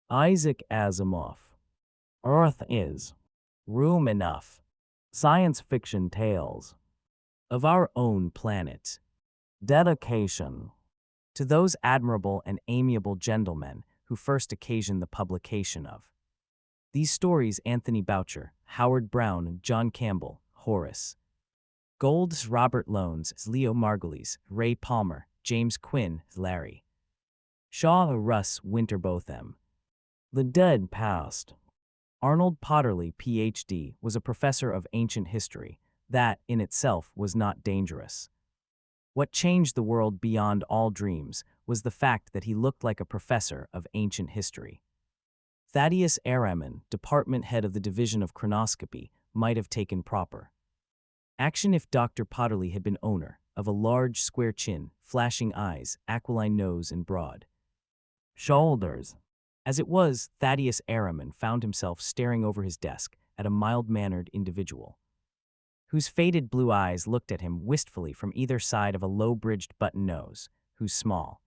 Isaac Asimov. Earth is room enough. Science fiction tales of our own planet. Dedication to those admirable and amiable gentlemen who first occasioned the publication of these stories: Anthony Boucher, Howard Brown, John Campbell, Horace Gold's, Robert Lones, Leo Margulies, Ray Palmer, James Quinn, Larry Shaw, Russ Winterbotham. The Dead Past. Arnold Potterley, Ph.D., was a professor of ancient history. That, in itself, was not dangerous. What changed the world beyond all dreams was the fact that he looked like a professor of ancient history. Thaddeus Araman, department head of the Division of Chronoscopy, might have taken proper action if Dr. Potterley had been owner of a large square chin, flashing eyes, aquiline nose, and broad shoulders. As it was, Thaddeus Araman found himself staring over his desk at a mild-mannered individual whose faded blue eyes looked at him wistfully from either side of a low-bridged button nose, whose small,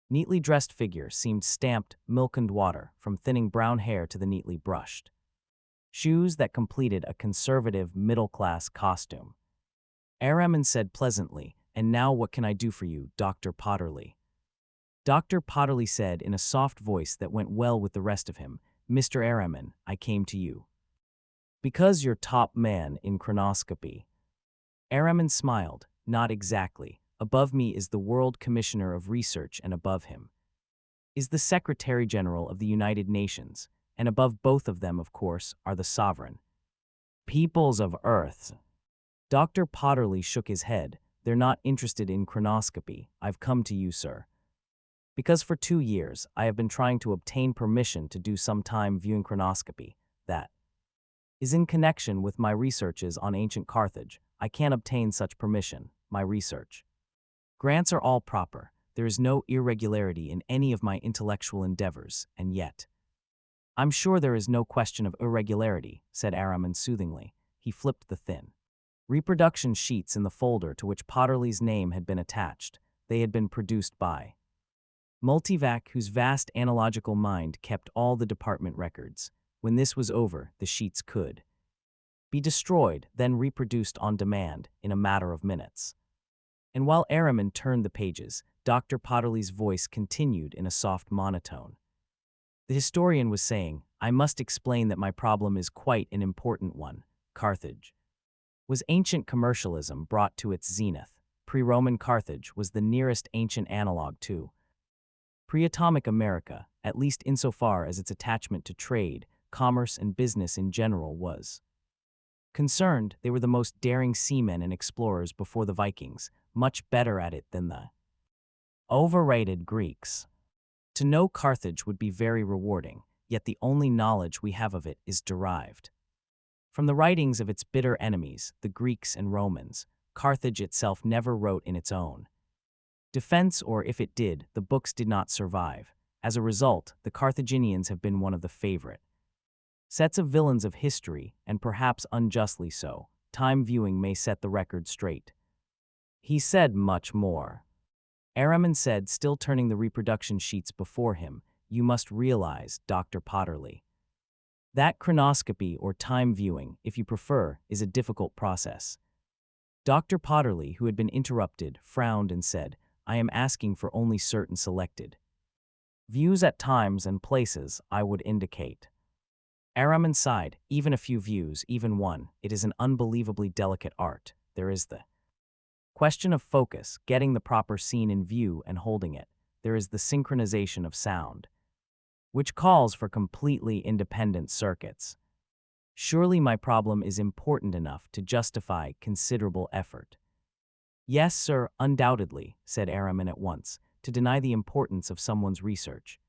neatly dressed figure seemed stamped milk and water from thinning brown hair to the neatly brushed shoes that completed a conservative middle-class costume. Araman said pleasantly, "And now what can I do for you, Dr. Potterley?" Dr. Potterley said in a soft voice that went well with the rest of him, "Mr. Araman, I came to you because you're top man in chronoscopy." Araman smiled. "Not exactly. Above me is the World Commissioner of Research, and above him is the Secretary General of the United Nations, and above both of them, of course, are the sovereign peoples of Earth." Dr. Potterley shook his head. "They're not interested in chronoscopy. I've come to you, sir, because for 2 years I have been trying to obtain permission to do some time viewing chronoscopy. That is in connection with my researches on ancient Carthage. I can't obtain such permission. My research grants are all proper. There is no irregularity in any of my intellectual endeavors, and yet—" "I'm sure there is no question of irregularity," said Araman soothingly. He flipped the thin reproduction sheets in the folder to which Potterley's name had been attached. They had been produced by Multivac, whose vast analogical mind kept all the department records. When this was over, the sheets could be destroyed, then reproduced on demand in a matter of minutes. And while Araman turned the pages, Dr. Potterley's voice continued in a soft monotone. The historian was saying, "I must explain that my problem is quite an important one. Carthage was ancient commercialism brought to its zenith. Pre-Roman Carthage was the nearest ancient analog to pre-atomic America, at least insofar as its attachment to trade, commerce, and business in general was concerned. They were the most daring seamen and explorers before the Vikings, much better at it than the overrated Greeks. To know Carthage would be very rewarding, yet the only knowledge we have of it is derived from the writings of its bitter enemies, the Greeks and Romans. Carthage itself never wrote in its own defense, or if it did, the books did not survive. As a result, the Carthaginians have been one of the favorite sets of villains of history, and perhaps unjustly so. Time viewing may set the record straight." He said much more. Araman said, still turning the reproduction sheets before him, "You must realize, Dr. Potterley, that chronoscopy, or time viewing, if you prefer, is a difficult process." Dr. Potterley, who had been interrupted, frowned and said, "I am asking for only certain selected views at times and places I would indicate." Araman sighed. "Even a few views, even one. It is an unbelievably delicate art. There is the question of focus, getting the proper scene in view and holding it. There is the synchronization of sound, which calls for completely independent circuits. Surely my problem is important enough to justify considerable effort." "Yes, sir, undoubtedly," said Araman at once. "To deny the importance of someone's research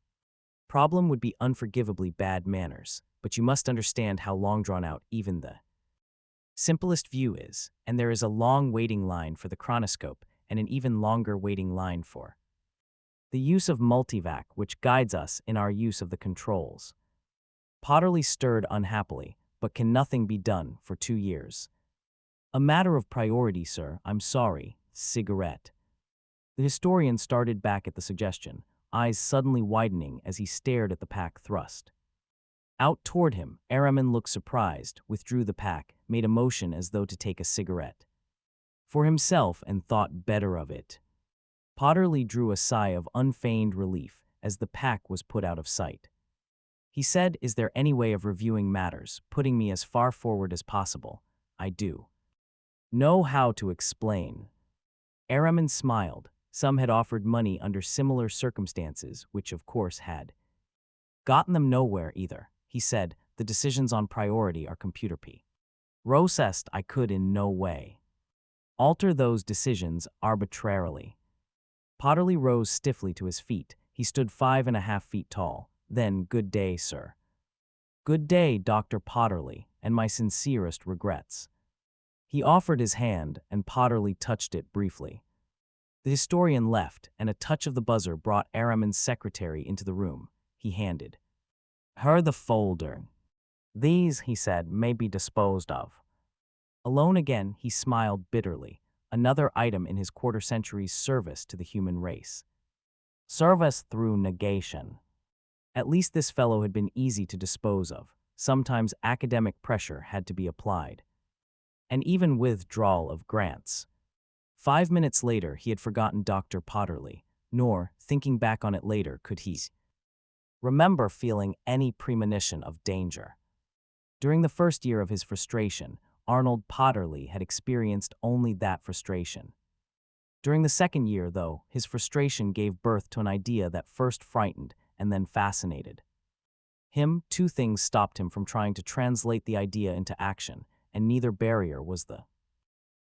problem would be unforgivably bad manners, but you must understand how long drawn out even the simplest view is, and there is a long waiting line for the chronoscope and an even longer waiting line for the use of multivac, which guides us in our use of the controls." Potterley stirred unhappily. "But can nothing be done for 2 years?" "A matter of priority, sir. I'm sorry. Cigarette." The historian started back at the suggestion. eyes suddenly widening as he stared at the pack thrust out toward him. Araman looked surprised, withdrew the pack, made a motion as though to take a cigarette for himself, and thought better of it. Potterly drew a sigh of unfeigned relief as the pack was put out of sight. He said, "Is there any way of reviewing matters, putting me as far forward as possible? I do know how to explain." Araman smiled. Some had offered money under similar circumstances, which of course had gotten them nowhere either. He said, "The decisions on priority are computer p. Processed. I could in no way alter those decisions arbitrarily." Potterly rose stiffly to his feet. He stood 5.5 feet tall. Then, "Good day, sir." "Good day, Dr. Potterly, and my sincerest regrets." He offered his hand, and Potterly touched it briefly. The historian left, and a touch of the buzzer brought Araman's secretary into the room. He handed her the folder. "These," he said, "may be disposed of." Alone again, he smiled bitterly. Another item in his quarter-century's service to the human race. Service through negation. At least this fellow had been easy to dispose of. Sometimes academic pressure had to be applied, and even withdrawal of grants. 5 minutes later, he had forgotten Dr. Potterly, nor, thinking back on it later, could he remember feeling any premonition of danger. During the first year of his frustration, Arnold Potterly had experienced only that frustration. During the second year, though, his frustration gave birth to an idea that first frightened and then fascinated him. Two things stopped him from trying to translate the idea into action, and neither barrier was the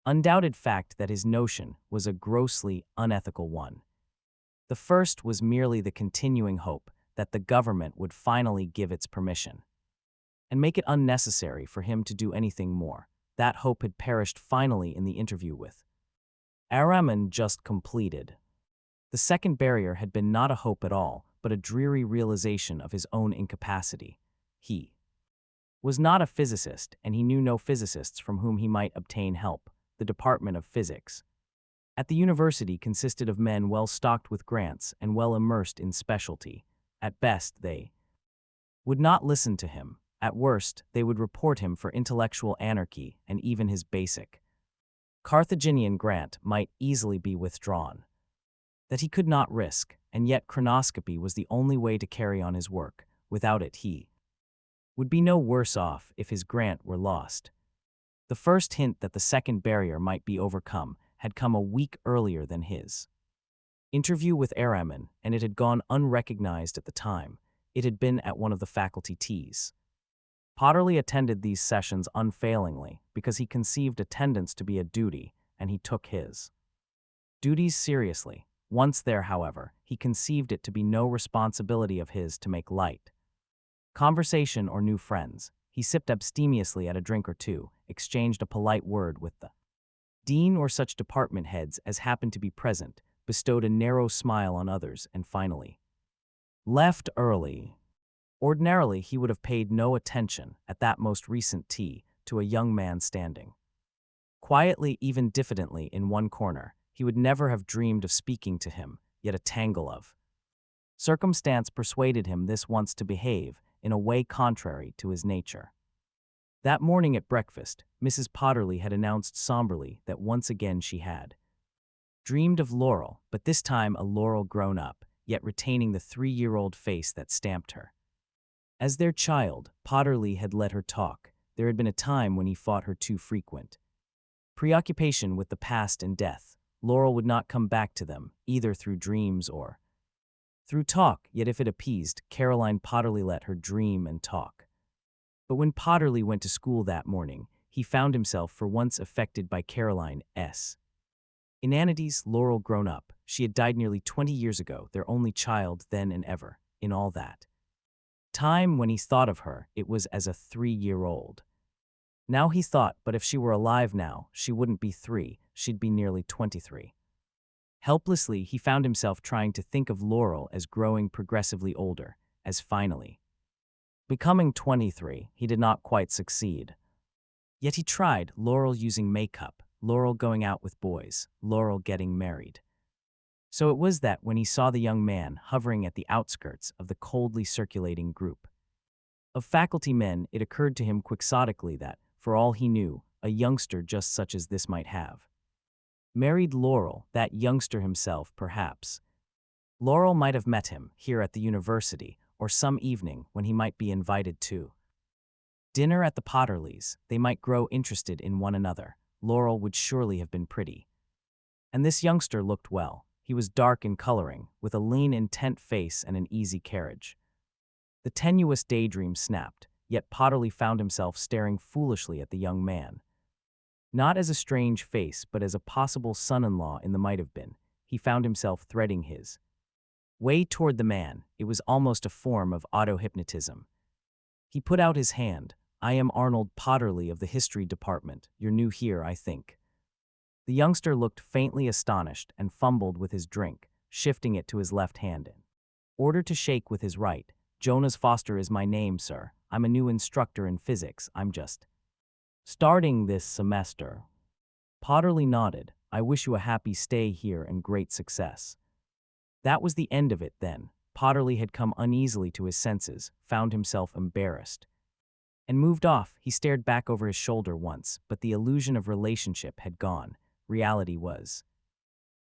undoubted fact that his notion was a grossly unethical one. The first was merely the continuing hope that the government would finally give its permission and make it unnecessary for him to do anything more. That hope had perished finally in the interview with Araman just completed. The second barrier had been not a hope at all, but a dreary realization of his own incapacity. He was not a physicist, and he knew no physicists from whom he might obtain help. The Department of Physics at the university consisted of men well stocked with grants and well immersed in specialty. At best, they would not listen to him. At worst, they would report him for intellectual anarchy, and even his basic Carthaginian grant might easily be withdrawn. That he could not risk, and yet chronoscopy was the only way to carry on his work. Without it, he would be no worse off if his grant were lost. The first hint that the second barrier might be overcome had come a week earlier than his interview with Araman, and it had gone unrecognized at the time. It had been at one of the faculty teas. Potterly attended these sessions unfailingly because he conceived attendance to be a duty, and he took his duties seriously. Once there, however, he conceived it to be no responsibility of his to make light conversation or new friends. He sipped abstemiously at a drink or two, exchanged a polite word with the dean or such department heads as happened to be present, bestowed a narrow smile on others, and finally left early. Ordinarily, he would have paid no attention, at that most recent tea, to a young man standing quietly, even diffidently, in one corner. He would never have dreamed of speaking to him, yet a tangle of circumstance persuaded him this once to behave in a way contrary to his nature. That morning at breakfast, Mrs. Potterly had announced somberly that once again she had dreamed of Laurel, but this time a Laurel grown up, yet retaining the 3-year-old face that stamped her. As their child, Potterly had let her talk. There had been a time when he fought her too frequent preoccupation with the past and death. Laurel would not come back to them, either through dreams or through talk, yet if it appeased, Caroline Potterly let her dream and talk. But when Potterly went to school that morning, he found himself for once affected by Caroline's inanities. Laurel grown up. She had died nearly 20 years ago, their only child then and ever. In all that time when he thought of her, it was as a 3-year-old. Now he thought, but if she were alive now, she wouldn't be 3, she'd be nearly 23. Helplessly, he found himself trying to think of Laurel as growing progressively older, as finally becoming 23. He did not quite succeed. Yet he tried. Laurel using makeup, Laurel going out with boys, Laurel getting married. So it was that when he saw the young man hovering at the outskirts of the coldly circulating group of faculty men, it occurred to him quixotically that, for all he knew, a youngster just such as this might have married Laurel, that youngster himself, perhaps. Laurel might have met him here at the university, or some evening when he might be invited to dinner at the Potterleys. They might grow interested in one another. Laurel would surely have been pretty. And this youngster looked well. He was dark in coloring, with a lean, intent face and an easy carriage. The tenuous daydream snapped, yet Potterly found himself staring foolishly at the young man. Not as a strange face, but as a possible son-in-law in the might have been. He found himself threading his way toward the man. It was almost a form of auto-hypnotism. He put out his hand. "I am Arnold Potterly of the history department. You're new here, I think." The youngster looked faintly astonished and fumbled with his drink, shifting it to his left hand in order to shake with his right. "Jonas Foster is my name, sir. I'm a new instructor in physics. I'm just starting this semester." Potterly nodded. "I wish you a happy stay here and great success." That was the end of it then. Potterly had come uneasily to his senses, found himself embarrassed, and moved off. He stared back over his shoulder once, but the illusion of relationship had gone. Reality was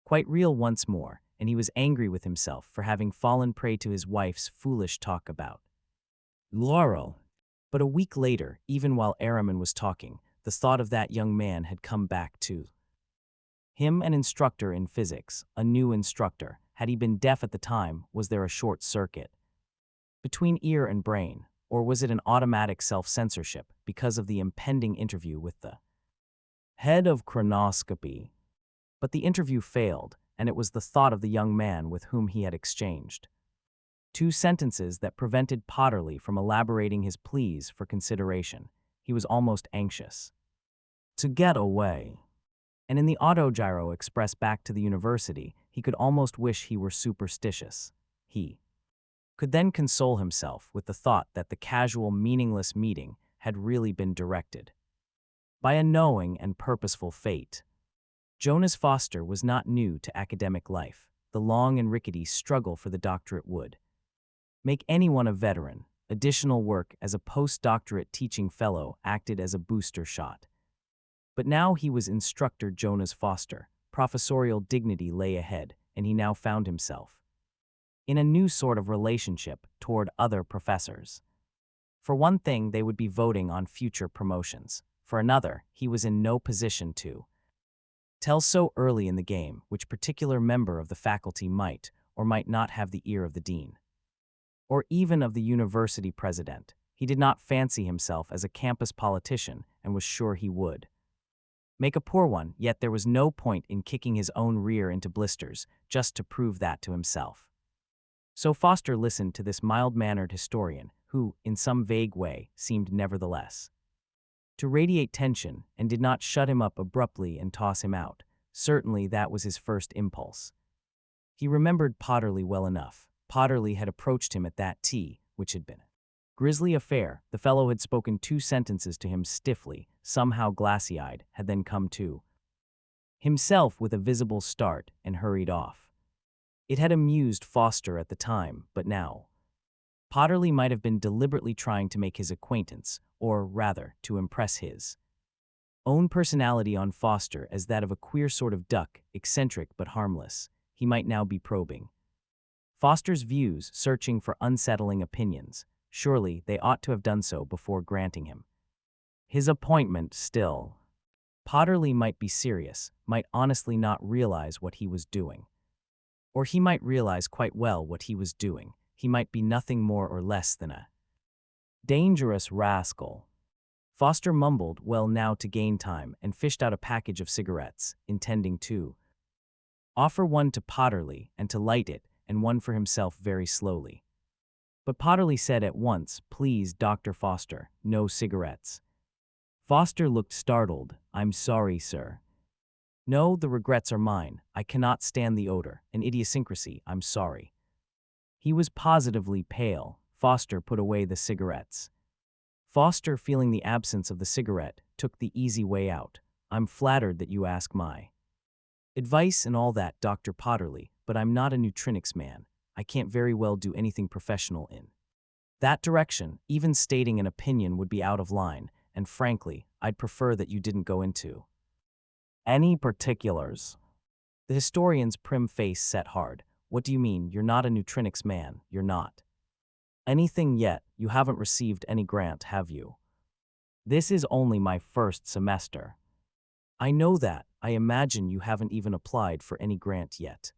quite real once more, and he was angry with himself for having fallen prey to his wife's foolish talk about Laurel. But a week later, even while Araman was talking, the thought of that young man had come back to him. An instructor in physics, a new instructor. Had he been deaf at the time? Was there a short circuit between ear and brain? Or was it an automatic self-censorship because of the impending interview with the head of chronoscopy? But the interview failed, and it was the thought of the young man with whom he had exchanged 2 sentences that prevented Potterly from elaborating his pleas for consideration. He was almost anxious to get away. And in the autogyro express back to the university, he could almost wish he were superstitious. He could then console himself with the thought that the casual, meaningless meeting had really been directed by a knowing and purposeful fate. Jonas Foster was not new to academic life. The long and rickety struggle for the doctorate would make anyone a veteran. Additional work as a postdoctorate teaching fellow acted as a booster shot. But now he was instructor Jonas Foster. Professorial dignity lay ahead, and he now found himself in a new sort of relationship toward other professors. For one thing, they would be voting on future promotions. For another, he was in no position to tell so early in the game which particular member of the faculty might or might not have the ear of the dean, or even of the university president. He did not fancy himself as a campus politician and was sure he would make a poor one, yet there was no point in kicking his own rear into blisters just to prove that to himself. So Foster listened to this mild-mannered historian who, in some vague way, seemed nevertheless to radiate tension and did not shut him up abruptly and toss him out. Certainly that was his first impulse. He remembered Potterly well enough. Potterly had approached him at that tea, which had been a grisly affair. The fellow had spoken 2 sentences to him stiffly, somehow glassy-eyed, had then come to himself with a visible start and hurried off. It had amused Foster at the time, but now Potterly might have been deliberately trying to make his acquaintance, or rather, to impress his own personality on Foster as that of a queer sort of duck, eccentric but harmless. He might now be probing Foster's views, searching for unsettling opinions. Surely they ought to have done so before granting him his appointment. Still, Potterly might be serious, might honestly not realize what he was doing. Or he might realize quite well what he was doing. He might be nothing more or less than a dangerous rascal. Foster mumbled well now to gain time and fished out a package of cigarettes, intending to offer one to Potterly and to light it, and one for himself very slowly. But Potterly said at once, "Please, Dr. Foster, no cigarettes." Foster looked startled. "I'm sorry, sir." "No, the regrets are mine. I cannot stand the odor, an idiosyncrasy. I'm sorry." He was positively pale. Foster put away the cigarettes. Foster, feeling the absence of the cigarette, took the easy way out. "I'm flattered that you ask my advice and all that, Dr. Potterly, but I'm not a neutronics man. I can't very well do anything professional in that direction. Even stating an opinion would be out of line, and frankly, I'd prefer that you didn't go into any particulars." The historian's prim face set hard. "What do you mean, you're not a neutronics man? You're not anything yet? You haven't received any grant, have you?" "This is only my first semester." "I know that. I imagine you haven't even applied for any grant yet."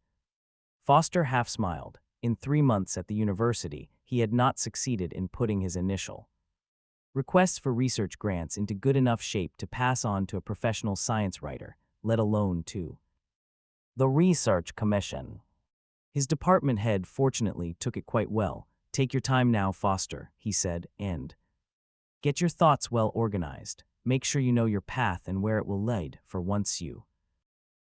Foster half smiled. In 3 months at the university, he had not succeeded in putting his initial requests for research grants into good enough shape to pass on to a professional science writer, let alone to the Research Commission. His department head fortunately took it quite well. "Take your time now, Foster," he said, "and get your thoughts well organized. Make sure you know your path and where it will lead, for once you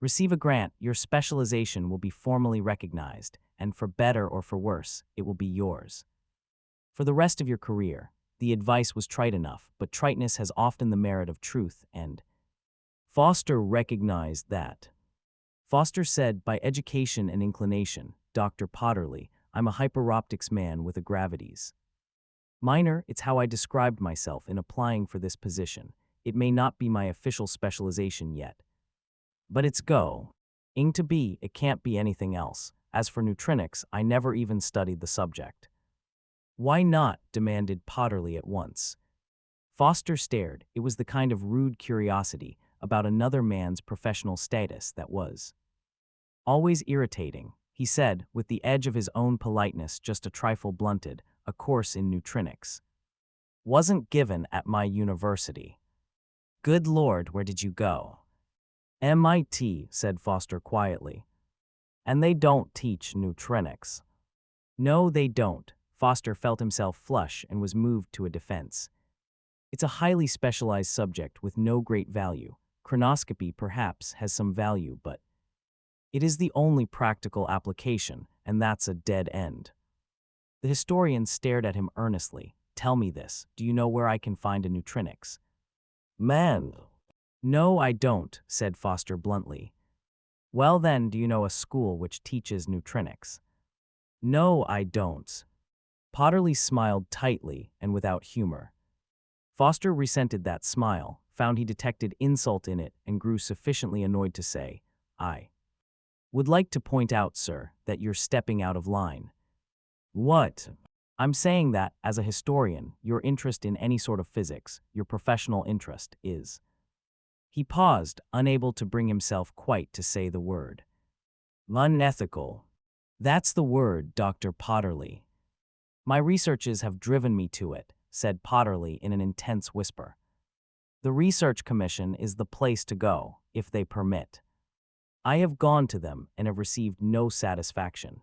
receive a grant, your specialization will be formally recognized, and for better or for worse, it will be yours for the rest of your career." The advice was trite enough, but triteness has often the merit of truth, and Foster recognized that. Foster said, "By education and inclination, Dr. Potterly, I'm a hyperoptics man with a gravities minor. It's how I described myself in applying for this position. It may not be my official specialization yet, but it's going to be. It can't be anything else. As for neutronics, I never even studied the subject." "Why not?" demanded Potterly at once. Foster stared. It was the kind of rude curiosity about another man's professional status that was always irritating. He said, with the edge of his own politeness just a trifle blunted, "A course in neutronics wasn't given at my university." "Good Lord, where did you go?" "MIT," said Foster quietly. "And they don't teach neutronics." "No, they don't." Foster felt himself flush and was moved to a defense. "It's a highly specialized subject with no great value. Chronoscopy, perhaps, has some value, but it is the only practical application, and that's a dead end." The historian stared at him earnestly. "Tell me this. Do you know where I can find a neutronics man?" "No, I don't," said Foster bluntly. "Well then, do you know a school which teaches neutronics?" "No, I don't." Potterly smiled tightly and without humor. Foster resented that smile, found he detected insult in it, and grew sufficiently annoyed to say, "I would like to point out, sir, that you're stepping out of line." "What?" "I'm saying that, as a historian, your interest in any sort of physics, your professional interest, is—" He paused, unable to bring himself quite to say the word. "Unethical." "That's the word, Dr. Potterly." "My researches have driven me to it," said Potterly in an intense whisper. "The Research Commission is the place to go, if they permit. I have gone to them and have received no satisfaction."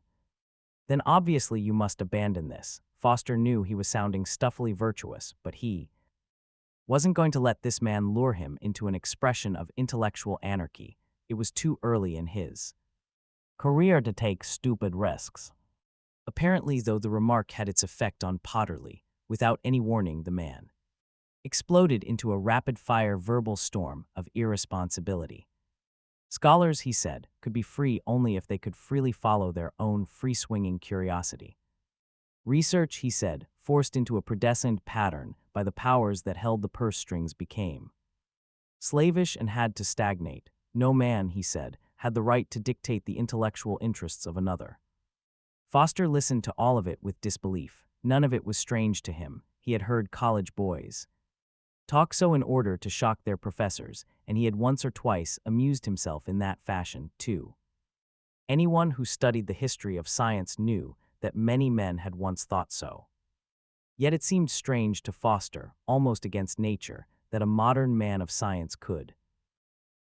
"Then obviously you must abandon this." Foster knew he was sounding stuffily virtuous, but he wasn't going to let this man lure him into an expression of intellectual anarchy. It was too early in his career to take stupid risks. Apparently, though, the remark had its effect on Potterly. Without any warning, the man exploded into a rapid-fire verbal storm of irresponsibility. Scholars, he said, could be free only if they could freely follow their own free-swinging curiosity. Research, he said, forced into a predestined pattern by the powers that held the purse strings became slavish and had to stagnate. No man, he said, had the right to dictate the intellectual interests of another. Foster listened to all of it with disbelief. None of it was strange to him. He had heard college boys talk so in order to shock their professors, and he had once or twice amused himself in that fashion, too. Anyone who studied the history of science knew that many men had once thought so. Yet it seemed strange to Foster, almost against nature, that a modern man of science could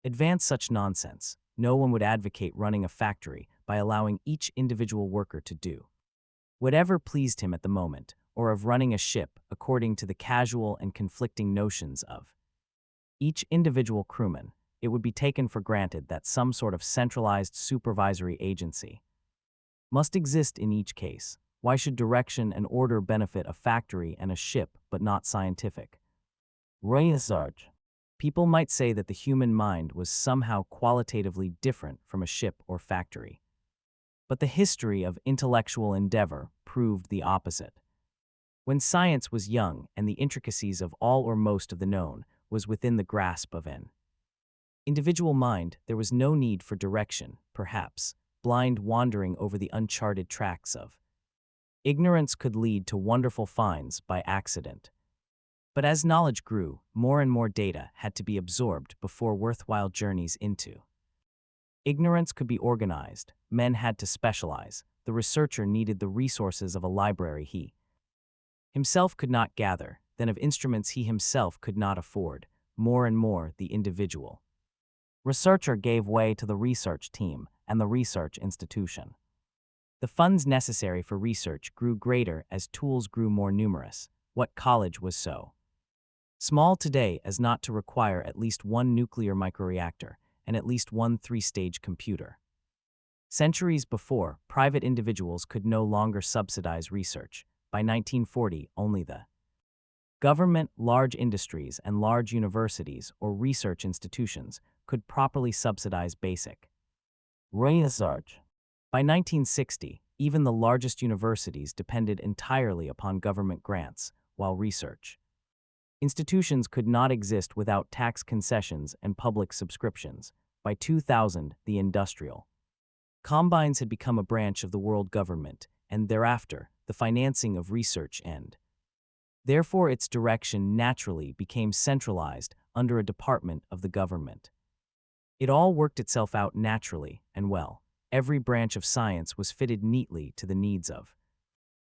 advance such nonsense. No one would advocate running a factory by allowing each individual worker to do whatever pleased him at the moment, or of running a ship according to the casual and conflicting notions of each individual crewman. It would be taken for granted that some sort of centralized supervisory agency must exist in each case. Why should direction and order benefit a factory and a ship but not scientific research? People might say that the human mind was somehow qualitatively different from a ship or factory. But the history of intellectual endeavor proved the opposite. When science was young and the intricacies of all or most of the known was within the grasp of an individual mind, there was no need for direction, perhaps, blind wandering over the uncharted tracks of ignorance could lead to wonderful finds by accident. But as knowledge grew, more and more data had to be absorbed before worthwhile journeys into ignorance could be organized. Men had to specialize. The researcher needed the resources of a library he himself could not gather, then of instruments he himself could not afford. More and more, the individual researcher gave way to the research team and the research institution. The funds necessary for research grew greater as tools grew more numerous. What college was so small today as not to require at least one nuclear microreactor and at least one three-stage computer? Centuries before, private individuals could no longer subsidize research. By 1940, only the government, large industries, and large universities or research institutions could properly subsidize basic research. By 1960, even the largest universities depended entirely upon government grants, while research institutions could not exist without tax concessions and public subscriptions. By 2000, the industrial combines had become a branch of the world government, and thereafter, the financing of research and therefore its direction naturally became centralized under a department of the government. It all worked itself out naturally and well. Every branch of science was fitted neatly to the needs of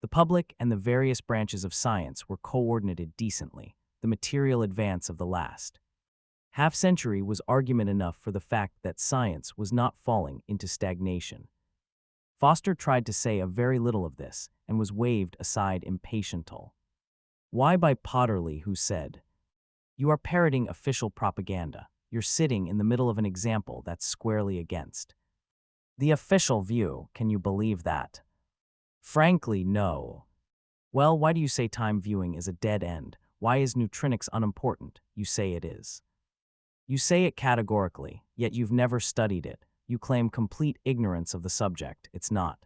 the public, and the various branches of science were coordinated decently. The material advance of the last half-century was argument enough for the fact that science was not falling into stagnation. Foster tried to say a very little of this and was waved aside impatiently. Why by Potterly, who said, "You are parroting official propaganda. You're sitting in the middle of an example that's squarely against the official view. Can you believe that?" Frankly, no. Well, why do you say time viewing is a dead end? Why is neutronics unimportant? You say it is. You say it categorically, yet you've never studied it. You claim complete ignorance of the subject. It's not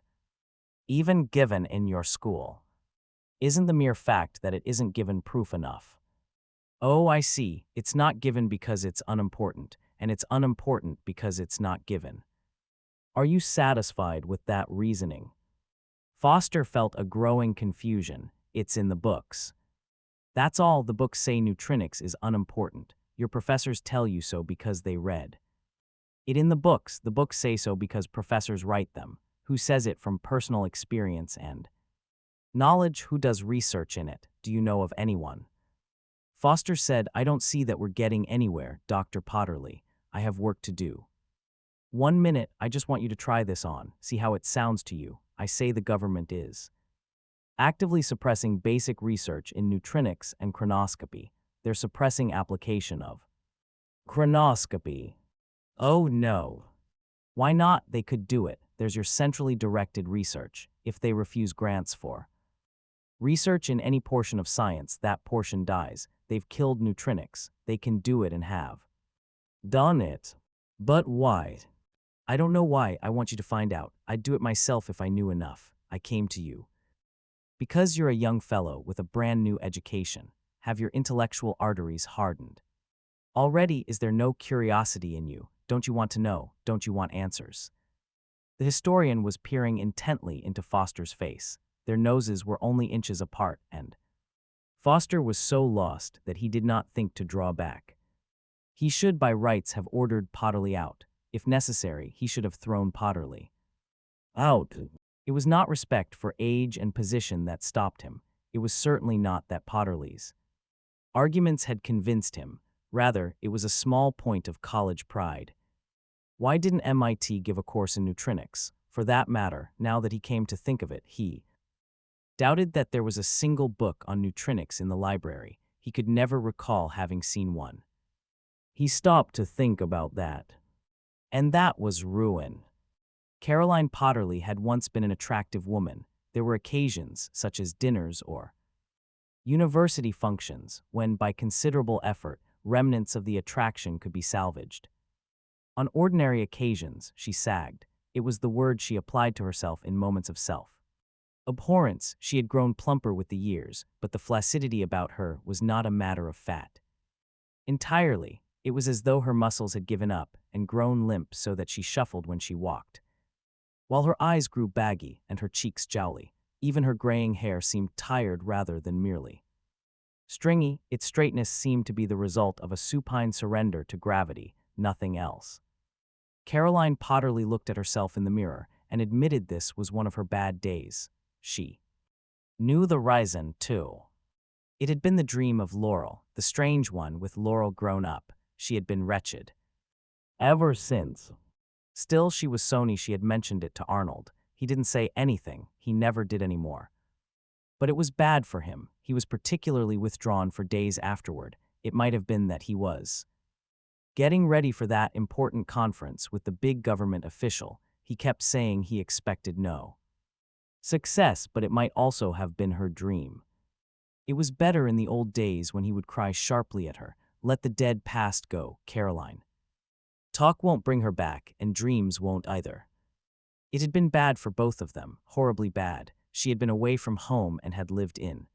even given in your school. Isn't the mere fact that it isn't given proof enough? Oh, I see. It's not given because it's unimportant, and it's unimportant because it's not given. Are you satisfied with that reasoning? Foster felt a growing confusion. It's in the books. That's all. The books say neutronics is unimportant. Your professors tell you so because they read it in the books. The books say so because professors write them. Who says it from personal experience and knowledge? Who does research in it? Do you know of anyone? Foster said, "I don't see that we're getting anywhere, Dr. Potterly. I have work to do. 1 minute, I just want you to try this on, see how it sounds to you. I say the government is actively suppressing basic research in neutronics and chronoscopy. They're suppressing application of chronoscopy." Oh no. Why not? They could do it. There's your centrally directed research. If they refuse grants for research in any portion of science, that portion dies. They've killed neutronics. They can do it and have done it. But why? I don't know why. I want you to find out. I'd do it myself if I knew enough. I came to you because you're a young fellow with a brand new education. Have your intellectual arteries hardened already? Is there no curiosity in you? Don't you want to know? Don't you want answers? The historian was peering intently into Foster's face. Their noses were only inches apart, and Foster was so lost that he did not think to draw back. He should by rights have ordered Potterly out. If necessary, he should have thrown Potterly out. It was not respect for age and position that stopped him. It was certainly not that Potterly's arguments had convinced him. Rather, it was a small point of college pride. Why didn't MIT give a course in neutronics? For that matter, now that he came to think of it, he doubted that there was a single book on neutronics in the library. He could never recall having seen one. He stopped to think about that. And that was ruin. Caroline Potterly had once been an attractive woman. There were occasions, such as dinners or university functions, when, by considerable effort, remnants of the attraction could be salvaged. On ordinary occasions, she sagged. It was the word she applied to herself in moments of self-abhorrence. She had grown plumper with the years, but the flaccidity about her was not a matter of fat. Entirely, it was as though her muscles had given up and grown limp so that she shuffled when she walked. While her eyes grew baggy and her cheeks jowly, even her graying hair seemed tired rather than merely stringy. Its straightness seemed to be the result of a supine surrender to gravity, nothing else. Caroline Potterly looked at herself in the mirror and admitted this was one of her bad days. She knew the reason, too. It had been the dream of Laurel, the strange one with Laurel grown up. She had been wretched ever since. Still, she was sorry she had mentioned it to Arnold. He didn't say anything. He never did anymore. But it was bad for him. He was particularly withdrawn for days afterward. It might have been that he was getting ready for that important conference with the big government official. He kept saying he expected no success, but it might also have been her dream. It was better in the old days when he would cry sharply at her, "Let the dead past go, Caroline. Talk won't bring her back, and dreams won't either." It had been bad for both of them, horribly bad. She had been away from home and had lived in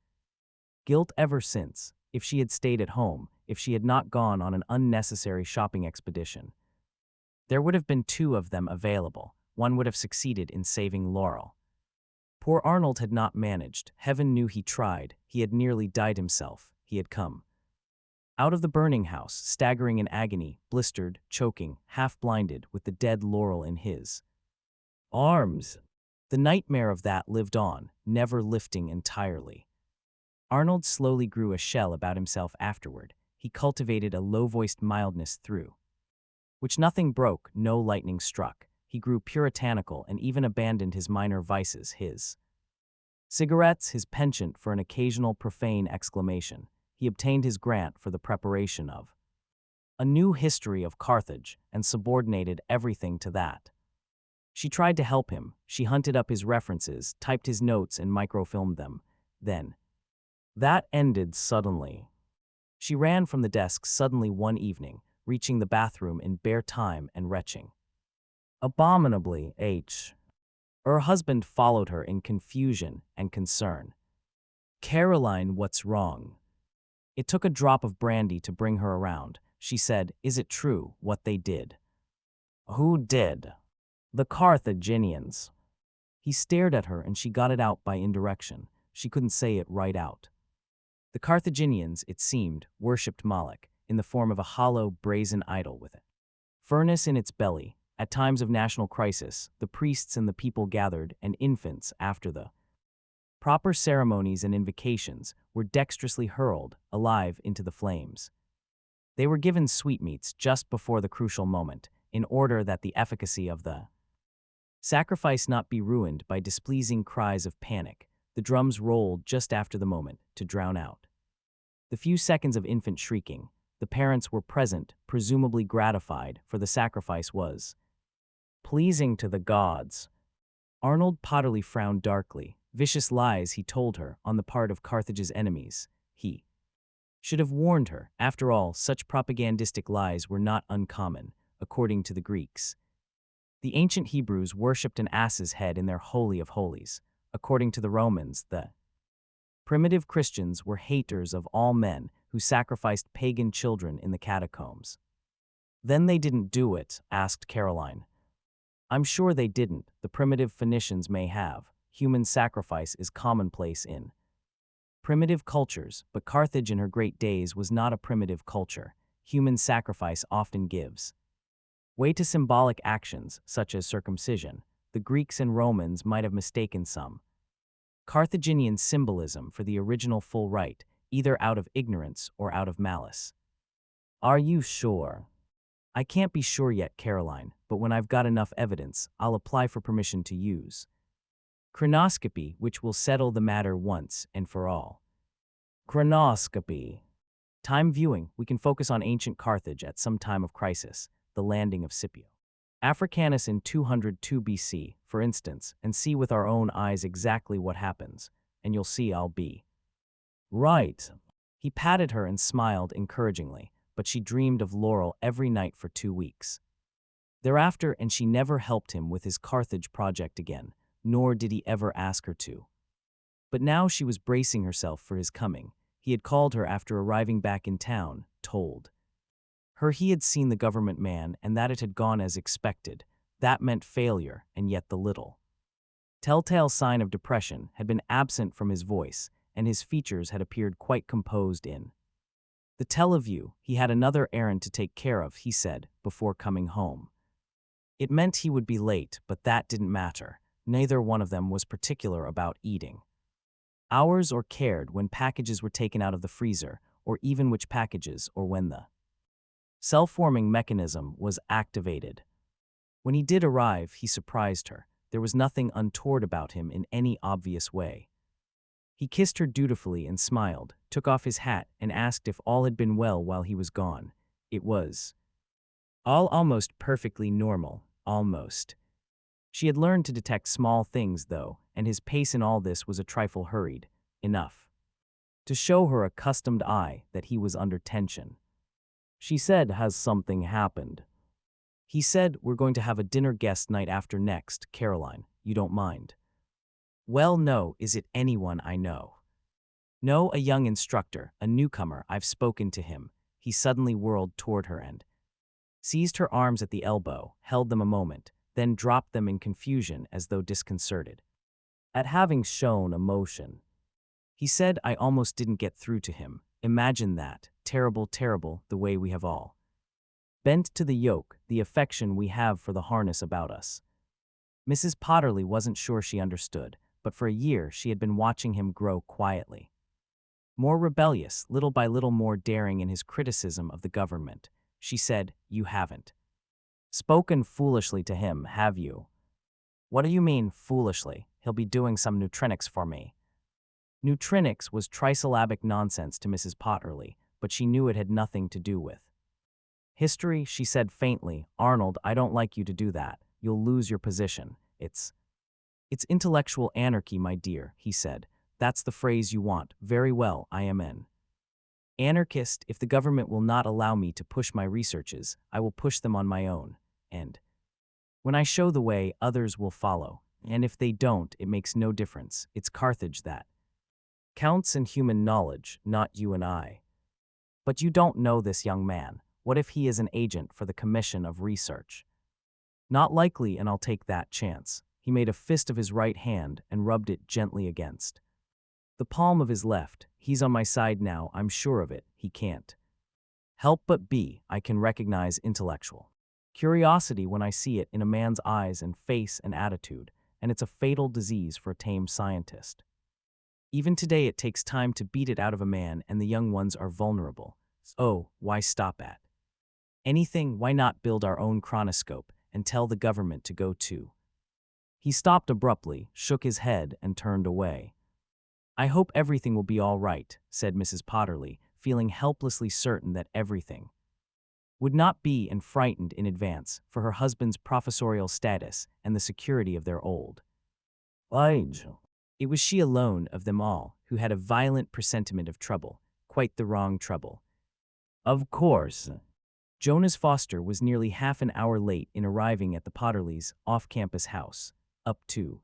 guilt ever since. If she had stayed at home, if she had not gone on an unnecessary shopping expedition, there would have been two of them available. One would have succeeded in saving Laurel. Poor Arnold had not managed. Heaven knew he tried. He had nearly died himself. He had come out of the burning house, staggering in agony, blistered, choking, half-blinded, with the dead Laurel in his arms. The nightmare of that lived on, never lifting entirely. Arnold slowly grew a shell about himself afterward. He cultivated a low-voiced mildness through which nothing broke, no lightning struck. He grew puritanical and even abandoned his minor vices, his cigarettes, his penchant for an occasional profane exclamation. He obtained his grant for the preparation of a new history of Carthage and subordinated everything to that. She tried to help him. She hunted up his references, typed his notes, and microfilmed them. Then that ended suddenly. She ran from the desk suddenly one evening, reaching the bathroom in bare time and retching abominably. Her husband followed her in confusion and concern. "Caroline, what's wrong?" It took a drop of brandy to bring her around. She said, "Is it true, what they did?" "Who did?" "The Carthaginians." He stared at her and she got it out by indirection. She couldn't say it right out. The Carthaginians, it seemed, worshipped Moloch in the form of a hollow, brazen idol with a furnace in its belly. At times of national crisis, the priests and the people gathered, and infants, after the proper ceremonies and invocations, were dexterously hurled, alive, into the flames. They were given sweetmeats just before the crucial moment, in order that the efficacy of the sacrifice not be ruined by displeasing cries of panic. The drums rolled just after the moment, to drown out the few seconds of infant shrieking. The parents were present, presumably gratified, for the sacrifice was pleasing to the gods. Arnold Potterly frowned darkly. Vicious lies, he told her, on the part of Carthage's enemies. He should have warned her. After all, such propagandistic lies were not uncommon, according to the Greeks. The ancient Hebrews worshipped an ass's head in their Holy of Holies. According to the Romans, the primitive Christians were haters of all men who sacrificed pagan children in the catacombs. "Then they didn't do it?" asked Caroline. "I'm sure they didn't. The primitive Phoenicians may have. Human sacrifice is commonplace in primitive cultures, but Carthage in her great days was not a primitive culture. Human sacrifice often gives way to symbolic actions, such as circumcision. The Greeks and Romans might have mistaken some Carthaginian symbolism for the original full rite, either out of ignorance or out of malice." "Are you sure?" "I can't be sure yet, Caroline, but when I've got enough evidence, I'll apply for permission to use chronoscopy, which will settle the matter once and for all." "Chronoscopy?" "Time viewing. We can focus on ancient Carthage at some time of crisis, the landing of Scipio Africanus in 202 BC, for instance, and see with our own eyes exactly what happens, and you'll see I'll be right." He patted her and smiled encouragingly, but she dreamed of Laurel every night for 2 weeks. Thereafter, and she never helped him with his Carthage project again, nor did he ever ask her to. But now she was bracing herself for his coming. He had called her after arriving back in town, told her he had seen the government man and that it had gone as expected. That meant failure, and yet the little telltale sign of depression had been absent from his voice, and his features had appeared quite composed in the teleview. He had another errand to take care of, he said, before coming home. It meant he would be late, but that didn't matter. Neither one of them was particular about eating hours or cared when packages were taken out of the freezer, or even which packages, or when the self-warming mechanism was activated. When he did arrive, he surprised her. There was nothing untoward about him in any obvious way. He kissed her dutifully and smiled, took off his hat, and asked if all had been well while he was gone. It was all almost perfectly normal, almost. She had learned to detect small things, though, and his pace in all this was a trifle hurried, enough to show her accustomed eye that he was under tension. She said, "Has something happened?" He said, "We're going to have a dinner guest night after next, Caroline. You don't mind?" "Well, no. Is it anyone I know?" "No, a young instructor, a newcomer. I've spoken to him." He suddenly whirled toward her and seized her arms at the elbow, held them a moment, then dropped them in confusion as though disconcerted at having shown emotion. He said, "I almost didn't get through to him. Imagine that. Terrible, terrible, the way we have all bent to the yoke, the affection we have for the harness about us." Mrs. Potterly wasn't sure she understood, but for a year she had been watching him grow quietly. More rebellious, little by little more daring in his criticism of the government. She said, "You haven't spoken foolishly to him, have you?" "What do you mean, foolishly? He'll be doing some neutrinics for me." Neutrinics was trisyllabic nonsense to Mrs. Potterly, but she knew it had nothing to do with history. She said faintly, "Arnold, I don't like you to do that. You'll lose your position. It's intellectual anarchy, my dear," he said. "That's the phrase you want. Very well, I am an anarchist. If the government will not allow me to push my researches, I will push them on my own. And when I show the way, others will follow. And if they don't, it makes no difference. It's Carthage that counts in human knowledge, not you and I." "But you don't know this young man. What if he is an agent for the Commission of Research?" "Not likely, and I'll take that chance." He made a fist of his right hand and rubbed it gently against the palm of his left. "He's on my side now, I'm sure of it. He can't help but be. I can recognize intellectual curiosity when I see it in a man's eyes and face and attitude, and it's a fatal disease for a tame scientist. Even today it takes time to beat it out of a man, and the young ones are vulnerable. Oh, why stop at anything? Why not build our own chronoscope and tell the government to go too?" He stopped abruptly, shook his head, and turned away. "I hope everything will be all right," said Mrs. Potterly, feeling helplessly certain that everything would not be, and frightened in advance for her husband's professorial status and the security of their old age. It was she alone of them all who had a violent presentiment of trouble, quite the wrong trouble. Of course, Jonas Foster was nearly half an hour late in arriving at the Potterleys' off-campus house. Up to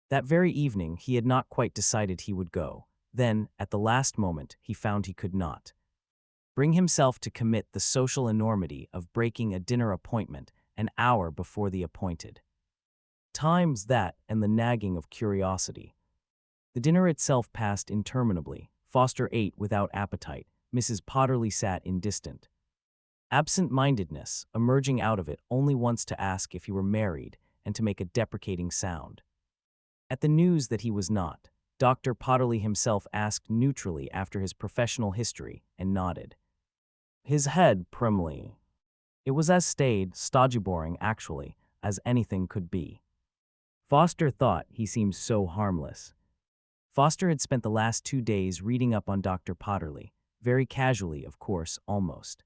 that very evening, he had not quite decided he would go. Then, at the last moment, he found he could not bring himself to commit the social enormity of breaking a dinner appointment an hour before the appointed times. That and the nagging of curiosity. The dinner itself passed interminably. Foster ate without appetite. Mrs. Potterly sat in distant absent-mindedness, emerging out of it only once to ask if he were married and to make a deprecating sound. At the news that he was not, Dr. Potterly himself asked neutrally after his professional history and nodded his head primly. It was as staid, stodgy boring, actually, as anything could be. Foster thought he seemed so harmless. Foster had spent the last 2 days reading up on Dr. Potterly, very casually, of course, almost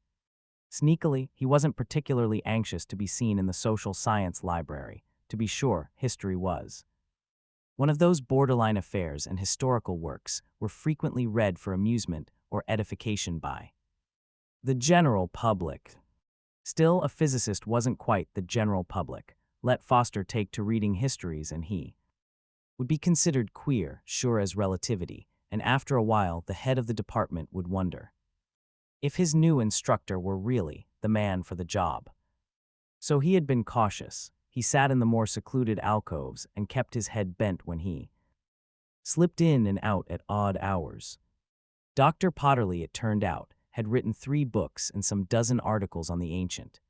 sneakily. He wasn't particularly anxious to be seen in the social science library. To be sure, history was one of those borderline affairs, and historical works were frequently read for amusement or edification by the general public. Still, a physicist wasn't quite the general public. Let Foster take to reading histories and he would be considered queer, sure as relativity, and after a while the head of the department would wonder if his new instructor were really the man for the job. So he had been cautious. He sat in the more secluded alcoves and kept his head bent when he slipped in and out at odd hours. Dr. Potterly, it turned out, had written 3 books and some dozen articles on the ancient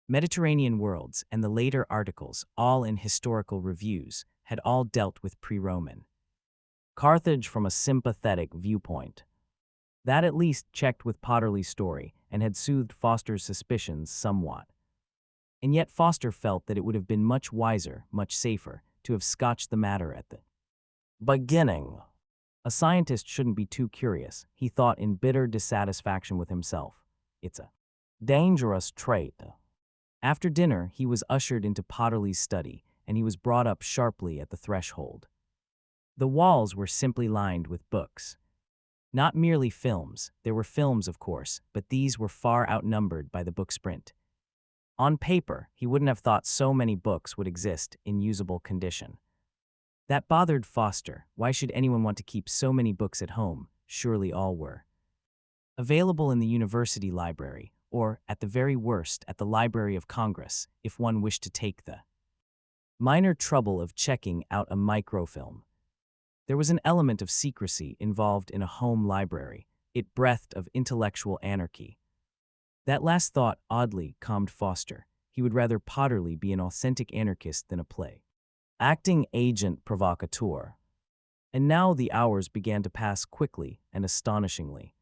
Mediterranean worlds, and the later articles, all in historical reviews, had all dealt with pre-Roman Carthage from a sympathetic viewpoint. That at least checked with Potterly's story and had soothed Foster's suspicions somewhat. And yet Foster felt that it would have been much wiser, much safer, to have scotched the matter at the beginning. A scientist shouldn't be too curious, he thought in bitter dissatisfaction with himself. It's a dangerous trait. After dinner, he was ushered into Potterly's study, and he was brought up sharply at the threshold. The walls were simply lined with books. Not merely films. There were films, of course, but these were far outnumbered by the booksprint. On paper, he wouldn't have thought so many books would exist in usable condition. That bothered Foster. Why should anyone want to keep so many books at home? Surely all were available in the university library, or, at the very worst, at the Library of Congress, if one wished to take the minor trouble of checking out a microfilm. There was an element of secrecy involved in a home library. It breathed of intellectual anarchy. That last thought oddly calmed Foster. He would rather Potterly be an authentic anarchist than a play acting agent provocateur. And now the hours began to pass quickly and astonishingly.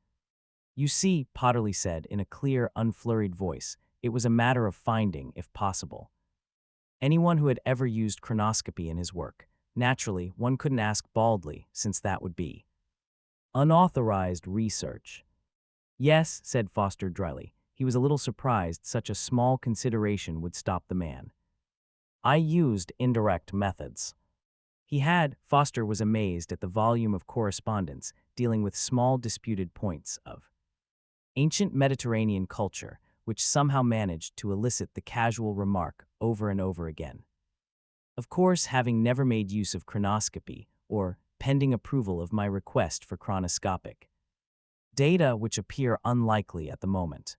You see, Potterly said in a clear, unflurried voice, it was a matter of finding, if possible, anyone who had ever used chronoscopy in his work. Naturally, one couldn't ask baldly, since that would be unauthorized research. Yes, said Foster dryly. He was a little surprised such a small consideration would stop the man. I used indirect methods. Foster was amazed at the volume of correspondence dealing with small disputed points of ancient Mediterranean culture, which somehow managed to elicit the casual remark over and over again. Of course, having never made use of chronoscopy, or pending approval of my request for chronoscopic data which appear unlikely at the moment.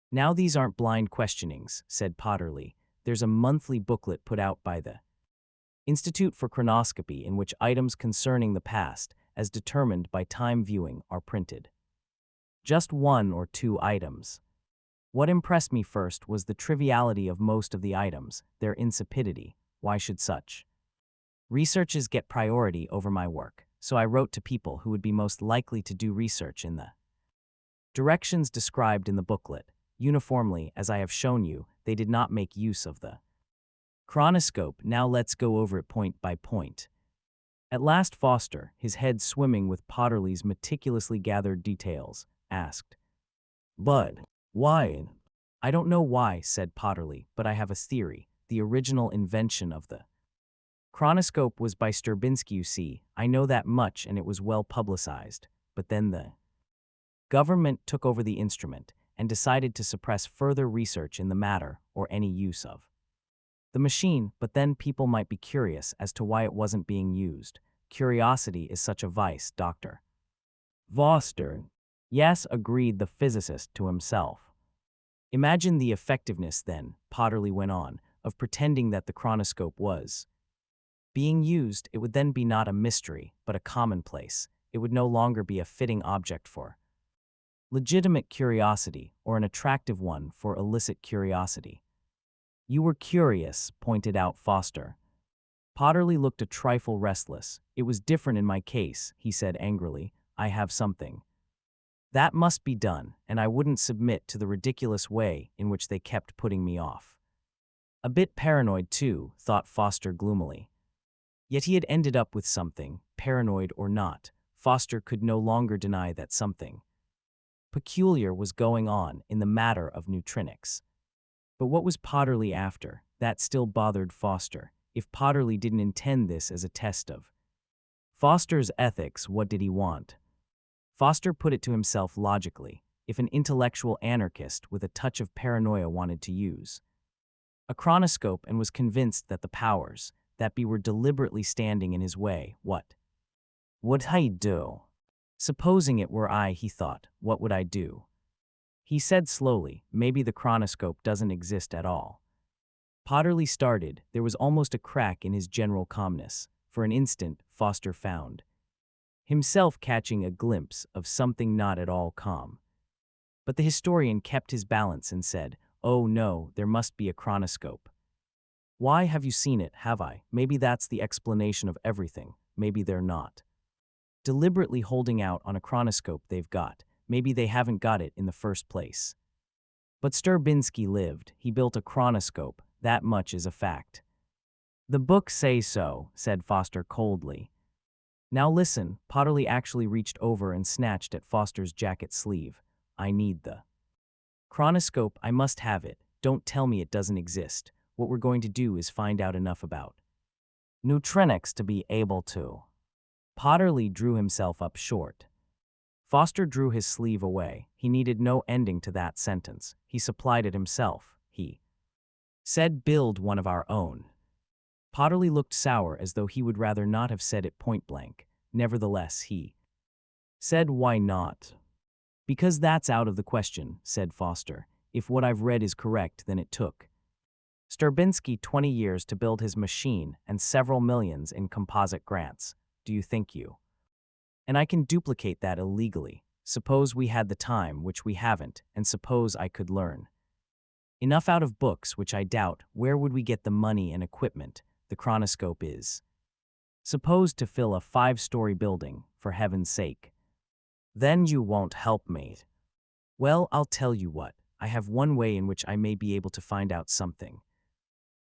Now these aren't blind questionings, said Potterly. There's a monthly booklet put out by the Institute for Chronoscopy in which items concerning the past, as determined by time viewing, are printed. Just 1 or 2 items. What impressed me first was the triviality of most of the items, their insipidity. Why should such researches get priority over my work? So I wrote to people who would be most likely to do research in the directions described in the booklet. Uniformly, as I have shown you, they did not make use of the chronoscope. Now let's go over it point by point. At last Foster, his head swimming with Potterly's meticulously gathered details, asked, "But why?" "I don't know why," said Potterly, "but I have a theory. The original invention of the chronoscope was by Stravinsky, you see. I know that much, and it was well publicized. But then the government took over the instrument and decided to suppress further research in the matter or any use of the machine, but then people might be curious as to why it wasn't being used. Curiosity is such a vice, Dr. Foster. Yes, agreed the physicist to himself. Imagine the effectiveness then, Potterly went on, of pretending that the chronoscope was being used. It would then be not a mystery, but a commonplace. It would no longer be a fitting object for legitimate curiosity, or an attractive one for illicit curiosity. You were curious, pointed out Foster. Potterly looked a trifle restless. It was different in my case, he said angrily. I have something that must be done, and I wouldn't submit to the ridiculous way in which they kept putting me off. A bit paranoid too, thought Foster gloomily. Yet he had ended up with something, paranoid or not. Foster could no longer deny that something peculiar was going on in the matter of neutrinics. But what was Potterly after? That still bothered Foster. If Potterly didn't intend this as a test of Foster's ethics, what did he want? Foster put it to himself logically. if an intellectual anarchist with a touch of paranoia wanted to use a chronoscope and was convinced that the powers that be were deliberately standing in his way, what would I do? Supposing it were I, he thought, what would I do? He said slowly, maybe the chronoscope doesn't exist at all. Potterly started, there was almost a crack in his general calmness. For an instant, Foster found himself catching a glimpse of something not at all calm. But the historian kept his balance and said, "Oh no, there must be a chronoscope. Why have you seen it, have I? Maybe that's the explanation of everything. Maybe they're not deliberately holding out on a chronoscope they've got. Maybe they haven't got it in the first place. But Straczynski lived. He built a chronoscope. That much is a fact." "The books say so," said Foster coldly. "Now listen." Potterly actually reached over and snatched at Foster's jacket sleeve. "I need the chronoscope. I must have it. Don't tell me it doesn't exist. What we're going to do is find out enough about neutronics to be able to." Potterly drew himself up short. Foster drew his sleeve away. He needed no ending to that sentence. He supplied it himself. He said, "Build one of our own." Potterly looked sour as though he would rather not have said it point blank. Nevertheless, he said, "Why not?" "Because that's out of the question," said Foster. "If what I've read is correct, then it took Straczynski 20 years to build his machine and several millions in composite grants. Do you think you? And I can duplicate that illegally. Suppose we had the time, which we haven't, and suppose I could learn enough out of books, which I doubt. Where would we get the money and equipment? The chronoscope is supposed to fill a 5-story building, for heaven's sake. Then you won't help me. Well, I'll tell you what. I have one way in which I may be able to find out something.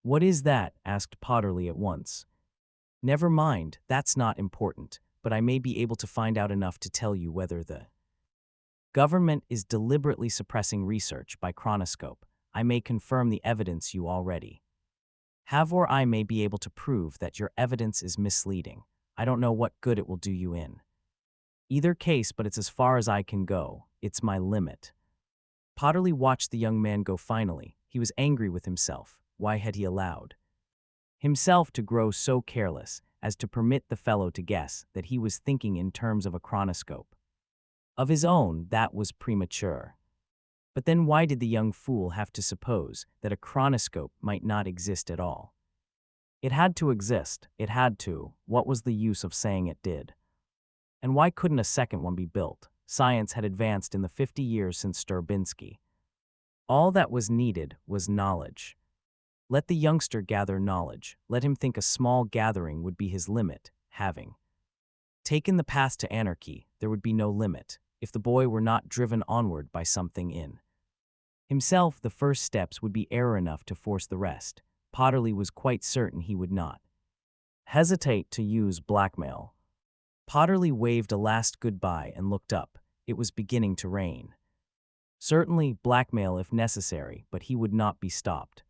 What is that? Asked Potterly at once. Never mind, that's not important, but I may be able to find out enough to tell you whether the government is deliberately suppressing research by chronoscope. I may confirm the evidence you already have, or I may be able to prove that your evidence is misleading. I don't know what good it will do you in either case, but it's as far as I can go. It's my limit. Potterly watched the young man go finally. He was angry with himself. Why had he allowed himself to grow so careless as to permit the fellow to guess that he was thinking in terms of a chronoscope of his own? That was premature. But then why did the young fool have to suppose that a chronoscope might not exist at all? It had to exist. It had to. What was the use of saying it did? And why couldn't a second one be built? Science had advanced in the 50 years since Straczynski. All that was needed was knowledge. Let the youngster gather knowledge. Let him think a small gathering would be his limit. Having taken the path to anarchy, there would be no limit. If the boy were not driven onward by something in himself, the first steps would be error enough to force the rest. Potterly was quite certain he would not hesitate to use blackmail. Potterly waved a last goodbye and looked up. It was beginning to rain. Certainly blackmail if necessary, but he would not be stopped.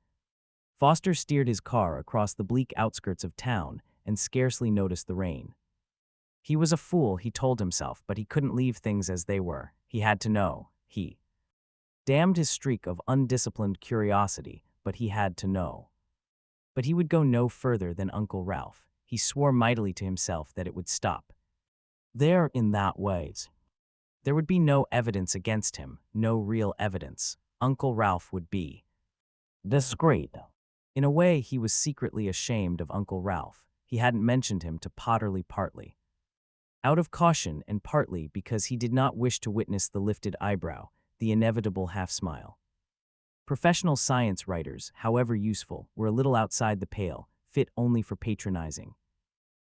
Foster steered his car across the bleak outskirts of town and scarcely noticed the rain. He was a fool, he told himself, but he couldn't leave things as they were. He had to know. He damned his streak of undisciplined curiosity, but he had to know. But he would go no further than Uncle Ralph. He swore mightily to himself that it would stop there. In that way, there would be no evidence against him, no real evidence. Uncle Ralph would be discreet. In a way, he was secretly ashamed of Uncle Ralph. He hadn't mentioned him to Potterly, partly out of caution and partly because he did not wish to witness the lifted eyebrow, the inevitable half-smile. Professional science writers, however useful, were a little outside the pale, fit only for patronizing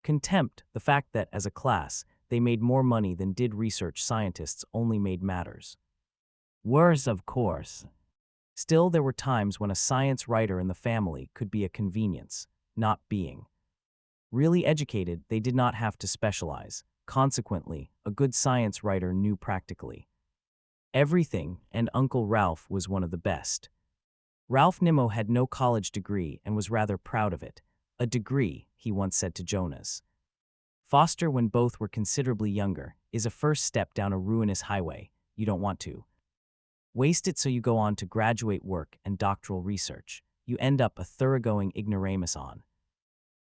contempt. The fact that, as a class, they made more money than did research scientists only made matters worse, of course. Still, there were times when a science writer in the family could be a convenience. Not being really educated, they did not have to specialize. Consequently, a good science writer knew practically everything, and Uncle Ralph was one of the best. Ralph Nimmo had no college degree and was rather proud of it. A degree, he once said to Jonas Foster when both were considerably younger, is a first step down a ruinous highway. You don't want to Waste it so you go on to graduate work and doctoral research. You end up a thoroughgoing ignoramus on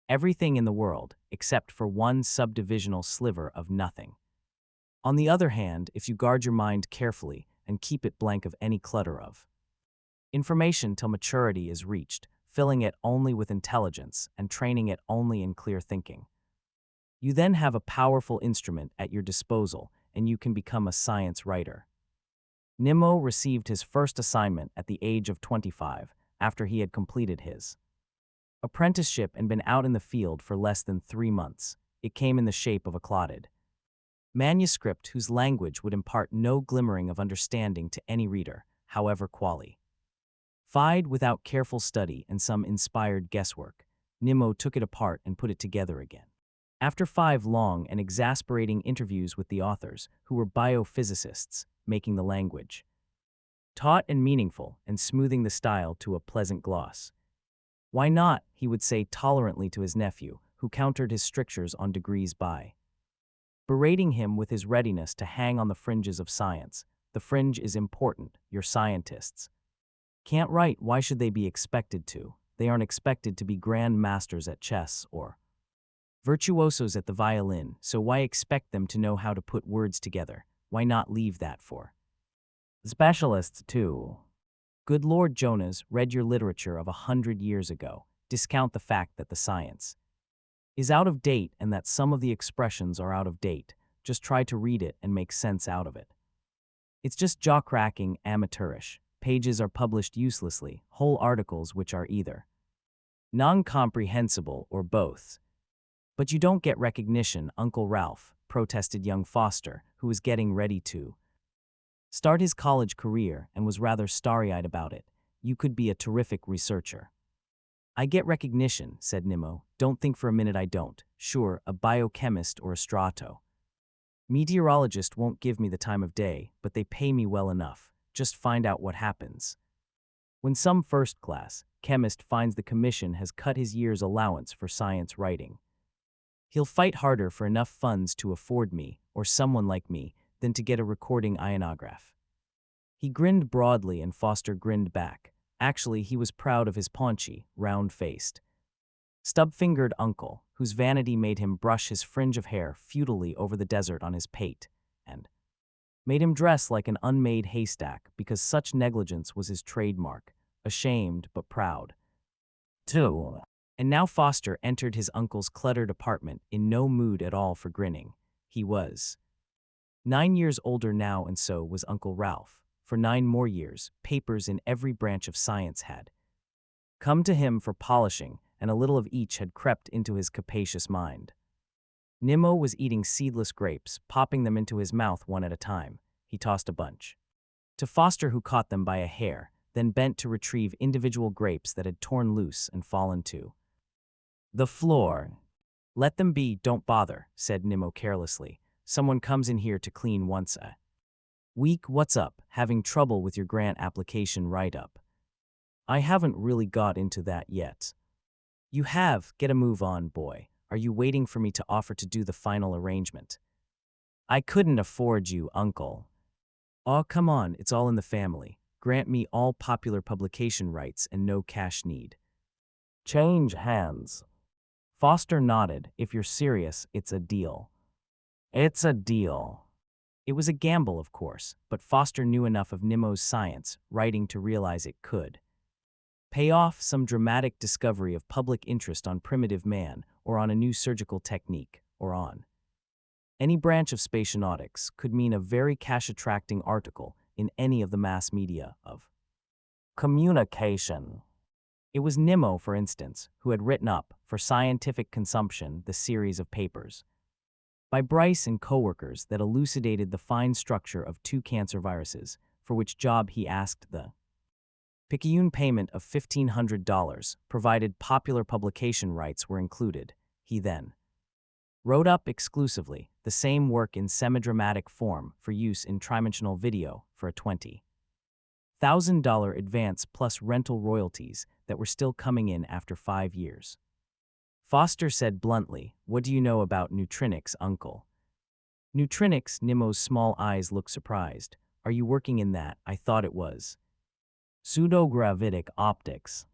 everything in the world, except for one subdivisional sliver of nothing. On the other hand, if you guard your mind carefully and keep it blank of any clutter of information till maturity is reached, filling it only with intelligence and training it only in clear thinking, you then have a powerful instrument at your disposal and you can become a science writer. Nimmo received his first assignment at the age of 25 after he had completed his apprenticeship and been out in the field for less than 3 months. It came in the shape of a clotted manuscript whose language would impart no glimmering of understanding to any reader, however qualified. Without careful study and some inspired guesswork, Nimmo took it apart and put it together again. After 5 long and exasperating interviews with the authors, who were biophysicists, making the language taut and meaningful and smoothing the style to a pleasant gloss. Why not, he would say tolerantly to his nephew, who countered his strictures on degrees by berating him with his readiness to hang on the fringes of science. The fringe is important, your scientists can't write, why should they be expected to? They aren't expected to be grand masters at chess or virtuosos at the violin, so why expect them to know how to put words together? Why not leave that for specialists too? Good Lord, Jonas, read your literature of 100 years ago. Discount the fact that the science is out of date and that some of the expressions are out of date. Just try to read it and make sense out of it. It's just jaw-cracking, amateurish. Pages are published uselessly, whole articles which are either non-comprehensible or both. But you don't get recognition, Uncle Ralph, protested young Foster, who was getting ready to start his college career and was rather starry-eyed about it. You could be a terrific researcher. I get recognition, said Nimmo. Don't think for a minute I don't. Sure, a biochemist or a strato meteorologist won't give me the time of day, but they pay me well enough. Just find out what happens when some first-class chemist finds the commission has cut his year's allowance for science writing. He'll fight harder for enough funds to afford me, or someone like me, than to get a recording ionograph. He grinned broadly and Foster grinned back. Actually, he was proud of his paunchy, round-faced, stub-fingered uncle, whose vanity made him brush his fringe of hair futilely over the desert on his pate, and made him dress like an unmade haystack because such negligence was his trademark, ashamed but proud, too. And now Foster entered his uncle's cluttered apartment in no mood at all for grinning. He was 9 years older now, and so was Uncle Ralph. For 9 more years, papers in every branch of science had come to him for polishing, and a little of each had crept into his capacious mind. Nimmo was eating seedless grapes, popping them into his mouth one at a time. He tossed a bunch to Foster, who caught them by a hair, then bent to retrieve individual grapes that had torn loose and fallen to the floor. Let them be, don't bother, said Nimmo carelessly. Someone comes in here to clean once a week. What's up? Having trouble with your grant application write-up? I haven't really got into that yet. You have? Get a move on, boy. Are you waiting for me to offer to do the final arrangement? I couldn't afford you, Uncle. Aw, come on, it's all in the family. Grant me all popular publication rights and no cash need. Change hands. Foster nodded. If you're serious, it's a deal. It's a deal. It was a gamble, of course, but Foster knew enough of Nimmo's science writing to realize it could pay off. Some dramatic discovery of public interest on primitive man, or on a new surgical technique, or on any branch of spacenautics could mean a very cash-attracting article in any of the mass media of communication. It was Nimmo, for instance, who had written up, for scientific consumption, the series of papers by Bryce and co-workers that elucidated the fine structure of 2 cancer viruses, for which job he asked the picayune payment of $1,500, provided popular publication rights were included. He then wrote up exclusively the same work in semi-dramatic form for use in tridimensional video for a $20,000 advance plus rental royalties that were still coming in after 5 years. Foster said bluntly, "What do you know about neutrinics, Uncle?" Neutrinics? Nimmo's small eyes looked surprised. Are you working in that? I thought it was pseudogravitic optics.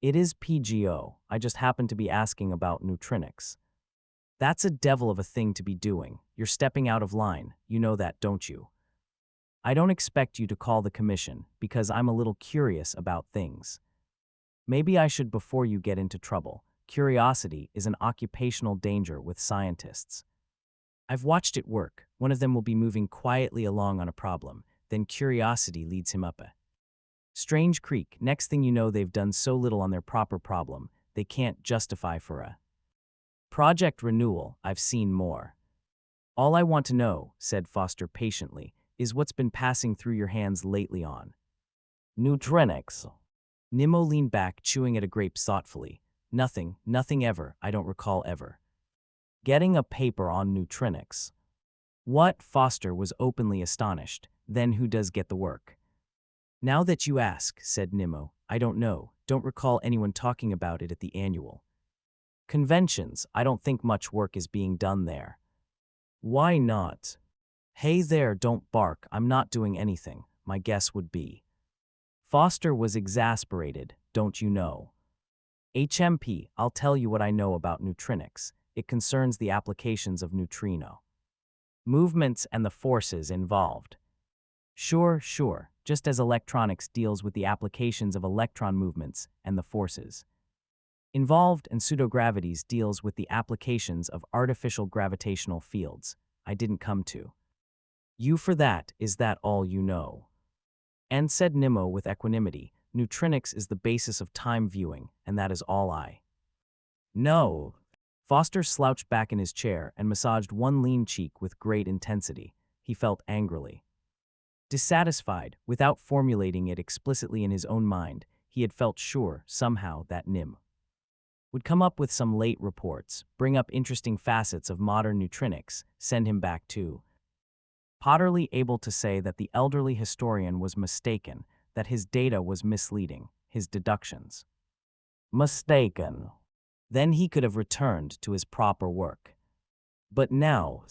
It is PGO. I just happened to be asking about neutrinics. That's a devil of a thing to be doing. You're stepping out of line. You know that, don't you? I don't expect you to call the commission because I'm a little curious about things. Maybe I should before you get into trouble. Curiosity is an occupational danger with scientists. I've watched it work. One of them will be moving quietly along on a problem. Then curiosity leads him up a strange creek. Next thing you know, they've done so little on their proper problem, they can't justify for a project renewal. I've seen more. All I want to know, said Foster patiently, is what's been passing through your hands lately on neutrinics. Nimmo leaned back, chewing at a grape thoughtfully. Nothing ever. I don't recall ever getting a paper on neutrinics. What? Foster was openly astonished. Then who does get the work? Now that you ask, said Nimmo, I don't know. Don't recall anyone talking about it at the annual conventions. I don't think much work is being done there. Why not? Hey there, don't bark. I'm not doing anything. My guess would be. Foster was exasperated. Don't you know? HMP, I'll tell you what I know about neutrinics. It concerns the applications of neutrino movements and the forces involved. Sure. Just as electronics deals with the applications of electron movements and the forces involved, and pseudogravities deals with the applications of artificial gravitational fields. I didn't come to you for that. Is that all you know? And said Nimmo with equanimity, neutrinics is the basis of time viewing, and that is all I know. Foster slouched back in his chair and massaged one lean cheek with great intensity. He felt angrily dissatisfied. Without formulating it explicitly in his own mind, he had felt sure, somehow, that Nim would come up with some late reports, bring up interesting facets of modern neutrinics, send him back to Potterly, able to say that the elderly historian was mistaken, that his data was misleading, his deductions mistaken. Then he could have returned to his proper work. But now,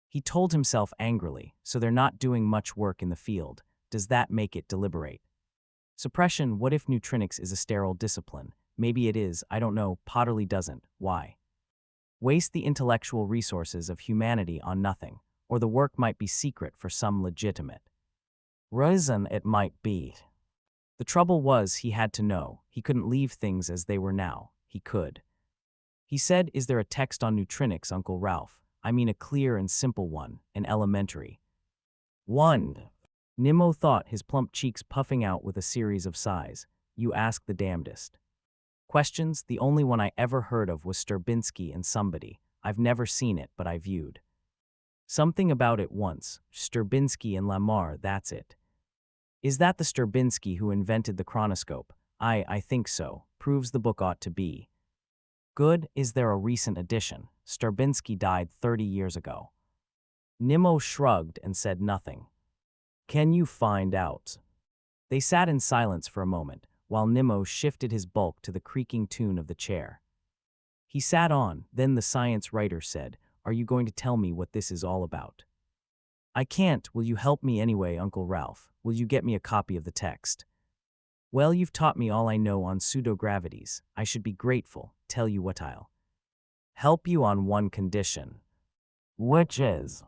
he told himself angrily, so they're not doing much work in the field. Does that make it deliberate suppression? What if neutrinics is a sterile discipline? Maybe it is, I don't know. Potterly doesn't. Why waste the intellectual resources of humanity on nothing? Or the work might be secret for some legitimate reason. It might be. The trouble was he had to know. He couldn't leave things as they were now. He could. He said, is there a text on neutrinics, Uncle Ralph? I mean a clear and simple one, an elementary one. Nimmo thought, his plump cheeks puffing out with a series of sighs. You ask the damnedest questions. The only one I ever heard of was Stravinsky and somebody. I've never seen it, but I viewed something about it once. Stravinsky and Lamar, that's it. Is that the Stravinsky who invented the chronoscope? I think so. Proves the book ought to be good. Is there a recent edition? Stravinsky died 30 years ago. Nimmo shrugged and said nothing. Can you find out? They sat in silence for a moment, while Nimmo shifted his bulk to the creaking tune of the chair. He sat on, then the science writer said, Are you going to tell me what this is all about? I can't. Will you help me anyway, Uncle Ralph? Will you get me a copy of the text? Well, you've taught me all I know on pseudogravities. I should be grateful. Tell you what, I'll help you on one condition. Which is?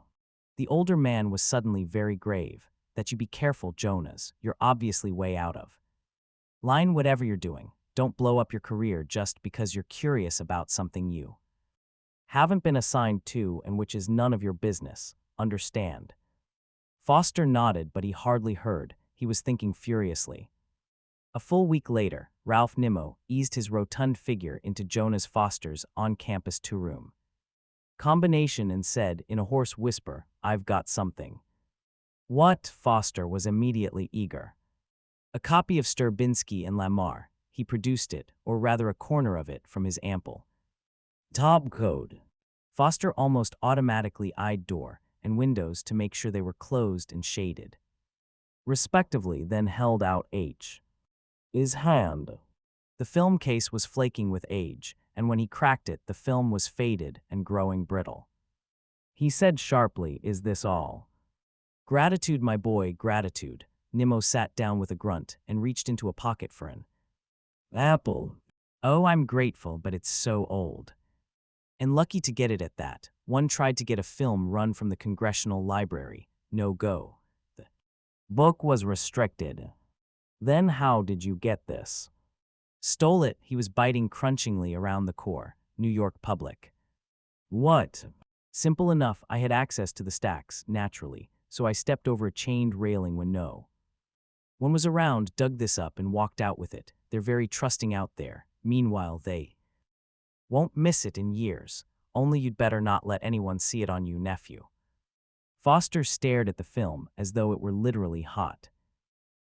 The older man was suddenly very grave. That you be careful, Jonas. You're obviously way out of line whatever you're doing. Don't blow up your career just because you're curious about something you haven't been assigned to and which is none of your business. Understand? Foster nodded, but he hardly heard. He was thinking furiously. A full week later, Ralph Nimmo eased his rotund figure into Jonas Foster's on-campus two-room combination and said, in a hoarse whisper, I've got something. What? Foster was immediately eager. A copy of Stravinsky and Lamar. He produced it, or rather a corner of it, from his ample topcoat. Foster almost automatically eyed door and windows to make sure they were closed and shaded, respectively, then held out his hand. The film case was flaking with age, and when he cracked it, the film was faded and growing brittle. He said sharply, Is this all? Gratitude, my boy, gratitude. Nimmo sat down with a grunt and reached into a pocket for an apple. Oh, I'm grateful, but it's so old. And lucky to get it at that. One tried to get a film run from the Congressional Library. No go. The book was restricted. Then how did you get this? Stole it. He was biting crunchingly around the core. New York Public. What? Simple enough. I had access to the stacks, naturally, so I stepped over a chained railing when one was around, dug this up, and walked out with it. They're very trusting out there. Meanwhile, they won't miss it in years. Only you'd better not let anyone see it on you, nephew. Foster stared at the film as though it were literally hot.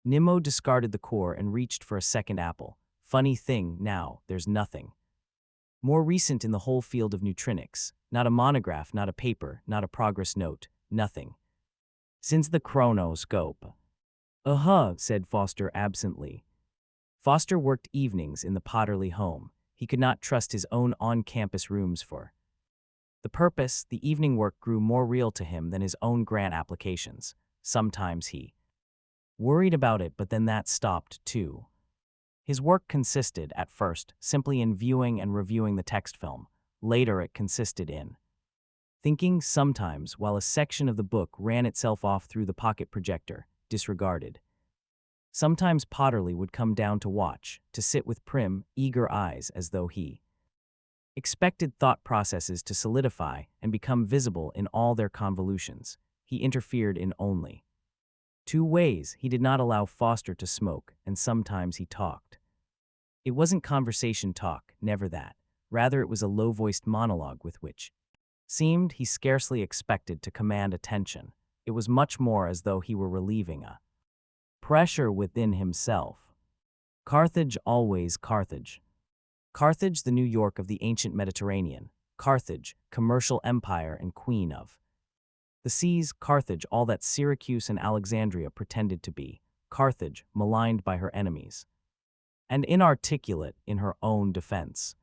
Nimmo discarded the core and reached for a second apple. Funny thing, now, there's nothing more recent in the whole field of neutrinics. Not a monograph, not a paper, not a progress note, nothing. Since the chronoscope. Said Foster absently. Foster worked evenings in the Potterly home. He could not trust his own on-campus rooms for the purpose. The evening work grew more real to him than his own grant applications. Sometimes he worried about it, but then that stopped too. His work consisted, at first, simply in viewing and reviewing the text film. Later it consisted in thinking, sometimes, while a section of the book ran itself off through the pocket projector, disregarded. Sometimes Potterly would come down to watch, to sit with prim, eager eyes as though he expected thought processes to solidify and become visible in all their convolutions. He interfered in only two ways. He did not allow Foster to smoke, and sometimes he talked. It wasn't conversation talk, never that. Rather, it was a low-voiced monologue with which seemed he scarcely expected to command attention. It was much more as though he were relieving a pressure within himself. Carthage, always Carthage. Carthage, the New York of the ancient Mediterranean. Carthage, commercial empire and queen of the seas. Carthage, all that Syracuse and Alexandria pretended to be. Carthage, maligned by her enemies and inarticulate in her own defense.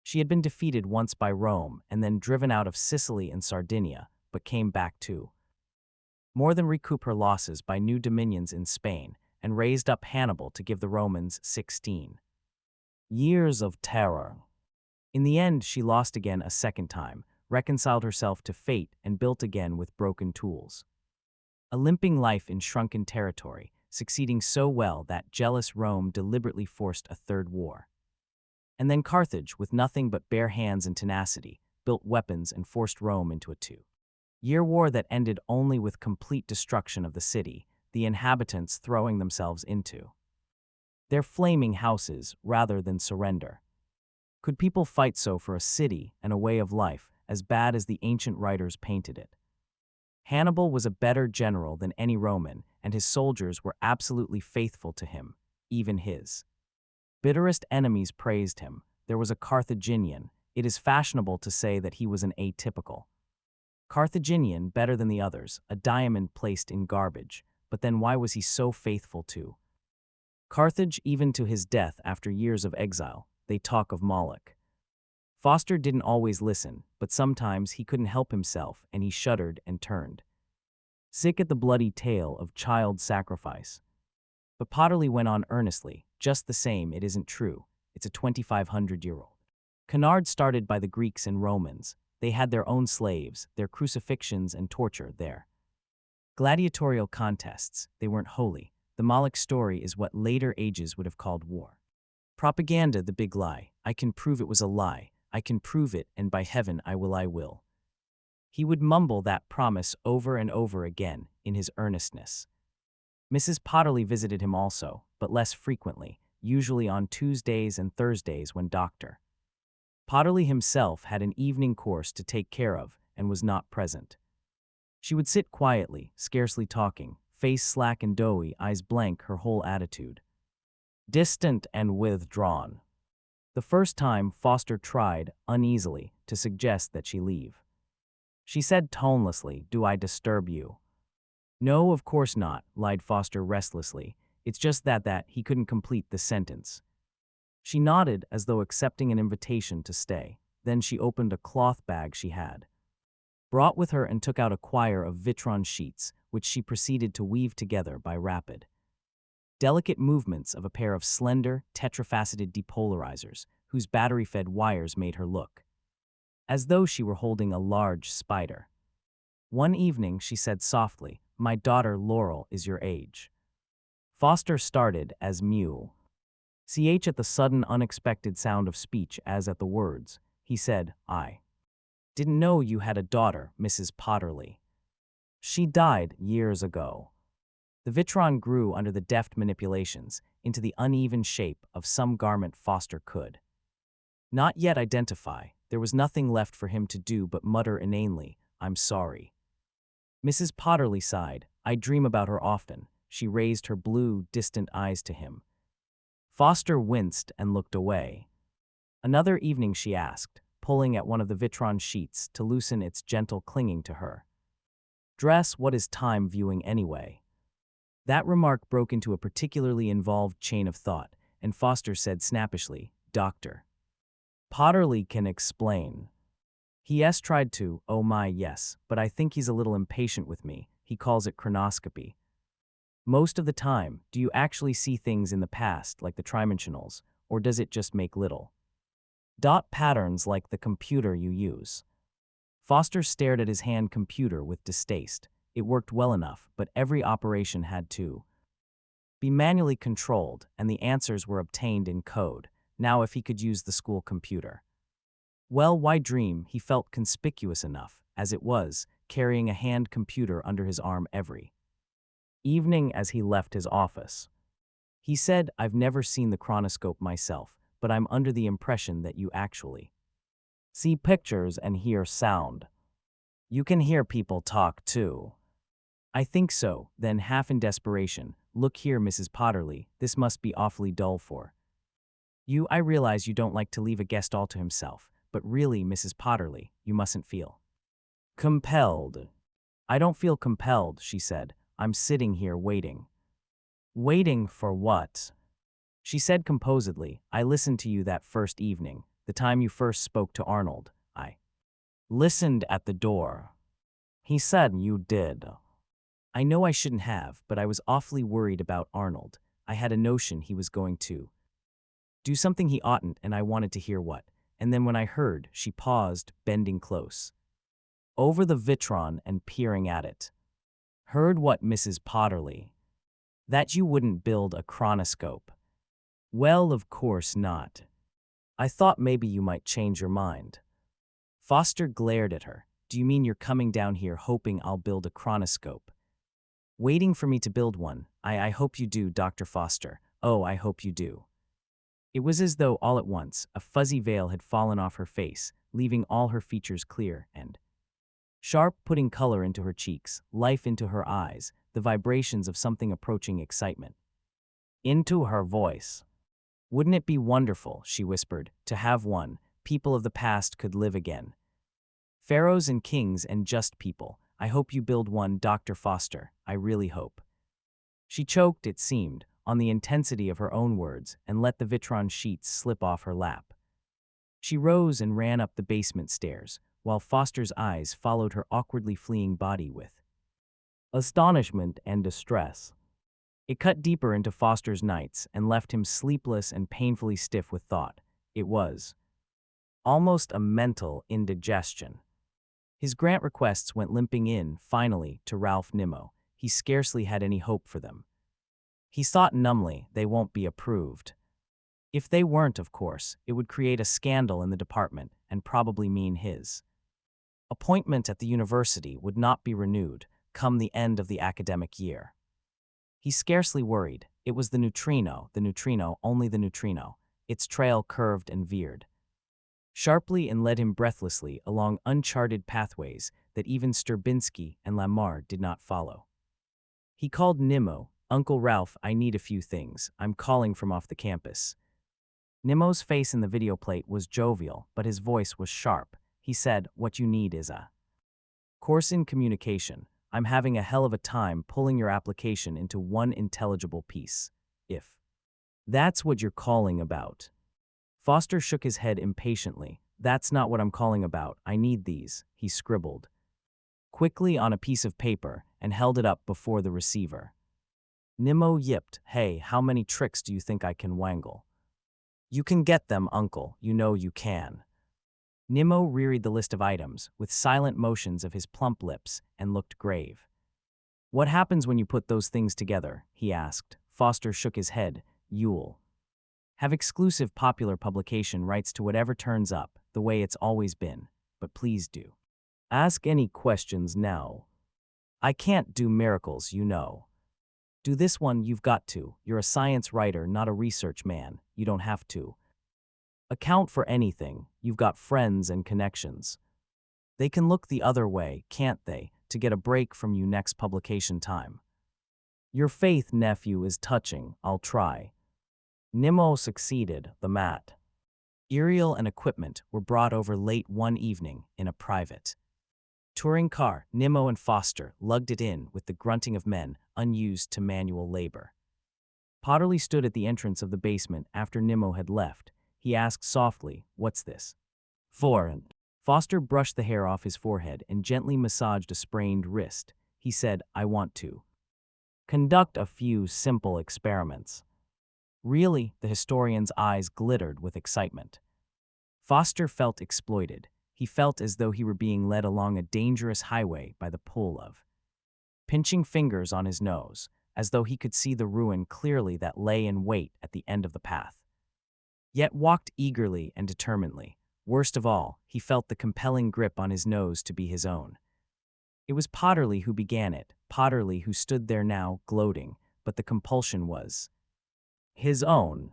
She had been defeated once by Rome and then driven out of Sicily and Sardinia, but came back to more than recoup her losses by new dominions in Spain, and raised up Hannibal to give the Romans 16 years of terror. In the end, she lost again a second time, reconciled herself to fate, and built again with broken tools. A limping life in shrunken territory, succeeding so well that jealous Rome deliberately forced a third war. And then Carthage, with nothing but bare hands and tenacity, built weapons and forced Rome into a 2-year war that ended only with complete destruction of the city, the inhabitants throwing themselves into their flaming houses rather than surrender. Could people fight so for a city and a way of life as bad as the ancient writers painted it? Hannibal was a better general than any Roman, and his soldiers were absolutely faithful to him. Even his bitterest enemies praised him. There was a Carthaginian. It is fashionable to say that he was an atypical Carthaginian, better than the others, a diamond placed in garbage. But then why was he so faithful to Carthage, even to his death after years of exile? They talk of Moloch. Foster didn't always listen, but sometimes he couldn't help himself, and he shuddered and turned sick at the bloody tale of child sacrifice. But Potterly went on earnestly. Just the same, it isn't true. It's a 2,500-year-old canard started by the Greeks and Romans. They had their own slaves, their crucifixions and torture, their gladiatorial contests. They weren't holy. The Moloch story is what later ages would have called war. Propaganda, the big lie. I can prove it was a lie. I can prove it, and by heaven I will, I will. He would mumble that promise over and over again in his earnestness. Mrs. Potterly visited him also, but less frequently, usually on Tuesdays and Thursdays when Dr. Potterly himself had an evening course to take care of and was not present. She would sit quietly, scarcely talking, face slack and doughy, eyes blank, her whole attitude distant and withdrawn. The first time, Foster tried, uneasily, to suggest that she leave. She said tonelessly, "Do I disturb you?" "No, of course not," lied Foster restlessly. It's just that he couldn't complete the sentence. She nodded as though accepting an invitation to stay. Then she opened a cloth bag she had brought with her and took out a quire of Vitron sheets, which she proceeded to weave together by rapid, delicate movements of a pair of slender, tetrafaceted depolarizers whose battery-fed wires made her look as though she were holding a large spider. One evening, she said softly, "My daughter Laurel is your age." Foster started as Mew. Ch at the sudden, unexpected sound of speech as at the words. He said, "I didn't know you had a daughter, Mrs. Potterly. She died years ago." The vitron grew under the deft manipulations into the uneven shape of some garment Foster could not yet identify. There was nothing left for him to do but mutter inanely, "I'm sorry." Mrs. Potterly sighed. "I dream about her often." She raised her blue, distant eyes to him. Foster winced and looked away. Another evening, she asked, pulling at one of the vitron sheets to loosen its gentle clinging to her dress, "What is time viewing anyway?" That remark broke into a particularly involved chain of thought, and Foster said snappishly, "Dr. Potterly can explain." He tried to, "Oh my, yes, but I think he's a little impatient with me. He calls it chronoscopy." Most of the time, do you actually see things in the past like the trimensionals, or does it just make little dot patterns like the computer you use? Foster stared at his hand computer with distaste. It worked well enough, but every operation had to be manually controlled, and the answers were obtained in code. Now if he could use the school computer. Well, why dream? He felt conspicuous enough, as it was, carrying a hand computer under his arm every evening as he left his office. He said, "I've never seen the chronoscope myself, but I'm under the impression that you actually see pictures and hear sound. You can hear people talk too." "I think so." Then, half in desperation, "Look here, Mrs. Potterly, this must be awfully dull for you. I realize you don't like to leave a guest all to himself, but really, Mrs. Potterly, you mustn't feel compelled." "I don't feel compelled," she said. "I'm sitting here waiting." "Waiting for what?" She said composedly, "I listened to you that first evening, the time you first spoke to Arnold. I listened at the door." He said, "You did." "I know I shouldn't have, but I was awfully worried about Arnold. I had a notion he was going to do something he oughtn't, and I wanted to hear what. And then when I heard," she paused, bending close over the vitron and peering at it. "Heard what, Mrs. Potterly?" "That you wouldn't build a chronoscope." "Well, of course not. I thought maybe you might change your mind." Foster glared at her. "Do you mean you're coming down here hoping I'll build a chronoscope? Waiting for me to build one? I hope you do, Dr. Foster. Oh, I hope you do." It was as though all at once a fuzzy veil had fallen off her face, leaving all her features clear and sharp, putting color into her cheeks, life into her eyes, the vibrations of something approaching excitement into her voice. "Wouldn't it be wonderful," she whispered, "to have one? People of the past could live again. Pharaohs and kings and just people. I hope you build one, Dr. Foster. I really hope." She choked, it seemed, on the intensity of her own words and let the vitron sheets slip off her lap. She rose and ran up the basement stairs, while Foster's eyes followed her awkwardly fleeing body with astonishment and distress. It cut deeper into Foster's nights and left him sleepless and painfully stiff with thought. It was almost a mental indigestion. His grant requests went limping in, finally, to Ralph Nimmo. He scarcely had any hope for them. He thought numbly, they won't be approved. If they weren't, of course, it would create a scandal in the department and probably mean his appointment at the university would not be renewed come the end of the academic year. He scarcely worried. It was the neutrino, only the neutrino. Its trail curved and veered sharply and led him breathlessly along uncharted pathways that even Stravinsky and Lamar did not follow. He called Nimmo. "Uncle Ralph, I need a few things. I'm calling from off the campus." Nimmo's face in the video plate was jovial, but his voice was sharp. He said, "What you need is a course in communication. I'm having a hell of a time pulling your application into one intelligible piece. If that's what you're calling about." Foster shook his head impatiently. "That's not what I'm calling about. I need these," he scribbled quickly on a piece of paper and held it up before the receiver. Nimmo yipped, "Hey, how many tricks do you think I can wangle?" "You can get them, uncle, you know you can." Nimmo reread the list of items with silent motions of his plump lips and looked grave. "What happens when you put those things together?" he asked. Foster shook his head. "You'll have exclusive popular publication rights to whatever turns up, the way it's always been. But please do ask any questions now. I can't do miracles, you know. Do this one, you've got to. You're a science writer, not a research man. You don't have to account for anything. You've got friends and connections. They can look the other way, can't they, to get a break from you next publication time. Your faith, nephew, is touching. I'll try." Nimmo succeeded. The material and equipment were brought over late one evening in a private touring car. Nimmo and Foster lugged it in with the grunting of men unused to manual labor. Potterly stood at the entrance of the basement after Nimmo had left. He asked softly, "What's this for?" Foster brushed the hair off his forehead and gently massaged a sprained wrist. He said, "I want to conduct a few simple experiments." "Really?" The historian's eyes glittered with excitement. Foster felt exploited. He felt as though he were being led along a dangerous highway by the pull of pinching fingers on his nose, as though he could see the ruin clearly that lay in wait at the end of the path. Yet walked eagerly and determinedly. Worst of all, he felt the compelling grip on his nose to be his own. It was Potterly who began it, Potterly who stood there now, gloating, but the compulsion was his own.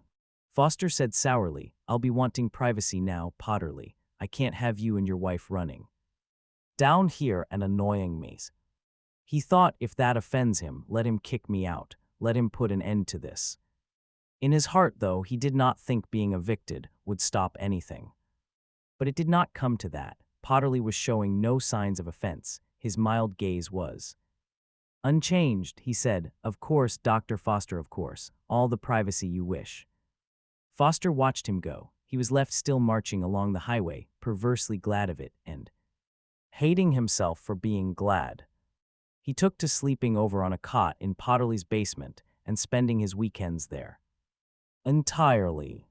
Foster said sourly, "I'll be wanting privacy now, Potterly. I can't have you and your wife running down here and annoying me." He thought, if that offends him, let him kick me out, let him put an end to this. In his heart, though, he did not think being evicted would stop anything. But it did not come to that. Potterly was showing no signs of offense. His mild gaze was unchanged. He said, "Of course, Dr. Foster, of course. All the privacy you wish." Foster watched him go. He was left still marching along the highway, perversely glad of it and hating himself for being glad. He took to sleeping over on a cot in Potterly's basement and spending his weekends there. Entirely.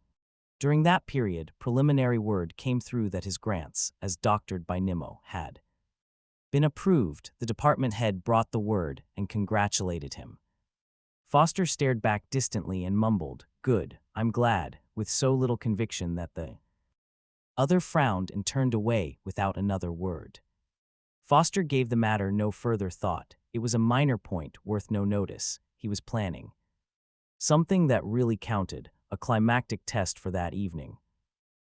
During that period, preliminary word came through that his grants, as doctored by Nimmo, had been approved. The department head brought the word and congratulated him. Foster stared back distantly and mumbled, "Good, I'm glad," with so little conviction that the other frowned and turned away without another word. Foster gave the matter no further thought. It was a minor point worth no notice. He was planning something that really counted, a climactic test for that evening.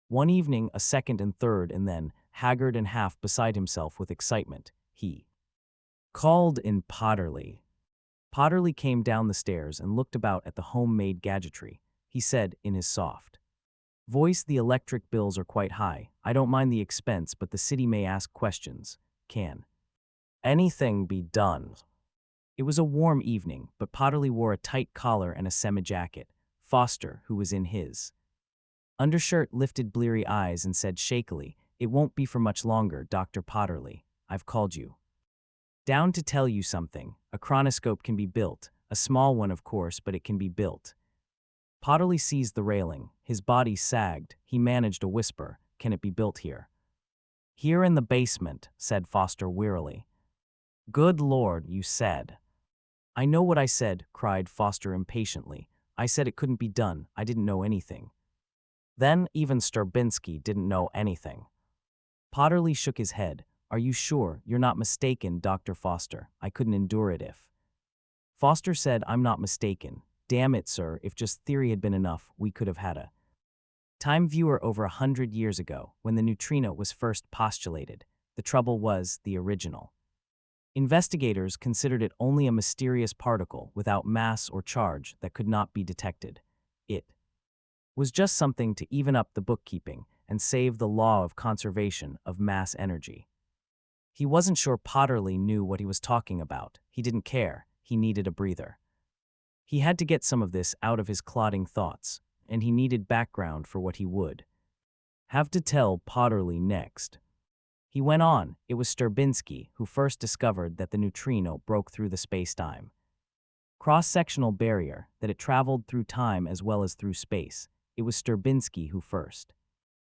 One evening, a second and third, and then, haggard and half beside himself with excitement, he called in Potterly. Potterly came down the stairs and looked about at the homemade gadgetry. He said in his soft voice, "The electric bills are quite high. I don't mind the expense, but the city may ask questions. Can anything be done?" It was a warm evening, but Potterly wore a tight collar and a semi-jacket. Foster, who was in his undershirt, lifted bleary eyes and said shakily, "It won't be for much longer, Dr. Potterly. I've called you down to tell you something. A chronoscope can be built. A small one, of course, but it can be built." Potterly seized the railing. His body sagged. He managed a whisper, "Can it be built here?" "Here in the basement," said Foster wearily. "Good Lord, you said." "I know what I said," cried Foster impatiently. "I said it couldn't be done. I didn't know anything." Then even Stravinsky didn't know anything. Potterly shook his head. "Are you sure? You're not mistaken, Dr. Foster. I couldn't endure it if." Foster said, "I'm not mistaken. Damn it, sir, if just theory had been enough, we could have had a time viewer over 100 years ago, when the neutrino was first postulated. The trouble was the original. Investigators considered it only a mysterious particle without mass or charge that could not be detected. It was just something to even up the bookkeeping and save the law of conservation of mass energy." He wasn't sure Potterly knew what he was talking about. He didn't care. He needed a breather. He had to get some of this out of his clodding thoughts, and he needed background for what he would have to tell Potterly next. He went on, it was Sturbinsky who first discovered that the neutrino broke through the spacetime cross-sectional barrier, that it traveled through time as well as through space. It was Sturbinsky who first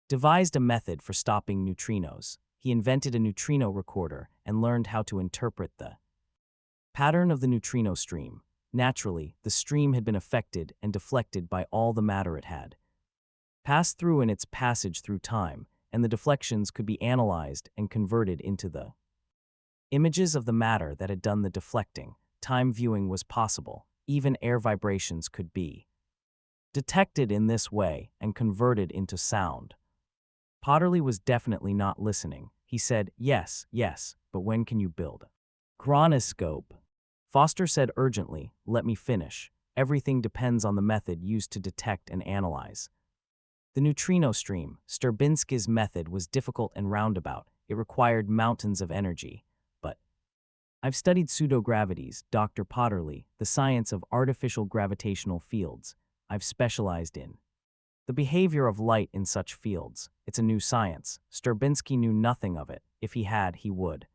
devised a method for stopping neutrinos. He invented a neutrino recorder and learned how to interpret the pattern of the neutrino stream. Naturally, the stream had been affected and deflected by all the matter it had passed through in its passage through time, and the deflections could be analyzed and converted into the images of the matter that had done the deflecting. Time viewing was possible. Even air vibrations could be detected in this way and converted into sound. Potterly was definitely not listening. He said, yes, but when can you build a chronoscope? Foster said urgently, let me finish. Everything depends on the method used to detect and analyze the neutrino stream. Sturbinsky's method was difficult and roundabout. It required mountains of energy. But I've studied pseudogravities, Dr. Potterly, the science of artificial gravitational fields. I've specialized in the behavior of light in such fields. It's a new science. Sturbinsky knew nothing of it. If he had, he would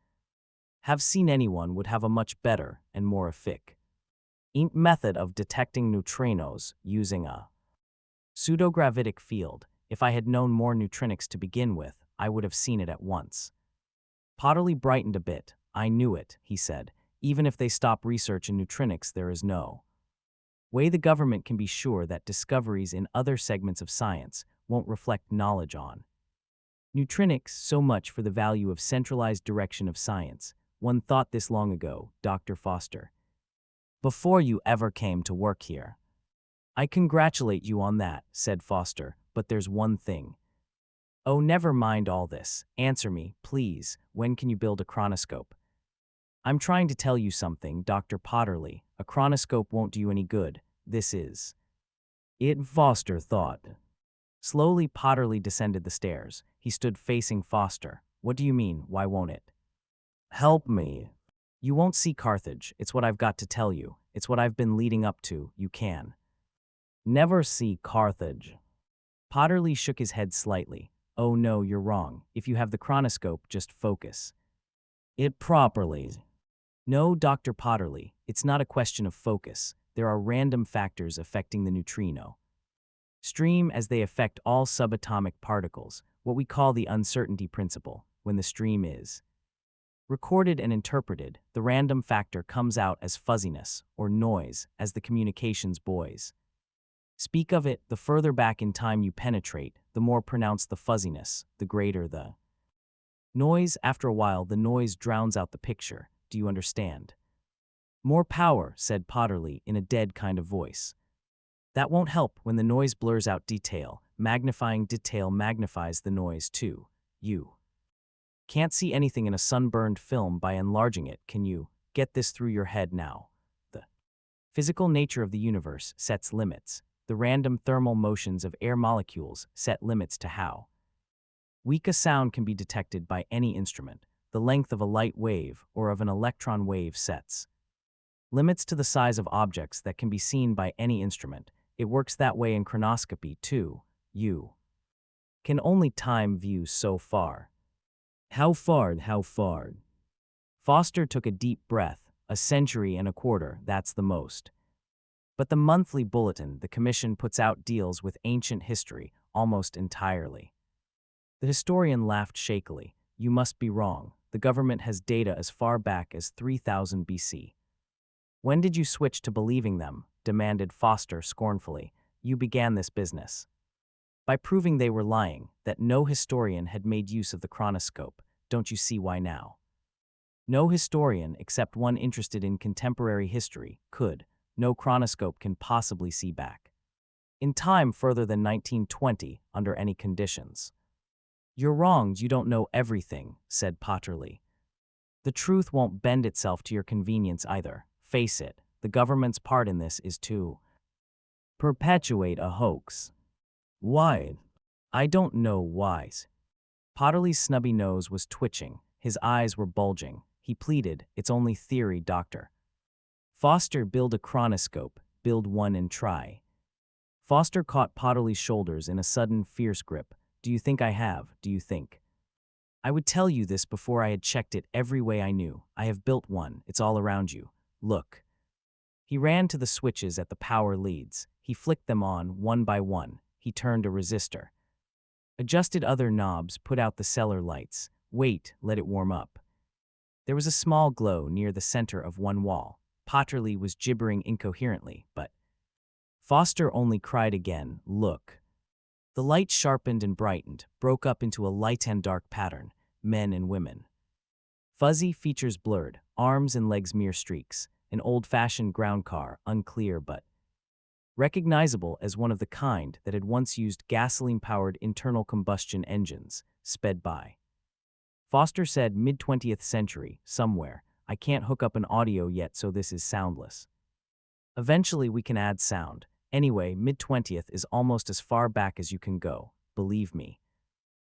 have seen anyone would have a much better and more efficacious method of detecting neutrinos using a pseudogravitic field. If I had known more neutronics to begin with, I would have seen it at once. Potterly brightened a bit. I knew it, he said. Even if they stop research in neutronics, there is no way the government can be sure that discoveries in other segments of science won't reflect knowledge on neutronics. So much for the value of centralized direction of science. One thought this long ago, Dr. Foster, before you ever came to work here. I congratulate you on that, said Foster, but there's one thing. Oh, never mind all this. Answer me, please. When can you build a chronoscope? I'm trying to tell you something, Dr. Potterly. A chronoscope won't do you any good. This is it, Foster thought. Slowly, Potterly descended the stairs. He stood facing Foster. What do you mean, why won't it? Help me. You won't see Carthage. It's what I've got to tell you. It's what I've been leading up to. You can never see Carthage. Potterly shook his head slightly. Oh no, you're wrong. If you have the chronoscope, just focus it properly. No, Dr. Potterly, it's not a question of focus. There are random factors affecting the neutrino stream as they affect all subatomic particles, what we call the uncertainty principle. When the stream is recorded and interpreted, the random factor comes out as fuzziness or noise, as the communications boys speak of it. The further back in time you penetrate, the more pronounced the fuzziness, the greater the noise. After a while, the noise drowns out the picture. Do you understand? More power, said Potterly in a dead kind of voice. That won't help when the noise blurs out detail. Magnifying detail magnifies the noise too. You can't see anything in a sunburned film by enlarging it, can you? Get this through your head now. The physical nature of the universe sets limits. The random thermal motions of air molecules set limits to how weak a sound can be detected by any instrument. The length of a light wave or of an electron wave sets limits to the size of objects that can be seen by any instrument. It works that way in chronoscopy too. You can only time view so far. How far? Foster took a deep breath. A century and a quarter, that's the most. But the monthly bulletin the commission puts out deals with ancient history almost entirely. The historian laughed shakily. You must be wrong. The government has data as far back as 3000 BC. When did you switch to believing them? Demanded Foster scornfully. You began this business by proving they were lying, that no historian had made use of the chronoscope. Don't you see why now? No historian, except one interested in contemporary history, could. No chronoscope can possibly see back in time further than 1920 under any conditions. You're wrong, you don't know everything, said Potterly. The truth won't bend itself to your convenience either. Face it, the government's part in this is to perpetuate a hoax. Why? I don't know why. Potterly's snubby nose was twitching. His eyes were bulging. He pleaded, it's only theory, doctor. Foster, build a chronoscope. Build one and try. Foster caught Potterly's shoulders in a sudden, fierce grip. Do you think I have? Do you think I would tell you this before I had checked it every way I knew. I have built one. It's all around you. Look. He ran to the switches at the power leads. He flicked them on, one by one. He turned a resistor. Adjusted other knobs, put out the cellar lights. Wait, let it warm up. There was a small glow near the center of one wall. Potterly was gibbering incoherently, but Foster only cried again, look. The light sharpened and brightened, broke up into a light and dark pattern, men and women. Fuzzy, features blurred, arms and legs mere streaks, an old-fashioned ground car, unclear but recognizable as one of the kind that had once used gasoline-powered internal combustion engines, sped by. Foster said mid-20th century, somewhere. I can't hook up an audio yet, so this is soundless. Eventually we can add sound. Anyway, mid-20th is almost as far back as you can go, believe me.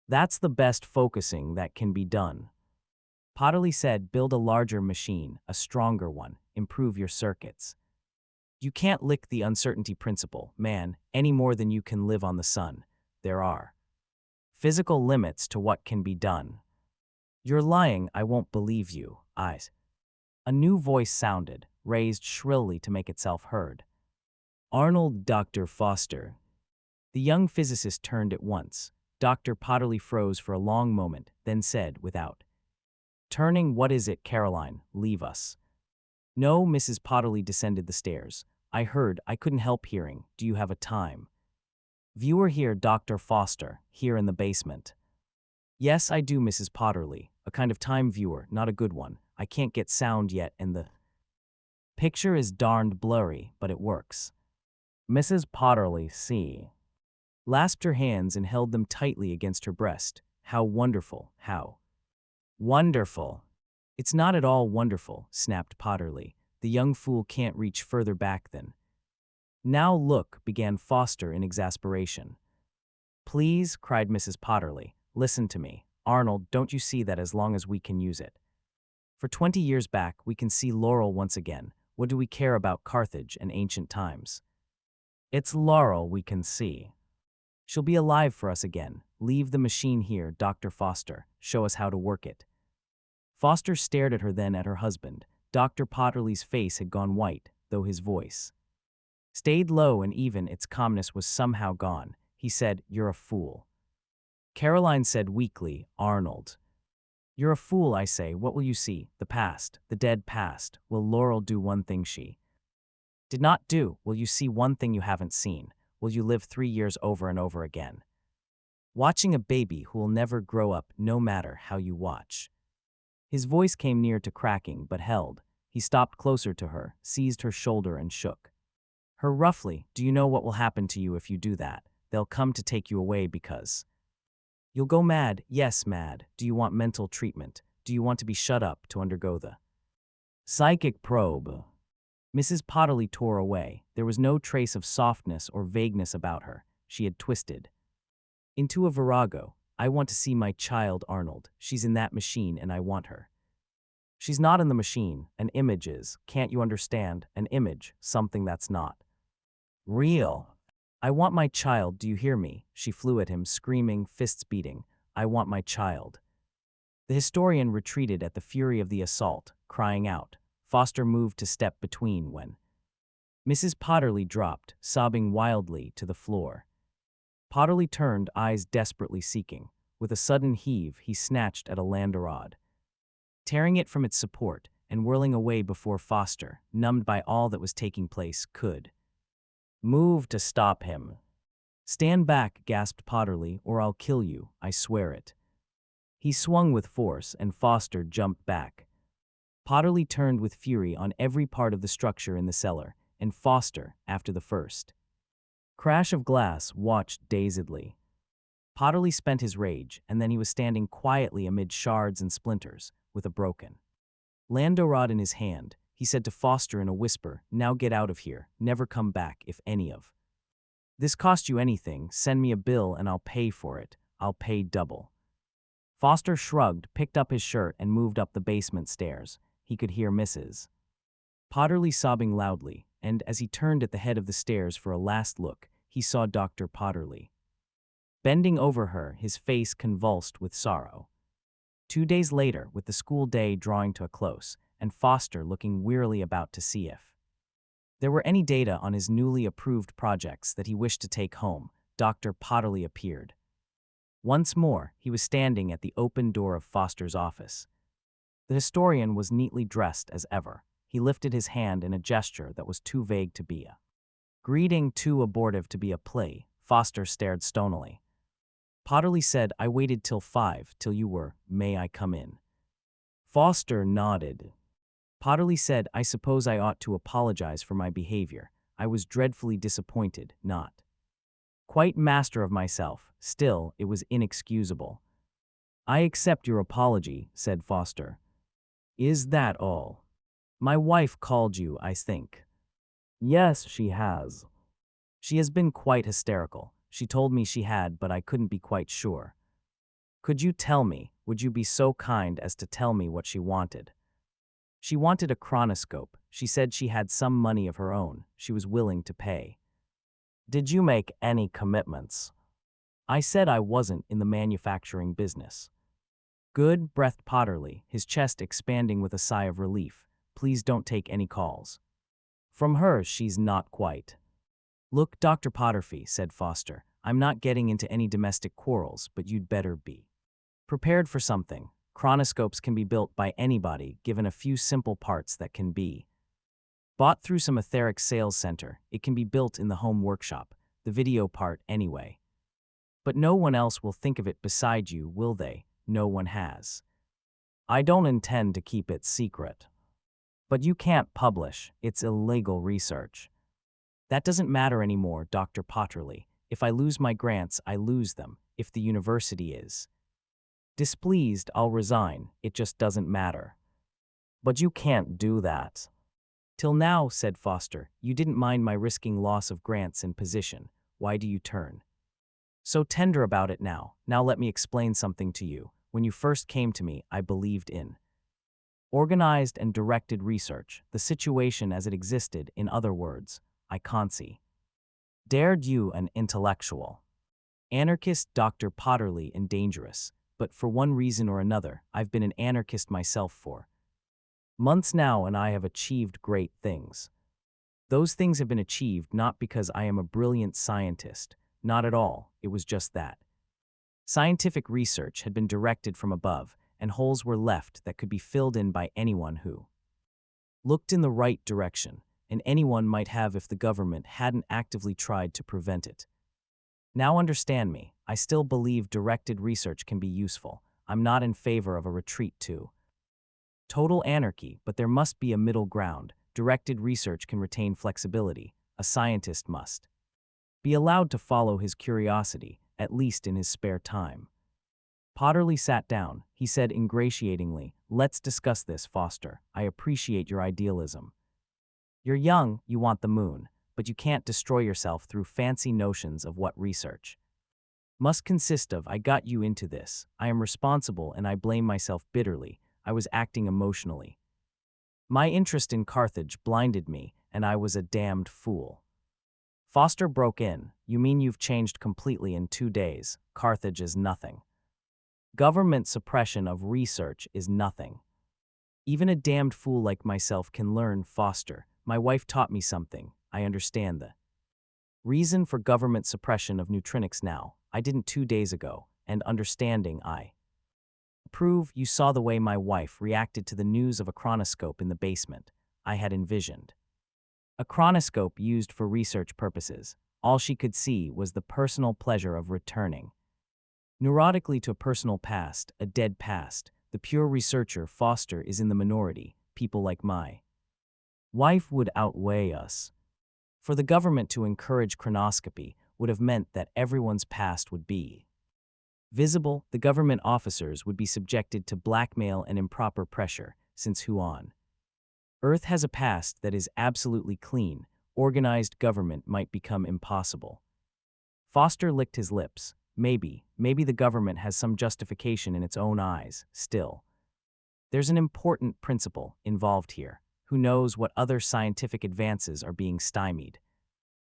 That's the best focusing that can be done. Potterly said build a larger machine, a stronger one, improve your circuits. You can't lick the uncertainty principle, man, any more than you can live on the sun. There are physical limits to what can be done. You're lying, I won't believe you, Eyes. A new voice sounded, raised shrilly to make itself heard. Arnold, Dr. Foster. The young physicist turned at once. Dr. Potterly froze for a long moment, then said, without turning, what is it, Caroline? Leave us. No, Mrs. Potterly descended the stairs. I heard, I couldn't help hearing. Do you have a time? Viewer here, Dr. Foster, here in the basement. Yes, I do, Mrs. Potterly. A kind of time viewer, not a good one. I can't get sound yet, and the picture is darned blurry, but it works. Mrs. Potterly, clasped her hands and held them tightly against her breast. How wonderful, how wonderful. It's not at all wonderful, snapped Potterly. The young fool can't reach further back than. Now look, began Foster in exasperation. Please, cried Mrs. Potterly, listen to me. Arnold, don't you see that as long as we can use it? For 20 years back, we can see Laurel once again. What do we care about Carthage and ancient times? It's Laurel we can see. She'll be alive for us again. Leave the machine here, Dr. Foster. Show us how to work it. Foster stared at her, then at her husband. Dr. Potterly's face had gone white, though his voice stayed low and even. Its calmness was somehow gone. He said, You're a fool. Caroline said weakly, Arnold. You're a fool, I say. What will you see? The past, the dead past. Will Laurel do one thing she did not do? Will you see one thing you haven't seen? Will you live 3 years over and over again, watching a baby who will never grow up no matter how you watch? His voice came near to cracking, but held. He stopped closer to her, seized her shoulder and shook her roughly. Do you know what will happen to you if you do that? They'll come to take you away because you'll go mad. Yes, mad. Do you want mental treatment? Do you want to be shut up to undergo the psychic probe? Mrs. Potterly tore away. There was no trace of softness or vagueness about her. She had twisted into a virago. I want to see my child, Arnold. She's in that machine and I want her. She's not in the machine. An image is. Can't you understand? An image, something that's not real. I want my child, do you hear me? She flew at him, screaming, fists beating. I want my child. The historian retreated at the fury of the assault, crying out. Foster moved to step between when Mrs. Potterly dropped, sobbing wildly, to the floor. Potterly turned, eyes desperately seeking. With a sudden heave, he snatched at a landarod, tearing it from its support and whirling away before Foster, numbed by all that was taking place, could move to stop him. Stand back, gasped Potterly, or I'll kill you, I swear it. He swung with force, and Foster jumped back. Potterly turned with fury on every part of the structure in the cellar, and Foster, after the first crash of glass, watched dazedly. Potterly spent his rage, and then he was standing quietly amid shards and splinters, with a broken landorod in his hand. He said to Foster in a whisper, Now get out of here, never come back if any of this cost you anything. Send me a bill and I'll pay for it. I'll pay double. Foster shrugged, picked up his shirt, and moved up the basement stairs. He could hear Mrs. Potterly sobbing loudly, and as he turned at the head of the stairs for a last look, he saw Dr. Potterly bending over her, his face convulsed with sorrow. 2 days later, with the school day drawing to a close, and Foster looking wearily about to see if there were any data on his newly approved projects that he wished to take home, Dr. Potterly appeared. Once more, he was standing at the open door of Foster's office. The historian was neatly dressed as ever. He lifted his hand in a gesture that was too vague to be a greeting, too abortive to be a plea. Foster stared stonily. Potterly said, "I waited till 5, till you were. May I come in?" Foster nodded. Potterly said, "I suppose I ought to apologize for my behavior. I was dreadfully disappointed, not quite master of myself. Still, it was inexcusable." "I accept your apology," said Foster. "Is that all? My wife called you, I think." "Yes, she has. She has been quite hysterical. She told me she had, but I couldn't be quite sure." "Could you tell me, would you be so kind as to tell me what she wanted?" "She wanted a chronoscope. She said she had some money of her own. She was willing to pay." "Did you make any commitments?" "I said I wasn't in the manufacturing business." "Good," breathed Potterly, his chest expanding with a sigh of relief. "Please don't take any calls from her. She's not quite." "Look, Dr. Potterfee," said Foster, "I'm not getting into any domestic quarrels, but you'd better be prepared for something. Chronoscopes can be built by anybody, given a few simple parts that can be bought through some etheric sales center. It can be built in the home workshop, the video part anyway. But no one else will think of it beside you, will they? No one has." "I don't intend to keep it secret." "But you can't publish. It's illegal research." "That doesn't matter anymore, Dr. Potterly. If I lose my grants, I lose them. If the university is displeased, I'll resign. It just doesn't matter." "But you can't do that." "Till now," said Foster, "you didn't mind my risking loss of grants and position. Why do you turn so tender about it now? Now let me explain something to you. When you first came to me, I believed in organized and directed research, the situation as it existed, in other words. I dared you an intellectual anarchist, Dr. Potterly, and dangerous. But for one reason or another, I've been an anarchist myself for months now, and I have achieved great things. Those things have been achieved not because I am a brilliant scientist. Not at all. It was just that scientific research had been directed from above, and holes were left that could be filled in by anyone who looked in the right direction, and anyone might have if the government hadn't actively tried to prevent it. Now understand me, I still believe directed research can be useful. I'm not in favor of a retreat to total anarchy, but there must be a middle ground. Directed research can retain flexibility. A scientist must be allowed to follow his curiosity, at least in his spare time." Potterly sat down. He said ingratiatingly, "Let's discuss this, Foster. I appreciate your idealism. You're young, you want the moon, but you can't destroy yourself through fancy notions of what research must consist of. I got you into this. I am responsible, and I blame myself bitterly. I was acting emotionally. My interest in Carthage blinded me, and I was a damned fool." Foster broke in. "You mean you've changed completely in 2 days? Carthage is nothing. Government suppression of research is nothing. Even a damned fool like myself can learn, Foster. My wife taught me something. I understand the reason for government suppression of neutronics now. I didn't 2 days ago, and understanding I prove. You saw the way my wife reacted to the news of a chronoscope in the basement. I had envisioned a chronoscope used for research purposes. All she could see was the personal pleasure of returning neurotically to a personal past, a dead past. The pure researcher, Foster, is in the minority. People like my wife would outweigh us. For the government to encourage chronoscopy would have meant that everyone's past would be visible. The government officers would be subjected to blackmail and improper pressure, since who on Earth has a past that is absolutely clean? Organized government might become impossible." Foster licked his lips. Maybe the government has some justification in its own eyes. Still, there's an important principle involved here. Who knows what other scientific advances are being stymied?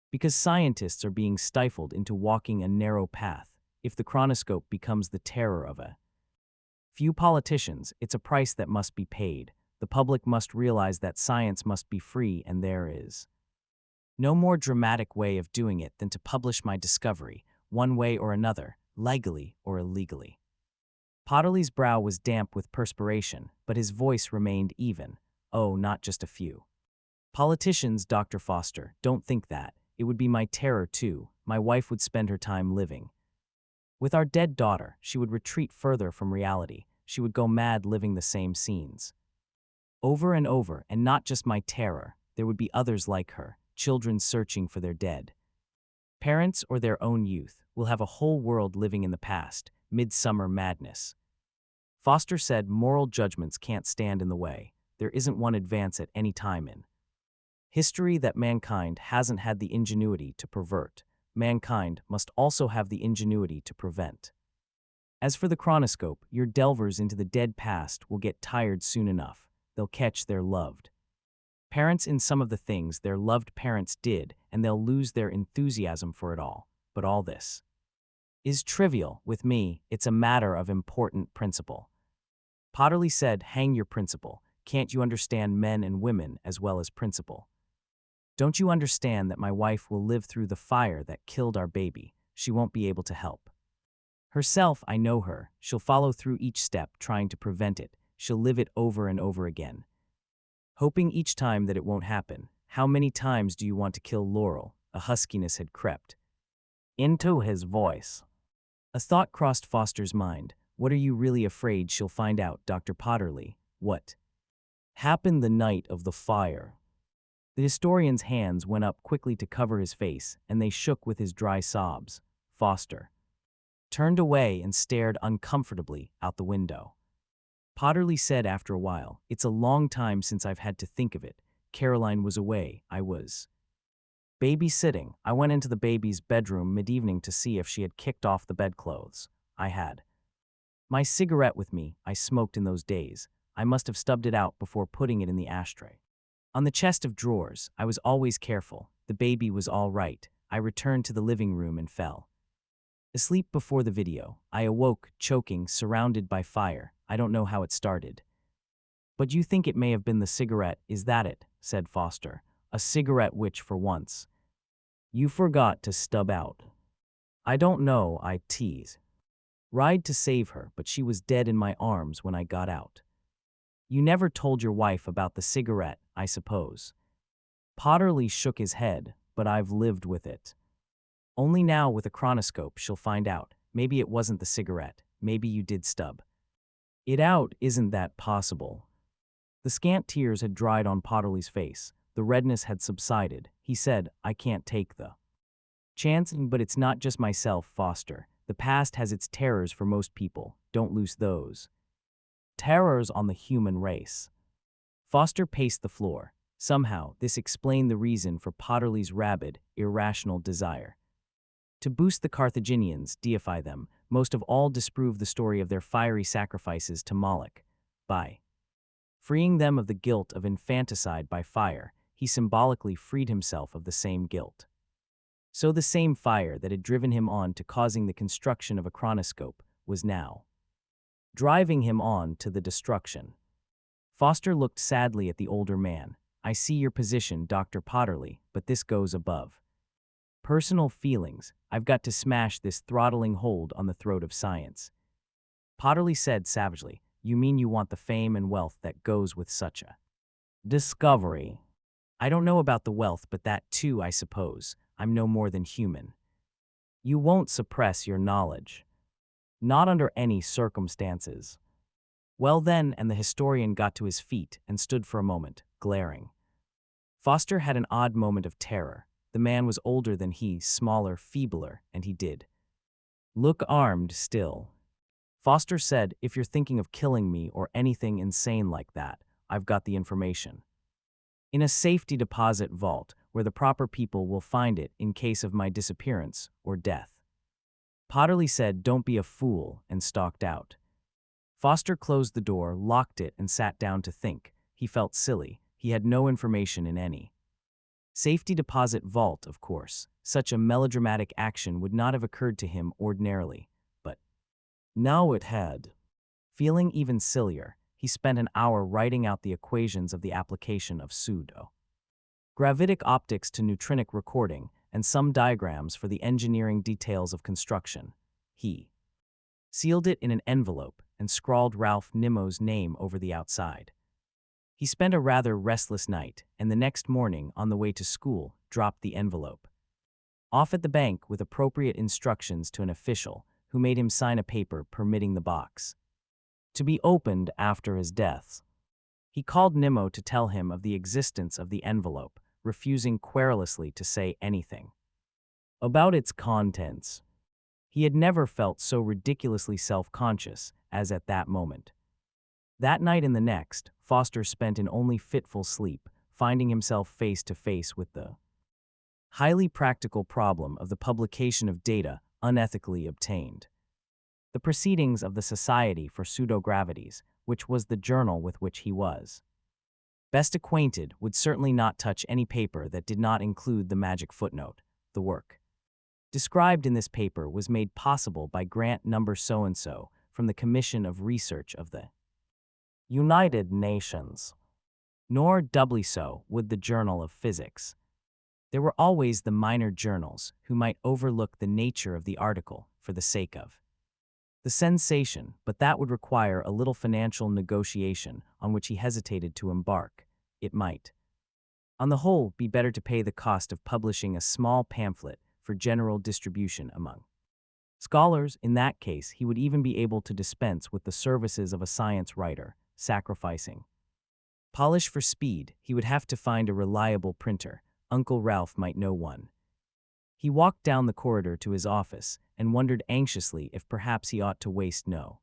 Because scientists are being stifled into walking a narrow path. If the chronoscope becomes the terror of a Few politicians, it's a price that must be paid. The public must realize that science must be free, and there is no more dramatic way of doing it than to publish my discovery, one way or another, legally or illegally. Potterly's brow was damp with perspiration, but his voice remained even. Oh, not just a few. Politicians, Dr. Foster, don't think that. It would be my terror, too. My wife would spend her time living with our dead daughter. She would retreat further from reality. She would go mad living the same scenes over and over, and not just my terror. There would be others like her, children searching for their dead parents or their own youth. We'll have a whole world living in the past, midsummer madness. Foster said moral judgments can't stand in the way. There isn't one advance at any time in history that mankind hasn't had the ingenuity to pervert. Mankind must also have the ingenuity to prevent. As for the chronoscope, your delvers into the dead past will get tired soon enough. They'll catch their loved parents in some of the things their loved parents did, and they'll lose their enthusiasm for it all. But all this is trivial. With me, it's a matter of important principle. Potterly said, hang your principle. Can't you understand men and women as well as principle? Don't you understand that my wife will live through the fire that killed our baby? She won't be able to help herself. I know her. She'll follow through each step, trying to prevent it. She'll live it over and over again, hoping each time that it won't happen. How many times do you want to kill Laurel? A huskiness had crept into his voice. A thought crossed Foster's mind. What are you really afraid she'll find out, Dr. Potterly? What happened the night of the fire? The historian's hands went up quickly to cover his face, and they shook with his dry sobs. Foster turned away and stared uncomfortably out the window. Potterly said after a while, it's a long time since I've had to think of it. Caroline was away. I was babysitting. I went into the baby's bedroom mid-evening to see if she had kicked off the bedclothes. I had my cigarette with me. I smoked in those days. I must have stubbed it out before putting it in the ashtray. On the chest of drawers, I was always careful. The baby was all right. I returned to the living room and fell asleep before the video. I awoke, choking, surrounded by fire. I don't know how it started. But you think it may have been the cigarette, is that it? Said Foster. A cigarette which, for once, you forgot to stub out. I don't know, I teased. Tried to save her, but she was dead in my arms when I got out. You never told your wife about the cigarette, I suppose. Potterly shook his head, but I've lived with it. Only now with a chronoscope she'll find out. Maybe it wasn't the cigarette. Maybe you did stub it out. Isn't that possible? The scant tears had dried on Potterly's face. The redness had subsided. He said, I can't take the chance, but it's not just myself, Foster. The past has its terrors for most people. Don't lose those terrors on the human race. Foster paced the floor. Somehow, this explained the reason for Potterly's rabid, irrational desire to boost the Carthaginians, deify them, most of all disprove the story of their fiery sacrifices to Moloch. By freeing them of the guilt of infanticide by fire, he symbolically freed himself of the same guilt. So the same fire that had driven him on to causing the construction of a chronoscope was now driving him on to the destruction. Foster looked sadly at the older man. I see your position, Dr. Potterly, but this goes above personal feelings. I've got to smash this throttling hold on the throat of science. Potterly said savagely, you mean you want the fame and wealth that goes with such a discovery? I don't know about the wealth, but that too, I suppose. I'm no more than human. You won't suppress your knowledge. Not under any circumstances. Well then, and the historian got to his feet and stood for a moment, glaring. Foster had an odd moment of terror. The man was older than he, smaller, feebler, and he did look armed still. Foster said, if you're thinking of killing me or anything insane like that, I've got the information. In a safety deposit vault where the proper people will find it in case of my disappearance or death. Potterly said, don't be a fool, and stalked out. Foster closed the door, locked it, and sat down to think. He felt silly. He had no information in any safety deposit vault, of course. Such a melodramatic action would not have occurred to him ordinarily, but now it had. Feeling even sillier, he spent an hour writing out the equations of the application of pseudo-gravitic optics to neutronic recording and some diagrams for the engineering details of construction. He sealed it in an envelope and scrawled Ralph Nimmo's name over the outside. He spent a rather restless night, and the next morning, on the way to school, dropped the envelope off at the bank with appropriate instructions to an official who made him sign a paper permitting the box to be opened after his death. He called Nimmo to tell him of the existence of the envelope, refusing querulously to say anything about its contents. He had never felt so ridiculously self-conscious as at that moment. That night and the next, Foster spent in only fitful sleep, finding himself face to face with the highly practical problem of the publication of data unethically obtained. The Proceedings of the Society for Pseudogravities, which was the journal with which he was best acquainted, would certainly not touch any paper that did not include the magic footnote. The work described in this paper was made possible by grant number so-and-so from the Commission of Research of the United Nations. Nor doubly so would the Journal of Physics. There were always the minor journals who might overlook the nature of the article for the sake of the sensation, but that would require a little financial negotiation on which he hesitated to embark. It might, on the whole, be better to pay the cost of publishing a small pamphlet for general distribution among scholars. In that case, he would even be able to dispense with the services of a science writer, sacrificing polish for speed. He would have to find a reliable printer. Uncle Ralph might know one. He walked down the corridor to his office and wondered anxiously if perhaps he ought to waste no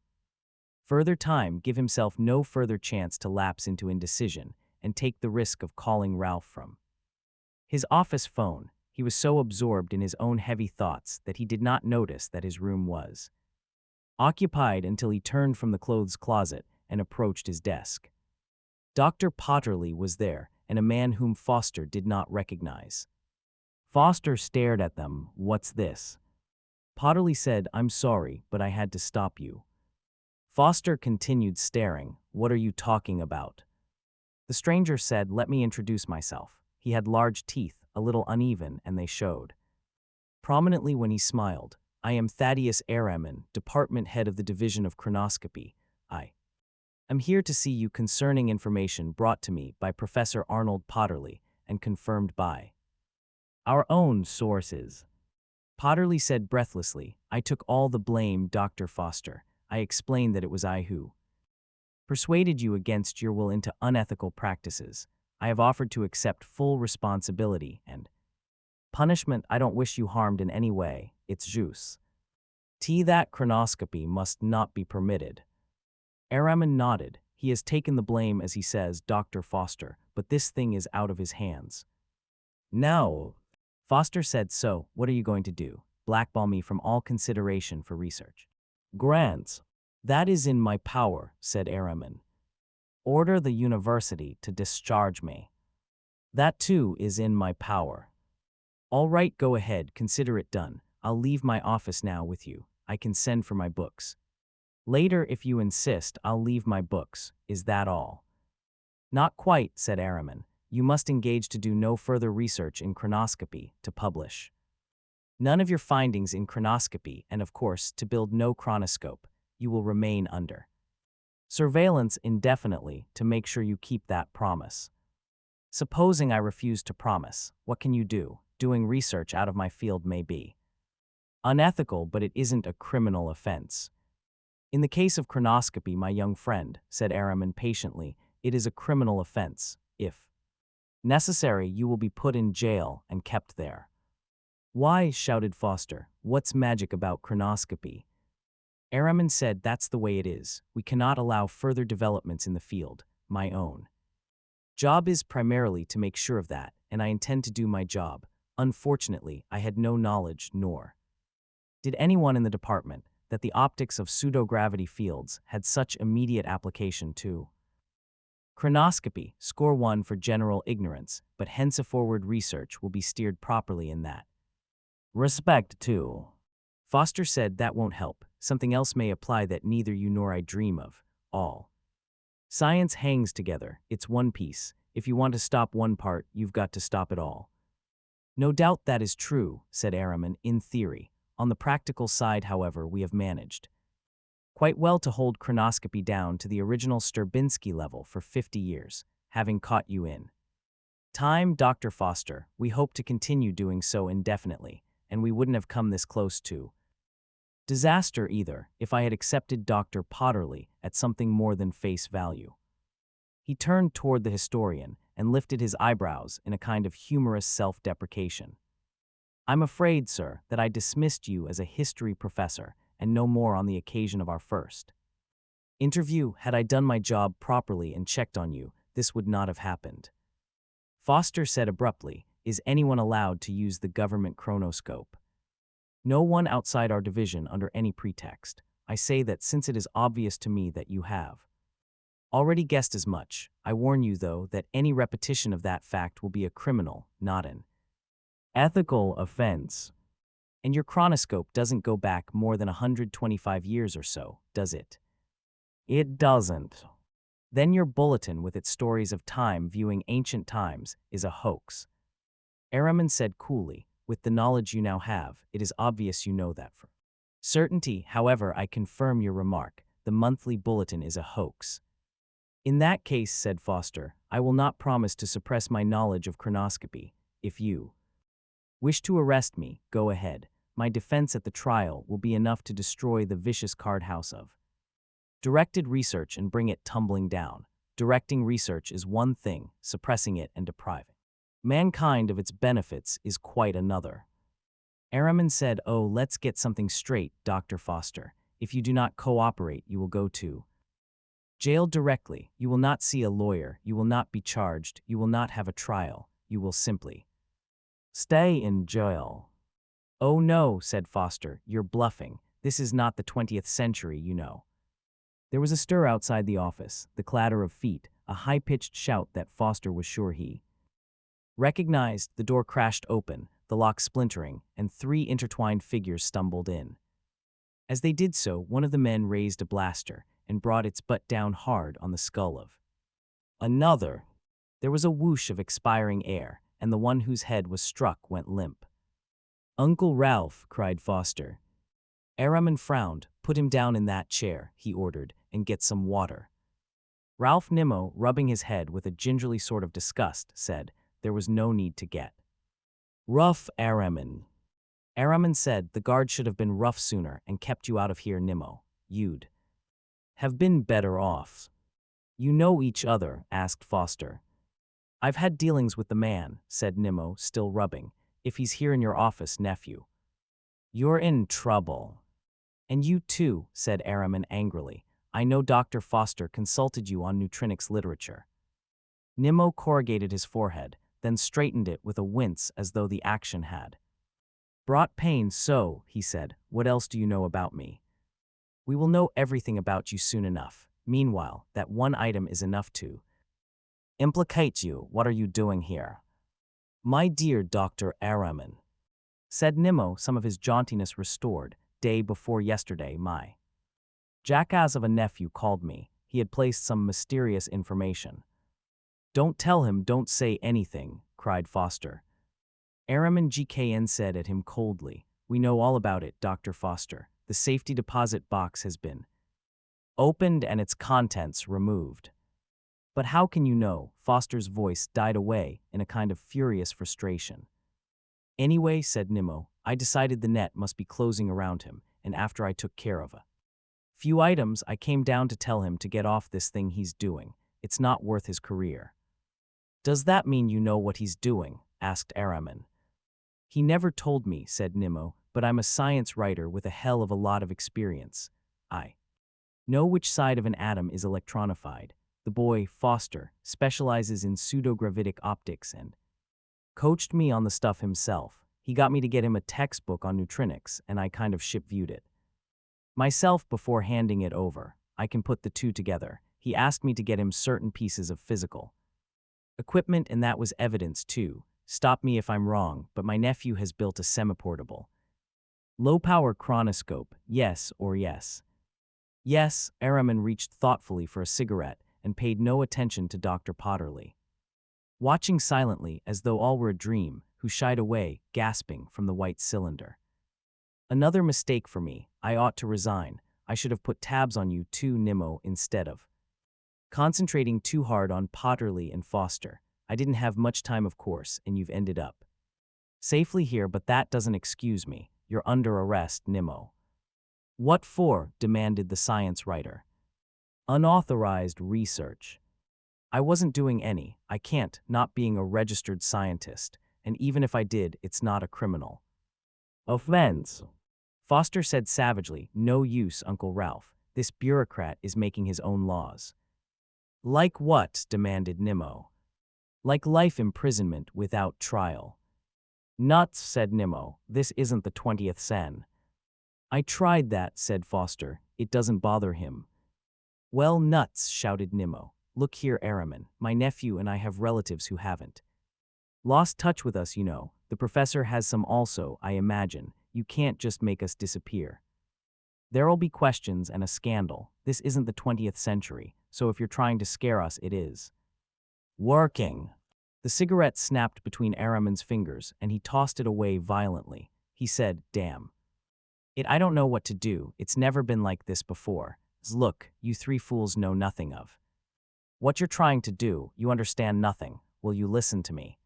further time, give himself no further chance to lapse into indecision, and take the risk of calling Ralph from his office phone. He was so absorbed in his own heavy thoughts that he did not notice that his room was occupied until he turned from the clothes closet and approached his desk. Dr. Potterly was there, and a man whom Foster did not recognize. Foster stared at them. "What's this?" Potterly said, "I'm sorry, but I had to stop you." Foster continued staring. "What are you talking about?" The stranger said, "Let me introduce myself." He had large teeth, a little uneven, and they showed prominently when he smiled. "I am Thaddeus Araman, department head of the Division of Chronoscopy. I'm here to see you concerning information brought to me by Professor Arnold Potterly and confirmed by our own sources." Potterly said breathlessly, "I took all the blame, Dr. Foster. I explained that it was I who persuaded you against your will into unethical practices. I have offered to accept full responsibility and punishment. I don't wish you harmed in any way. It's juste. That chronoscopy must not be permitted." Araman nodded. "He has taken the blame, as he says, Dr. Foster, but this thing is out of his hands now." Foster said, "So, what are you going to do? Blackball me from all consideration for research?" "Grants. That is in my power," said Araman. "Order the university to discharge me. That too is in my power." "All right, go ahead, consider it done. I'll leave my office now with you. I can send for my books later if you insist. I'll leave my books. Is that all?" "Not quite," said Araman. "You must engage to do no further research in chronoscopy, to publish none of your findings in chronoscopy, and of course, to build no chronoscope. You will remain under surveillance indefinitely to make sure you keep that promise." "Supposing I refuse to promise, what can you do? Doing research out of my field may be unethical, but it isn't a criminal offense." "In the case of chronoscopy, my young friend," said Araman patiently, "it is a criminal offense. If necessary, you will be put in jail and kept there." "Why?" shouted Foster. "What's magic about chronoscopy?" Araman said, "That's the way it is. We cannot allow further developments in the field. My own job is primarily to make sure of that, and I intend to do my job. Unfortunately, I had no knowledge, nor did anyone in the department, that the optics of pseudogravity fields had such immediate application to chronoscopy. Score 1 for general ignorance, but henceforward research will be steered properly in that respect too." Foster said, "That won't help. something else may apply that neither you nor I dream of. All science hangs together. It's one piece. If you want to stop one part, you've got to stop it all. No doubt that is true, said Araman, in theory. On the practical side, however, we have managed quite well to hold chronoscopy down to the original Stravinsky level for 50 years, having caught you in time, Dr. Foster. We hope to continue doing so indefinitely, and we wouldn't have come this close to disaster either if I had accepted Dr. Potterly at something more than face value. He turned toward the historian and lifted his eyebrows in a kind of humorous self-deprecation. I'm afraid, sir, that I dismissed you as a history professor and no more on the occasion of our first interview. Had I done my job properly and checked on you, this would not have happened. Foster said abruptly, is anyone allowed to use the government chronoscope? No one outside our division under any pretext. I say that since it is obvious to me that you have already guessed as much. I warn you, though, that any repetition of that fact will be a criminal, not an ethical offense. And your chronoscope doesn't go back more than 125 years or so, does it? It doesn't. Then your bulletin with its stories of time viewing ancient times is a hoax. Araman said coolly, with the knowledge you now have, it is obvious you know that for certainty. However, I confirm your remark. The monthly bulletin is a hoax. In that case, said Foster, I will not promise to suppress my knowledge of chronoscopy. If you wish to arrest me, go ahead. My defense at the trial will be enough to destroy the vicious card house of directed research and bring it tumbling down. Directing research is one thing, suppressing it and depriving mankind of its benefits is quite another. Araman said, oh, let's get something straight, Dr. Foster. If you do not cooperate, you will go to jail directly. You will not see a lawyer. You will not be charged. You will not have a trial. You will simply stay in jail. Oh no, said Foster, you're bluffing. This is not the 20th century, you know. There was a stir outside the office, the clatter of feet, a high-pitched shout that Foster was sure he recognized. The door crashed open, the lock splintering, and 3 intertwined figures stumbled in. As they did so, one of the men raised a blaster and brought its butt down hard on the skull of another. There was a whoosh of expiring air, and the one whose head was struck went limp. Uncle Ralph, cried Foster. Araman frowned. Put him down in that chair, he ordered, and get some water. Ralph Nimmo, rubbing his head with a gingerly sort of disgust, said, there was no need to get rough, Araman. Araman said, the guard should have been rough sooner and kept you out of here, Nimmo. You'd have been better off. You know each other? Asked Foster. I've had dealings with the man, said Nimmo, still rubbing. If he's here in your office, nephew, you're in trouble. And you too, said Araman angrily. I know Dr. Foster consulted you on neutronics literature. Nimmo corrugated his forehead, then straightened it with a wince as though the action had brought pain. So, he said, what else do you know about me? We will know everything about you soon enough. Meanwhile, that one item is enough to implicate you. What are you doing here? My dear Dr. Araman, said Nimmo, some of his jauntiness restored, day before yesterday my jackass of a nephew called me. He had placed some mysterious information. Don't tell him, don't say anything, cried Foster. Araman GKN said at him coldly, we know all about it, Dr. Foster. The safety deposit box has been opened and its contents removed. But how can you know? Foster's voice died away in a kind of furious frustration. Anyway, said Nimmo, I decided the net must be closing around him, and after I took care of a few items, I came down to tell him to get off this thing he's doing. It's not worth his career. Does that mean you know what he's doing? Asked Araman. He never told me, said Nimmo, but I'm a science writer with a hell of a lot of experience. I know which side of an atom is electronified. The boy, Foster, specializes in pseudogravitic optics and coached me on the stuff himself. He got me to get him a textbook on neutronics, and I kind of ship-viewed it myself before handing it over. I can put the two together. He asked me to get him certain pieces of physical equipment, and that was evidence too. Stop me if I'm wrong, but my nephew has built a semi-portable Low-power chronoscope, yes or yes. Yes, Araman reached thoughtfully for a cigarette and paid no attention to Dr. Potterly, watching silently as though all were a dream, who shied away, gasping, from the white cylinder. Another mistake for me. I ought to resign. I should have put tabs on you too, Nimmo, instead of concentrating too hard on Potterly and Foster. I didn't have much time, of course, and you've ended up safely here, but that doesn't excuse me. You're under arrest, Nimmo. What for? Demanded the science writer. Unauthorized research. I wasn't doing any. I can't, not being a registered scientist, and even if I did, it's not a criminal offense. Foster said savagely, no use, Uncle Ralph. This bureaucrat is making his own laws. Like what? Demanded Nimmo. Like life imprisonment without trial. Nuts, said Nimmo. This isn't the 20th century. I tried that, said Foster. It doesn't bother him. Well, nuts, shouted Nimmo. Look here, Araman. My nephew and I have relatives who haven't lost touch with us, you know. The professor has some also, I imagine. You can't just make us disappear. There'll be questions and a scandal. This isn't the 20th century, so if you're trying to scare us, it is working. The cigarette snapped between Araman's fingers, and he tossed it away violently. He said, damn it, I don't know what to do. It's never been like this before. Look, you three fools know nothing of what you're trying to do. You understand nothing. Will you listen to me?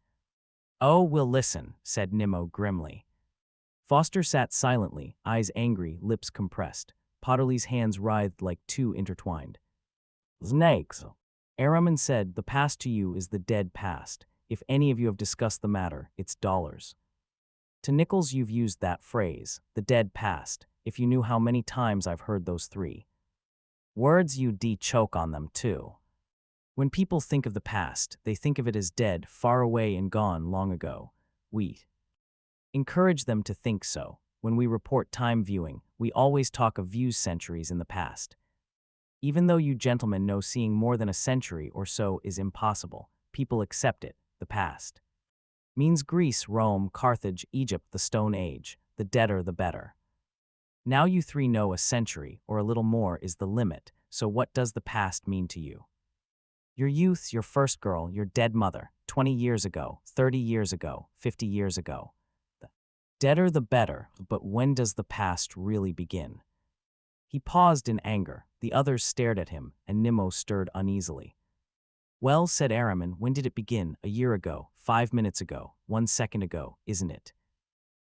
Oh, we'll listen, said Nimmo grimly. Foster sat silently, eyes angry, lips compressed. Potterly's hands writhed like two intertwined snakes. Araman said, the past to you is the dead past. If any of you have discussed the matter, it's dollars. To Nichols you've used that phrase, the dead past. If you knew how many times I've heard those three words, you'd choke on them too. When people think of the past, they think of it as dead, far away and gone long ago. We encourage them to think so. When we report time viewing, we always talk of views centuries in the past. Even though you gentlemen know seeing more than a century or so is impossible, people accept it. The past means Greece, Rome, Carthage, Egypt, the Stone Age. The deader the better. Now you three know a century, or a little more, is the limit, so what does the past mean to you? Your youth, your first girl, your dead mother, 20 years ago, 30 years ago, 50 years ago. The deader the better, but when does the past really begin? He paused in anger. The others stared at him, and Nimmo stirred uneasily. Well, said Araman, when did it begin? A year ago, 5 minutes ago, 1 second ago, isn't it?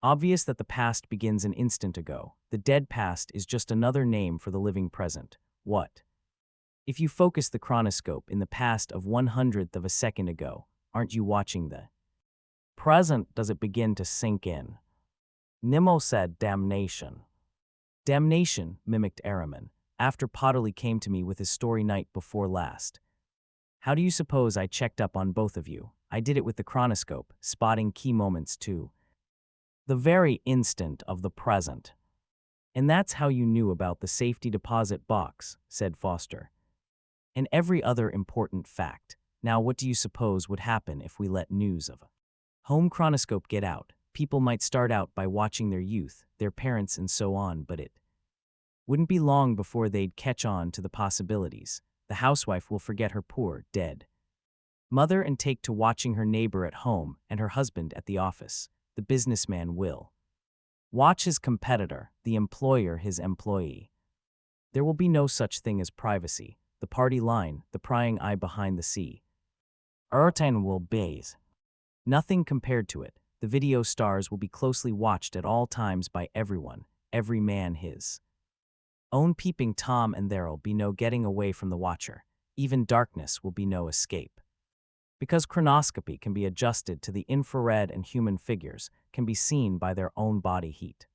Obvious that the past begins an instant ago. The dead past is just another name for the living present. What? If you focus the chronoscope in the past of 1/100th of a second ago, aren't you watching the present? Does it begin to sink in? Nimmo said, damnation. Damnation, mimicked Araman, after Potterly came to me with his story night before last. How do you suppose I checked up on both of you? I did it with the chronoscope, spotting key moments too. The very instant of the present. And that's how you knew about the safety deposit box, said Foster. And every other important fact. Now what do you suppose would happen if we let news of a home chronoscope get out? People might start out by watching their youth, their parents and so on, but it wouldn't be long before they'd catch on to the possibilities. The housewife will forget her poor, dead mother and take to watching her neighbor at home and her husband at the office. The businessman will watch his competitor, the employer his employee. There will be no such thing as privacy. The party line, the prying eye behind the sea. Curtain will be nothing compared to it. The video stars will be closely watched at all times by everyone, every man his own peeping Tom, and there'll be no getting away from the watcher. Even darkness will be no escape. Because chronoscopy can be adjusted to the infrared and human figures can be seen by their own body heat.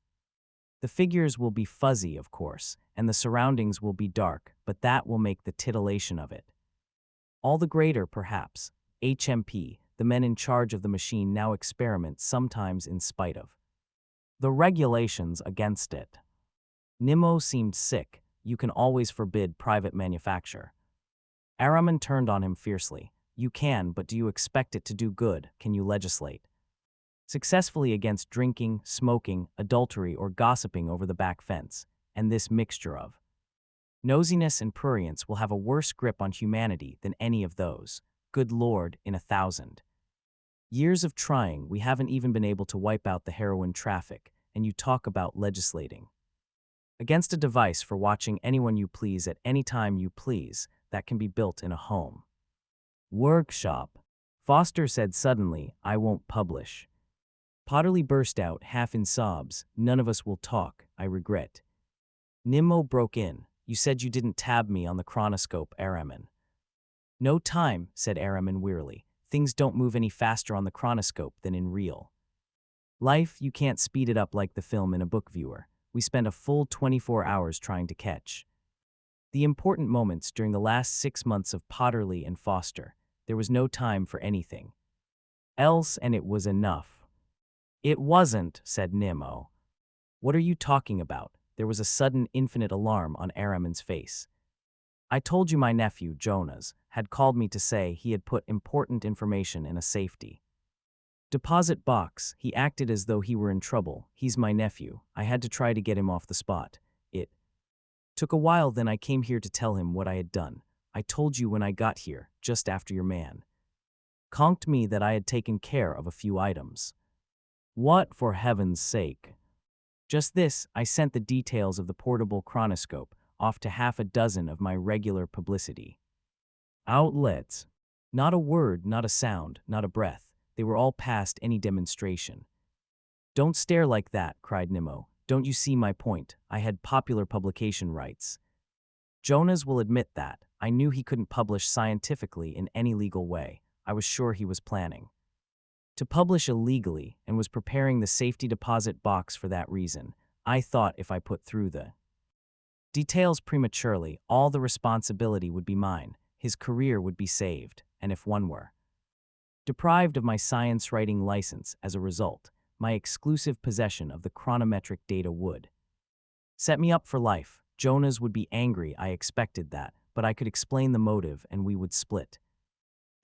The figures will be fuzzy, of course, and the surroundings will be dark, but that will make the titillation of it all the greater, perhaps. HMP, the men in charge of the machine, now experiment sometimes in spite of the regulations against it. Nimmo seemed sick. You can always forbid private manufacture. Araman turned on him fiercely. You can, but do you expect it to do good? Can you legislate successfully against drinking, smoking, adultery, or gossiping over the back fence, and this mixture of nosiness and prurience will have a worse grip on humanity than any of those. Good Lord, in 1,000 years of trying, we haven't even been able to wipe out the heroin traffic, and you talk about legislating against a device for watching anyone you please at any time you please that can be built in a home. Workshop. Foster said suddenly, I won't publish. Potterly burst out, half in sobs, none of us will talk, I regret. Nimmo broke in, you said you didn't tab me on the chronoscope, Araman. No time, said Araman wearily. Things don't move any faster on the chronoscope than in real life. You can't speed it up like the film in a book viewer. We spend a full 24 hours trying to catch the important moments during the last 6 months of Potterly and Foster. There was no time for anything else, and it was enough. It wasn't, said Nimmo. What are you talking about? There was a sudden infinite alarm on Araman's face. I told you my nephew, Jonas, had called me to say he had put important information in a safety deposit box. He acted as though he were in trouble. He's my nephew. I had to try to get him off the spot. It took a while, then I came here to tell him what I had done. I told you when I got here, just after your man conked me, that I had taken care of a few items. What, for heaven's sake? Just this, I sent the details of the portable chronoscope off to half a dozen of my regular publicity outlets. Not a word, not a sound, not a breath. They were all past any demonstration. Don't stare like that, cried Nimmo. Don't you see my point? I had popular publication rights. Jonas will admit that. I knew he couldn't publish scientifically in any legal way. I was sure he was planning to publish illegally and was preparing the safety deposit box for that reason. I thought if I put through the details prematurely, all the responsibility would be mine. His career would be saved, and if one were deprived of my science writing license as a result, my exclusive possession of the chronometric data would set me up for life. Jonas would be angry, I expected that, but I could explain the motive and we would split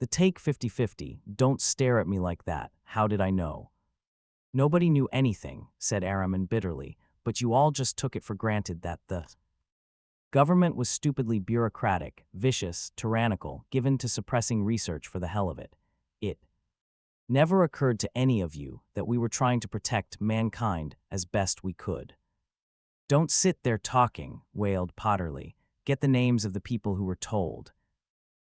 the take 50-50. Don't stare at me like that. How did I know? Nobody knew anything, said Araman bitterly, but you all just took it for granted that the government was stupidly bureaucratic, vicious, tyrannical, given to suppressing research for the hell of it. It never occurred to any of you that we were trying to protect mankind as best we could. Don't sit there talking, wailed Potterly. Get the names of the people who were told.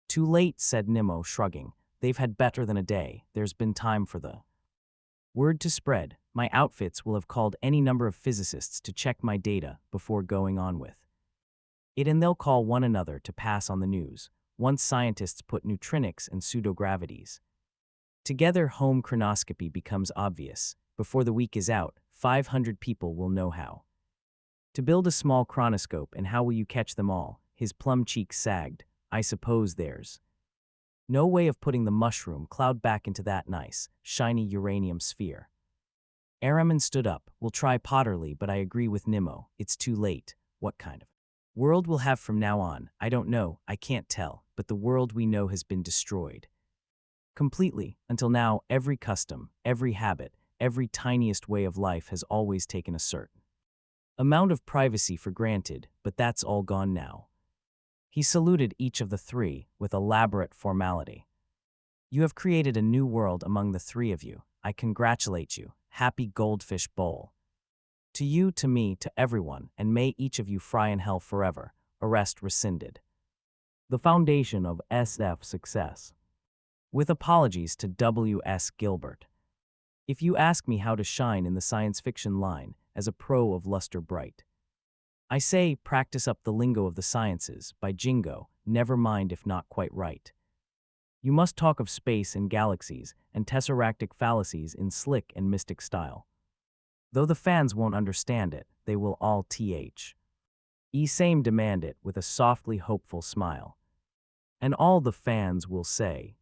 Too late, said Nimmo, shrugging. They've had better than a day. There's been time for the word to spread. My outfits will have called any number of physicists to check my data before going on with it, and they'll call one another to pass on the news. Once scientists put neutrinics and pseudogravities together, home chronoscopy becomes obvious. Before the week is out, 500 people will know how to build a small chronoscope, and how will you catch them all? His plum cheeks sagged. I suppose there's no way of putting the mushroom cloud back into that nice, shiny uranium sphere. Araman stood up. We'll try, Potterly, but I agree with Nimmo. It's too late. What kind of world we'll have from now on, I don't know, I can't tell, but the world we know has been destroyed completely. Until now, every custom, every habit, every tiniest way of life has always taken a certain amount of privacy for granted, but that's all gone now. He saluted each of the three with elaborate formality. You have created a new world among the three of you. I congratulate you. Happy Goldfish Bowl. To you, to me, to everyone, and may each of you fry in hell forever. Arrest rescinded. The foundation of SF success. With apologies to W.S. Gilbert. If you ask me how to shine in the science fiction line as a pro of luster bright, I say, practice up the lingo of the sciences, by jingo, never mind if not quite right. You must talk of space and galaxies and tesseractic fallacies in slick and mystic style. Though the fans won't understand it, they will all same demand it with a softly hopeful smile. And all the fans will say,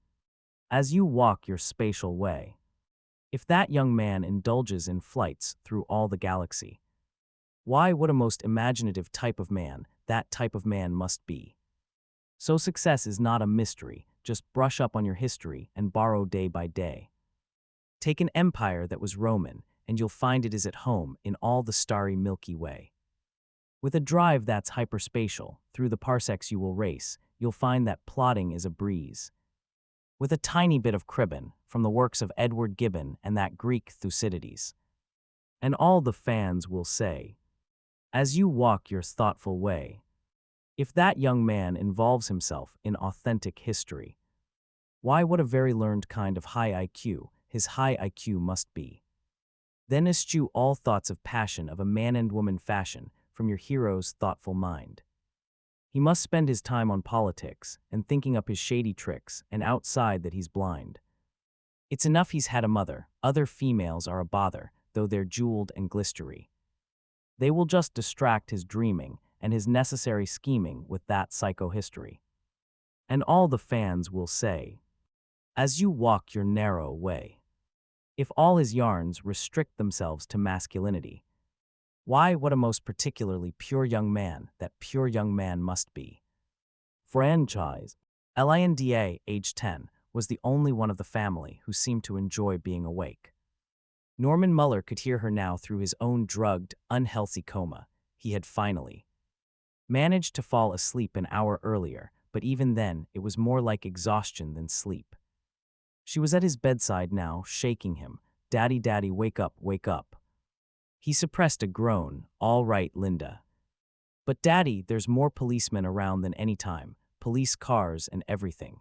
as you walk your spatial way, if that young man indulges in flights through all the galaxy, why, what a most imaginative type of man that type of man must be. So success is not a mystery, just brush up on your history and borrow day by day. Take an empire that was Roman, and you'll find it is at home in all the starry Milky Way. With a drive that's hyperspatial, through the parsecs you will race, you'll find that plotting is a breeze. With a tiny bit of Cribbin, from the works of Edward Gibbon and that Greek Thucydides. And all the fans will say, as you walk your thoughtful way, if that young man involves himself in authentic history, why, what a very learned kind of high IQ his high IQ must be. Then eschew all thoughts of passion of a man and woman fashion from your hero's thoughtful mind. He must spend his time on politics and thinking up his shady tricks, and outside that he's blind. It's enough he's had a mother, other females are a bother, though they're jeweled and glistery. They will just distract his dreaming and his necessary scheming with that psychohistory. And all the fans will say, as you walk your narrow way, if all his yarns restrict themselves to masculinity, why, what a most particularly pure young man that pure young man must be. Franchise. Linda, age 10, was the only one of the family who seemed to enjoy being awake. Norman Muller could hear her now through his own drugged, unhealthy coma. He had finally managed to fall asleep an hour earlier, but even then it was more like exhaustion than sleep. She was at his bedside now, shaking him. Daddy, daddy, wake up, wake up. He suppressed a groan. All right, Linda. But daddy, there's more policemen around than any time, police cars and everything.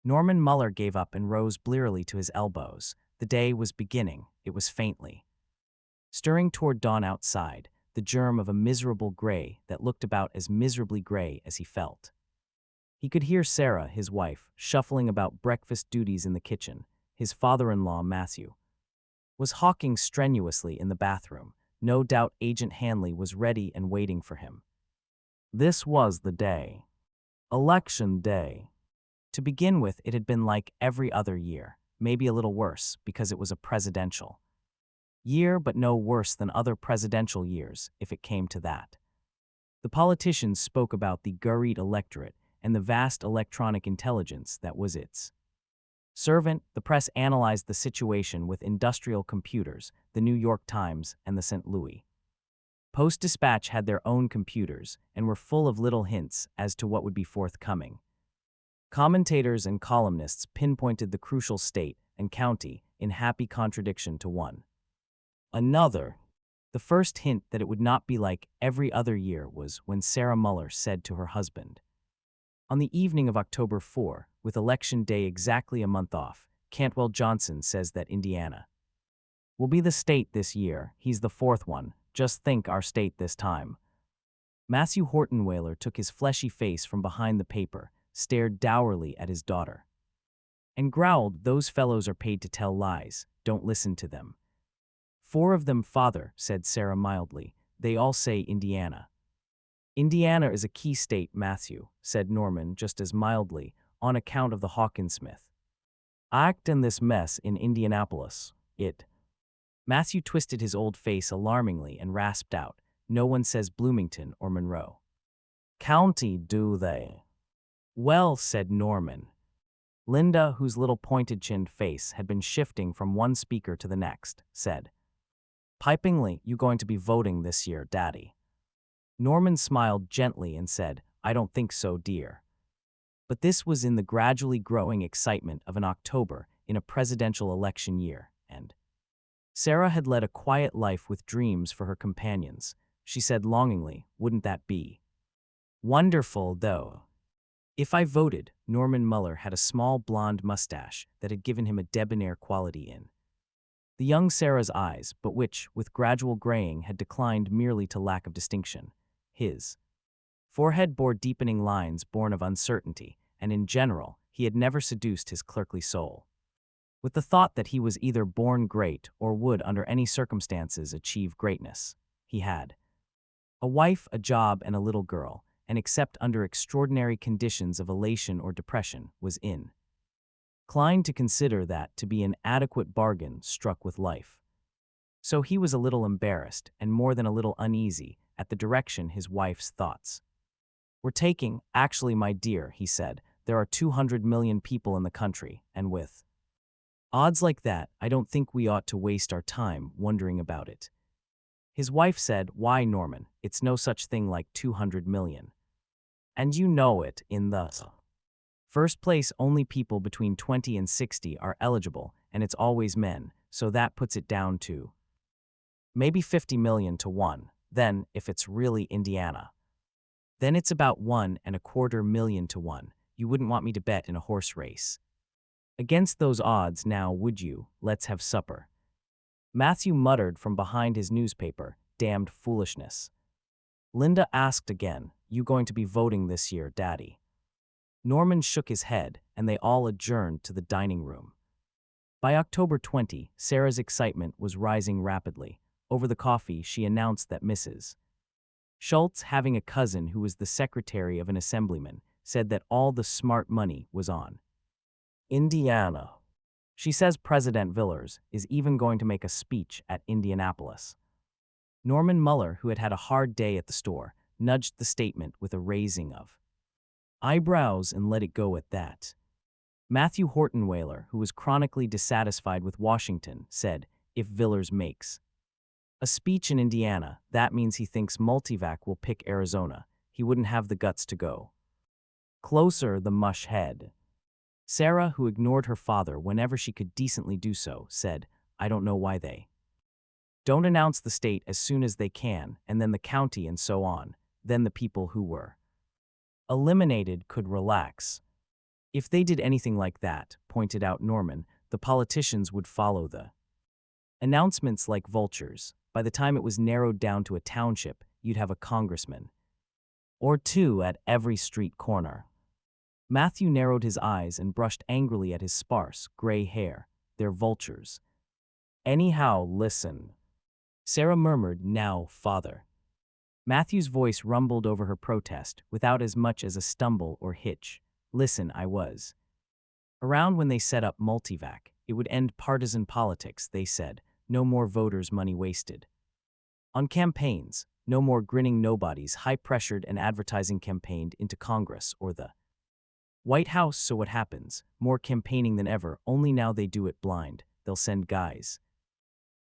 Norman Muller gave up and rose blearily to his elbows. The day was beginning, it was faintly stirring toward dawn outside, the germ of a miserable gray that looked about as miserably gray as he felt. He could hear Sarah, his wife, shuffling about breakfast duties in the kitchen. His father-in-law, Matthew, was hawking strenuously in the bathroom. No doubt Agent Hanley was ready and waiting for him. This was the day. Election day. To begin with, it had been like every other year, maybe a little worse because it was a presidential year, but no worse than other presidential years, if it came to that. The politicians spoke about the Gurreed electorate and the vast electronic intelligence that was its servant. The press analyzed the situation with industrial computers, the New York Times and the St. Louis Post-Dispatch had their own computers and were full of little hints as to what would be forthcoming. Commentators and columnists pinpointed the crucial state and county in happy contradiction to one another. The first hint that it would not be like every other year was when Sarah Muller said to her husband, on the evening of October 4, with Election Day exactly a month off, Cantwell Johnson says that Indiana will be the state this year. He's the fourth one. Just think, our state this time. Matthew Hortonweiler took his fleshy face from behind the paper, stared dourly at his daughter, and growled, those fellows are paid to tell lies. Don't listen to them. Four of them, father, said Sarah mildly. They all say Indiana. Indiana is a key state, Matthew, said Norman just as mildly, on account of the Hawkinsmith act and this mess in Indianapolis. Matthew twisted his old face alarmingly and rasped out, no one says Bloomington or Monroe County, do they? Well, said Norman. Linda, whose little pointed-chinned face had been shifting from one speaker to the next, said, pipingly, you going to be voting this year, Daddy? Norman smiled gently and said, I don't think so, dear. But this was in the gradually growing excitement of an October in a presidential election year, and Sarah had led a quiet life with dreams for her companions. She said longingly, wouldn't that be wonderful, though? If I voted, Norman Muller had a small blonde mustache that had given him a debonair quality in the young Sarah's eyes, but which, with gradual graying, had declined merely to lack of distinction. His forehead bore deepening lines born of uncertainty, and in general, he had never seduced his clerkly soul with the thought that he was either born great or would, under any circumstances, achieve greatness. He had a wife, a job, and a little girl, and except under extraordinary conditions of elation or depression, was inclined to consider that to be an adequate bargain struck with life. So he was a little embarrassed, and more than a little uneasy, at the direction his wife's thoughts were taking. Actually, my dear, he said, there are 200 million people in the country, and with Odds like that, I don't think we ought to waste our time wondering about it. His wife said, "Why, Norman, it's no such thing like 200 million. And you know it, in the first place, only people between 20 and 60 are eligible, and it's always men, so that puts it down to maybe 50 million to 1. Then, if it's really Indiana, then it's about 1.25 million to 1. You wouldn't want me to bet in a horse race against those odds now, would you? Let's have supper." Matthew muttered from behind his newspaper, "Damned foolishness." Linda asked again, "You going to be voting this year, Daddy?" Norman shook his head, and they all adjourned to the dining room. By October 20, Sarah's excitement was rising rapidly. Over the coffee, she announced that Mrs. Schultz, having a cousin who was the secretary of an assemblyman, said that all the smart money was on Indiana. She says President Villers is even going to make a speech at Indianapolis. Norman Muller, who had had a hard day at the store, nudged the statement with a raising of eyebrows and let it go at that. Matthew Hortonweiler, who was chronically dissatisfied with Washington, said, "If Villers makes a speech in Indiana, that means he thinks Multivac will pick Arizona. He wouldn't have the guts to go closer, the mush head." Sarah, who ignored her father whenever she could decently do so, said, "I don't know why they don't announce the state as soon as they can, and then the county and so on. Then the people who were eliminated could relax." "If they did anything like that," pointed out Norman, "the politicians would follow the announcements like vultures. By the time it was narrowed down to a township, you'd have a congressman or two at every street corner." Matthew narrowed his eyes and brushed angrily at his sparse, gray hair. "They're vultures." "Anyhow, listen," Sarah murmured, "Now, Father." Matthew's voice rumbled over her protest, without as much as a stumble or hitch. "Listen, I was around when they set up Multivac. It would end partisan politics, they said. No more voters' money wasted on campaigns. No more grinning nobodies high-pressured and advertising campaigned into Congress or the White House. So what happens? More campaigning than ever, only now they do it blind. They'll send guys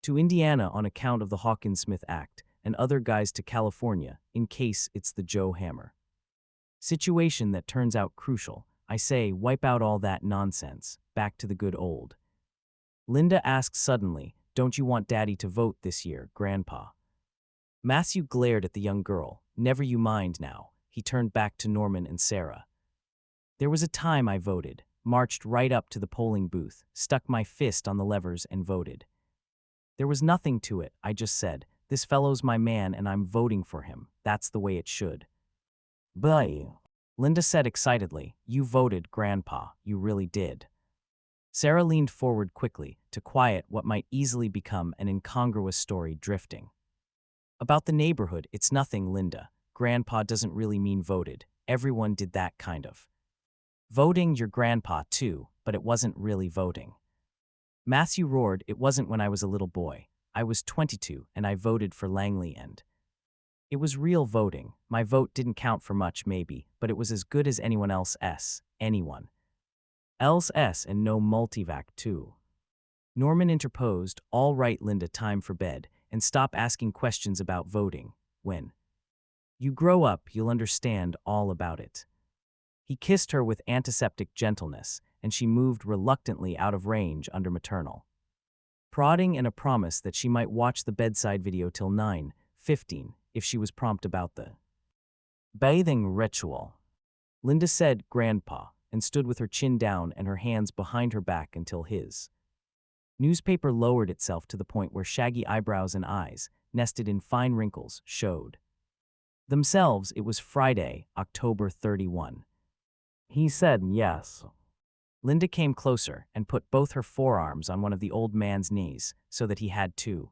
to Indiana on account of the Hawkins-Smith Act, and other guys to California in case it's the Joe Hammer situation that turns out crucial. I say, wipe out all that nonsense. Back to the good old. Linda asked suddenly, "Don't you want Daddy to vote this year, Grandpa?" Matthew glared at the young girl. "Never you mind now." He turned back to Norman and Sarah. "There was a time I voted, marched right up to the polling booth, stuck my fist on the levers and voted. There was nothing to it. I just said, this fellow's my man and I'm voting for him. That's the way it should." "But," Linda said excitedly, "you voted, Grandpa. You really did." Sarah leaned forward quickly to quiet what might easily become an incongruous story drifting. "About the neighborhood, it's nothing, Linda. Grandpa doesn't really mean voted. Everyone did that kind of voting, your grandpa too, but it wasn't really voting." Matthew roared, "It wasn't when I was a little boy. I was 22 and I voted for Langley and it was real voting. My vote didn't count for much maybe, but it was as good as anyone else's. Anyone else's, and no Multivac too." Norman interposed, "All right, Linda, time for bed, and stop asking questions about voting. When you grow up, you'll understand all about it." He kissed her with antiseptic gentleness, and she moved reluctantly out of range under maternal prodding and a promise that she might watch the bedside video till 9:15 if she was prompt about the bathing ritual. Linda said, "Grandpa," and stood with her chin down and her hands behind her back until his newspaper lowered itself to the point where shaggy eyebrows and eyes, nested in fine wrinkles, showed themselves. It was Friday, October 31. He said yes. Linda came closer and put both her forearms on one of the old man's knees so that he had to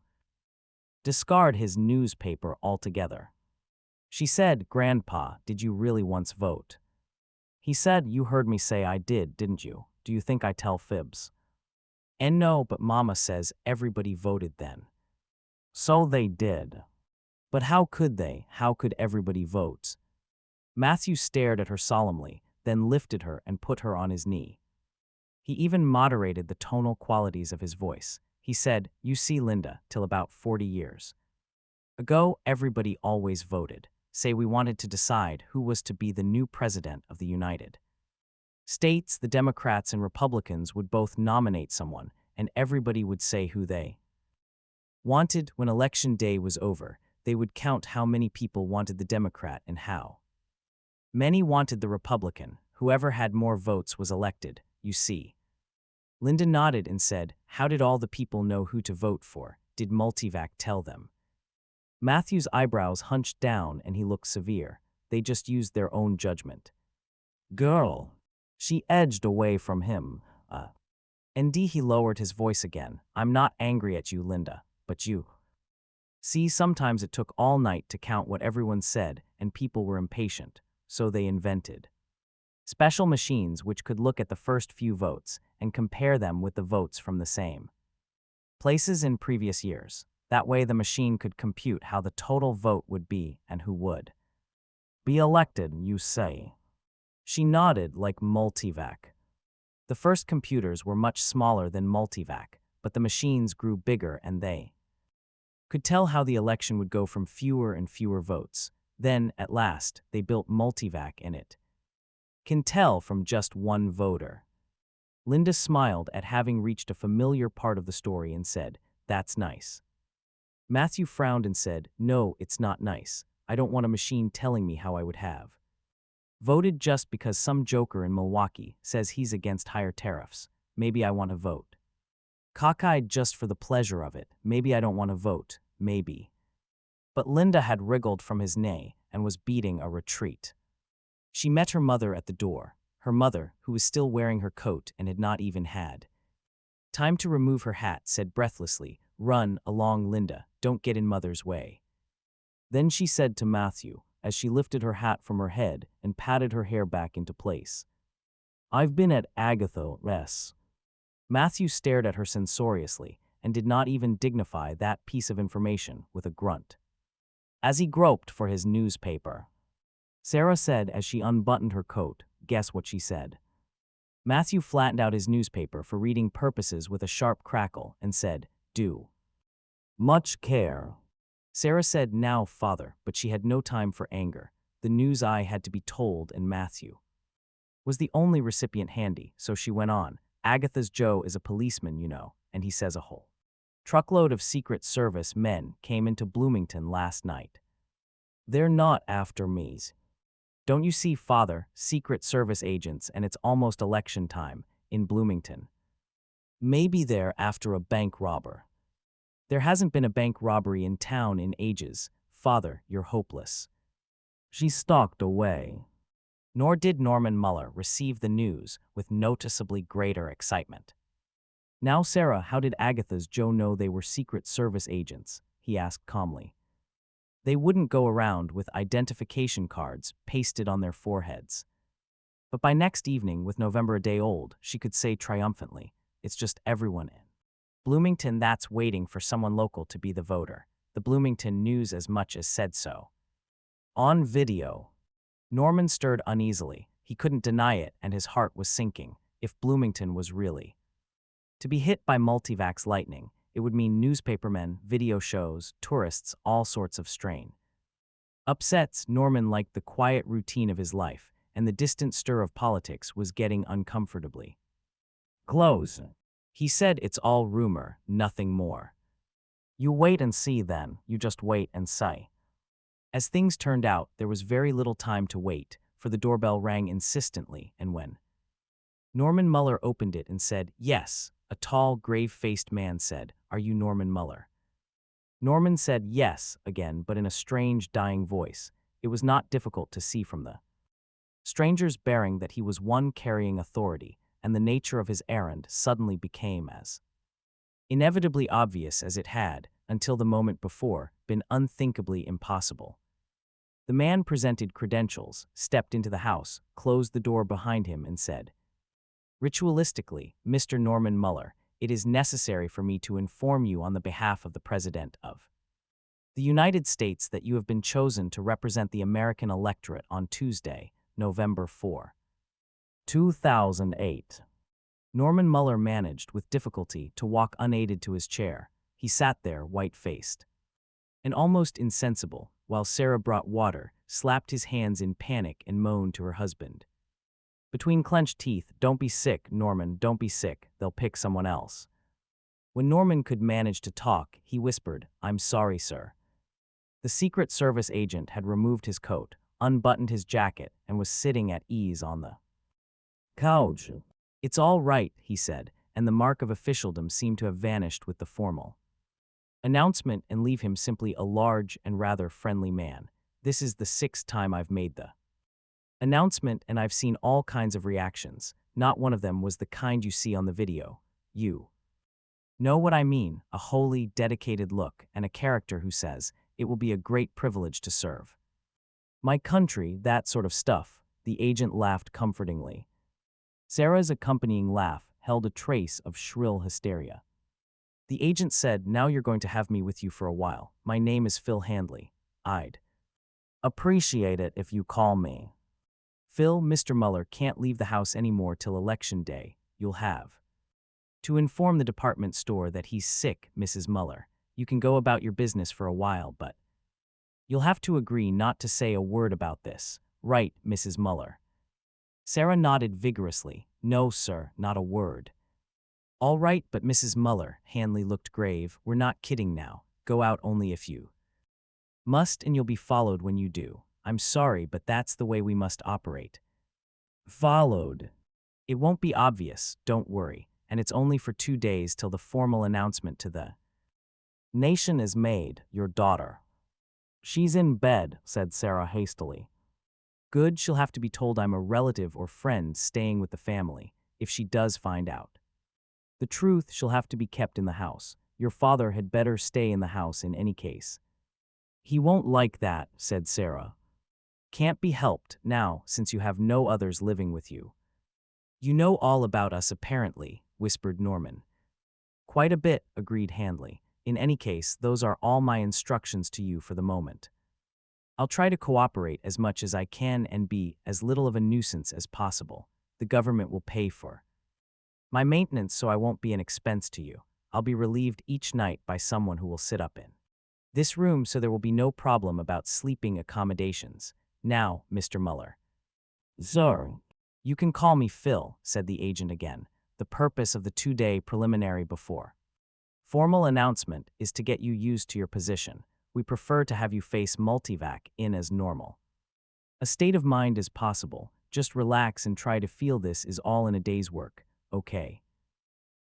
discard his newspaper altogether. She said, "Grandpa, did you really once vote?" He said, "You heard me say I did, didn't you? Do you think I tell fibs?" "And no, but Mama says everybody voted then." "So they did. But how could they? How could everybody vote?" Matthew stared at her solemnly, then lifted her and put her on his knee. He even moderated the tonal qualities of his voice. He said, "You see, Linda, till about 40 years ago, everybody always voted. Say we wanted to decide who was to be the new president of the United States. The Democrats and Republicans would both nominate someone, and everybody would say who they wanted. When election day was over, they would count how many people wanted the Democrat and how many wanted the Republican. Whoever had more votes was elected, you see." Linda nodded and said, "How did all the people know who to vote for? Did Multivac tell them?" Matthew's eyebrows hunched down and he looked severe. "They just used their own judgment." "Girl." She edged away from him. And he lowered his voice again. "I'm not angry at you, Linda, but you see, sometimes it took all night to count what everyone said, and people were impatient, so they invented special machines which could look at the first few votes and compare them with the votes from the same places in previous years. That way the machine could compute how the total vote would be and who would be elected, you say." She nodded. "Like Multivac." The first computers were much smaller than Multivac, but the machines grew bigger and they could tell how the election would go from fewer and fewer votes. Then, at last, they built Multivac and it can tell from just one voter. Linda smiled at having reached a familiar part of the story and said, "That's nice." Matthew frowned and said, "No, it's not nice. I don't want a machine telling me how I would have voted just because some joker in Milwaukee says he's against higher tariffs. Maybe I want to vote cockeyed just for the pleasure of it. Maybe I don't want to vote, maybe." But Linda had wriggled from his neigh and was beating a retreat. She met her mother at the door, her mother, who was still wearing her coat and had not even had time to remove her hat, said breathlessly, "Run along, Linda, don't get in Mother's way." Then she said to Matthew, as she lifted her hat from her head and patted her hair back into place, "I've been at Agatha's." Matthew stared at her censoriously and did not even dignify that piece of information with a grunt. As he groped for his newspaper, Sarah said as she unbuttoned her coat, "Guess what she said?" Matthew flattened out his newspaper for reading purposes with a sharp crackle and said, "Do much care." Sarah said, "Now, Father," but she had no time for anger. The news I had to be told, and Matthew was the only recipient handy, so she went on, "Agatha's Joe is a policeman, you know, and he says a whole truckload of Secret Service men came into Bloomington last night. They're not after me. Don't you see, Father, Secret Service agents, and it's almost election time in Bloomington. Maybe they're after a bank robber. There hasn't been a bank robbery in town in ages. Father, you're hopeless." She stalked away. Nor did Norman Muller receive the news with noticeably greater excitement. "Now, Sarah, how did Agatha's Joe know they were Secret Service agents?" he asked calmly. "They wouldn't go around with identification cards pasted on their foreheads." But by next evening, with November a day old, she could say triumphantly, "It's just everyone in Bloomington that's waiting for someone local to be the voter." The Bloomington News as much as said so. On video. Norman stirred uneasily. He couldn't deny it, and his heart was sinking. If Bloomington was really to be hit by Multivac's lightning, it would mean newspapermen, video shows, tourists, all sorts of strain. Upsets. Norman liked the quiet routine of his life, and the distant stir of politics was getting uncomfortably close. He said, "It's all rumor, nothing more. You wait and see then, you just wait and see." As things turned out, there was very little time to wait, for the doorbell rang insistently, and when Norman Muller opened it and said, "Yes," a tall, grave-faced man said, "Are you Norman Muller?" Norman said yes again, but in a strange, dying voice. It was not difficult to see from the stranger's bearing that he was one carrying authority, and the nature of his errand suddenly became as inevitably obvious as it had, until the moment before, been unthinkably impossible. The man presented credentials, stepped into the house, closed the door behind him, and said, "Ritualistically, Mr. Norman Muller, it is necessary for me to inform you on the behalf of the President of the United States that you have been chosen to represent the American electorate on Tuesday, November 4, 2008. Norman Muller managed, with difficulty, to walk unaided to his chair. He sat there, white-faced and almost insensible, while Sarah brought water, slapped his hands in panic, and moaned to her husband. Between clenched teeth, "Don't be sick, Norman, don't be sick. They'll pick someone else." When Norman could manage to talk, he whispered, "I'm sorry, sir." The Secret Service agent had removed his coat, unbuttoned his jacket, and was sitting at ease on the couch. "It's all right," he said, and the mark of officialdom seemed to have vanished with the formal announcement and leave him simply a large and rather friendly man. "This is the 6th time I've made the announcement, and I've seen all kinds of reactions. Not one of them was the kind you see on the video. You know what I mean? A wholly dedicated look, and a character who says, 'It will be a great privilege to serve my country,' that sort of stuff." The agent laughed comfortingly. Sarah's accompanying laugh held a trace of shrill hysteria. The agent said, "Now you're going to have me with you for a while. My name is Phil Handley. I'd appreciate it if you call me Phil. Mr. Muller can't leave the house anymore till Election Day. You'll have to inform the department store that he's sick, Mrs. Muller. You can go about your business for a while, but you'll have to agree not to say a word about this. Right, Mrs. Muller?" Sarah nodded vigorously. "No, sir, not a word." "All right, but Mrs. Muller," Handley looked grave, "we're not kidding now. Go out only if you must, and you'll be followed when you do. I'm sorry, but that's the way we must operate." "Followed?" "It won't be obvious, don't worry, and it's only for 2 days till the formal announcement to the nation is made. Your daughter." "She's in bed," said Sarah hastily. "Good, she'll have to be told I'm a relative or friend staying with the family, if she does find out. The truth, she'll have to be kept in the house. Your father had better stay in the house in any case." "He won't like that," said Sarah. "Can't be helped, now, since you have no others living with you." "You know all about us apparently," whispered Norman. "Quite a bit," agreed Handley. "In any case, those are all my instructions to you for the moment. I'll try to cooperate as much as I can and be as little of a nuisance as possible. The government will pay for my maintenance, so I won't be an expense to you. I'll be relieved each night by someone who will sit up in this room, so there will be no problem about sleeping accommodations. Now, Mr. Muller." "Sir." "You can call me Phil," said the agent again. "The purpose of the 2-day preliminary before formal announcement is to get you used to your position. We prefer to have you face multivac in as normal a state of mind as possible. Just relax and try to feel this is all in a day's work. Okay?"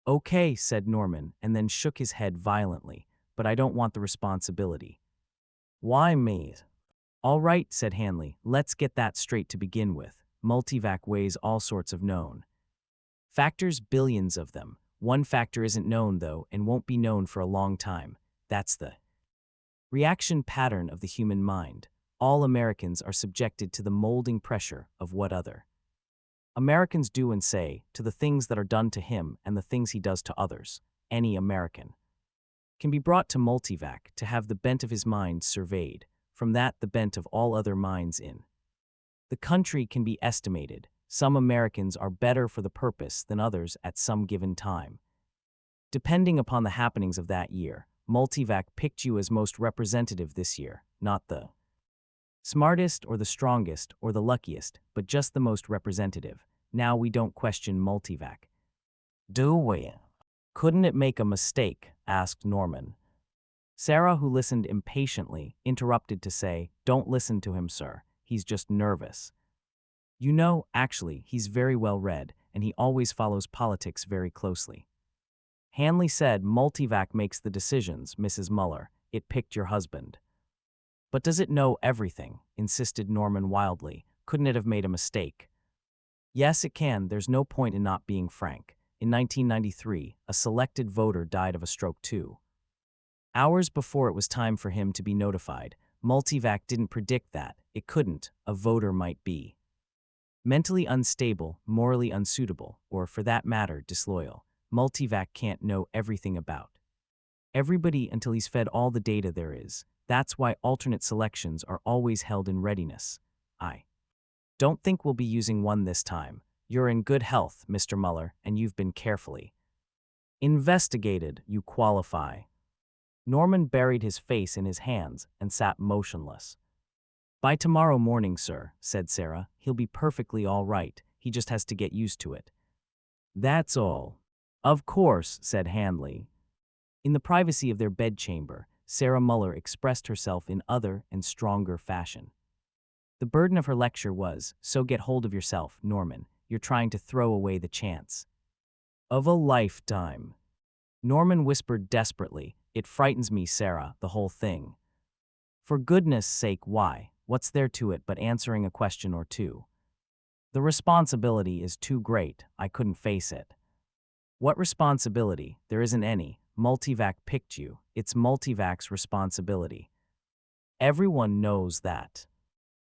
"Okay," said Norman, and then shook his head violently. "But I don't want the responsibility." "Why me?" "All right," said Handley. "Let's get that straight to begin with. Multivac weighs all sorts of known factors, billions of them. One factor isn't known, though, and won't be known for a long time. That's the reaction pattern of the human mind. All Americans are subjected to the molding pressure of what other Americans do and say, to the things that are done to him and the things he does to others. Any American can be brought to multivac to have the bent of his mind surveyed, from that the bent of all other minds in the country can be estimated. Some Americans are better for the purpose than others at some given time. Depending upon the happenings of that year, multivac picked you as most representative this year, not the smartest or the strongest or the luckiest, but just the most representative. Now we don't question multivac. Do we? Couldn't it make a mistake? Asked Norman. Sarah, who listened impatiently, interrupted to say, "Don't listen to him, sir. He's just nervous. You know, actually, he's very well read, and he always follows politics very closely." Handley said, "Multivac makes the decisions, Mrs. Muller. It picked your husband." "But does it know everything?" insisted Norman wildly. "Couldn't it have made a mistake?" "Yes, it can. There's no point in not being frank. In 1993, a selected voter died of a stroke too. Hours before it was time for him to be notified. Multivac didn't predict that. It couldn't. A voter might be mentally unstable, morally unsuitable, or, for that matter, disloyal. Multivac can't know everything about everybody until he's fed all the data there is. That's why alternate selections are always held in readiness. I don't think we'll be using one this time. You're in good health, Mr. Mueller, and you've been carefully investigated. You qualify. Norman buried his face in his hands and sat motionless. By tomorrow morning, sir, said Sarah, he'll be perfectly all right. He just has to get used to it. That's all. Of course, said Hanley. In the privacy of their bedchamber, Sarah Mueller expressed herself in other and stronger fashion. The burden of her lecture was, so get hold of yourself, Norman. You're trying to throw away the chance of a lifetime. Norman whispered desperately, it frightens me, Sarah, the whole thing. For goodness sake, why? What's there to it but answering a question or two? The responsibility is too great. I couldn't face it. What responsibility? There isn't any. Multivac picked you. It's Multivac's responsibility. Everyone knows that.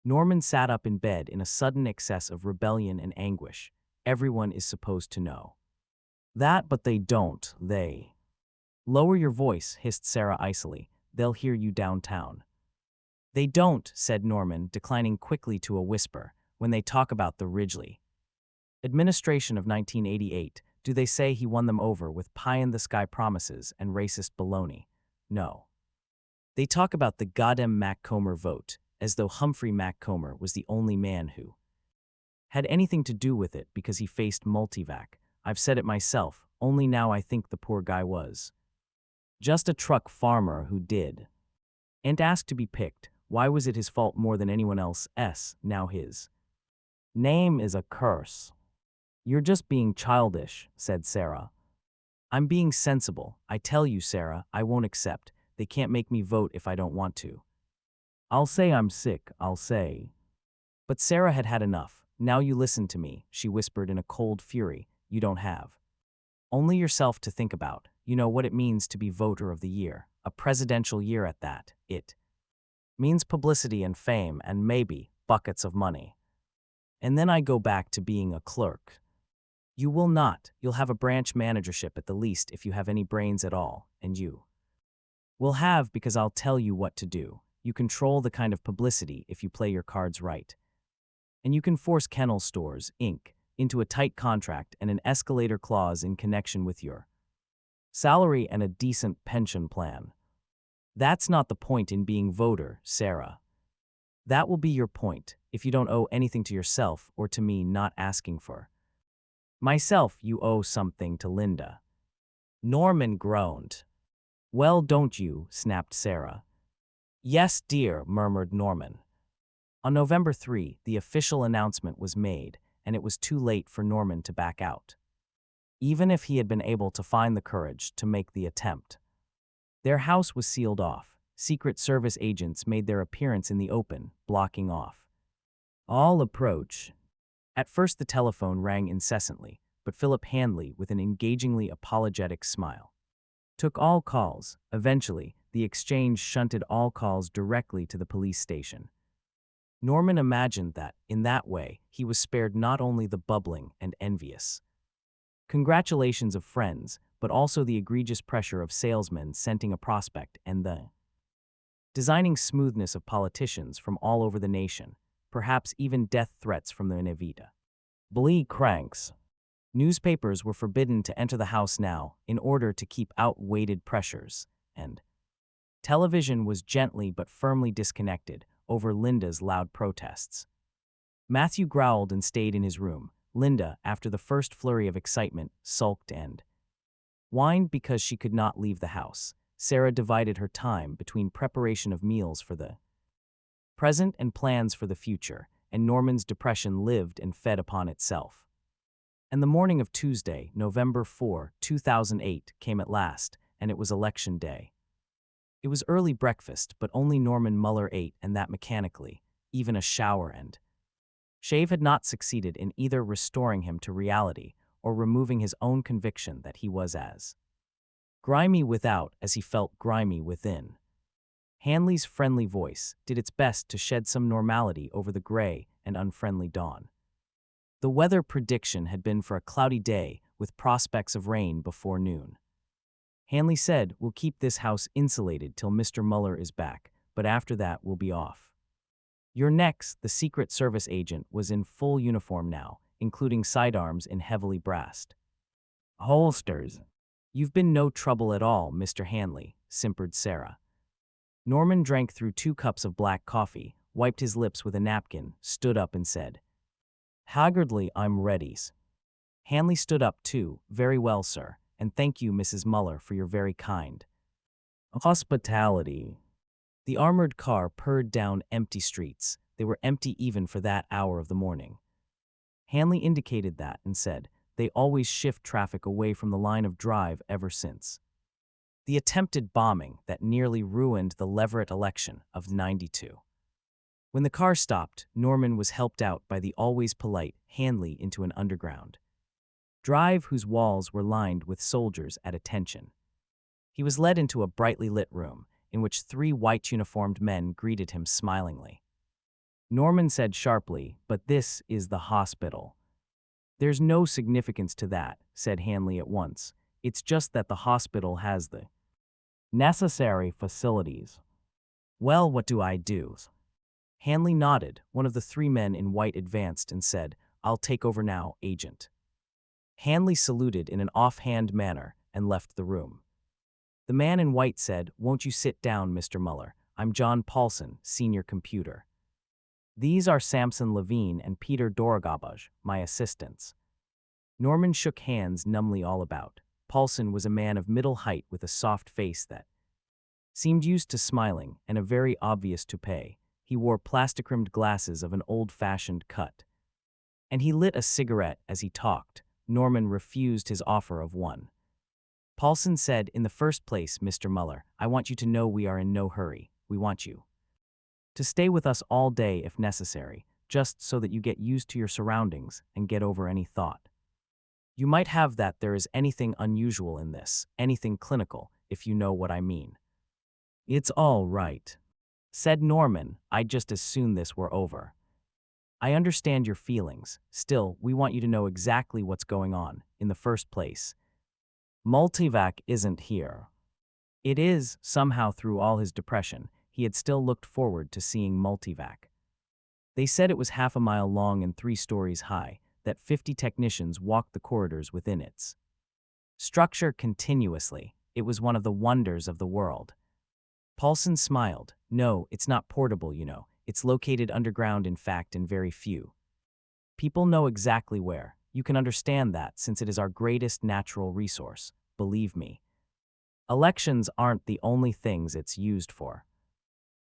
Norman sat up in bed in a sudden excess of rebellion and anguish. Everyone is supposed to know that, but they don't. They. Lower your voice, hissed Sarah icily. They'll hear you downtown. They don't, said Norman, declining quickly to a whisper, when they talk about the Ridgely administration of 1988. Do they say he won them over with pie-in-the-sky promises and racist baloney? No. They talk about the goddamn Mac-Comer vote, as though Humphrey Mac-Comer was the only man who had anything to do with it because he faced Multivac. I've said it myself, only now I think the poor guy was just a truck farmer who did and asked to be picked. Why was it his fault more than anyone else's? Now his name is a curse. You're just being childish, said Sarah. I'm being sensible. I tell you, Sarah, I won't accept. They can't make me vote if I don't want to. I'll say I'm sick, I'll say. But Sarah had had enough. Now you listen to me, she whispered in a cold fury. You don't have only yourself to think about. You know what it means to be voter of the year, a presidential year at that. It means publicity and fame and maybe buckets of money. And then I go back to being a clerk. You will not. You'll have a branch managership at the least if you have any brains at all, and you will have because I'll tell you what to do. You control the kind of publicity if you play your cards right. And you can force Kennel Stores, Inc. into a tight contract and an escalator clause in connection with your salary and a decent pension plan. That's not the point in being voter, Sarah. That will be your point if you don't owe anything to yourself or to me not asking for myself. You owe something to Linda. Norman groaned. Well, don't you? Snapped Sarah. Yes, dear, murmured Norman. On November 3, the official announcement was made, and it was too late for Norman to back out, even if he had been able to find the courage to make the attempt. Their house was sealed off. Secret Service agents made their appearance in the open, blocking off all approach. At first the telephone rang incessantly, but Philip Hanley, with an engagingly apologetic smile, took all calls. Eventually, the exchange shunted all calls directly to the police station. Norman imagined that, in that way, he was spared not only the bubbling and envious congratulations of friends, but also the egregious pressure of salesmen scenting a prospect and the designing smoothness of politicians from all over the nation, perhaps even death threats from the Inevita Blee cranks. Newspapers were forbidden to enter the house now in order to keep out weighted pressures, and television was gently but firmly disconnected over Linda's loud protests. Matthew growled and stayed in his room. Linda, after the first flurry of excitement, sulked and whined because she could not leave the house. Sarah divided her time between preparation of meals for the present and plans for the future, and Norman's depression lived and fed upon itself. And the morning of Tuesday, November 4, 2008, came at last, and it was election day. It was early breakfast, but only Norman Mueller ate, and that mechanically. Even a shower and shave had not succeeded in either restoring him to reality or removing his own conviction that he was as grimy without as he felt grimy within. Hanley's friendly voice did its best to shed some normality over the gray and unfriendly dawn. The weather prediction had been for a cloudy day with prospects of rain before noon. Hanley said, "We'll keep this house insulated till Mr. Mueller is back, but after that we'll be off." Your next, the Secret Service agent, was in full uniform now, including sidearms in heavily brassed holsters. You've been no trouble at all, Mr. Hanley, simpered Sarah. Norman drank through 2 cups of black coffee, wiped his lips with a napkin, stood up and said, "Haggardly, I'm ready." Hanley stood up too. "Very well, sir, and thank you, Mrs. Muller, for your very kind hospitality." The armored car purred down empty streets. They were empty even for that hour of the morning. Hanley indicated that and said, "They always shift traffic away from the line of drive ever since the attempted bombing that nearly ruined the Leverett election of '92. When the car stopped, Norman was helped out by the always polite Hanley into an underground drive whose walls were lined with soldiers at attention. He was led into a brightly lit room, in which 3 white-uniformed men greeted him smilingly. Norman said sharply, "But this is the hospital." "There's no significance to that," said Hanley at once. "It's just that the hospital has the necessary facilities." "Well, what do I do?" Hanley nodded. One of the 3 men in white advanced and said, "I'll take over now, Agent." Hanley saluted in an offhand manner and left the room. The man in white said, "Won't you sit down, Mr. Muller? I'm John Paulson, senior computer. These are Samson Levine and Peter Dorogabaj, my assistants." Norman shook hands numbly all about. Paulson was a man of middle height with a soft face that seemed used to smiling and a very obvious toupee. He wore plastic-rimmed glasses of an old-fashioned cut. And he lit a cigarette as he talked. Norman refused his offer of one. Paulson said, "In the first place, Mr. Muller, I want you to know we are in no hurry. We want you to stay with us all day if necessary, just so that you get used to your surroundings and get over any thought. You might have that there is anything unusual in this, anything clinical, if you know what I mean." "It's all right," said Norman. "I'd just as soon this were over. I understand your feelings. Still, we want you to know exactly what's going on. In the first place, Multivac isn't here." It is, somehow through all his depression, he had still looked forward to seeing Multivac. They said it was half a mile long and 3 stories high, that 50 technicians walked the corridors within its structure continuously. It was one of the wonders of the world. Paulson smiled. "No, it's not portable, you know. It's located underground, in fact, and very few people know exactly where. You can understand that, since it is our greatest natural resource, believe me. Elections aren't the only things it's used for."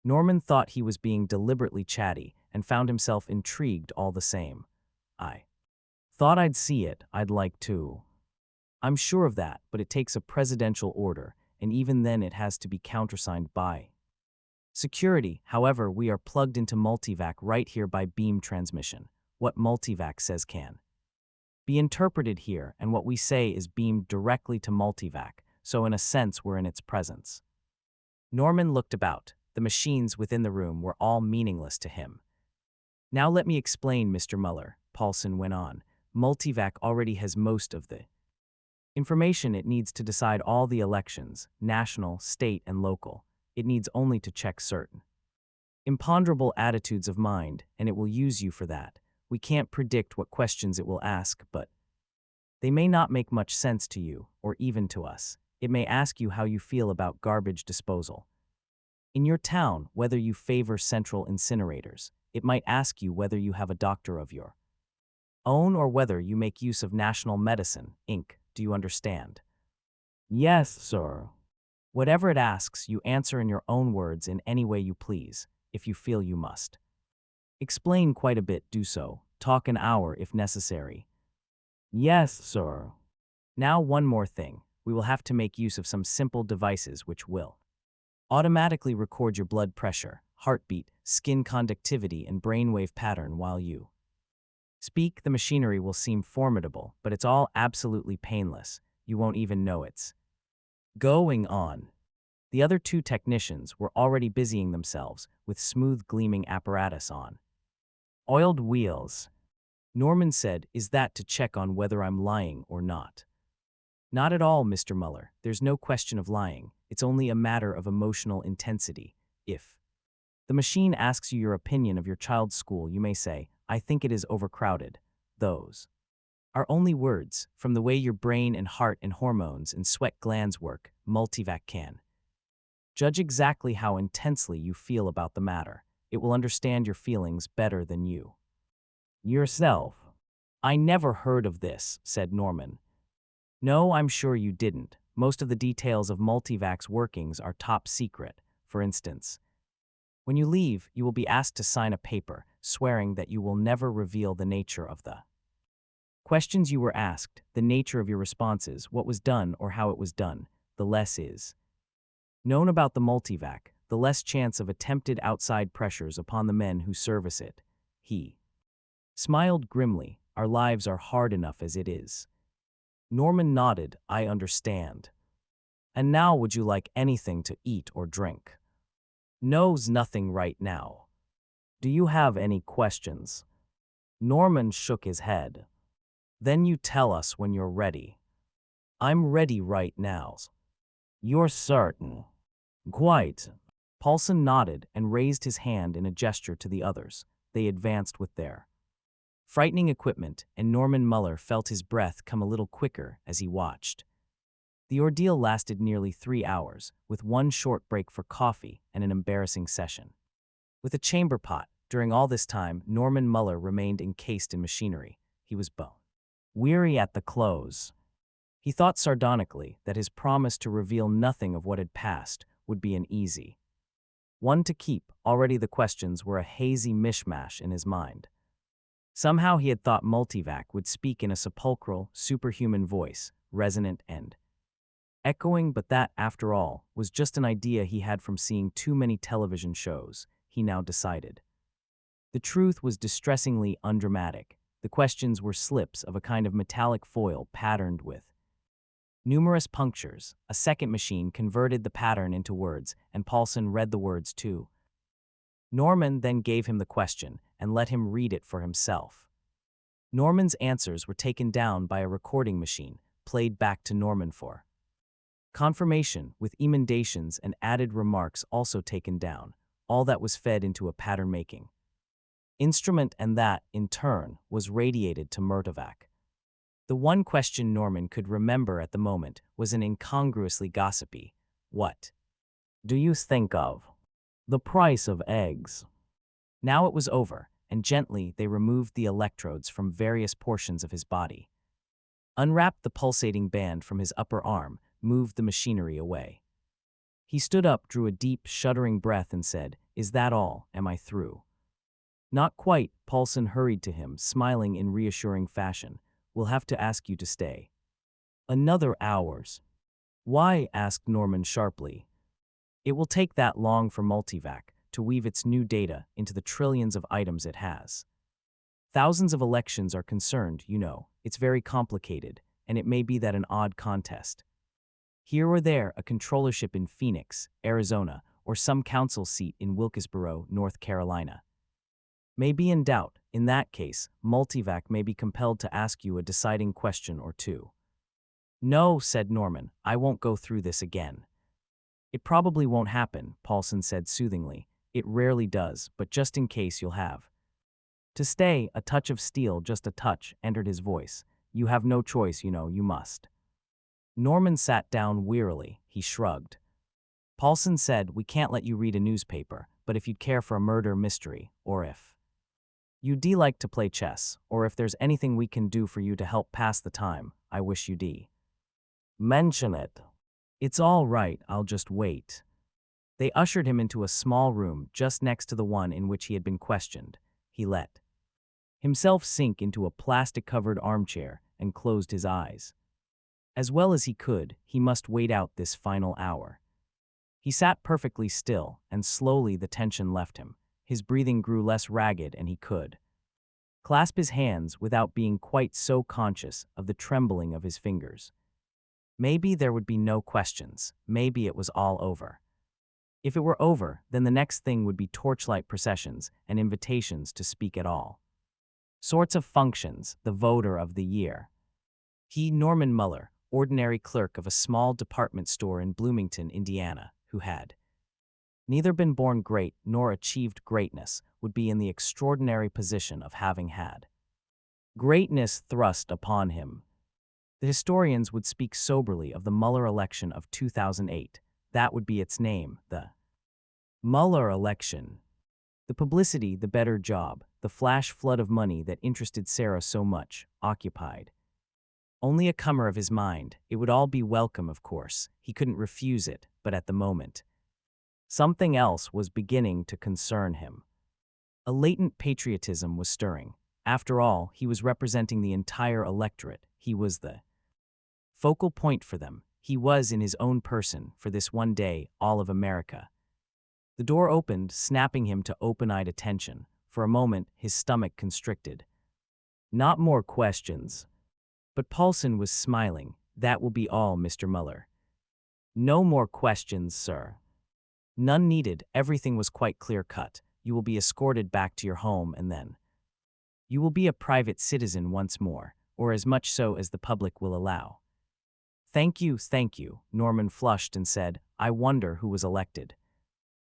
Norman thought he was being deliberately chatty and found himself intrigued all the same. "I thought I'd see it. I'd like to." "I'm sure of that, but it takes a presidential order, and even then it has to be countersigned by security. However, we are plugged into Multivac right here by beam transmission. What Multivac says can be interpreted here, and what we say is beamed directly to Multivac, so in a sense we're in its presence." Norman looked about. The machines within the room were all meaningless to him. "Now let me explain, Mr. Muller," Paulson went on. "Multivac already has most of the information it needs to decide all the elections, national, state, and local. It needs only to check certain imponderable attitudes of mind, and it will use you for that. We can't predict what questions it will ask, but they may not make much sense to you, or even to us. It may ask you how you feel about garbage disposal in your town, whether you favor central incinerators. It might ask you whether you have a doctor of your own or whether you make use of National Medicine, Inc. Do you understand?" "Yes, sir." Whatever it asks, you answer in your own words in any way you please, if you feel you must. Explain quite a bit, do so. Talk an hour if necessary. "Yes, sir." Now one more thing. We will have to make use of some simple devices which will automatically record your blood pressure, heartbeat, skin conductivity, and brainwave pattern while you speak. The machinery will seem formidable, but it's all absolutely painless. You won't even know it's going on. The other 2 technicians were already busying themselves with smooth gleaming apparatus on oiled wheels. Norman said, "Is that to check on whether I'm lying or not?" "Not at all, Mr. Muller. There's no question of lying. It's only a matter of emotional intensity. If the machine asks you your opinion of your child's school, you may say, 'I think it is overcrowded.' those are only words from the way your brain and heart and hormones and sweat glands work. Multivac can judge exactly how intensely you feel about the matter. It will understand your feelings better than you yourself. I never heard of this, said Norman. No, I'm sure you didn't. Most of the details of Multivac's workings are top secret. For instance, when you leave, you will be asked to sign a paper swearing that you will never reveal the nature of the questions you were asked, the nature of your responses, what was done or how it was done. The less is known about the Multivac, the less chance of attempted outside pressures upon the men who service it. He smiled grimly. Our lives are hard enough as it is. Norman nodded. I understand. And now would you like anything to eat or drink? No's nothing right now. Do you have any questions? Norman shook his head. Then you tell us when you're ready. I'm ready right now. You're certain? Quite. Paulson nodded and raised his hand in a gesture to the others. They advanced with their frightening equipment, and Norman Muller felt his breath come a little quicker as he watched. The ordeal lasted nearly 3 hours, with one short break for coffee and an embarrassing session. With a chamber pot, during all this time, Norman Muller remained encased in machinery. He was bone weary at the close. He thought sardonically that his promise to reveal nothing of what had passed would be an easy one to keep. Already the questions were a hazy mishmash in his mind. Somehow he had thought Multivac would speak in a sepulchral, superhuman voice, resonant and echoing, but that, after all, was just an idea he had from seeing too many television shows, he now decided. The truth was distressingly undramatic. The questions were slips of a kind of metallic foil patterned with numerous punctures. A second machine converted the pattern into words, and Paulson read the words too. Norman then gave him the question and let him read it for himself. Norman's answers were taken down by a recording machine, played back to Norman for confirmation, with emendations and added remarks also taken down. All that was fed into a pattern-making instrument, and that, in turn, was radiated to Multivac. The one question Norman could remember at the moment was an incongruously gossipy, "What do you think of the price of eggs?" Now it was over, and gently they removed the electrodes from various portions of his body, unwrapped the pulsating band from his upper arm, moved the machinery away. He stood up, drew a deep, shuddering breath, and said, "Is that all? Am I through?" Not quite. Paulson hurried to him, smiling in reassuring fashion. "We'll have to ask you to stay another hours." "Why?" asked Norman sharply. "It will take that long for Multivac to weave its new data into the trillions of items it has. Thousands of elections are concerned, you know. It's very complicated, and it may be that an odd contest here or there, a controllership in Phoenix, Arizona, or some council seat in Wilkesboro, North Carolina, may be in doubt. In that case, Multivac may be compelled to ask you a deciding question or two." "No," said Norman, "I won't go through this again." "It probably won't happen," Paulson said soothingly. "It rarely does, but just in case you'll have to stay." A touch of steel, just a touch, entered his voice. "You have no choice, you know, you must." Norman sat down wearily. He shrugged. Paulson said, "We can't let you read a newspaper, but if you'd care for a murder mystery, or if you'd like to play chess, or if there's anything we can do for you to help pass the time, I wish you'd mention it." "It's all right, I'll just wait." They ushered him into a small room just next to the one in which he had been questioned. He let himself sink into a plastic-covered armchair and closed his eyes. As well as he could, he must wait out this final hour. He sat perfectly still, and slowly the tension left him. His breathing grew less ragged, and he could clasp his hands without being quite so conscious of the trembling of his fingers. Maybe there would be no questions. Maybe it was all over. If it were over, then the next thing would be torchlight processions and invitations to speak at all sorts of functions. The voter of the year. He, Norman Muller, ordinary clerk of a small department store in Bloomington, Indiana, who had neither been born great nor achieved greatness, would be in the extraordinary position of having had Greatness thrust upon him. The historians would speak soberly of the Mueller election of 2008. That would be its name, the Mueller election. The publicity, the better job, the flash flood of money that interested Sarah so much, occupied. Only a comer of his mind, it would all be welcome, of course. He couldn't refuse it, but at the moment, something else was beginning to concern him. A latent patriotism was stirring. After all, he was representing the entire electorate. He was the focal point for them. He was, in his own person, for this one day, all of America. The door opened, snapping him to open-eyed attention. For a moment, his stomach constricted. Not more questions. But Paulson was smiling. That will be all, Mr. Mueller. No more questions, sir. None needed. Everything was quite clear-cut. You will be escorted back to your home, and then you will be a private citizen once more, or as much so as the public will allow. Thank you, Norman flushed and said, I wonder who was elected.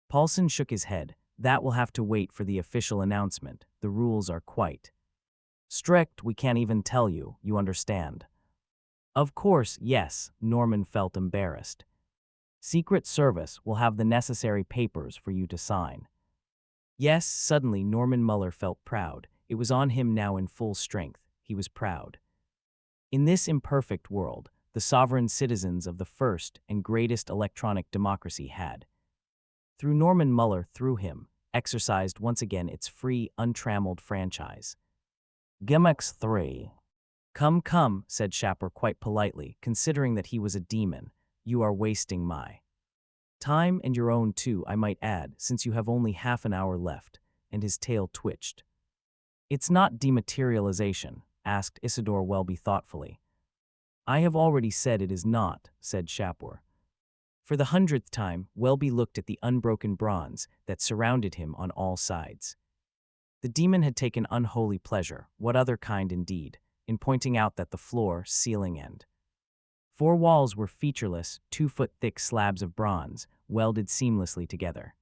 Paulson shook his head. That will have to wait for the official announcement. The rules are quite strict. We can't even tell you, you understand. Of course, yes, Norman felt embarrassed. Secret Service will have the necessary papers for you to sign. Yes, suddenly Norman Mueller felt proud. It was on him now in full strength. He was proud. In this imperfect world, the sovereign citizens of the first and greatest electronic democracy had, through Norman Mueller, through him, exercised once again its free, untrammeled franchise. Gimmicks 3. Come, said Shapur quite politely, considering that he was a demon. You are wasting my time and your own too, I might add, since you have only half an hour left, and his tail twitched. It's not dematerialization, asked Isidore Welby thoughtfully. I have already said it is not, said Shapur. For the 100th time, Welby looked at the unbroken bronze that surrounded him on all sides. The demon had taken unholy pleasure, what other kind indeed, in pointing out that the floor, ceiling, and 4 walls were featureless, 2-foot-thick slabs of bronze, welded seamlessly together.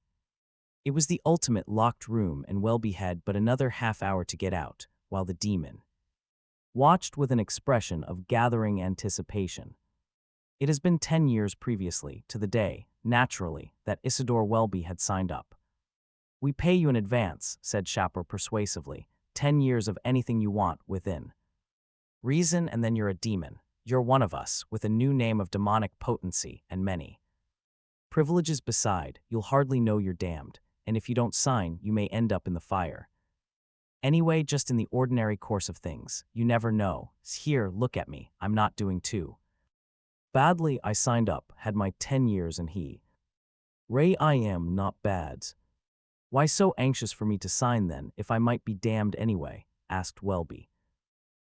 It was the ultimate locked room, and Welby had but another half hour to get out, while the demon watched with an expression of gathering anticipation. It has been 10 years previously, to the day, naturally, that Isidore Welby had signed up. We pay you in advance, said Shapur persuasively. 10 years of anything you want within reason, and then you're a demon. You're one of us, with a new name of demonic potency and many privileges beside. You'll hardly know you're damned, and if you don't sign, you may end up in the fire. Anyway, just in the ordinary course of things, you never know. Here, look at me. I'm not doing too badly. I signed up, had my 10 years, and Ray, I am not bad. Why so anxious for me to sign then, if I might be damned anyway? Asked Welby.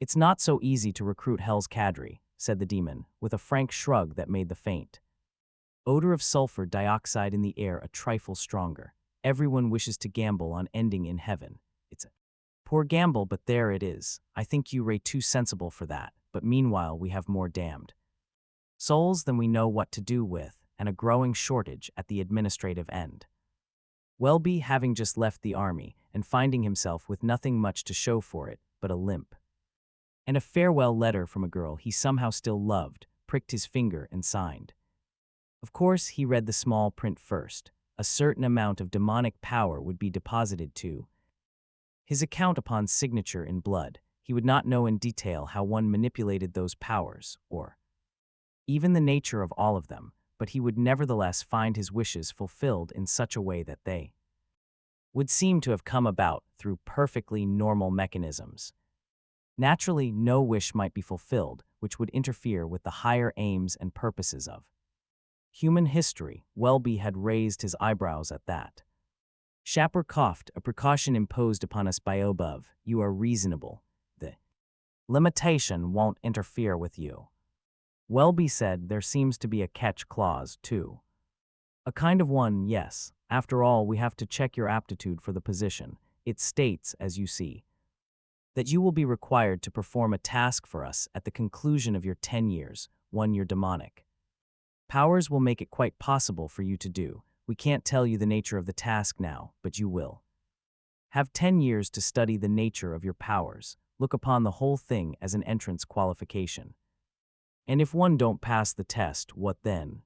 It's not so easy to recruit hell's cadre, said the demon, with a frank shrug that made the faint odor of sulfur dioxide in the air a trifle stronger. Everyone wishes to gamble on ending in heaven. It's a poor gamble, but there it is. I think you, Ray, too sensible for that, but meanwhile we have more damned souls than we know what to do with, and a growing shortage at the administrative end. Welby, having just left the army, and finding himself with nothing much to show for it but a limp and a farewell letter from a girl he somehow still loved, pricked his finger and signed. Of course, he read the small print first. A certain amount of demonic power would be deposited to his account upon signature in blood. He would not know in detail how one manipulated those powers, or even the nature of all of them, but he would nevertheless find his wishes fulfilled in such a way that they would seem to have come about through perfectly normal mechanisms. Naturally, no wish might be fulfilled which would interfere with the higher aims and purposes of human history. Welby had raised his eyebrows at that. Shapur coughed, a precaution imposed upon us by above. You are reasonable. The limitation won't interfere with you. Welby said there seems to be a catch clause, too. A kind of one, yes. After all, we have to check your aptitude for the position. It states, as you see, that you will be required to perform a task for us at the conclusion of your 10 years, one your demonic powers will make it quite possible for you to do. We can't tell you the nature of the task now, but you will have 10 years to study the nature of your powers. look upon the whole thing as an entrance qualification. And if one don't pass the test, what then?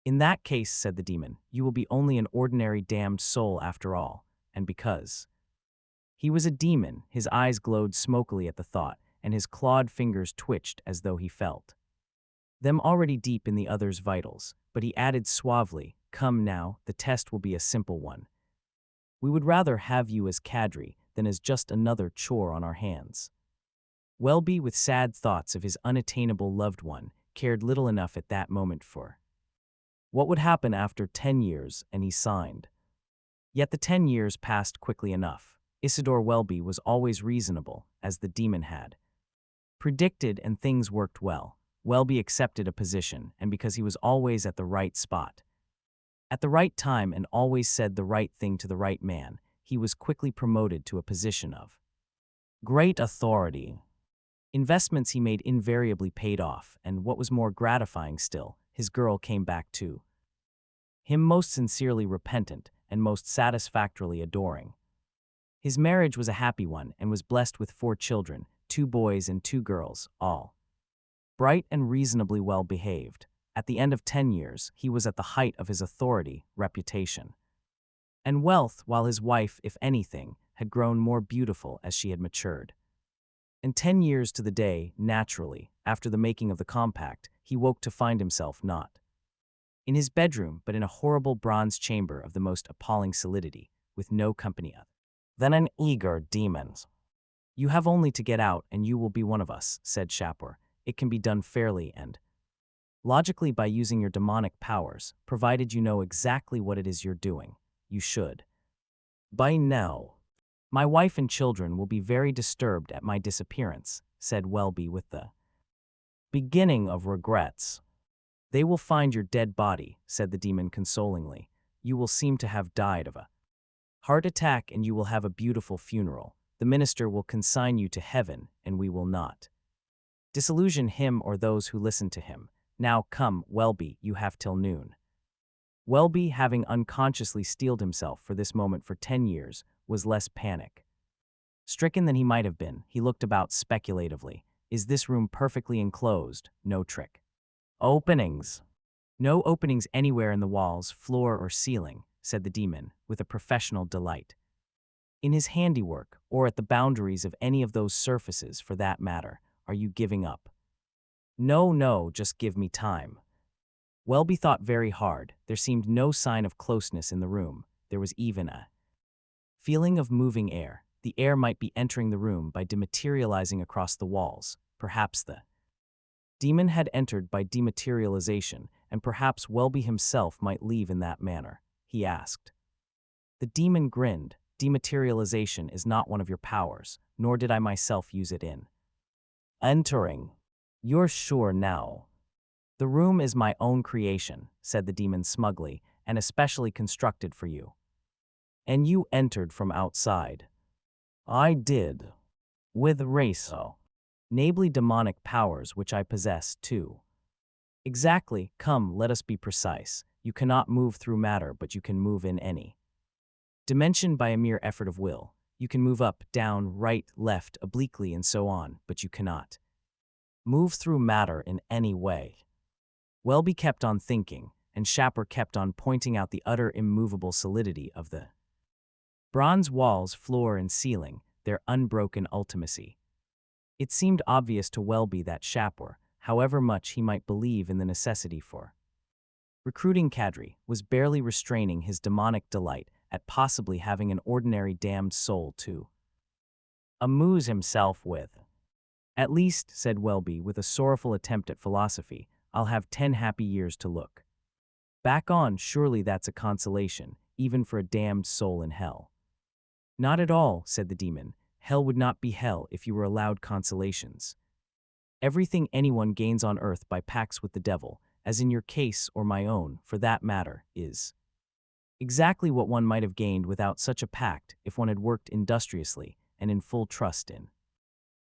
In that case, said the demon, you will be only an ordinary damned soul after all, and because. He was a demon, his eyes glowed smokily at the thought, and his clawed fingers twitched as though he felt them already deep in the other's vitals, but he added suavely, come now, the test will be a simple one. We would rather have you as cadre than as just another chore on our hands. Welby, with sad thoughts of his unattainable loved one, cared little enough at that moment for what would happen after 10 years, and he signed. Yet the 10 years passed quickly enough. Isidore Welby was always reasonable, as the demon had predicted, and things worked well. Welby accepted a position, and because he was always at the right spot, at the right time, and always said the right thing to the right man, he was quickly promoted to a position of great authority. Investments he made invariably paid off, and what was more gratifying still, his girl came back to him most sincerely repentant and most satisfactorily adoring. His marriage was a happy one and was blessed with 4 children, 2 boys and 2 girls, all bright and reasonably well behaved. At the end of 10 years, he was at the height of his authority, reputation, and wealth, while his wife, if anything, had grown more beautiful as she had matured. And 10 years to the day, naturally, after the making of the compact, he woke to find himself not in his bedroom, but in a horrible bronze chamber of the most appalling solidity, with no company other than an eager demon. You have only to get out, and you will be one of us, said Shapur. It can be done fairly and logically by using your demonic powers, provided you know exactly what it is you're doing. You should. By now, my wife and children will be very disturbed at my disappearance, said Welby with the beginning of regrets. They will find your dead body, said the demon consolingly. You will seem to have died of a heart attack, and you will have a beautiful funeral. The minister will consign you to heaven, and we will not disillusion him or those who listen to him. Now come, Welby, you have till noon. Welby, having unconsciously steeled himself for this moment for 10 years, was less panic-stricken than he might have been. He looked about speculatively. Is this room perfectly enclosed? No trick openings. No openings anywhere in the walls, floor, or ceiling, said the demon, with a professional delight. In his handiwork, or at the boundaries of any of those surfaces for that matter, are you giving up? No, just give me time. Welby thought very hard. There seemed no sign of closeness in the room. There was even a feeling of moving air. The air might be entering the room by dematerializing across the walls. Perhaps the demon had entered by dematerialization, and perhaps Welby himself might leave in that manner. He asked. The demon grinned. Dematerialization is not one of your powers, nor did I myself use it in entering. You're sure now? The room is my own creation, said the demon smugly, and especially constructed for you. And you entered from outside. I did. With Raso. Nably demonic powers which I possess, too. Exactly. Come, let us be precise. You cannot move through matter, but you can move in any dimension by a mere effort of will. You can move up, down, right, left, obliquely, and so on, but you cannot move through matter in any way. Welby kept on thinking, and Shapur kept on pointing out the utter immovable solidity of the bronze walls, floor, and ceiling, their unbroken ultimacy. It seemed obvious to Welby that Shapur, however much he might believe in the necessity for recruiting cadre, was barely restraining his demonic delight at possibly having an ordinary damned soul to amuse himself with. At least, said Welby with a sorrowful attempt at philosophy, I'll have 10 happy years to look back on. Surely that's a consolation, even for a damned soul in hell. Not at all, said the demon. Hell would not be hell if you were allowed consolations. Everything anyone gains on earth by pacts with the devil, as in your case or my own, for that matter, is exactly what one might have gained without such a pact if one had worked industriously and in full trust in.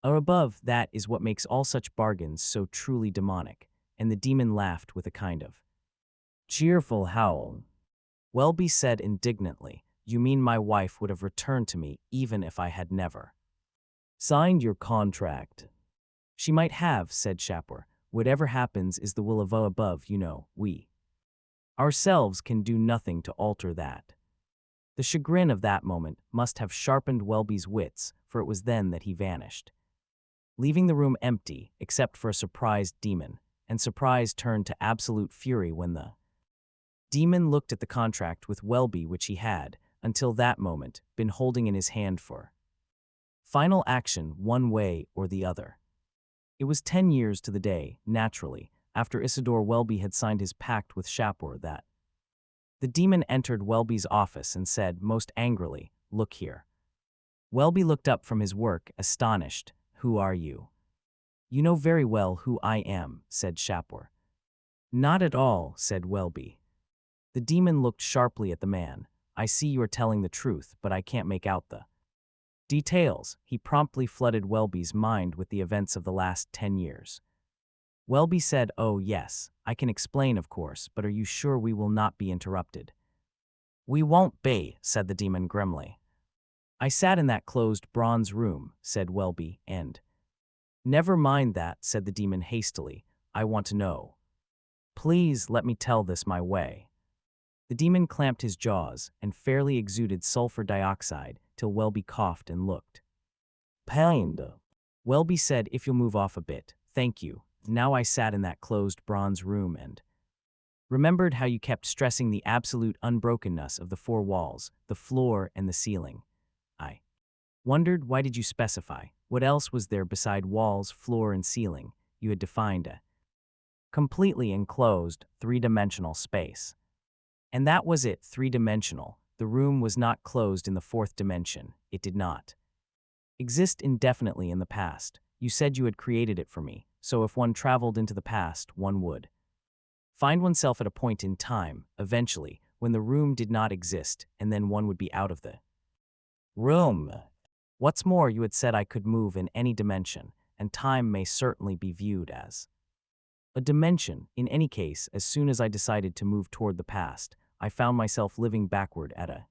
Or above, that is what makes all such bargains so truly demonic, and the demon laughed with a kind of cheerful howl. Welby said indignantly, you mean my wife would have returned to me even if I had never Signed your contract. She might have, said Shapur. Whatever happens is the will of above, you know, we ourselves can do nothing to alter that. The chagrin of that moment must have sharpened Welby's wits, for it was then that he vanished, leaving the room empty except for a surprised demon, and surprise turned to absolute fury when the demon looked at the contract with Welby which he had, until that moment, been holding in his hand for final action one way or the other. It was 10 years to the day, naturally, after Isidore Welby had signed his pact with Shapur that the demon entered Welby's office and said, most angrily, "Look here." Welby looked up from his work, astonished. "Who are you?" "You know very well who I am," said Shapur. "Not at all," said Welby. The demon looked sharply at the man. "I see you are telling the truth, but I can't make out the details." He promptly flooded Welby's mind with the events of the last 10 years. Welby said, "Oh yes, I can explain of course, but are you sure we will not be interrupted?" "We won't be," said the demon grimly. "I sat in that closed bronze room," said Welby, and "Never mind that," said the demon hastily. "I want to know. Please let me tell this my way." The demon clamped his jaws and fairly exuded sulfur dioxide till Welby coughed and looked pained. Welby said, "If you'll move off a bit, thank you." Now I sat in that closed bronze room and remembered how you kept stressing the absolute unbrokenness of the four walls, the floor, and the ceiling. I wondered, why did you specify? What else was there beside walls, floor, and ceiling? You had defined a completely enclosed, three-dimensional space. And that was it, three-dimensional. The room was not closed in the fourth dimension. It did not exist indefinitely in the past. You said you had created it for me, so if one traveled into the past, one would find oneself at a point in time, eventually, when the room did not exist, and then one would be out of the room. What's more, you had said I could move in any dimension, and time may certainly be viewed as a dimension. In any case, as soon as I decided to move toward the past, I found myself living backward at a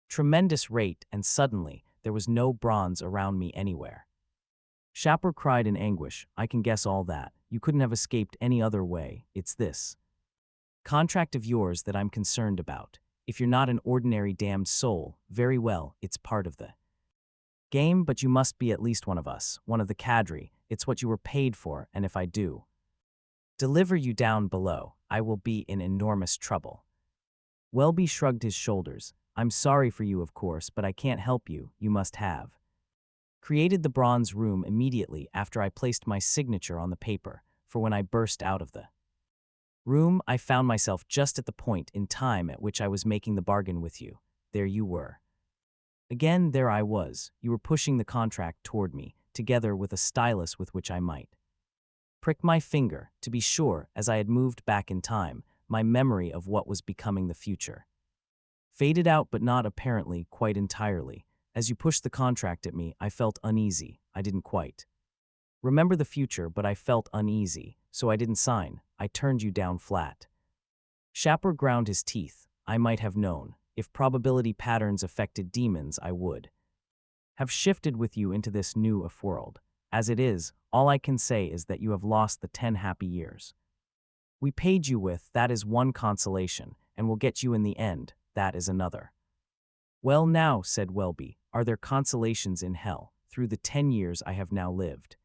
tremendous rate, and suddenly, there was no bronze around me anywhere. Shapur cried in anguish. "I can guess all that. You couldn't have escaped any other way. It's this contract of yours that I'm concerned about. If you're not an ordinary damned soul, very well, it's part of the game, but you must be at least one of us, one of the cadre. It's what you were paid for, and if I do deliver you down below, I will be in enormous trouble." Welby shrugged his shoulders. "I'm sorry for you, of course, but I can't help you. You must have created the bronze room immediately after I placed my signature on the paper, for when I burst out of the room, I found myself just at the point in time at which I was making the bargain with you. There you were. Again, there I was. You were pushing the contract toward me, together with a stylus with which I might prick my finger. To be sure, as I had moved back in time, my memory of what was becoming the future faded out, but not apparently quite entirely. As you pushed the contract at me, I felt uneasy. I didn't quite remember the future, but I felt uneasy, so I didn't sign. I turned you down flat." Shapur ground his teeth. "I might have known. If probability patterns affected demons, I would have shifted with you into this new world. As it is, all I can say is that you have lost the 10 happy years we paid you with. That is one consolation, and will get you in the end. That is another." "Well now," said Welby, "are there consolations in hell, through the 10 years I have now lived?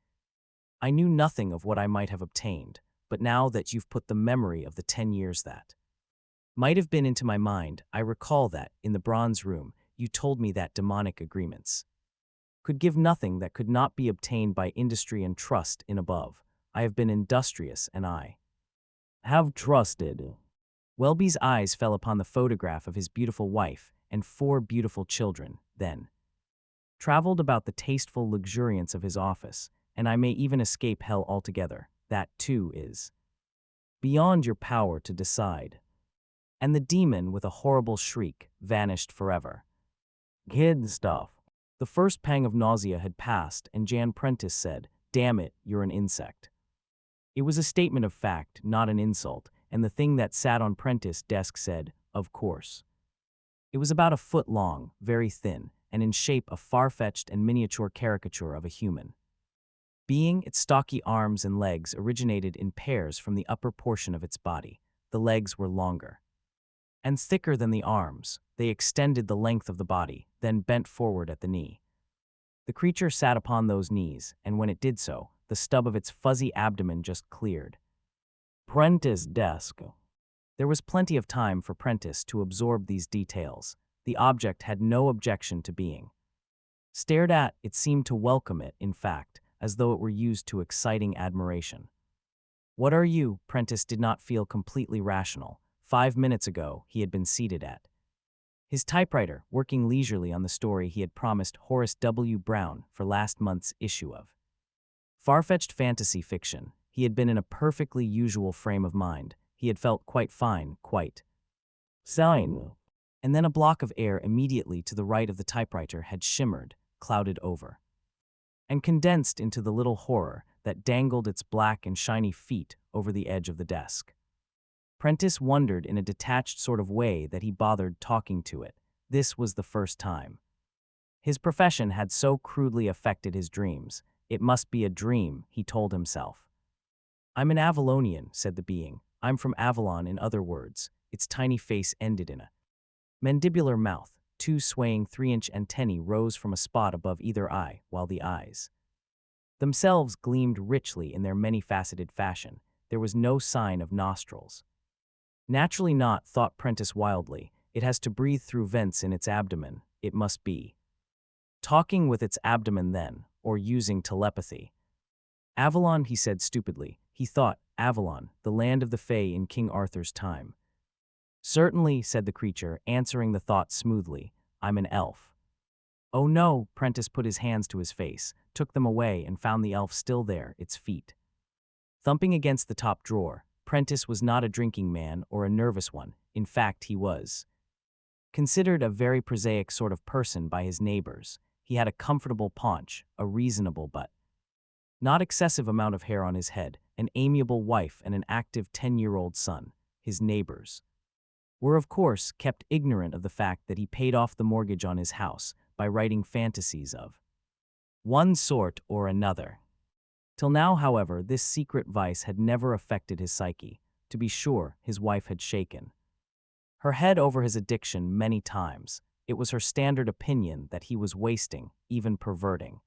I knew nothing of what I might have obtained, but now that you've put the memory of the 10 years that might have been into my mind, I recall that, in the bronze room, you told me that demonic agreements could give nothing that could not be obtained by industry and trust in above. I have been industrious, and I have trusted." Welby's eyes fell upon the photograph of his beautiful wife and 4 beautiful children, then traveled about the tasteful luxuriance of his office, and I may even escape hell altogether. That, too, is beyond your power to decide. And the demon, with a horrible shriek, vanished forever. Kid stuff. The first pang of nausea had passed, and Jan Prentice said, "Damn it, you're an insect." It was a statement of fact, not an insult, and the thing that sat on Prentice's desk said, "Of course." It was about a foot long, very thin, and in shape a far-fetched and miniature caricature of a human. Its stocky arms and legs originated in pairs from the upper portion of its body. The legs were longer and thicker than the arms. They extended the length of the body, then bent forward at the knee. The creature sat upon those knees, and when it did so, the stub of its fuzzy abdomen just cleared. Prentice desk. There was plenty of time for Prentice to absorb these details. The object had no objection to being stared at. It seemed to welcome it, in fact, as though it were used to exciting admiration. What are you? Prentice did not feel completely rational. 5 minutes ago, he had been seated at his typewriter, working leisurely on the story he had promised Horace W. Brown for last month's issue of far-fetched fantasy fiction. He had been in a perfectly usual frame of mind. He had felt quite fine, quite sane. And then a block of air immediately to the right of the typewriter had shimmered, clouded over, and condensed into the little horror that dangled its black and shiny feet over the edge of the desk. Prentice wondered in a detached sort of way that he bothered talking to it. This was the first time his profession had so crudely affected his dreams. It must be a dream, he told himself. I'm an Avalonian, said the being. I'm from Avalon, in other words. Its tiny face ended in a mandibular mouth. 2 swaying 3-inch antennae rose from a spot above either eye, while the eyes themselves gleamed richly in their many-faceted fashion. There was no sign of nostrils. Naturally not, thought Prentice wildly. It has to breathe through vents in its abdomen. It must be talking with its abdomen then, or using telepathy. Avalon, he said stupidly. He thought, Avalon, the land of the Fae in King Arthur's time. Certainly, said the creature, answering the thought smoothly. I'm an elf. Oh no, Prentice put his hands to his face, took them away, and found the elf still there, its feet thumping against the top drawer. Prentice was not a drinking man or a nervous one. In fact, he was considered a very prosaic sort of person by his neighbors. He had a comfortable paunch, a reasonable but not excessive amount of hair on his head, an amiable wife, and an active 10-year-old son. His neighbors were, of course, kept ignorant of the fact that he paid off the mortgage on his house by writing fantasies of one sort or another. Till now, however, this secret vice had never affected his psyche. To be sure, his wife had shaken her head over his addiction many times. It was her standard opinion that he was wasting, even perverting,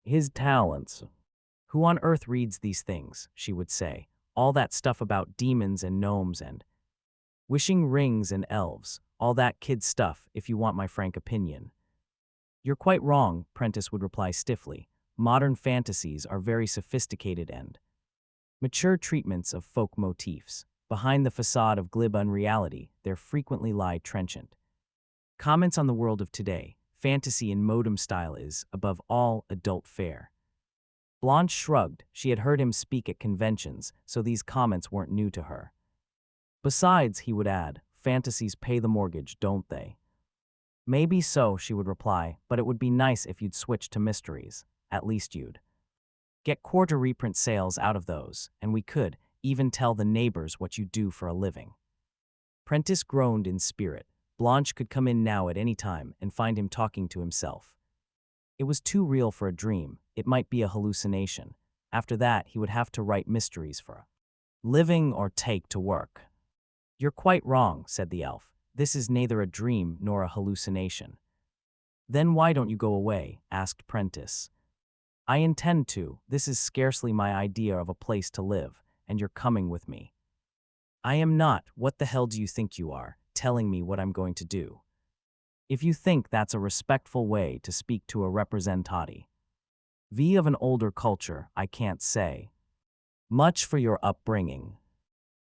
his talents. Who on earth reads these things, she would say. All that stuff about demons and gnomes and wishing rings and elves. All that kid stuff, if you want my frank opinion. You're quite wrong, Prentice would reply stiffly. Modern fantasies are very sophisticated and mature treatments of folk motifs. Behind the facade of glib unreality, there frequently lie trenchant comments on the world of today. Fantasy in modem style is, above all, adult fare. Blanche shrugged. She had heard him speak at conventions, so these comments weren't new to her. Besides, he would add, fantasies pay the mortgage, don't they? Maybe so, she would reply, but it would be nice if you'd switch to mysteries. At least you'd get quarter reprint sales out of those, and we could even tell the neighbors what you do for a living. Prentice groaned in spirit. Blanche could come in now at any time and find him talking to himself. It was too real for a dream. It might be a hallucination. After that, he would have to write mysteries for a living or take to work. You're quite wrong, said the elf. This is neither a dream nor a hallucination. Then why don't you go away? Asked Prentice. I intend to. This is scarcely my idea of a place to live, and you're coming with me. I am not. What the hell do you think you are, telling me what I'm going to do? If you think that's a respectful way to speak to a representati of an older culture, I can't say much for your upbringing.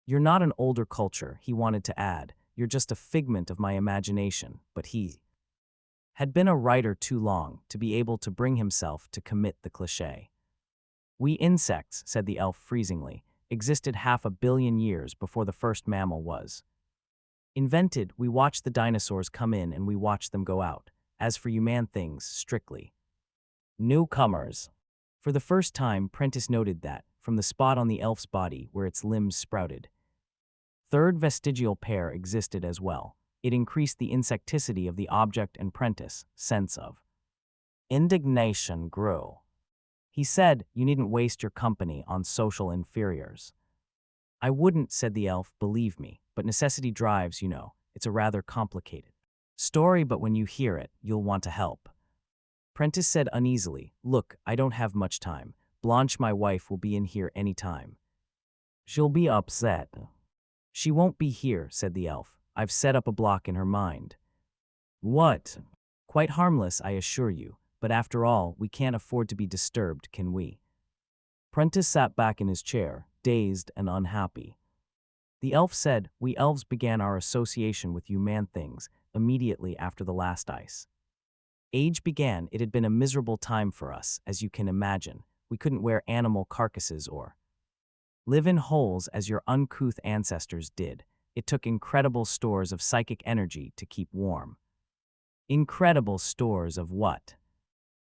You're not an older culture, he wanted to add. You're just a figment of my imagination, but he had been a writer too long to be able to bring himself to commit the cliché. We insects, said the elf freezingly, existed 500 million years before the first mammal was invented. We watched the dinosaurs come in and we watched them go out. As for you man things, strictly newcomers. For the first time, Prentice noted that, from the spot on the elf's body where its limbs sprouted, third vestigial pair existed as well. It increased the insecticity of the object, and Prentice' sense of indignation grew. He said, "You needn't waste your company on social inferiors." "I wouldn't," said the elf, "believe me, but necessity drives, you know. It's a rather complicated story, but when you hear it, you'll want to help." Prentice said uneasily, "Look, I don't have much time. Blanche, my wife, will be in here any time." "She'll be upset." "She won't be here," said the elf. "I've set up a block in her mind." "What?" "Quite harmless, I assure you. But after all, we can't afford to be disturbed, can we?" Prentice sat back in his chair, dazed and unhappy. The elf said, "We elves began our association with you man-things immediately after the last ice age began. It had been a miserable time for us, as you can imagine. We couldn't wear animal carcasses or live in holes as your uncouth ancestors did. It took incredible stores of psychic energy to keep warm." "Incredible stores of what?"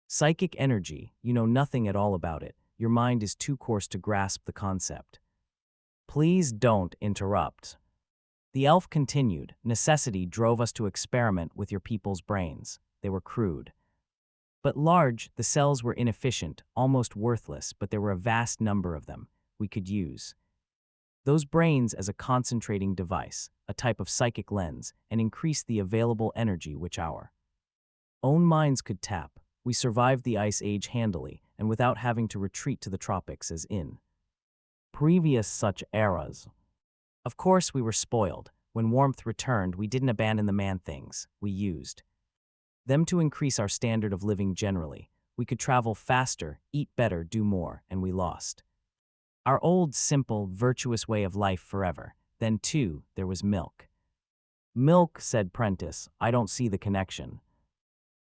"Psychic energy. You know nothing at all about it. Your mind is too coarse to grasp the concept." "Please don't interrupt." The elf continued, "Necessity drove us to experiment with your people's brains. They were crude but large. The cells were inefficient, almost worthless, but there were a vast number of them. We could use those brains as a concentrating device, a type of psychic lens, and increase the available energy which our own minds could tap. We survived the ice age handily, and without having to retreat to the tropics as in previous such eras. Of course, we were spoiled. When warmth returned, we didn't abandon the man-things. We used them to increase our standard of living generally. We could travel faster, eat better, do more, and we lost our old, simple, virtuous way of life forever. Then, too, there was milk." "Milk," said Prentice. "I don't see the connection."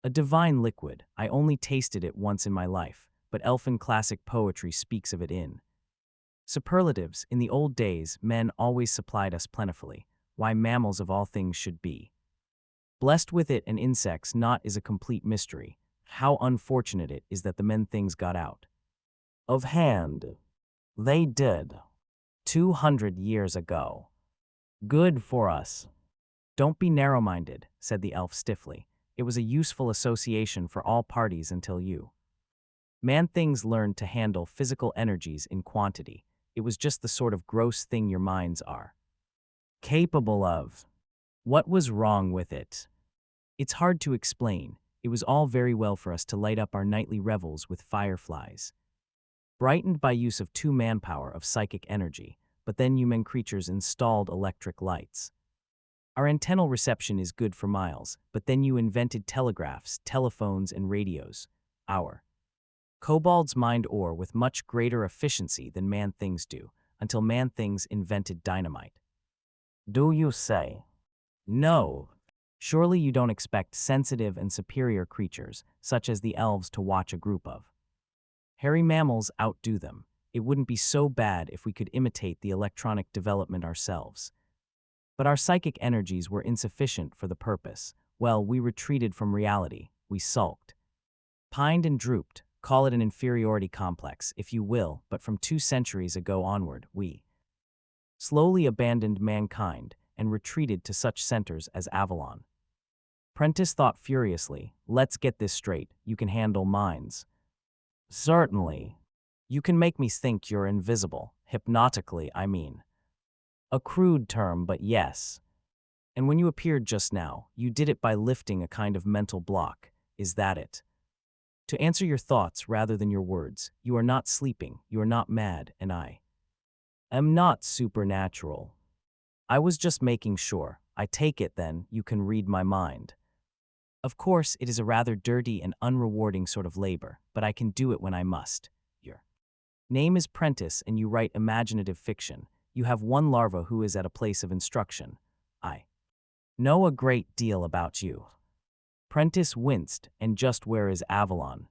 "A divine liquid. I only tasted it once in my life, but elfin classic poetry speaks of it in superlatives. In the old days, men always supplied us plentifully. Why mammals of all things should be blessed with it and insects not is a complete mystery. How unfortunate it is that the men-things got out of hand. They did. 200 years ago. Good for us." "Don't be narrow-minded," said the elf stiffly. "It was a useful association for all parties until you man-things learned to handle physical energies in quantity. It was just the sort of gross thing your minds are capable of." "What was wrong with it?" "It's hard to explain. It was all very well for us to light up our nightly revels with fireflies, brightened by use of 2 manpower of psychic energy, but then you men creatures installed electric lights. Our antennal reception is good for miles, but then you invented telegraphs, telephones, and radios. Our kobolds mined ore with much greater efficiency than man-things do, until man-things invented dynamite." "Do you say?" "No. Surely you don't expect sensitive and superior creatures, such as the elves, to watch a group of hairy mammals outdo them. It wouldn't be so bad if we could imitate the electronic development ourselves. But our psychic energies were insufficient for the purpose. Well, we retreated from reality. We sulked, pined, and drooped. Call it an inferiority complex, if you will, but from 2 centuries ago onward, we slowly abandoned mankind and retreated to such centers as Avalon." Prentice thought furiously. "Let's get this straight. You can handle minds." "Certainly. You can make me think you're invisible. Hypnotically, I mean. A crude term, but yes. And when you appeared just now, you did it by lifting a kind of mental block. Is that it? To answer your thoughts rather than your words. You are not sleeping, you are not mad, and I am not supernatural. I was just making sure. I take it, then, you can read my mind. Of course, it is a rather dirty and unrewarding sort of labor, but I can do it when I must. Your name is Prentice, and you write imaginative fiction. You have one larva who is at a place of instruction. I know a great deal about you." Prentice winced. "And just where is Avalon?"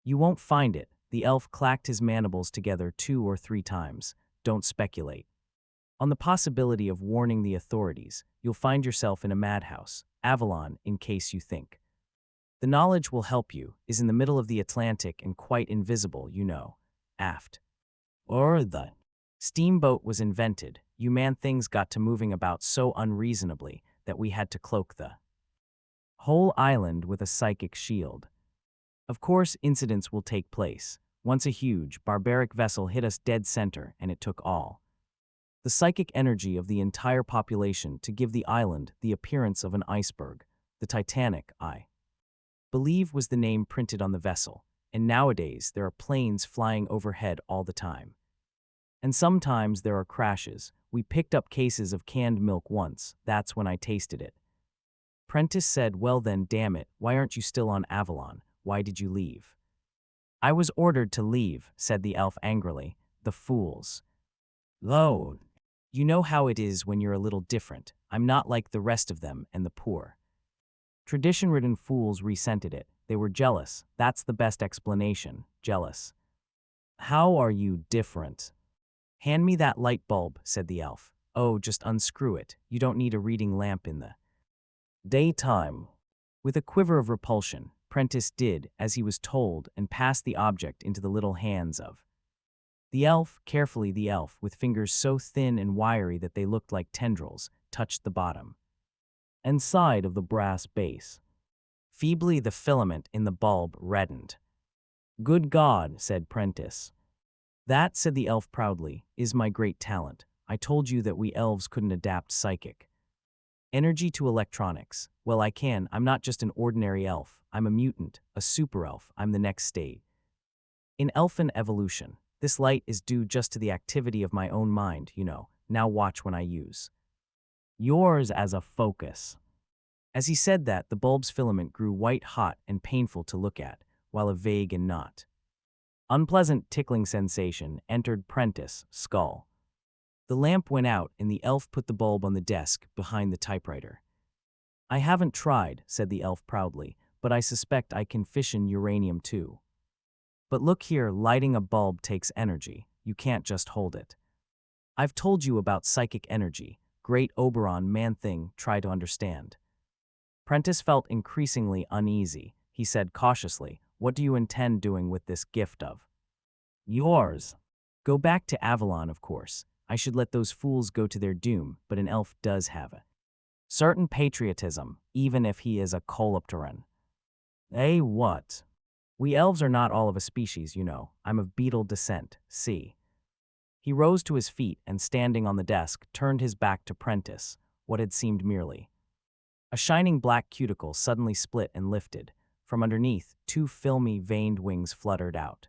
"You won't find it." The elf clacked his mandibles together 2 or 3 times. "Don't speculate on the possibility of warning the authorities. You'll find yourself in a madhouse. Avalon, in case you think the knowledge will help you, is in the middle of the Atlantic and quite invisible, you know. Aft or the steamboat was invented, you man-things got to moving about so unreasonably that we had to cloak the whole island with a psychic shield. Of course, incidents will take place. Once a huge, barbaric vessel hit us dead center, and it took all the psychic energy of the entire population to give the island the appearance of an iceberg. The Titanic, I believe, was the name printed on the vessel, and nowadays there are planes flying overhead all the time. And sometimes there are crashes. We picked up cases of canned milk once. That's when I tasted it. Prentice said, "Well then, damn it, why aren't you still on Avalon? Why did you leave?" "I was ordered to leave," said the elf angrily. "The fools. Lo, you know how it is when you're a little different. I'm not like the rest of them and the poor." Tradition-ridden fools resented it. They were jealous. That's the best explanation. Jealous. "How are you different?" "Hand me that light bulb," said the elf. "Oh, just unscrew it. You don't need a reading lamp in the daytime." With a quiver of repulsion, Prentice did as he was told and passed the object into the little hands of the elf. Carefully, the elf, with fingers so thin and wiry that they looked like tendrils, touched the bottom and side of the brass base. Feebly, the filament in the bulb reddened. "Good God," said Prentice. "That," said the elf proudly, "is my great talent. I told you that we elves couldn't adapt psychic energy to electronics. Well, I can. I'm not just an ordinary elf. I'm a mutant, a super elf. I'm the next stage in elfin evolution. This light is due just to the activity of my own mind, you know. Now watch when I use yours as a focus." As he said that, the bulb's filament grew white-hot and painful to look at, while a vague and not unpleasant tickling sensation entered Prentice's skull. The lamp went out, and the elf put the bulb on the desk behind the typewriter. "I haven't tried," said the elf proudly, "but I suspect I can fission uranium too. But look here, lighting a bulb takes energy. You can't just hold it. I've told you about psychic energy. Great Oberon, man-thing, try to understand." Prentice felt increasingly uneasy. He said cautiously, "What do you intend doing with this gift of yours?" "Go back to Avalon, of course. I should let those fools go to their doom, but an elf does have a certain patriotism, even if he is a Colopteran." "Eh, what?" "We elves are not all of a species, you know. I'm of beetle descent, see." He rose to his feet and, standing on the desk, turned his back to Prentice. What had seemed merely a shining black cuticle suddenly split and lifted. From underneath, two filmy, veined wings fluttered out.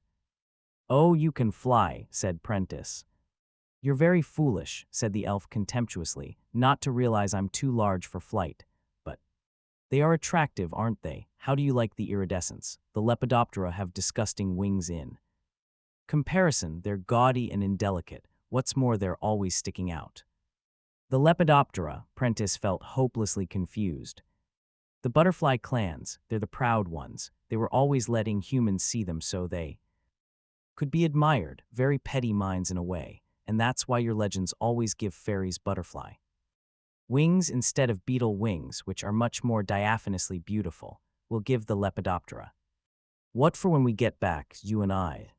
"Oh, you can fly," said Prentice. "You're very foolish," said the elf contemptuously, "not to realize I'm too large for flight. But they are attractive, aren't they? How do you like the iridescence? The Lepidoptera have disgusting wings in comparison. They're gaudy and indelicate. What's more, they're always sticking out." The Lepidoptera, Prentice felt hopelessly confused. The butterfly clans, they're the proud ones. They were always letting humans see them so they could be admired, very petty minds in a way, and that's why your legends always give fairies butterfly wings instead of beetle wings, which are much more diaphanously beautiful. We'll give the Lepidoptera what for when we get back, you and I.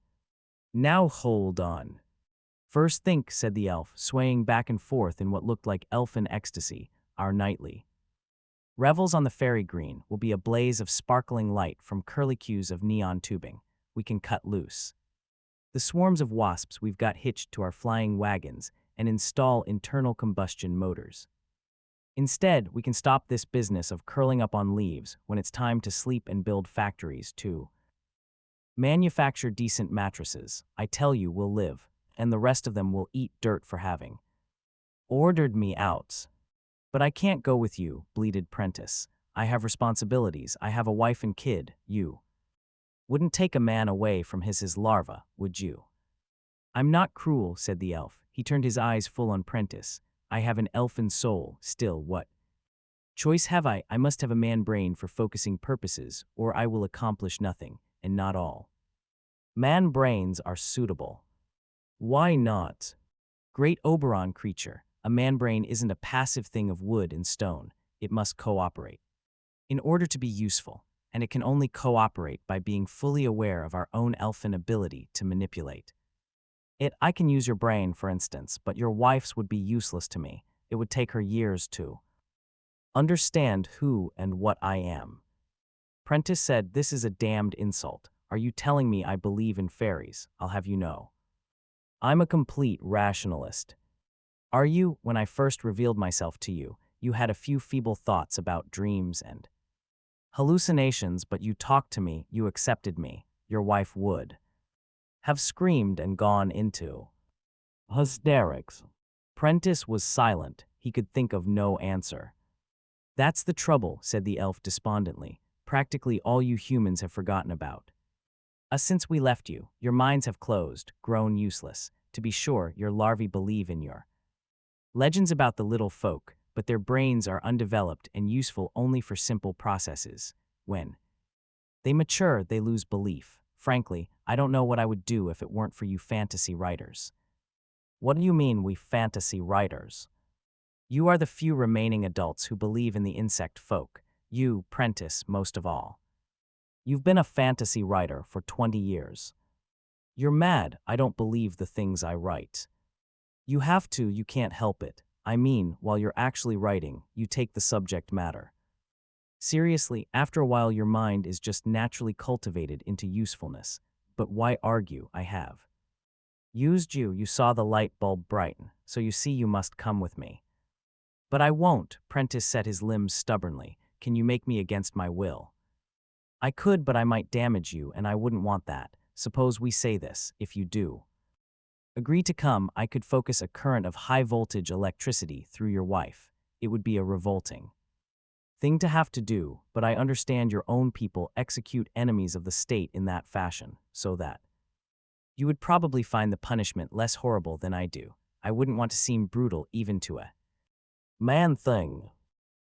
Now hold on. First think, said the elf, swaying back and forth in what looked like elfin ecstasy. Our nightly revels on the fairy green will be a blaze of sparkling light from curlicues of neon tubing. We can cut loose the swarms of wasps we've got hitched to our flying wagons and install internal combustion motors. Instead, we can stop this business of curling up on leaves when it's time to sleep and build factories to manufacture decent mattresses. I tell you, we'll live, and the rest of them will eat dirt for having ordered me out. But I can't go with you, bleated Prentice. I have responsibilities. I have a wife and kid. You wouldn't take a man away from his larva, would you? I'm not cruel, said the elf. He turned his eyes full on Prentice. I have an elfin soul. Still, what choice have I? I must have a man brain for focusing purposes, or I will accomplish nothing, and not all man brains are suitable. Why not? Great Oberon creature, a man brain isn't a passive thing of wood and stone. It must cooperate in order to be useful, and it can only cooperate by being fully aware of our own elfin ability to manipulate it. I can use your brain, for instance, but your wife's would be useless to me. It would take her years to Understand who and what I am. Prentice said, this is a damned insult. Are you telling me I believe in fairies? I'll have you know. I'm a complete rationalist. Are you? When I first revealed myself to you, you had a few feeble thoughts about dreams and hallucinations, but you talked to me, you accepted me. Your wife would have screamed and gone into hysterics. Prentice was silent. He could think of no answer. That's the trouble, said the elf despondently. Practically all you humans have forgotten about us since we left you. Your minds have closed, grown useless. To be sure, your larvae believe in your legends about the little folk, but their brains are undeveloped and useful only for simple processes. When they mature, they lose belief. Frankly, I don't know what I would do if it weren't for you fantasy writers. What do you mean, we fantasy writers? You are the few remaining adults who believe in the insect folk. You, Prentice, most of all. You've been a fantasy writer for 20 years. You're mad. I don't believe the things I write. You have to, you can't help it. I mean, while you're actually writing, you take the subject matter seriously. After a while, your mind is just naturally cultivated into usefulness. But why argue? I have used you. You saw the light bulb brighten, so you see you must come with me. But I won't. Prentice set his limbs stubbornly. Can you make me against my will? I could, but I might damage you, and I wouldn't want that. Suppose we say this. If you do agree to come, I could focus a current of high-voltage electricity through your wife. It would be a revolting thing to have to do, but I understand your own people execute enemies of the state in that fashion, so that you would probably find the punishment less horrible than I do. I wouldn't want to seem brutal even to a man thing.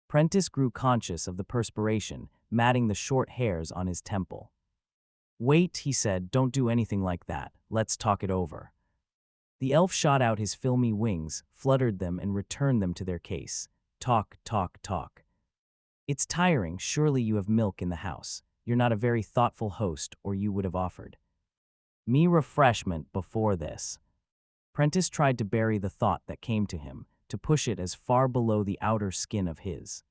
Prentice grew conscious of the perspiration, matting the short hairs on his temple. Wait, he said, don't do anything like that. Let's talk it over. The elf shot out his filmy wings, fluttered them, and returned them to their case. Talk, talk, talk. It's tiring. Surely you have milk in the house. You're not a very thoughtful host, or you would have offered me refreshment before this. Prentice tried to bury the thought that came to him, to push it as far below the outer skin of his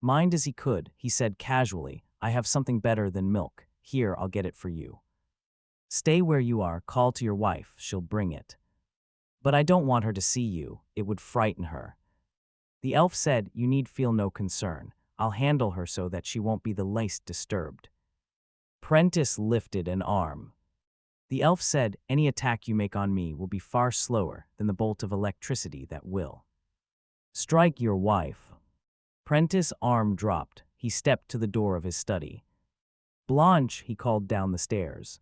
mind as he could. He said casually, I have something better than milk. Here, I'll get it for you. Stay where you are. Call to your wife. She'll bring it. But I don't want her to see you. It would frighten her. The elf said, you need feel no concern. I'll handle her so that she won't be the least disturbed. Prentice lifted an arm. The elf said, any attack you make on me will be far slower than the bolt of electricity that will strike your wife. Prentice's arm dropped. He stepped to the door of his study. Blanche, he called down the stairs.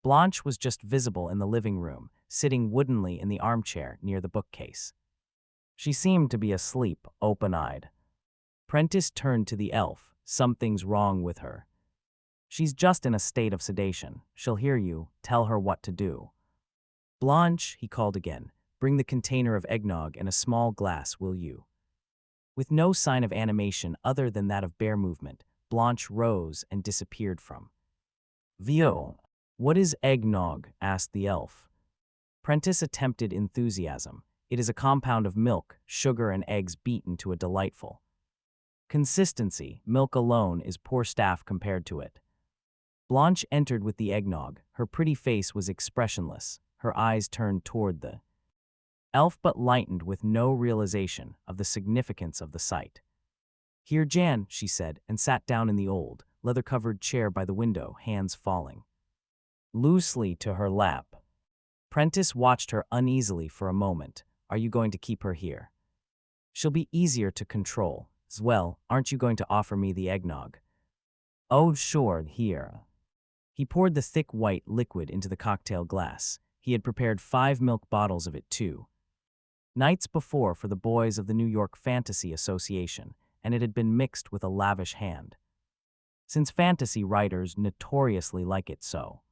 Blanche was just visible in the living room, sitting woodenly in the armchair near the bookcase. She seemed to be asleep, open-eyed. Prentice turned to the elf. Something's wrong with her. She's just in a state of sedation. She'll hear you. Tell her what to do. Blanche, he called again, bring the container of eggnog and a small glass, will you? With no sign of animation other than that of bare movement, Blanche rose and disappeared from view. What is eggnog? Asked the elf. Prentice attempted enthusiasm. It is a compound of milk, sugar, and eggs beaten to a delightful consistency. Milk alone is poor stuff compared to it. Blanche entered with the eggnog. Her pretty face was expressionless, her eyes turned toward the elf but lightened with no realization of the significance of the sight. Here, Jan, she said, and sat down in the old, leather-covered chair by the window, hands falling loosely to her lap. Prentice watched her uneasily for a moment. Are you going to keep her here? She'll be easier to control. As well, aren't you going to offer me the eggnog? Oh, sure, here. He poured the thick white liquid into the cocktail glass. He had prepared 5 milk bottles of it, too, nights before for the boys of the New York Fantasy Association, and it had been mixed with a lavish hand, since fantasy writers notoriously like it so.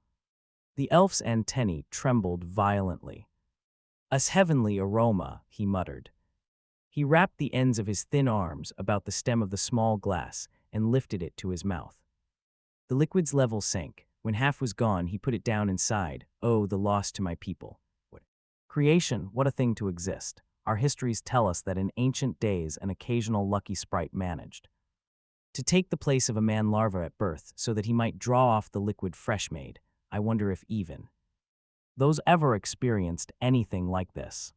The elf's antennae trembled violently. A heavenly aroma, he muttered. He wrapped the ends of his thin arms about the stem of the small glass and lifted it to his mouth. The liquid's level sank. When half was gone, he put it down and sighed. Oh, the loss to my people. What creation, what a thing to exist. Our histories tell us that in ancient days an occasional lucky sprite managed to take the place of a man larva at birth so that he might draw off the liquid fresh made. I wonder if even those ever experienced anything like this.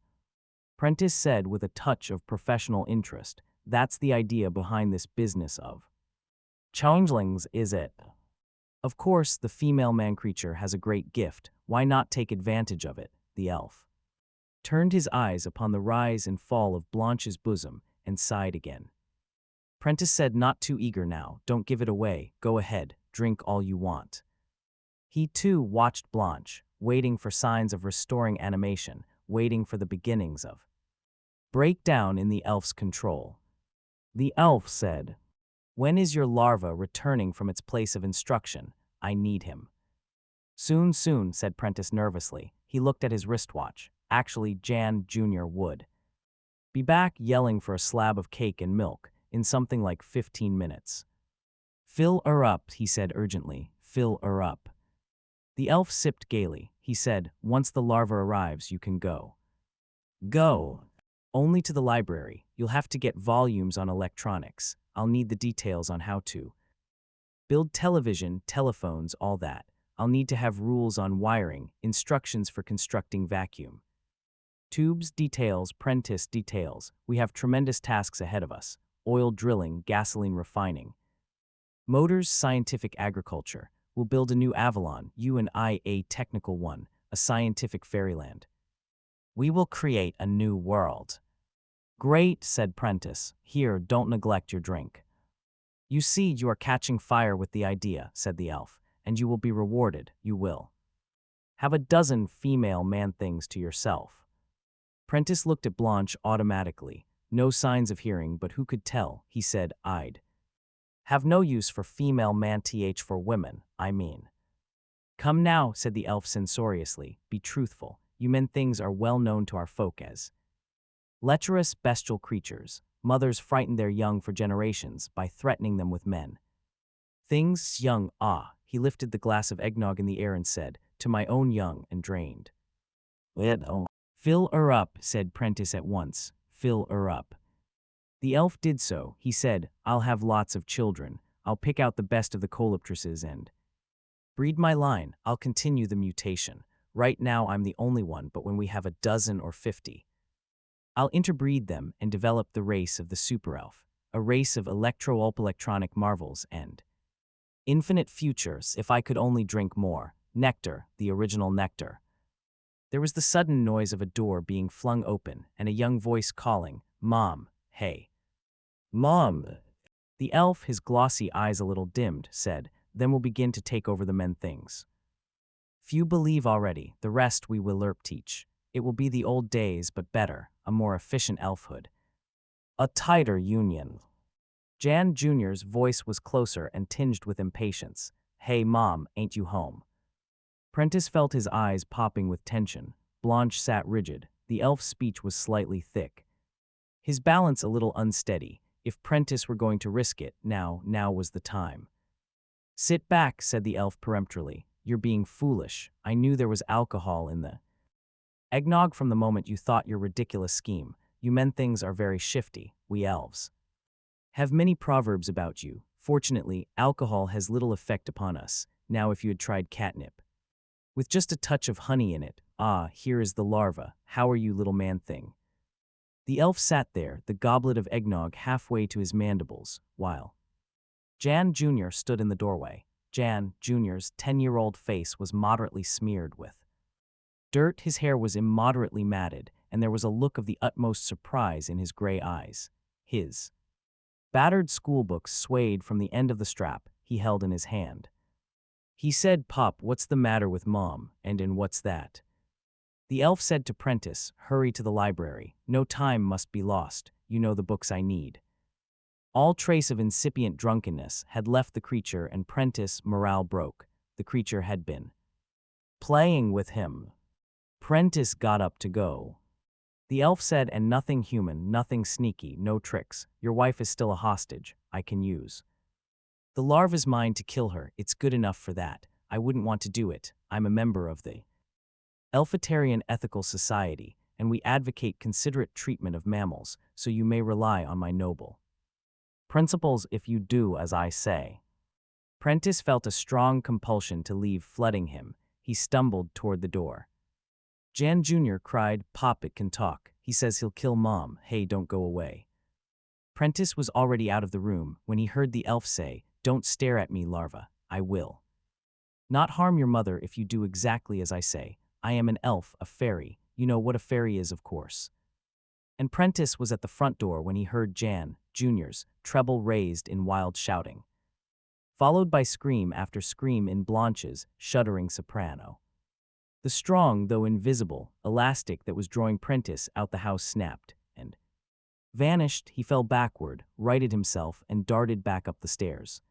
Prentice said with a touch of professional interest, that's the idea behind this business of changelings, is it? Of course, the female man-creature has a great gift. Why not take advantage of it? The elf turned his eyes upon the rise and fall of Blanche's bosom and sighed again. Prentice said, not too eager now, don't give it away, go ahead, drink all you want. He too watched Blanche, waiting for signs of restoring animation, waiting for the beginnings of breakdown in the elf's control. The elf said, when is your larva returning from its place of instruction? I need him. Soon, soon, said Prentice nervously. He looked at his wristwatch. Actually, Jan Jr. would be back yelling for a slab of cake and milk in something like 15 minutes. Fill her up, he said urgently. Fill her up. The elf sipped gaily. He said, once the larva arrives, you can go. Go. Only to the library. You'll have to get volumes on electronics. I'll need the details on how to build television, telephones, all that. I'll need to have rules on wiring, instructions for constructing vacuum tubes, details, Prentice details. We have tremendous tasks ahead of us. Oil drilling, gasoline refining, motors, scientific agriculture. We'll build a new Avalon, you and I a technical one, a scientific fairyland. We will create a new world. Great, said Prentice. Here, don't neglect your drink. You see, you are catching fire with the idea, said the elf, and you will be rewarded, you will have a dozen female man-things to yourself. Prentice looked at Blanche automatically. No signs of hearing, but who could tell? He said, I'd have no use for female man-th for women, I mean. Come now, said the elf censoriously, be truthful. You men-things are well known to our folk as lecherous, bestial creatures. Mothers frighten their young for generations by threatening them with men. Things young, he lifted the glass of eggnog in the air and said, to my own young, and drained. Fill her up, said Prentice at once. Fill her up. The elf did so. He said, I'll have lots of children. I'll pick out the best of the coloptresses and breed my line. I'll continue the mutation. Right now I'm the only one, but when we have a dozen or 50, I'll interbreed them and develop the race of the super elf, a race of electro-electronic marvels and infinite futures. If I could only drink more nectar, the original nectar. There was the sudden noise of a door being flung open and a young voice calling, Mom, hey. Mom. The elf, his glossy eyes a little dimmed, said, then we'll begin to take over the men-things. Few believe already, the rest we will teach. It will be the old days, but better, a more efficient elfhood. A tighter union. Jan Jr.'s voice was closer and tinged with impatience. Hey, Mom, ain't you home? Prentice felt his eyes popping with tension. Blanche sat rigid. The elf's speech was slightly thick, his balance a little unsteady. If Prentice were going to risk it, now was the time. Sit back, said the elf peremptorily. You're being foolish. I knew there was alcohol in the eggnog from the moment you thought your ridiculous scheme. You men-things are very shifty. We elves have many proverbs about you. Fortunately, alcohol has little effect upon us. Now if you had tried catnip with just a touch of honey in it. Here is the larva. How are you, little man-thing? The elf sat there, the goblet of eggnog halfway to his mandibles, while Jan Jr. stood in the doorway. Jan Jr.'s 10-year-old face was moderately smeared with dirt, his hair was immoderately matted, and there was a look of the utmost surprise in his gray eyes. His battered schoolbooks swayed from the end of the strap he held in his hand. He said, Pop, what's the matter with Mom? And what's that? The elf said to Prentice, hurry to the library. No time must be lost. You know the books I need. All trace of incipient drunkenness had left the creature, and Prentice morale broke. The creature had been playing with him. Prentice got up to go. The elf said, and nothing human, nothing sneaky, no tricks. Your wife is still a hostage. I can use the larva's mind to kill her. It's good enough for that. I wouldn't want to do it. I'm a member of the Elfitarian Ethical Society, and we advocate considerate treatment of mammals, so you may rely on my noble principles if you do as I say." Prentice felt a strong compulsion to leave flooding him. He stumbled toward the door. Jan Jr. cried, "Pop, it can talk. He says he'll kill Mom. Hey, don't go away." Prentice was already out of the room when he heard the elf say, "Don't stare at me, larva. I will not harm your mother if you do exactly as I say. I am an elf, a fairy. You know what a fairy is, of course." And Prentice was at the front door when he heard Jan Jr.'s treble raised in wild shouting, followed by scream after scream in Blanche's shuddering soprano. The strong, though invisible, elastic that was drawing Prentice out the house snapped, and vanished. He fell backward, righted himself, and darted back up the stairs.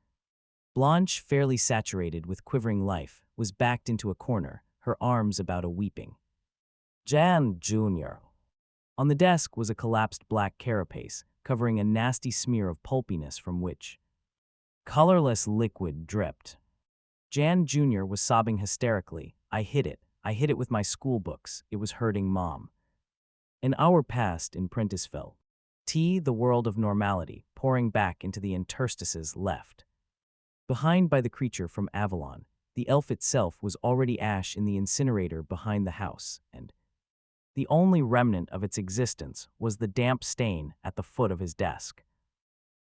Blanche, fairly saturated with quivering life, was backed into a corner, her arms about a weeping Jan Jr. On the desk was a collapsed black carapace, covering a nasty smear of pulpiness from which colorless liquid dripped. Jan Jr. was sobbing hysterically. I hid it with my school books. It was hurting Mom." An hour passed in Prenticeville. The world of normality, pouring back into the interstices left behind by the creature from Avalon. The elf itself was already ash in the incinerator behind the house, and the only remnant of its existence was the damp stain at the foot of his desk.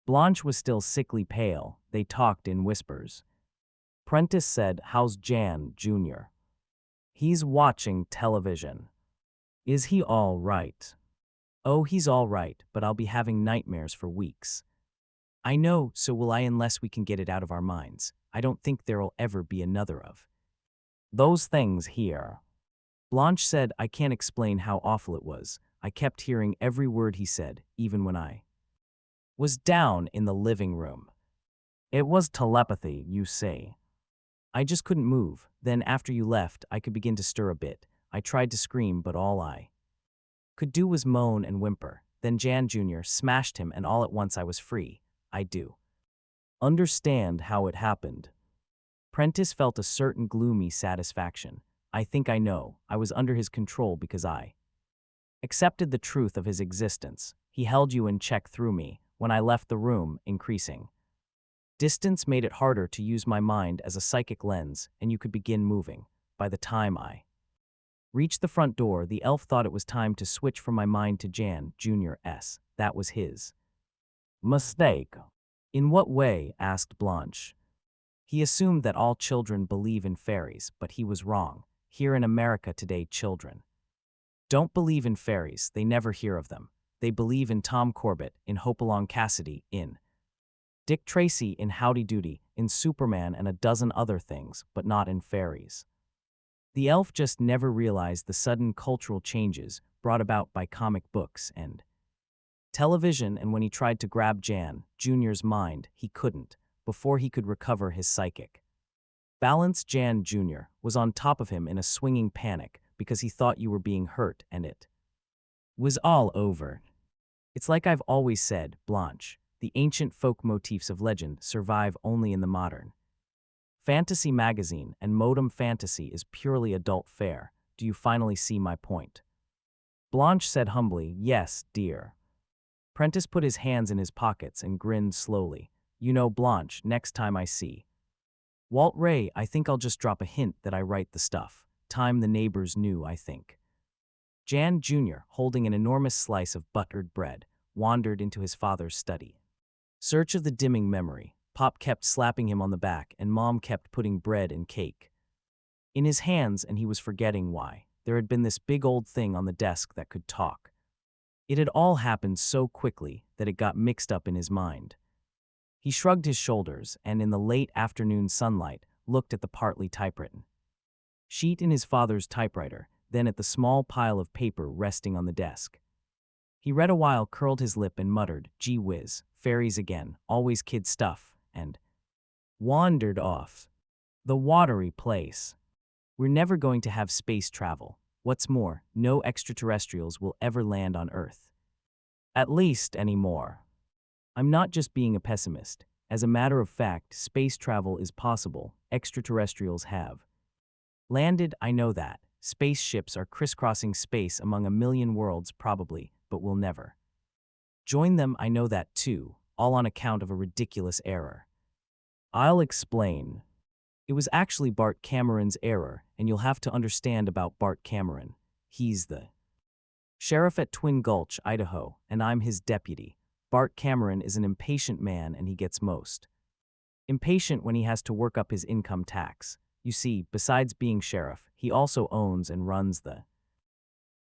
Blanche was still sickly pale. They talked in whispers. Prentice said, "How's Jan Jr.?" "He's watching television." "Is he all right?" "Oh, he's all right, but I'll be having nightmares for weeks." "I know, so will I unless we can get it out of our minds. I don't think there'll ever be another of those things here." Blanche said, "I can't explain how awful it was. I kept hearing every word he said, even when I was down in the living room. It was telepathy, you see. I just couldn't move. Then after you left, I could begin to stir a bit. I tried to scream, but all I could do was moan and whimper. Then Jan Jr. smashed him, and all at once I was free. I do understand how it happened." Prentice felt a certain gloomy satisfaction. "I think I know. I was under his control because I accepted the truth of his existence. He held you in check through me. When I left the room, increasing distance made it harder to use my mind as a psychic lens, and you could begin moving. By the time I reached the front door, the elf thought it was time to switch from my mind to Jan Jr.'s. That was his mistake." "In what way?" asked Blanche. "He assumed that all children believe in fairies, but he was wrong. Here in America today, children don't believe in fairies. They never hear of them. They believe in Tom Corbett, in Hopalong Cassidy, in Dick Tracy, in Howdy Doody, in Superman, and a dozen other things, but not in fairies." The elf just never realized the sudden cultural changes brought about by comic books and television, and when he tried to grab Jan Jr.'s mind, he couldn't, before he could recover his psychic balance. Jan Jr. was on top of him in a swinging panic because he thought you were being hurt, and it was all over. "It's like I've always said, Blanche, the ancient folk motifs of legend survive only in the modern fantasy magazine, and modem fantasy is purely adult fare. Do you finally see my point?" Blanche said humbly, "Yes, dear." Prentice put his hands in his pockets and grinned slowly. "You know, Blanche, next time I see Walt Ray, I think I'll just drop a hint that I write the stuff. Time the neighbors knew, I think." Jan Jr., holding an enormous slice of buttered bread, wandered into his father's study. Search of the dimming memory. Pop kept slapping him on the back, and Mom kept putting bread and cake in his hands, and he was forgetting why. There had been this big old thing on the desk that could talk. It had all happened so quickly that it got mixed up in his mind. He shrugged his shoulders and, in the late afternoon sunlight, looked at the partly typewritten sheet in his father's typewriter, then at the small pile of paper resting on the desk. He read a while, curled his lip, and muttered, "Gee whiz, fairies again, always kid stuff," and wandered off. "The watery place. We're never going to have space travel. What's more, no extraterrestrials will ever land on Earth. At least anymore. I'm not just being a pessimist. As a matter of fact, space travel is possible. Extraterrestrials have landed, I know that. Spaceships are crisscrossing space among a million worlds probably, but will never join them. I know that too, all on account of a ridiculous error. I'll explain. It was actually Bart Cameron's error, and you'll have to understand about Bart Cameron. He's the sheriff at Twin Gulch, Idaho, and I'm his deputy. Bart Cameron is an impatient man, and he gets most impatient when he has to work up his income tax. You see, besides being sheriff, he also owns and runs the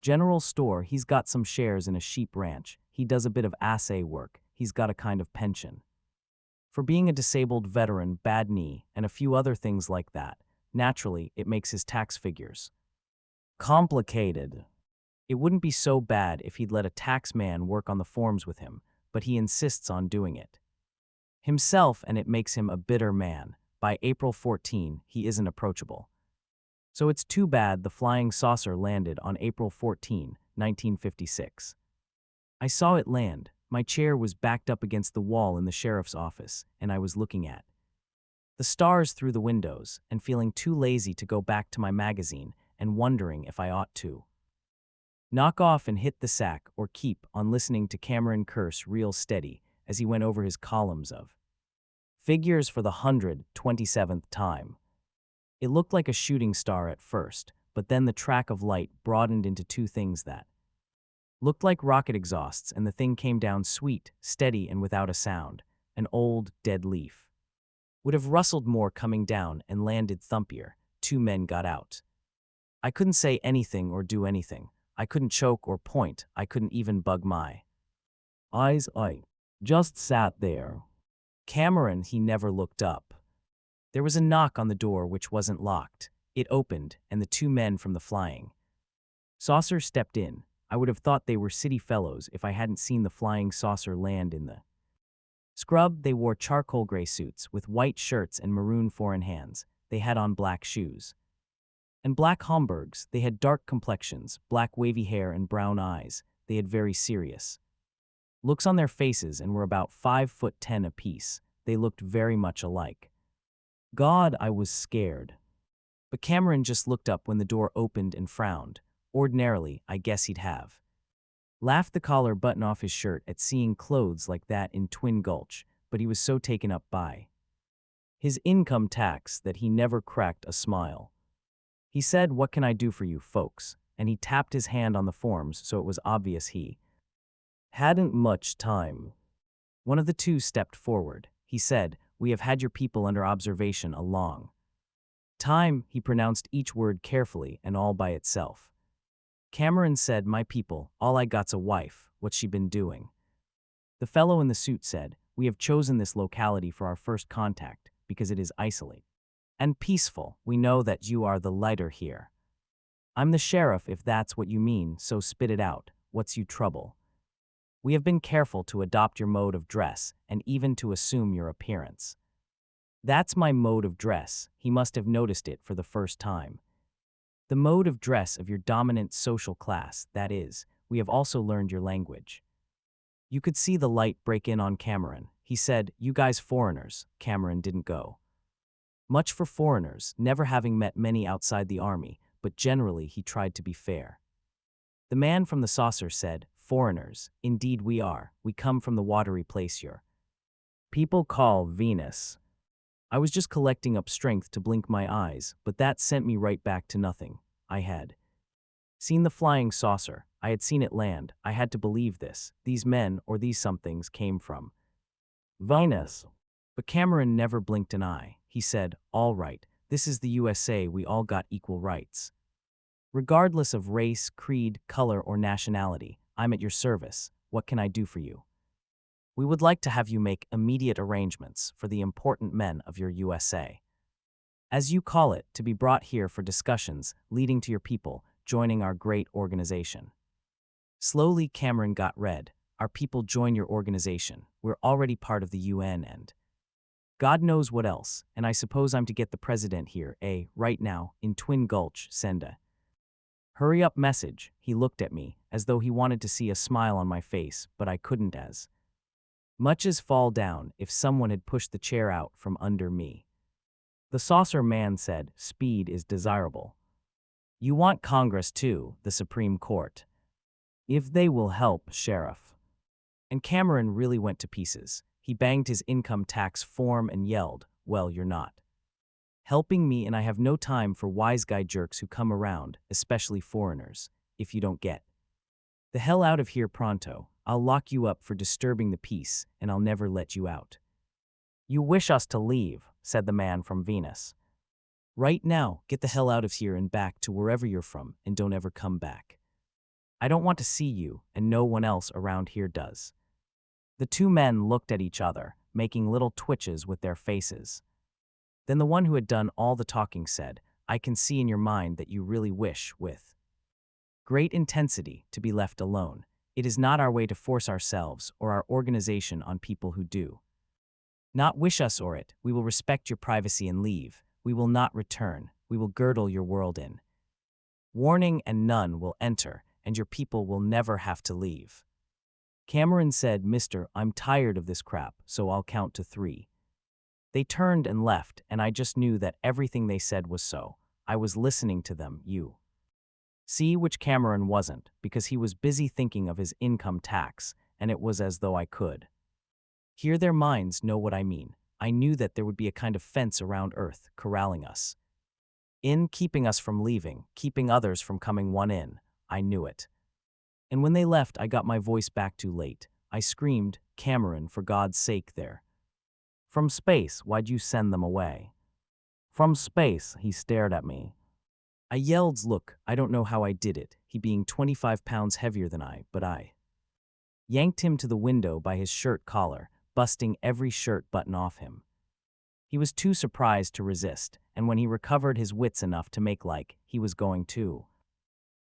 general store. He's got some shares in a sheep ranch. He does a bit of assay work. He's got a kind of pension for being a disabled veteran, bad knee, and a few other things like that. Naturally, it makes his tax figures complicated. It wouldn't be so bad if he'd let a tax man work on the forms with him, but he insists on doing it himself, and it makes him a bitter man. By April 14, he isn't approachable. So it's too bad the flying saucer landed on April 14, 1956. I saw it land. My chair was backed up against the wall in the sheriff's office, and I was looking at the stars through the windows and feeling too lazy to go back to my magazine and wondering if I ought to knock off and hit the sack or keep on listening to Cameron curse real steady as he went over his columns of figures for the 127th time. It looked like a shooting star at first, but then the track of light broadened into two things that looked like rocket exhausts, and the thing came down sweet, steady, and without a sound. An old, dead leaf would have rustled more coming down and landed thumpier. Two men got out. I couldn't say anything or do anything. I couldn't choke or point. I couldn't even bug my eyes. I just sat there. Cameron, he never looked up. There was a knock on the door which wasn't locked. It opened, and the two men from the flying saucer stepped in. I would have thought they were city fellows if I hadn't seen the flying saucer land in the scrub. They wore charcoal gray suits with white shirts and maroon four-in-hands. They had on black shoes and black Homburgs. They had dark complexions, black wavy hair, and brown eyes. They had very serious looks on their faces and were about 5'10" apiece. They looked very much alike. God, I was scared. But Cameron just looked up when the door opened and frowned. Ordinarily, I guess he'd have laughed the collar button off his shirt at seeing clothes like that in Twin Gulch, but he was so taken up by his income tax that he never cracked a smile. He said, "What can I do for you folks?" And he tapped his hand on the forms, so it was obvious he hadn't much time. One of the two stepped forward. He said, "We have had your people under observation a long time." He pronounced each word carefully and all by itself. Cameron said, "My people, all I got's a wife. What's she been doing?" The fellow in the suit said, "We have chosen this locality for our first contact because it is isolated and peaceful. We know that you are the lighter here. I'm the sheriff if that's what you mean, so spit it out. What's you trouble? We have been careful to adopt your mode of dress and even to assume your appearance." That's my mode of dress. He must have noticed it for the first time. The mode of dress of your dominant social class, that is. We have also learned your language. You could see the light break in on Cameron. He said, "You guys foreigners." Cameron didn't go much for foreigners, never having met many outside the army, but generally he tried to be fair. The man from the saucer said, "Foreigners, indeed we are. We come from the watery place your people call Venus." I was just collecting up strength to blink my eyes, but that sent me right back to nothing. I had seen the flying saucer. I had seen it land. I had to believe this. These men, or these somethings, came from Venus. But Cameron never blinked an eye. He said, "All right, this is the USA. We all got equal rights. Regardless of race, creed, color, or nationality, I'm at your service. What can I do for you? We would like to have you make immediate arrangements for the important men of your USA, as you call it, to be brought here for discussions leading to your people joining our great organization." Slowly, Cameron got red. "Our people join your organization. We're already part of the UN and God knows what else, and I suppose I'm to get the president here, right now, in Twin Gulch. Send a hurry up message." He looked at me, as though he wanted to see a smile on my face, but I couldn't as much as fall down if someone had pushed the chair out from under me. The saucer man said, "Speed is desirable. You want Congress too, the Supreme Court. If they will help, Sheriff. And Cameron really went to pieces. He banged his income tax form and yelled, "Well, you're not helping me, and I have no time for wise guy jerks who come around, especially foreigners, if you don't get the hell out of here pronto. I'll lock you up for disturbing the peace, and I'll never let you out." "You wish us to leave," said the man from Venus. "Right now, get the hell out of here and back to wherever you're from, and don't ever come back. I don't want to see you, and no one else around here does." The two men looked at each other, making little twitches with their faces. Then the one who had done all the talking said, "I can see in your mind that you really wish, with great intensity, to be left alone. It is not our way to force ourselves or our organization on people who do not wish us or it. We will respect your privacy and leave. We will not return. We will girdle your world in warning, and none will enter, and your people will never have to leave." Cameron said, "Mister, I'm tired of this crap, so I'll count to 3. They turned and left, and I just knew that everything they said was so. I was listening to them, you see, which Cameron wasn't, because he was busy thinking of his income tax, and it was as though I could hear their minds. Know what I mean? I knew that there would be a kind of fence around Earth, corralling us in, keeping us from leaving, keeping others from coming one in. I knew it. And when they left, I got my voice back too late. I screamed, 'Cameron, for God's sake, there. From space, why'd you send them away?' 'From space,' he stared at me. I yelled, 'Look, I don't know how I did it,' he being 25 pounds heavier than I, but I yanked him to the window by his shirt collar, busting every shirt button off him. He was too surprised to resist, and when he recovered his wits enough to make like he was going to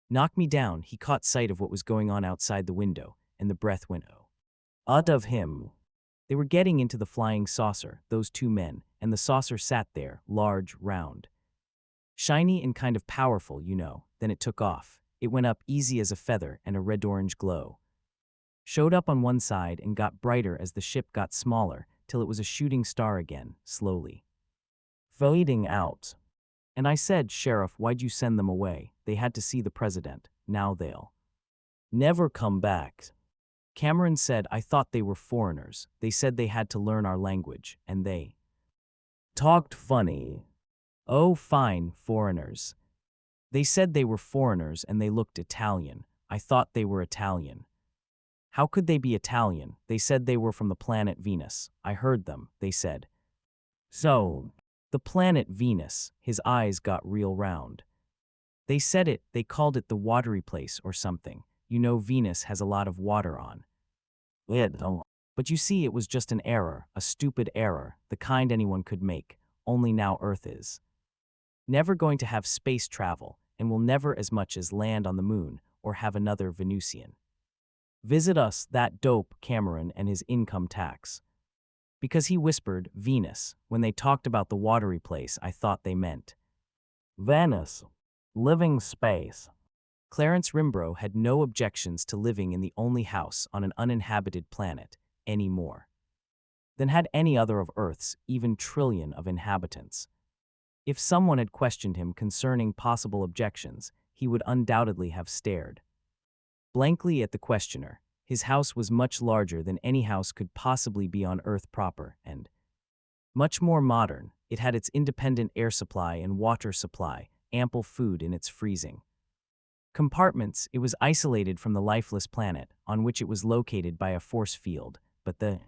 knock me down, he caught sight of what was going on outside the window, and the breath went out of him. They were getting into the flying saucer, those two men, and the saucer sat there, large, round, shiny and kind of powerful, you know. Then it took off. It went up easy as a feather, and a red-orange glow showed up on one side and got brighter as the ship got smaller, till it was a shooting star again, slowly fading out. And I said, "Sheriff, why'd you send them away? They had to see the president. Now they'll never come back." Cameron said, "I thought they were foreigners. They said they had to learn our language, and they talked funny." "Oh, fine, foreigners. They said they were foreigners and they looked Italian. I thought they were Italian." "How could they be Italian? They said they were from the planet Venus. I heard them, they said." "So, the planet Venus," his eyes got real round. "They said it, they called it the watery place or something. You know Venus has a lot of water on it. But you see, it was just an error, a stupid error, the kind anyone could make, only now Earth is never going to have space travel, and will never as much as land on the moon or have another Venusian visit us, that dope Cameron and his income tax." Because he whispered Venus when they talked about the watery place, I thought they meant Venus, living space. Clarence Rimbro had no objections to living in the only house on an uninhabited planet any more than had any other of Earth's even trillion of inhabitants. If someone had questioned him concerning possible objections, he would undoubtedly have stared blankly at the questioner. His house was much larger than any house could possibly be on Earth proper, and much more modern. It had its independent air supply and water supply, ample food in its freezing compartments. It was isolated from the lifeless planet on which it was located by a force field, but the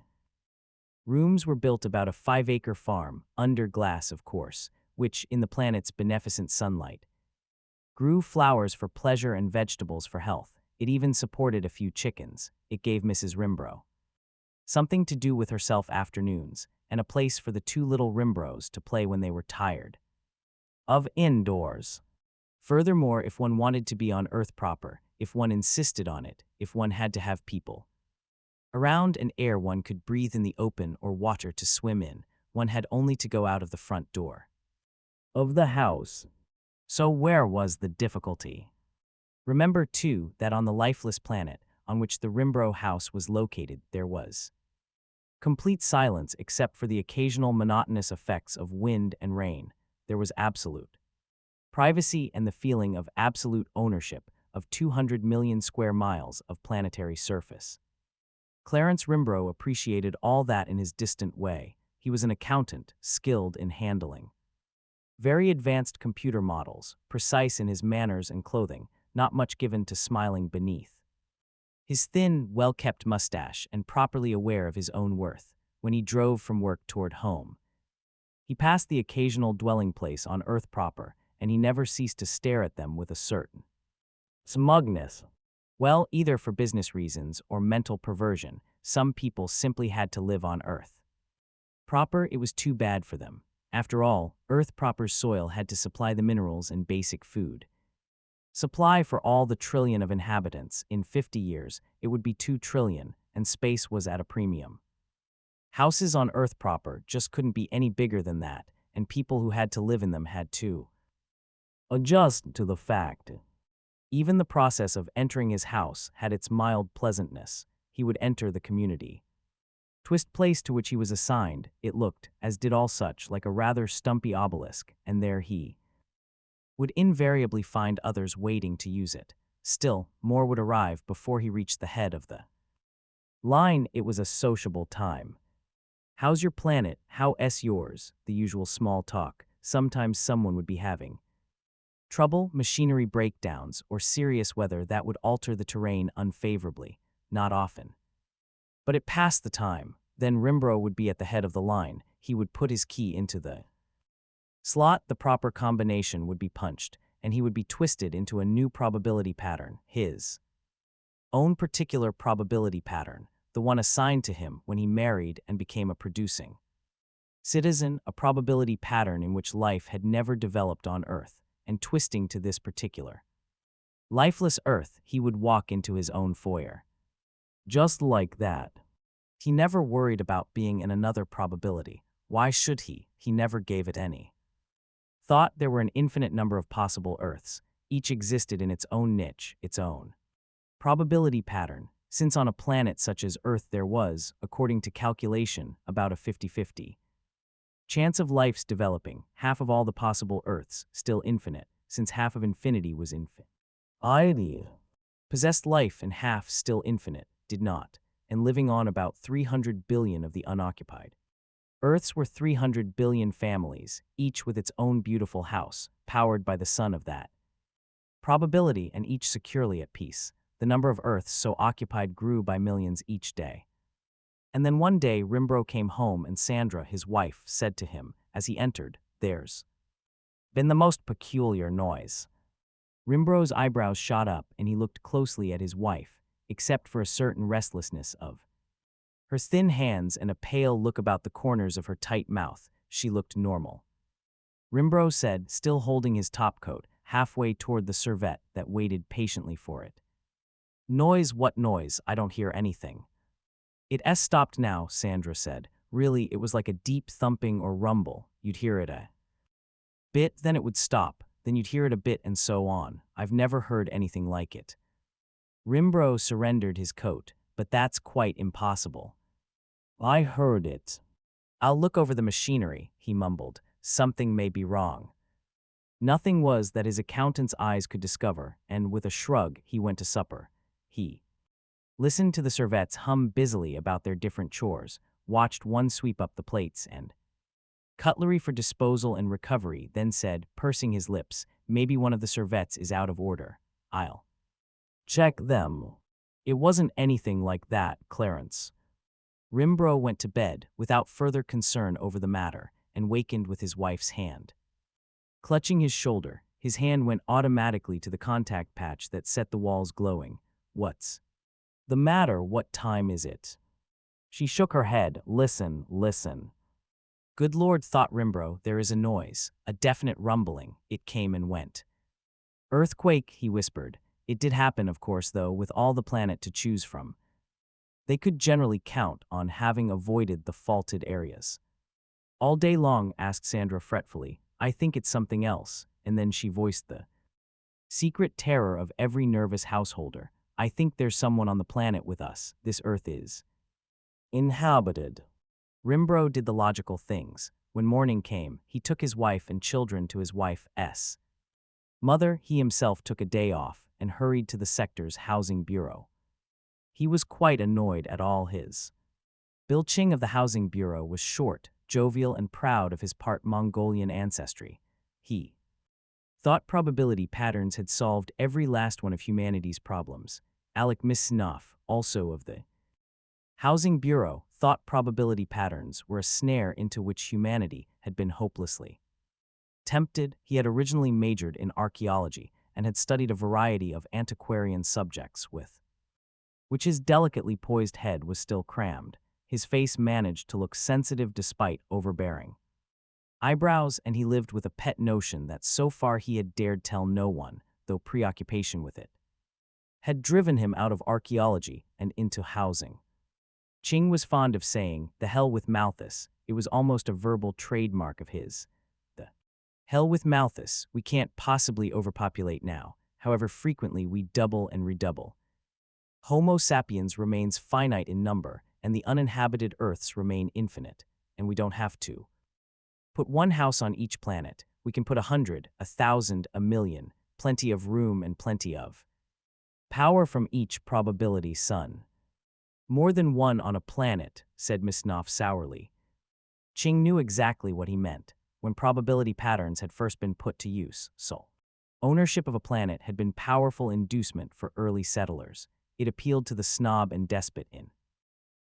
rooms were built about a 5-acre farm, under glass of course, which, in the planet's beneficent sunlight, grew flowers for pleasure and vegetables for health. It even supported a few chickens. It gave Mrs. Rimbro something to do with herself afternoons, and a place for the two little Rimbros to play when they were tired of indoors. Furthermore, if one wanted to be on Earth proper, if one insisted on it, if one had to have people around and air one could breathe in the open or water to swim in, one had only to go out of the front door of the house. So where was the difficulty? Remember, too, that on the lifeless planet on which the Rimbro house was located, there was complete silence except for the occasional monotonous effects of wind and rain. There was absolute privacy and the feeling of absolute ownership of 200 million square miles of planetary surface. Clarence Rimbro appreciated all that in his distant way. He was an accountant, skilled in handling very advanced computer models, precise in his manners and clothing, not much given to smiling beneath. His thin, well-kept mustache and properly aware of his own worth, when he drove from work toward home. He passed the occasional dwelling place on Earth proper, and he never ceased to stare at them with a certain smugness. Well, either for business reasons or mental perversion, some people simply had to live on Earth proper. It was too bad for them. After all, Earth proper's soil had to supply the minerals and basic food. Supply for all the trillion of inhabitants. In 50 years, it would be 2 trillion, and space was at a premium. Houses on Earth proper just couldn't be any bigger than that, and people who had to live in them had to adjust to the fact. Even the process of entering his house had its mild pleasantness. He would enter the community twist place to which he was assigned. It looked, as did all such, like a rather stumpy obelisk, and there he would invariably find others waiting to use it. Still, more would arrive before he reached the head of the line. It was a sociable time. How's your planet? How's yours? The usual small talk. Sometimes someone would be having trouble, machinery breakdowns, or serious weather that would alter the terrain unfavorably. Not often. But it passed the time. Then Rimbro would be at the head of the line. He would put his key into the slot, the proper combination would be punched, and he would be twisted into a new probability pattern, his own particular probability pattern, the one assigned to him when he married and became a producing citizen, a probability pattern in which life had never developed on Earth, and twisting to this particular lifeless Earth, he would walk into his own foyer. Just like that. He never worried about being in another probability. Why should he? He never gave it any thought. There were an infinite number of possible Earths. Each existed in its own niche, its own probability pattern, since on a planet such as Earth there was, according to calculation, about a 50-50 chance of life's developing. Half of all the possible Earths, still infinite, since half of infinity was infinite, possessed life, and half, still infinite, did not, and living on about 300 billion of the unoccupied Earths were 300 billion families, each with its own beautiful house, powered by the sun of that probability, and each securely at peace. The number of Earths so occupied grew by millions each day. And then one day Rimbro came home, and Sandra, his wife, said to him, as he entered, "There's been the most peculiar noise." Rimbro's eyebrows shot up, and he looked closely at his wife, except for a certain restlessness of her thin hands and a pale look about the corners of her tight mouth. She looked normal. Rimbro said, still holding his topcoat, halfway toward the servette that waited patiently for it. "Noise? What noise? I don't hear anything." "It's stopped now," Sandra said. "Really, it was like a deep thumping or rumble. You'd hear it a bit, then it would stop, then you'd hear it a bit, and so on. I've never heard anything like it." Rimbro surrendered his coat. "But that's quite impossible." "I heard it." "I'll look over the machinery," he mumbled. "Something may be wrong." Nothing was that his accountant's eyes could discover, and with a shrug, he went to supper. He listened to the servettes hum busily about their different chores, watched one sweep up the plates and cutlery for disposal and recovery, then said, pursing his lips, "Maybe one of the servettes is out of order. I'll check them." "It wasn't anything like that, Clarence." Rimbro went to bed without further concern over the matter, and wakened with his wife's hand clutching his shoulder. His hand went automatically to the contact patch that set the walls glowing. "What's the matter? What time is it?" She shook her head. Listen. Good Lord, thought Rimbro, there is a noise, a definite rumbling. It came and went. "Earthquake," he whispered. It did happen, of course, though, with all the planet to choose from. They could generally count on having avoided the faulted areas. "All day long?" asked Sandra fretfully. "I think it's something else." And then she voiced the secret terror of every nervous householder. "I think there's someone on the planet with us. This Earth is inhabited." Rimbro did the logical things. When morning came, he took his wife and children to his wife's Mother, he himself took a day off and hurried to the sector's housing bureau. He was quite annoyed at all his. Bill Ching of the Housing Bureau was short, jovial, and proud of his part Mongolian ancestry. He thought probability patterns had solved every last one of humanity's problems. Alec Misnoff, also of the Housing Bureau, thought probability patterns were a snare into which humanity had been hopelessly tempted. He had originally majored in archaeology and had studied a variety of antiquarian subjects with which his delicately poised head was still crammed. His face managed to look sensitive despite overbearing eyebrows, and he lived with a pet notion that so far he had dared tell no one, though preoccupation with it had driven him out of archaeology and into housing. Ching was fond of saying, "The hell with Malthus." It was almost a verbal trademark of his. The hell with Malthus, we can't possibly overpopulate now, however frequently we double and redouble. Homo sapiens remains finite in number, and the uninhabited Earths remain infinite, and we don't have to put one house on each planet. We can put 100, 1,000, 1,000,000, plenty of room and plenty of power from each probability sun. More than one on a planet, said Misnoff sourly. Ching knew exactly what he meant. When probability patterns had first been put to use, so ownership of a planet had been powerful inducement for early settlers. It appealed to the snob and despot in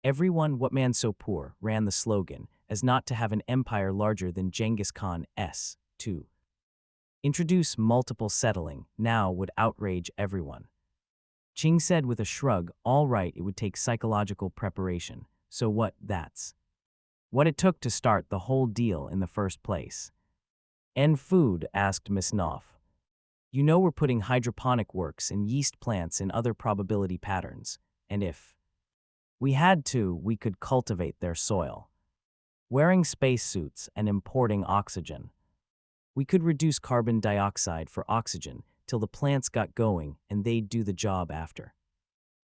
everyone. What man so poor, ran the slogan, as not to have an empire larger than Genghis Khan's. To introduce multiple settling now would outrage everyone. Ching said with a shrug, all right, it would take psychological preparation. So what, that's what it took to start the whole deal in the first place. And food, asked Misnoff. You know we're putting hydroponic works and yeast plants in other probability patterns, and if we had to, we could cultivate their soil. Wearing spacesuits and importing oxygen. We could reduce carbon dioxide for oxygen till the plants got going, and they'd do the job after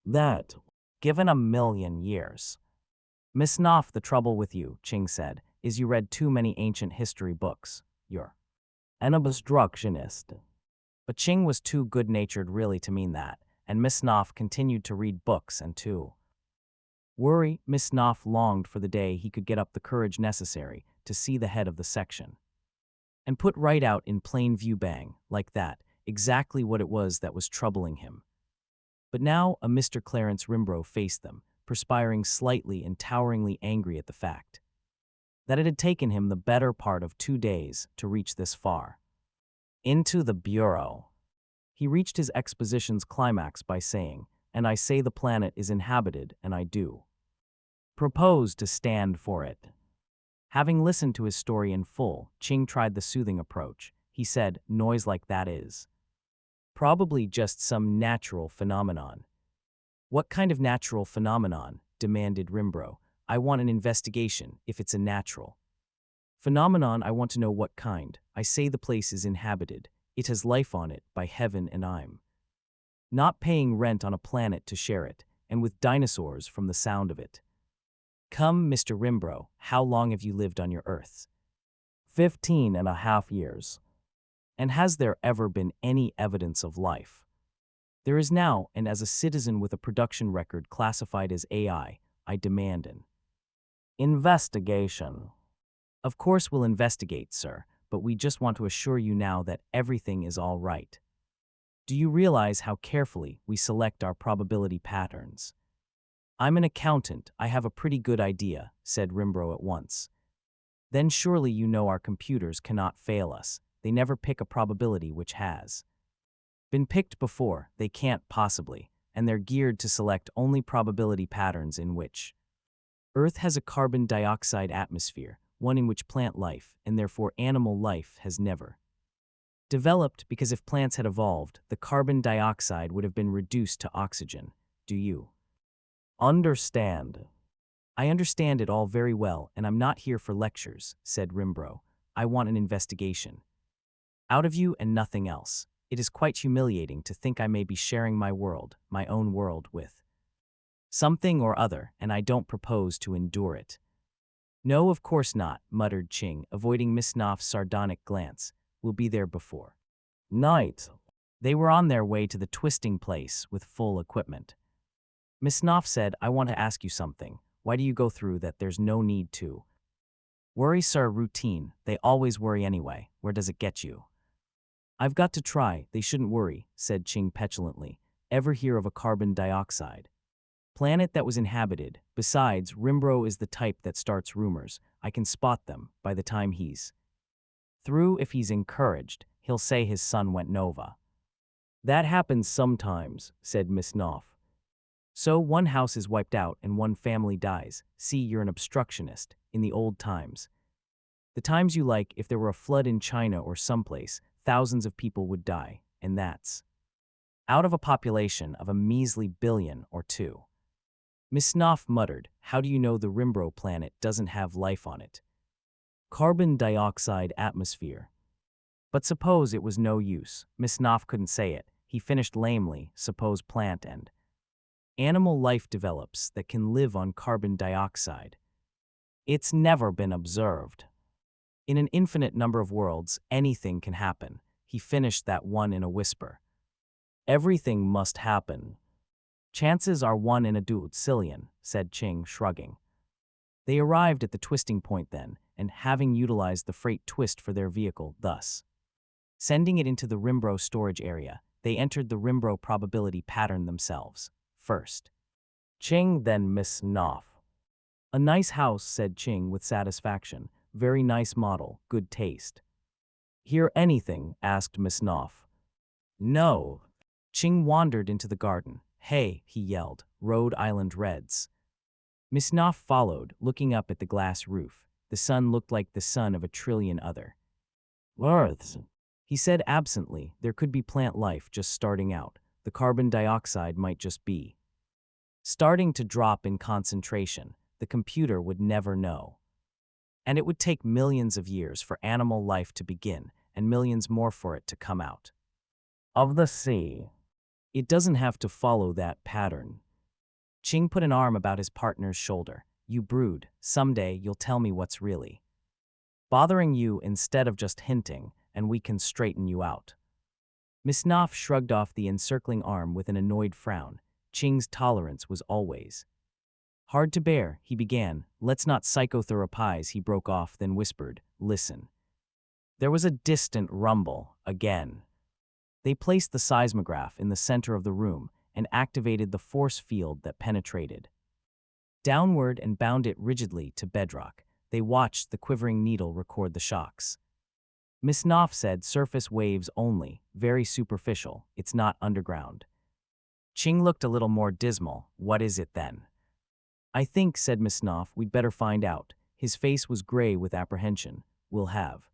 that, given 1,000,000 years. Misnoff, the trouble with you, Ching said, is you read too many ancient history books. You're an obstructionist. But Ching was too good-natured really to mean that, and Misnoff continued to read books and to worry. Misnoff longed for the day he could get up the courage necessary to see the head of the section and put right out in plain view, bang, like that, exactly what it was that was troubling him. But now a Mr. Clarence Rimbro faced them, perspiring slightly and toweringly angry at the fact that it had taken him the better part of 2 days to reach this far. Into the Bureau. He reached his exposition's climax by saying, and I say the planet is inhabited, and I do propose to stand for it. Having listened to his story in full, Ching tried the soothing approach. He said, noise like that is probably just some natural phenomenon. What kind of natural phenomenon? Demanded Rimbro. I want an investigation, if it's a natural phenomenon. I want to know what kind. I say the place is inhabited. It has life on it, by heaven, and I'm not paying rent on a planet to share it, and with dinosaurs from the sound of it. Come, Mr. Rimbro, how long have you lived on your Earth? 15.5 years. And has there ever been any evidence of life? There is now, and as a citizen with a production record classified as AI, I demand an investigation. Of course we'll investigate, sir, but we just want to assure you now that everything is all right. Do you realize how carefully we select our probability patterns? I'm an accountant. I have a pretty good idea, said Rimbro at once. Then surely you know our computers cannot fail us. They never pick a probability which has been picked before. They can't possibly, and they're geared to select only probability patterns in which Earth has a carbon dioxide atmosphere, one in which plant life, and therefore animal life, has never developed, because if plants had evolved, the carbon dioxide would have been reduced to oxygen. Do you understand? I understand it all very well, and I'm not here for lectures, said Rimbro. I want an investigation. Out of you and nothing else. It is quite humiliating to think I may be sharing my world, my own world, with something or other, and I don't propose to endure it. No, of course not, muttered Ching, avoiding Miss Knopf's sardonic glance. We'll be there before Night. They were on their way to the twisting place with full equipment. Miss Knopf said, I want to ask you something. Why do you go through that? There's no need to. Worry, sir, routine. They always worry anyway. Where does it get you? I've got to try. They shouldn't worry, said Ching petulantly. Ever hear of a carbon dioxide planet that was inhabited? Besides, Rimbro is the type that starts rumors. I can spot them by the time he's through. If he's encouraged, he'll say his son went nova. That happens sometimes, said Miss Knopf. So one house is wiped out and one family dies. See, you're an obstructionist. In the old times. The times you like, if there were a flood in China or someplace, thousands of people would die, and that's out of a population of a measly billion or two. Miss Knopf muttered, how do you know the Rimbro planet doesn't have life on it? Carbon dioxide atmosphere. But suppose it was no use. Miss Knopf couldn't say it. He finished lamely, suppose plant and animal life develops that can live on carbon dioxide. It's never been observed. In an infinite number of worlds, anything can happen. He finished that one in a whisper. Everything must happen. Chances are 1 in a dutzillion, said Ching, shrugging. They arrived at the twisting point then, and having utilized the freight twist for their vehicle, thus sending it into the Rimbro storage area, they entered the Rimbro probability pattern themselves. First Ching, then Miss Knopf. A nice house, said Ching with satisfaction. Very nice model, good taste. Hear anything? Asked Miss Knopf. No. Ching wandered into the garden. Hey, he yelled, Rhode Island Reds. Miss Knopf followed, looking up at the glass roof. The sun looked like the sun of a trillion other Earths. He said absently, there could be plant life just starting out. The carbon dioxide might just be starting to drop in concentration. The computer would never know. And it would take millions of years for animal life to begin, and millions more for it to come out of the sea. It doesn't have to follow that pattern. Ching put an arm about his partner's shoulder. You brood, someday you'll tell me what's really bothering you instead of just hinting, and we can straighten you out. Miss Knopf shrugged off the encircling arm with an annoyed frown. Ching's tolerance was always hard to bear. He began, let's not psychotherapize, he broke off, then whispered, listen. There was a distant rumble, again. They placed the seismograph in the center of the room and activated the force field that penetrated downward and bound it rigidly to bedrock. They watched the quivering needle record the shocks. Miss Knopf said, surface waves only, very superficial, it's not underground. Ching looked a little more dismal. What is it then? I think, said Miss Knopf, we'd better find out. His face was gray with apprehension. We'll have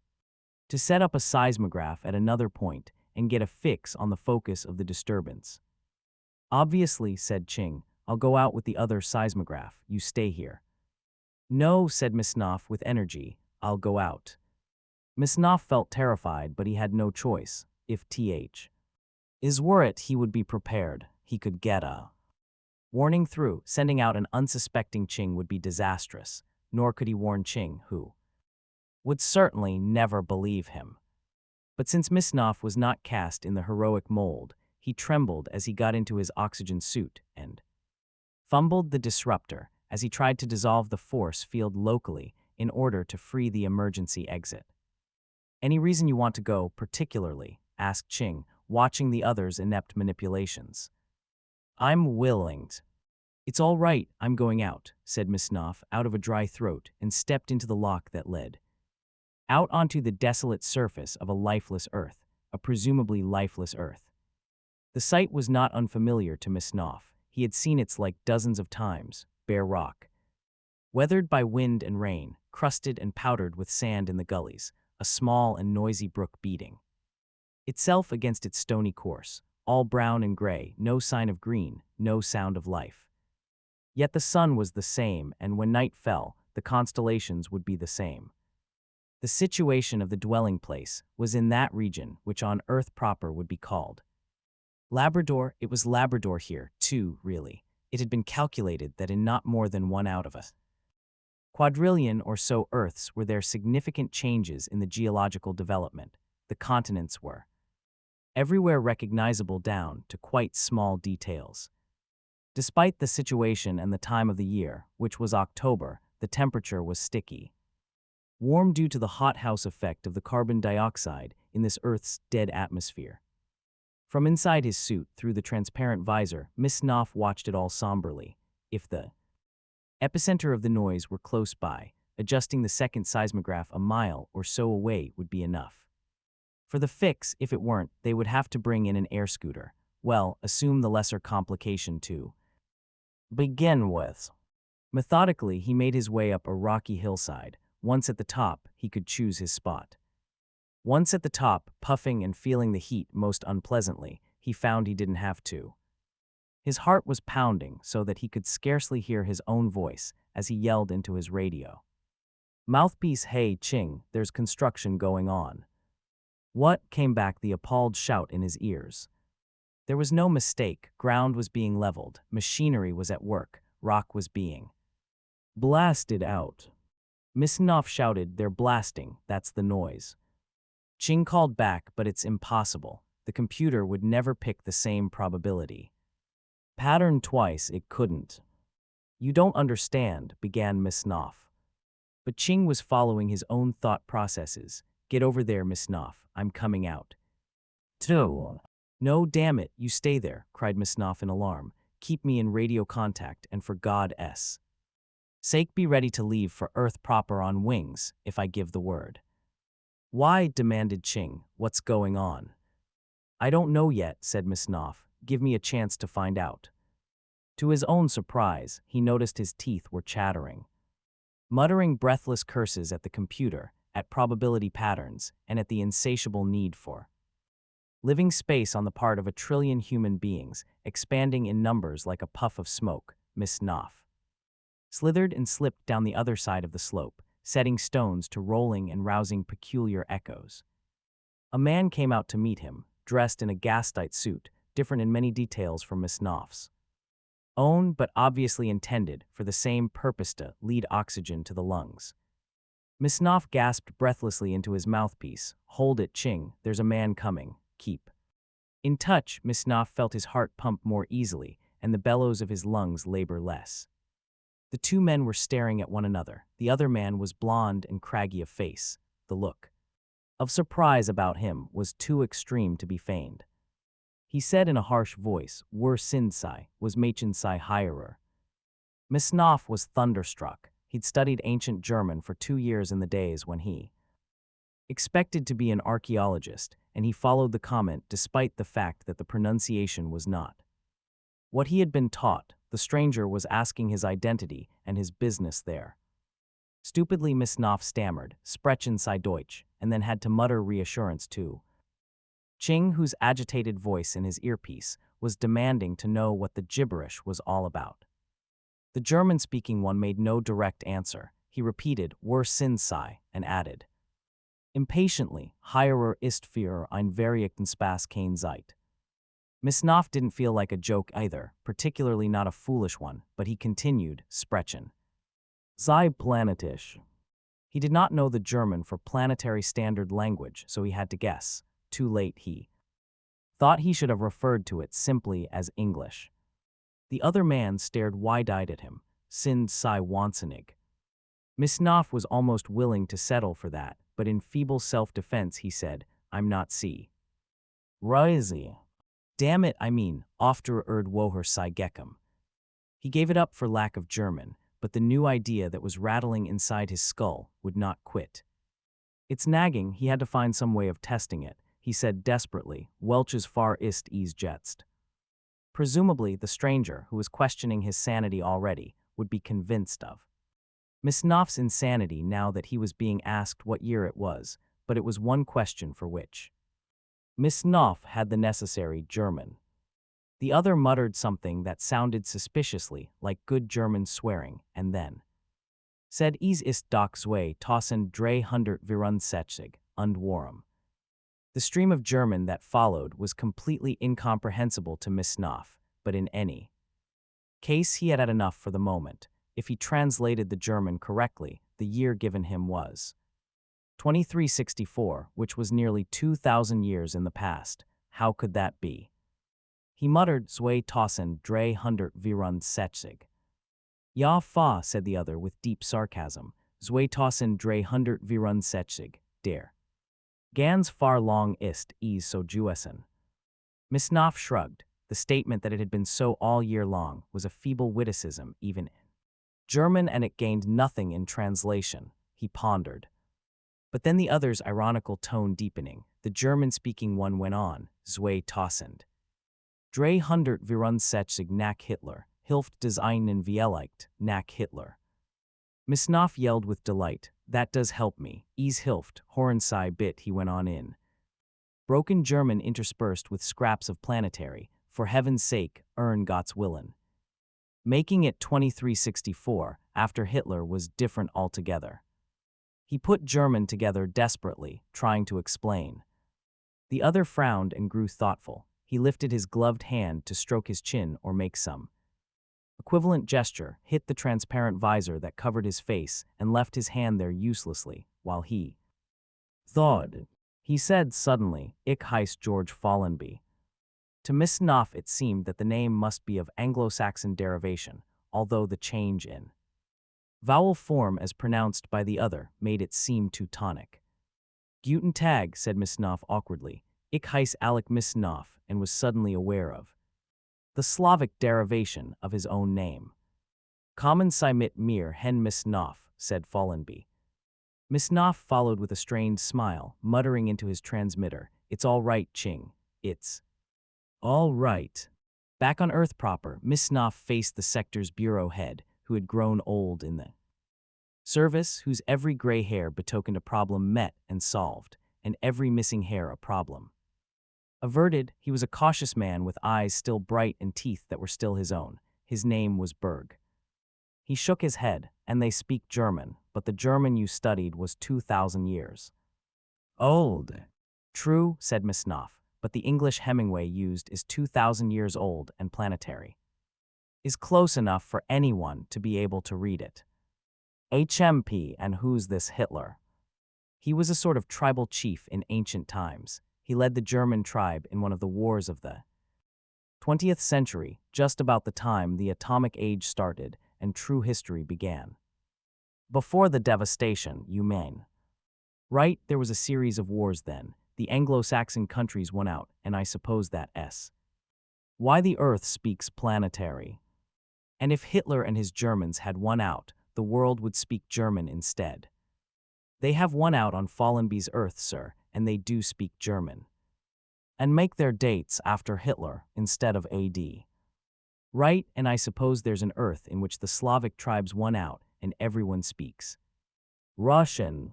to set up a seismograph at another point and get a fix on the focus of the disturbance. Obviously, said Ching, I'll go out with the other seismograph. You stay here. No, said Miss Knopf with energy, I'll go out. Miss Knopf felt terrified, but he had no choice. If Th. is were it, he would be prepared. He could get a warning through. Sending out an unsuspecting Ching would be disastrous, nor could he warn Ching, who would certainly never believe him. But since Miss Knopf was not cast in the heroic mold, he trembled as he got into his oxygen suit and fumbled the disruptor as he tried to dissolve the force field locally in order to free the emergency exit. Any reason you want to go, particularly? Asked Ching, watching the other's inept manipulations. I'm willing. It's all right, I'm going out, said Miss Knopf out of a dry throat and stepped into the lock that led out onto the desolate surface of a lifeless Earth, a presumably lifeless Earth. The sight was not unfamiliar to Miss Knopf. He had seen its like dozens of times, bare rock, weathered by wind and rain, crusted and powdered with sand in the gullies, a small and noisy brook beating itself against its stony course, all brown and gray, no sign of green, no sound of life. Yet the sun was the same, and when night fell, the constellations would be the same. The situation of the dwelling place was in that region which on Earth proper would be called Labrador. It was Labrador here, too, really. It had been calculated that in not more than 1 out of a quadrillion or so Earths were there significant changes in the geological development. The continents were everywhere recognizable down to quite small details. Despite the situation and the time of the year, which was October, the temperature was sticky. Warm due to the hothouse effect of the carbon dioxide in this Earth's dead atmosphere. From inside his suit, through the transparent visor, Miss Knopf watched it all somberly. If the epicenter of the noise were close by, adjusting the second seismograph a mile or so away would be enough. For the fix, if it weren't, they would have to bring in an air scooter. Well, assume the lesser complication to begin with. Methodically, he made his way up a rocky hillside. Once at the top, he could choose his spot. Once at the top, puffing and feeling the heat most unpleasantly, he found he didn't have to. His heart was pounding so that he could scarcely hear his own voice as he yelled into his radio. Mouthpiece, hey Ching, there's construction going on. What? Came back the appalled shout in his ears. There was no mistake, ground was being leveled, machinery was at work, rock was being blasted out. Miss Knopf shouted, they're blasting, that's the noise. Ching called back, but it's impossible. The computer would never pick the same probability. Pattern twice, it couldn't. You don't understand, began Miss Knopf. But Ching was following his own thought processes. Get over there, Miss Knopf, I'm coming out. Two. No, damn it, you stay there, cried Miss Knopf in alarm. Keep me in radio contact, and for God's sake be ready to leave for Earth proper on wings, if I give the word. Why? Demanded Ching. What's going on? I don't know yet, said Miss Knopf. Give me a chance to find out. To his own surprise, he noticed his teeth were chattering. Muttering breathless curses at the computer, at probability patterns, and at the insatiable need for living space on the part of 1 trillion human beings, expanding in numbers like a puff of smoke, Miss Knopf slithered and slipped down the other side of the slope, setting stones to rolling and rousing peculiar echoes. A man came out to meet him, dressed in a gaslight suit, different in many details from Miss Knopf's own, but obviously intended for the same purpose to lead oxygen to the lungs. Miss Knopf gasped breathlessly into his mouthpiece. Hold it, Ching, there's a man coming. Keep in touch. Miss Knopf felt his heart pump more easily and the bellows of his lungs labor less. The two men were staring at one another. The other man was blond and craggy of face. The look of surprise about him was too extreme to be feigned. He said in a harsh voice, Wer sind Sie, was Mädchen sei Heirer. Miss Knopf was thunderstruck. He'd studied ancient German for 2 years in the days when he expected to be an archaeologist, and he followed the comment despite the fact that the pronunciation was not what he had been taught. The stranger was asking his identity and his business there. Stupidly, Miss Knopf stammered, Sprechen Sie Deutsch, and then had to mutter reassurance to Ching, whose agitated voice in his earpiece was demanding to know what the gibberish was all about. The German-speaking one made no direct answer. He repeated, Wer sind Sie, and added impatiently, Heirer ist für ein verrückten Spaß kein Zeit. Miss Knopf didn't feel like a joke either, particularly not a foolish one, but he continued, Sprechen Sie planetisch. He did not know the German for planetary standard language, so he had to guess. Too late, he thought he should have referred to it simply as English. The other man stared wide-eyed at him. Sind Sie wahnsinnig? Miss Knopf was almost willing to settle for that, but in feeble self-defense he said, I'm not Sie. Reise. Damn it, I mean, After woher sei gekommen. He gave it up for lack of German, but the new idea that was rattling inside his skull would not quit. It's nagging, he had to find some way of testing it. He said desperately, Welches Far ist es jetzt? Presumably, the stranger, who was questioning his sanity already, would be convinced of Miss Knopf's insanity now that he was being asked what year it was, but it was one question for which Miss Knopf had the necessary German. The other muttered something that sounded suspiciously like good German swearing, and then said, Es ist doch 2364 und warum. The stream of German that followed was completely incomprehensible to Miss Knopf, but in any case he had enough for the moment. If he translated the German correctly, the year given him was 2364, which was nearly 2,000 years in the past. How could that be? He muttered, 2024. Ja fa, said the other with deep sarcasm. 2024, der. Ganz far long ist es so gewesen. Miss Knopf shrugged. The statement that it had been so all year long was a feeble witticism even in German, and it gained nothing in translation. He pondered. But then the other's ironical tone deepening, the German-speaking one went on, 2024 nach Hitler, hilft des einen vielleicht, nach Hitler. Miss Knopf yelled with delight, that does help me, es hilft, Hornsei bit, he went on in broken German interspersed with scraps of planetary, for heaven's sake, Gott's Willen. Making it 2364, after Hitler, was different altogether. He put German together desperately, trying to explain. The other frowned and grew thoughtful. He lifted his gloved hand to stroke his chin or make some equivalent gesture, hit the transparent visor that covered his face, and left his hand there uselessly, while he thawed. He said suddenly, Ich heiss George Fallenby. To Miss Knopf it seemed that the name must be of Anglo-Saxon derivation, although the change in vowel form as pronounced by the other made it seem Teutonic. Guten Tag, said Miss Knopf awkwardly. Ich heiss Alec Miss Knopf, and was suddenly aware of the Slavic derivation of his own name. Kommen Sie mit mir hen Miss Knopf, said Fallenby. Miss Knopf followed with a strained smile, muttering into his transmitter, It's all right, Ching. It's all right. Back on Earth proper, Miss Knopf faced the sector's bureau head, who had grown old in the service, whose every gray hair betokened a problem met and solved, and every missing hair a problem averted. He was a cautious man with eyes still bright and teeth that were still his own. His name was Berg. He shook his head, and they speak German, but the German you studied was 2,000 years old. True, said Miss Knopf, but the English Hemingway used is 2,000 years old and planetary. Is close enough for anyone to be able to read it. HMP, and who's this Hitler? He was a sort of tribal chief in ancient times. He led the German tribe in one of the wars of the 20th century, just about the time the atomic age started and true history began. Before the devastation, you mean? Right, there was a series of wars then. The Anglo-Saxon countries won out, and I suppose that's why the Earth speaks planetary. And if Hitler and his Germans had won out, the world would speak German instead. They have won out on Fallenby's Earth, sir, and they do speak German. And make their dates after Hitler instead of AD. Right, and I suppose there's an Earth in which the Slavic tribes won out and everyone speaks Russian.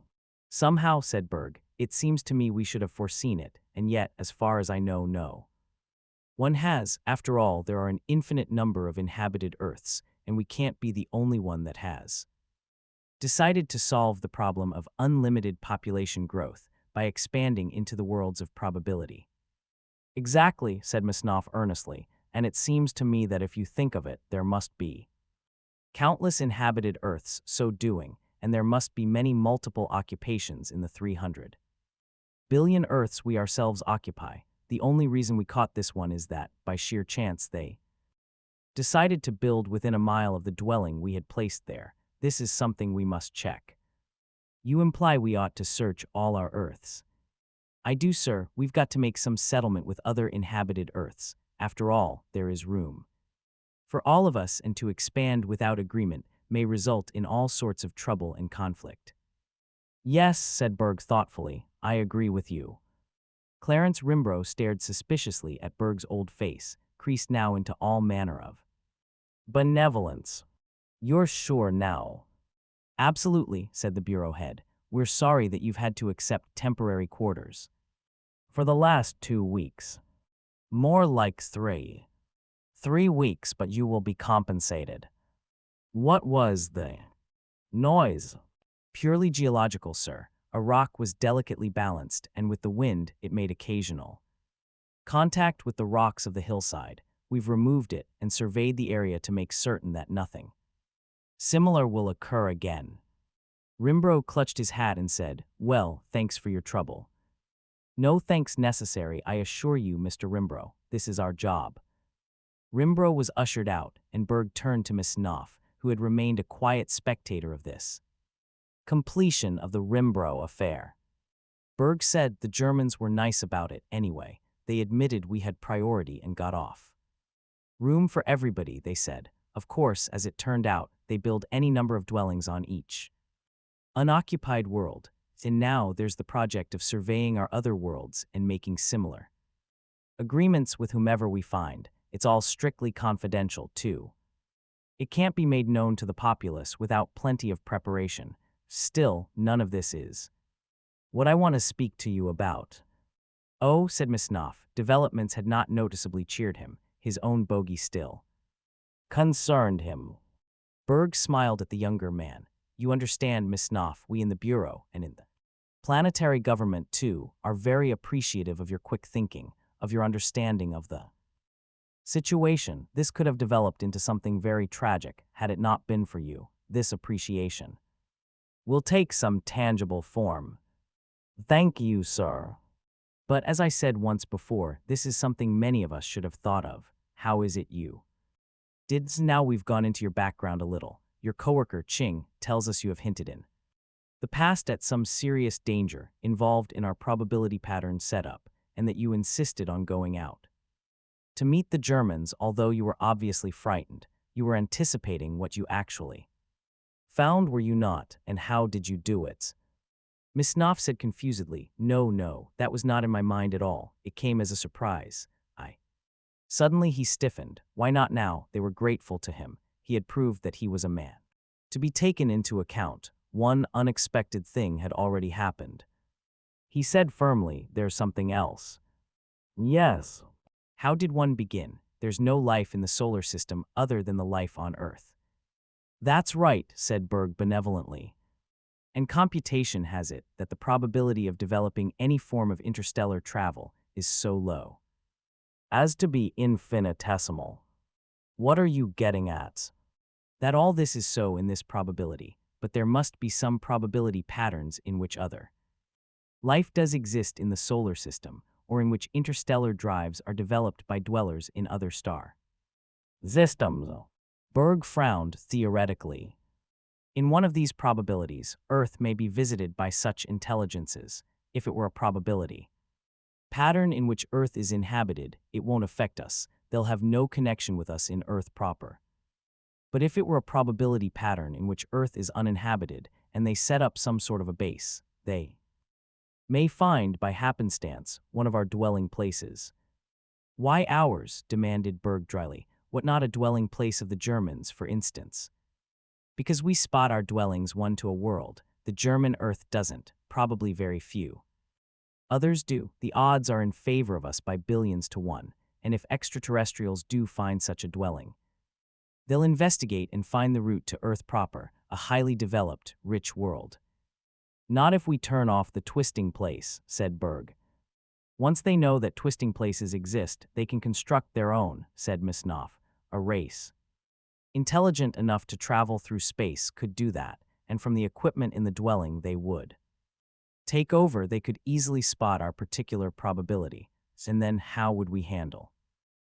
Somehow, said Berg, it seems to me we should have foreseen it, and yet, as far as I know, no. One has, after all, there are an infinite number of inhabited Earths, and we can't be the only one that has decided to solve the problem of unlimited population growth by expanding into the worlds of probability. Exactly, said Miss Knopf earnestly, and it seems to me that if you think of it, there must be countless inhabited Earths so doing, and there must be many multiple occupations in the 300 billion Earths we ourselves occupy. The only reason we caught this one is that, by sheer chance, they decided to build within a mile of the dwelling we had placed there. This is something we must check. You imply we ought to search all our Earths. I do, sir. We've got to make some settlement with other inhabited Earths. After all, there is room for all of us, and to expand without agreement may result in all sorts of trouble and conflict. Yes, said Berg thoughtfully, I agree with you. Clarence Rimbro stared suspiciously at Berg's old face, creased now into all manner of benevolence. You're sure now? Absolutely, said the bureau head. We're sorry that you've had to accept temporary quarters. For the last 2 weeks. More like 3. 3 weeks, but you will be compensated. What was the noise? Purely geological, sir. A rock was delicately balanced, and with the wind, it made occasional contact with the rocks of the hillside. We've removed it and surveyed the area to make certain that nothing similar will occur again. Rimbro clutched his hat and said, Well, thanks for your trouble. No thanks necessary, I assure you, Mr. Rimbro. This is our job. Rimbro was ushered out, and Berg turned to Miss Knopf, who had remained a quiet spectator of this completion of the Rimbro affair. Berg said the Germans were nice about it anyway. They admitted we had priority and got off. Room for everybody, they said. Of course, as it turned out, they build any number of dwellings on each unoccupied world, and now there's the project of surveying our other worlds and making similar agreements with whomever we find. It's all strictly confidential, too. It can't be made known to the populace without plenty of preparation. Still, none of this is what I want to speak to you about. Oh, said Miss Knopf. Developments had not noticeably cheered him. His own bogey still concerned him. Berg smiled at the younger man. You understand, Miss Knopf, we in the Bureau, and in the planetary government too, are very appreciative of your quick thinking, of your understanding of the situation. This could have developed into something very tragic had it not been for you. This appreciation will take some tangible form. Thank you, sir. But as I said once before, this is something many of us should have thought of. How is it you did? Now we've gone into your background a little. Your coworker, Ching, tells us you have hinted in the past at some serious danger involved in our probability pattern setup, and that you insisted on going out to meet the Germans. Although you were obviously frightened, you were anticipating what you actually found, were you not? And how did you do it? Miss Knopf said confusedly, No, that was not in my mind at all. It came as a surprise. Suddenly he stiffened. Why not now? They were grateful to him. He had proved that he was a man to be taken into account. One unexpected thing had already happened. He said firmly, There's something else. Yes. How did one begin? There's no life in the solar system other than the life on Earth. That's right, said Berg benevolently. And computation has it that the probability of developing any form of interstellar travel is so low as to be infinitesimal. What are you getting at? That all this is so in this probability, but there must be some probability patterns in which other life does exist in the solar system, or in which interstellar drives are developed by dwellers in other star systems. Berg frowned theoretically. In one of these probabilities, Earth may be visited by such intelligences. If it were a probability pattern in which Earth is inhabited, it won't affect us. They'll have no connection with us in Earth proper. But if it were a probability pattern in which Earth is uninhabited and they set up some sort of a base, they may find, by happenstance, one of our dwelling places. Why ours? Demanded Berg dryly. What, not a dwelling place of the Germans, for instance? Because we spot our dwellings one to a world. The German Earth doesn't, probably very few. Others do. The odds are in favor of us by billions to one, and if extraterrestrials do find such a dwelling, they'll investigate and find the route to Earth proper, a highly developed, rich world. Not if we turn off the twisting place, said Berg. Once they know that twisting places exist, they can construct their own, said Miss Knopf. A race intelligent enough to travel through space could do that, and from the equipment in the dwelling they would take over. They could easily spot our particular probability, and then how would we handle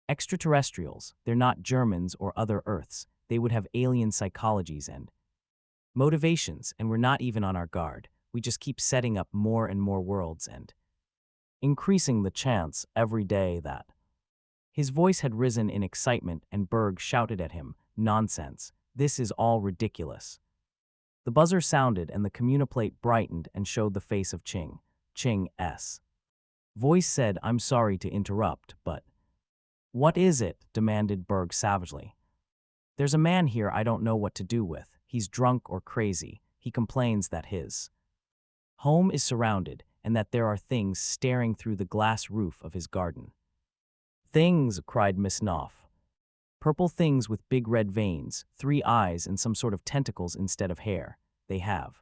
extraterrestrials? They're not Germans or other Earths. They would have alien psychologies and motivations, and we're not even on our guard. We just keep setting up more and more worlds and increasing the chance every day that... His voice had risen in excitement, and Berg shouted at him, Nonsense. This is all ridiculous. The buzzer sounded, and the communiplate brightened and showed the face of Ching. Ching's voice said, I'm sorry to interrupt, but... What is it? Demanded Berg savagely. There's a man here I don't know what to do with. He's drunk or crazy. He complains that his home is surrounded and that there are things staring through the glass roof of his garden. Things, cried Miss Knopf. Purple things with big red veins, 3 eyes, and some sort of tentacles instead of hair. They have.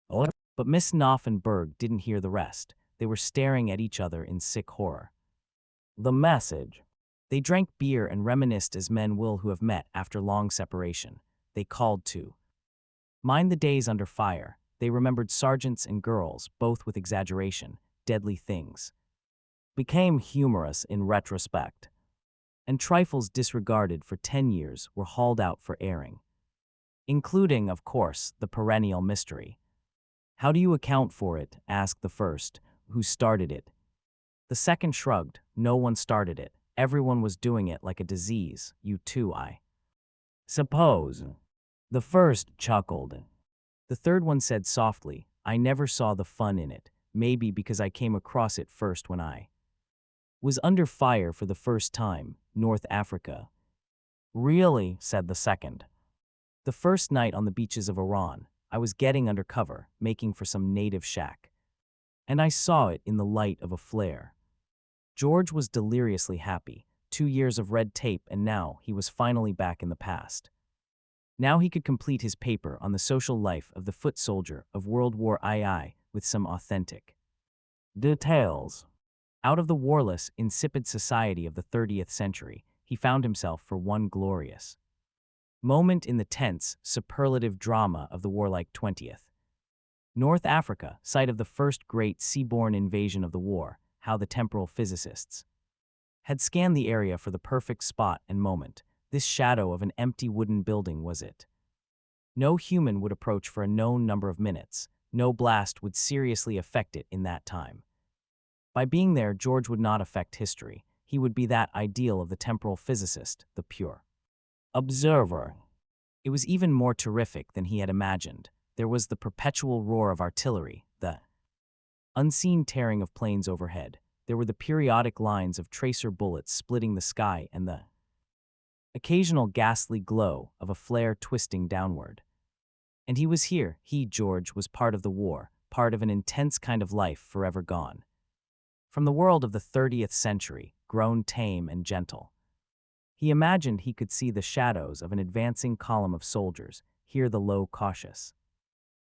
But Miss Knopf and Berg didn't hear the rest. They were staring at each other in sick horror. The message. They drank beer and reminisced as men will who have met after long separation. They called to mind the days under fire. They remembered sergeants and girls, both with exaggeration. deadly things became humorous in retrospect, and trifles disregarded for 10 years were hauled out for airing, including, of course, the perennial mystery. How do you account for it? Asked the first, who started it. The second shrugged. No one started it. Everyone was doing it like a disease. You too, I suppose. The first chuckled. The third one said softly, I never saw the fun in it, maybe because I came across it first when I was under fire for the first time, North Africa. Really, said the second. The first night on the beaches of Iran, I was getting under cover, making for some native shack. And I saw it in the light of a flare. George was deliriously happy. 2 years of red tape, and now he was finally back in the past. Now he could complete his paper on the social life of the foot soldier of World War II with some authentic details. Out of the warless, insipid society of the 30th century, he found himself for one glorious moment in the tense, superlative drama of the warlike 20th. North Africa, site of the first great seaborne invasion of the war, how the temporal physicists had scanned the area for the perfect spot and moment. This shadow of an empty wooden building was it. No human would approach for a known number of minutes. No blast would seriously affect it in that time. By being there, George would not affect history. He would be that ideal of the temporal physicist, the pure observer. It was even more terrific than he had imagined. There was the perpetual roar of artillery, the unseen tearing of planes overhead. There were the periodic lines of tracer bullets splitting the sky and the occasional ghastly glow of a flare twisting downward. And he was here. He, George, was part of the war, part of an intense kind of life forever gone. From the world of the 30th century, grown tame and gentle. He imagined he could see the shadows of an advancing column of soldiers, hear the low, cautious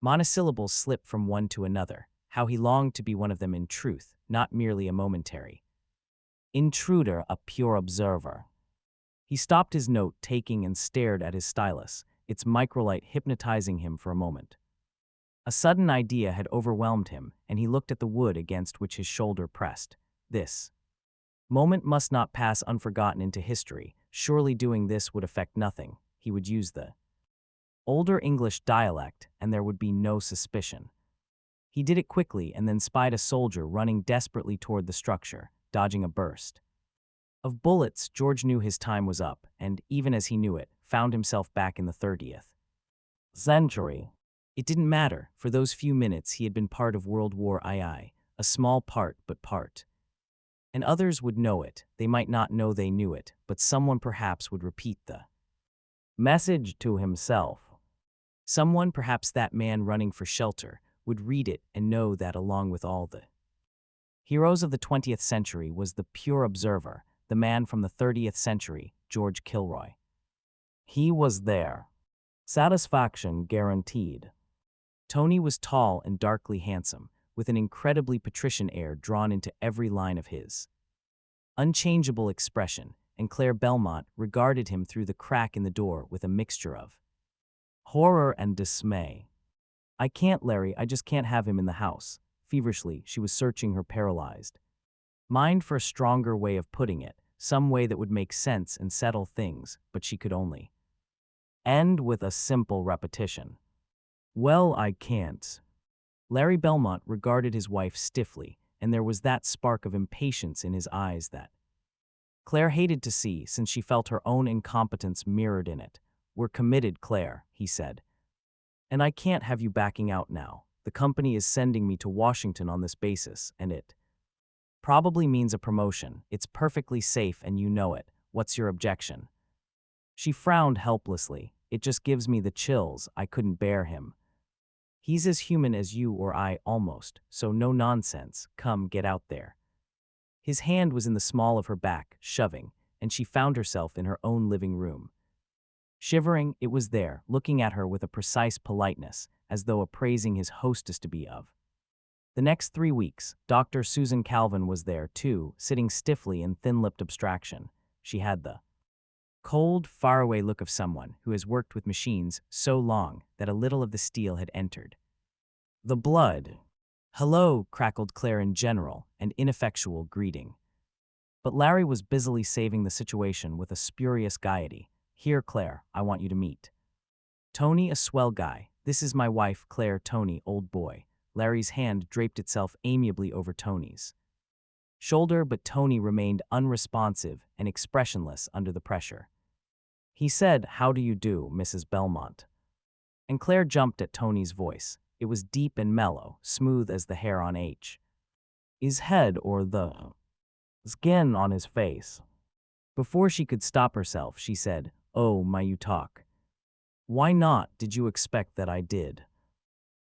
monosyllables slip from one to another. How he longed to be one of them in truth, not merely a momentary intruder, a pure observer. He stopped his note-taking and stared at his stylus, its microlight hypnotizing him for a moment. A sudden idea had overwhelmed him, and he looked at the wood against which his shoulder pressed. This moment must not pass unforgotten into history. Surely doing this would affect nothing. He would use the older English dialect, and there would be no suspicion. He did it quickly and then spied a soldier running desperately toward the structure, dodging a burst of bullets. George knew his time was up, and, even as he knew it, found himself back in the 30th century. It didn't matter. For those few minutes he had been part of World War II, a small part, but part. And others would know it. They might not know they knew it, but someone perhaps would repeat the message to himself. Someone, perhaps that man running for shelter, would read it and know that along with all the heroes of the 20th century was the pure observer, the man from the 30th century, George Kilroy. He was there. Satisfaction guaranteed. Tony was tall and darkly handsome, with an incredibly patrician air drawn into every line of his unchangeable expression, and Claire Belmont regarded him through the crack in the door with a mixture of horror and dismay. I can't, Larry, I just can't have him in the house. Feverishly, she was searching her paralyzed mind for a stronger way of putting it, some way that would make sense and settle things, but she could only end with a simple repetition. Well, I can't. Larry Belmont regarded his wife stiffly, and there was that spark of impatience in his eyes that Claire hated to see, since she felt her own incompetence mirrored in it. We're committed, Claire, he said. And I can't have you backing out now. The company is sending me to Washington on this basis, and it probably means a promotion. It's perfectly safe and you know it. What's your objection? She frowned helplessly. It just gives me the chills. I couldn't bear him. He's as human as you or I, almost, so no nonsense. Come, get out there. His hand was in the small of her back, shoving, and she found herself in her own living room. Shivering, it was there, looking at her with a precise politeness, as though appraising his hostess-to-be of. The next 3 weeks, Dr. Susan Calvin was there, too, sitting stiffly in thin-lipped abstraction. She had the cold, faraway look of someone who has worked with machines so long that a little of the steel had entered the blood. "Hello," crackled Claire in general and ineffectual greeting. But Larry was busily saving the situation with a spurious gaiety. "Here, Claire, I want you to meet Tony, a swell guy. This is my wife, Claire. Tony, old boy." Larry's hand draped itself amiably over Tony's shoulder, but Tony remained unresponsive and expressionless under the pressure. He said, "How do you do, Mrs. Belmont?" And Claire jumped at Tony's voice. It was deep and mellow, smooth as the hair on his head or the skin on his face. Before she could stop herself, she said, "Oh, my, you talk. Why not? Did you expect that I did?"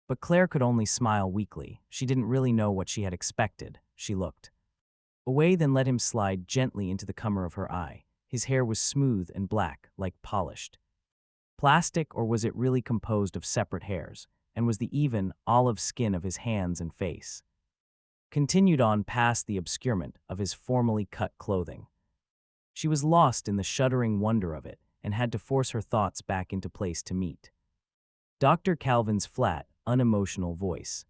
But Claire could only smile weakly. She didn't really know what she had expected. She looked away, then let him slide gently into the corner of her eye. His hair was smooth and black, like polished plastic, or was it really composed of separate hairs, and was the even, olive skin of his hands and face continued on past the obscurement of his formally cut clothing. She was lost in the shuddering wonder of it and had to force her thoughts back into place to meet Dr. Calvin's flat, unemotional voice.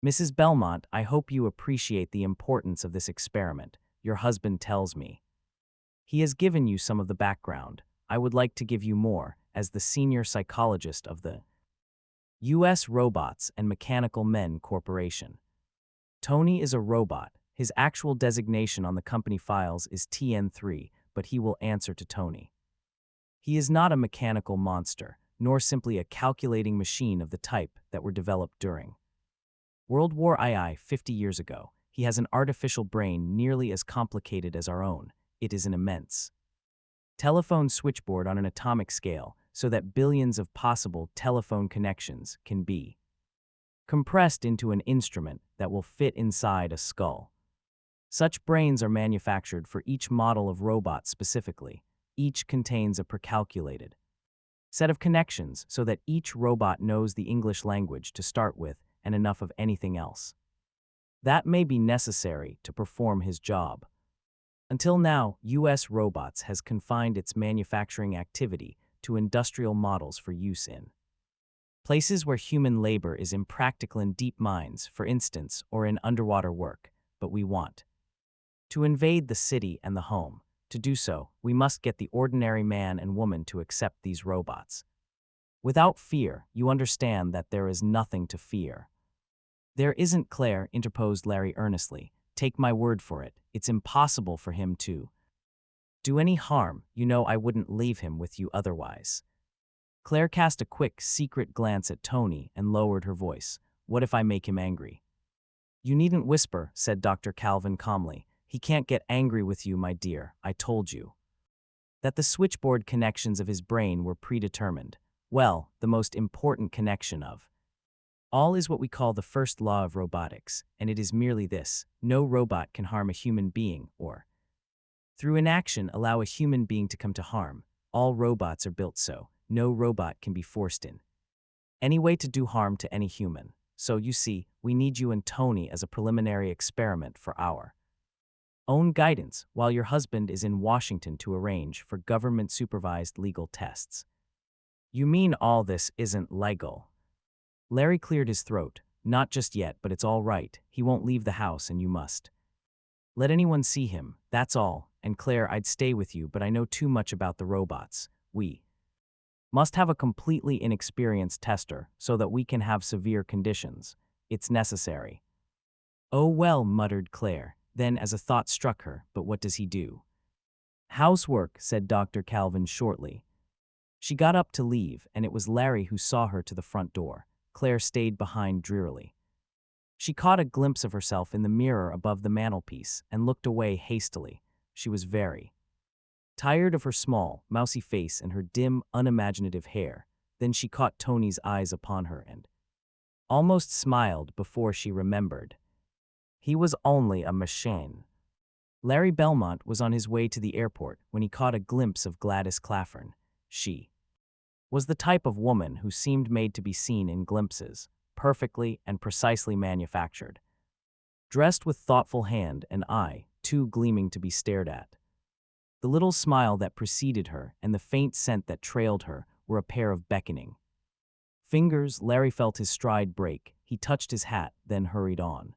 "Mrs. Belmont, I hope you appreciate the importance of this experiment. Your husband tells me he has given you some of the background. I would like to give you more, as the senior psychologist of the U.S. Robots and Mechanical Men Corporation. Tony is a robot. His actual designation on the company files is TN3, but he will answer to Tony. He is not a mechanical monster, nor simply a calculating machine of the type that were developed during World War II 50 years ago. He has an artificial brain nearly as complicated as our own. It is an immense telephone switchboard on an atomic scale, so that billions of possible telephone connections can be compressed into an instrument that will fit inside a skull. Such brains are manufactured for each model of robot specifically. Each contains a precalculated set of connections so that each robot knows the English language to start with and enough of anything else that may be necessary to perform his job. Until now, U.S. Robots has confined its manufacturing activity to industrial models for use in places where human labor is impractical, in deep mines, for instance, or in underwater work. But we want to invade the city and the home. To do so, we must get the ordinary man and woman to accept these robots without fear. You understand that there is nothing to fear." "There isn't, Claire," interposed Larry earnestly. "Take my word for it. It's impossible for him to do any harm. You know I wouldn't leave him with you otherwise." Claire cast a quick, secret glance at Tony and lowered her voice. "What if I make him angry?" "You needn't whisper," said Dr. Calvin calmly. "He can't get angry with you, my dear. I told you that the switchboard connections of his brain were predetermined. Well, the most important connection of all is what we call the first law of robotics, and it is merely this: no robot can harm a human being or, through inaction, allow a human being to come to harm. All robots are built so. No robot can be forced in any way to do harm to any human. So, you see, we need you and Tony as a preliminary experiment for our own guidance, while your husband is in Washington to arrange for government-supervised legal tests." "You mean all this isn't legal?" Larry cleared his throat. "Not just yet, but it's all right. He won't leave the house, and you must let anyone see him. That's all. And Claire, I'd stay with you, but I know too much about the robots. We must have a completely inexperienced tester so that we can have severe conditions. It's necessary." "Oh well," muttered Claire. Then, as a thought struck her, "But what does he do?" "Housework," said Dr. Calvin shortly. She got up to leave, and it was Larry who saw her to the front door. Claire stayed behind drearily. She caught a glimpse of herself in the mirror above the mantelpiece and looked away hastily. She was very tired of her small, mousy face and her dim, unimaginative hair. Then she caught Tony's eyes upon her and almost smiled before she remembered. He was only a machine. Larry Belmont was on his way to the airport when he caught a glimpse of Gladys Claffern. She was the type of woman who seemed made to be seen in glimpses, perfectly and precisely manufactured, dressed with thoughtful hand and eye, too gleaming to be stared at. The little smile that preceded her and the faint scent that trailed her were a pair of beckoning fingers. Larry felt his stride break, He touched his hat, then hurried on.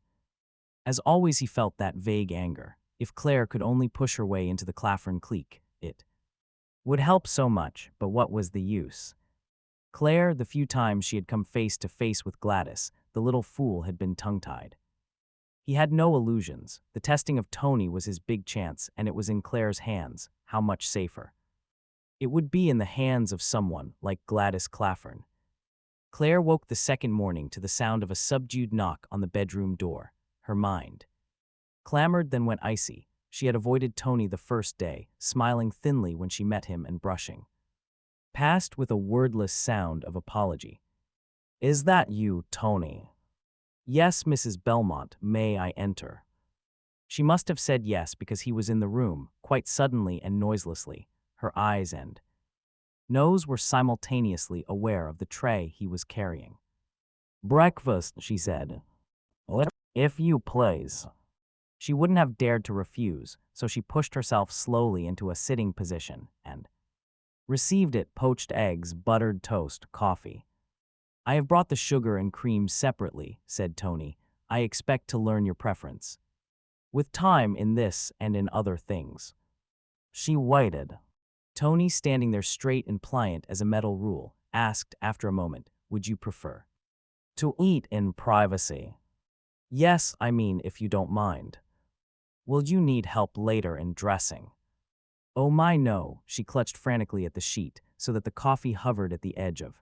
As always, he felt that vague anger. If Claire could only push her way into the Claffrin clique, it would help so much, but what was the use? Claire, the few times she had come face to face with Gladys, the little fool had been tongue-tied. He had no illusions. The testing of Tony was his big chance, and it was in Claire's hands. How much safer? It would be in the hands of someone like Gladys Claffrin. Claire woke the second morning to the sound of a subdued knock on the bedroom door. Her mind clamored, then went icy. She had avoided Tony the first day, smiling thinly when she met him and brushing past with a wordless sound of apology. "Is that you, Tony?" "Yes, Mrs. Belmont, may I enter?" She must have said yes because he was in the room, quite suddenly and noiselessly. Her eyes and nose were simultaneously aware of the tray he was carrying. "Breakfast," she said. "If you please." She wouldn't have dared to refuse, so she pushed herself slowly into a sitting position and received it: poached eggs, buttered toast, coffee. "I have brought the sugar and cream separately," said Tony. "I expect to learn your preference. With time in this and in other things." She waited. Tony, standing there straight and pliant as a metal rule, asked after a moment, "Would you prefer to eat in privacy?" "Yes, I mean, if you don't mind." "Will you need help later in dressing?" "Oh my, no." She clutched frantically at the sheet so that the coffee hovered at the edge of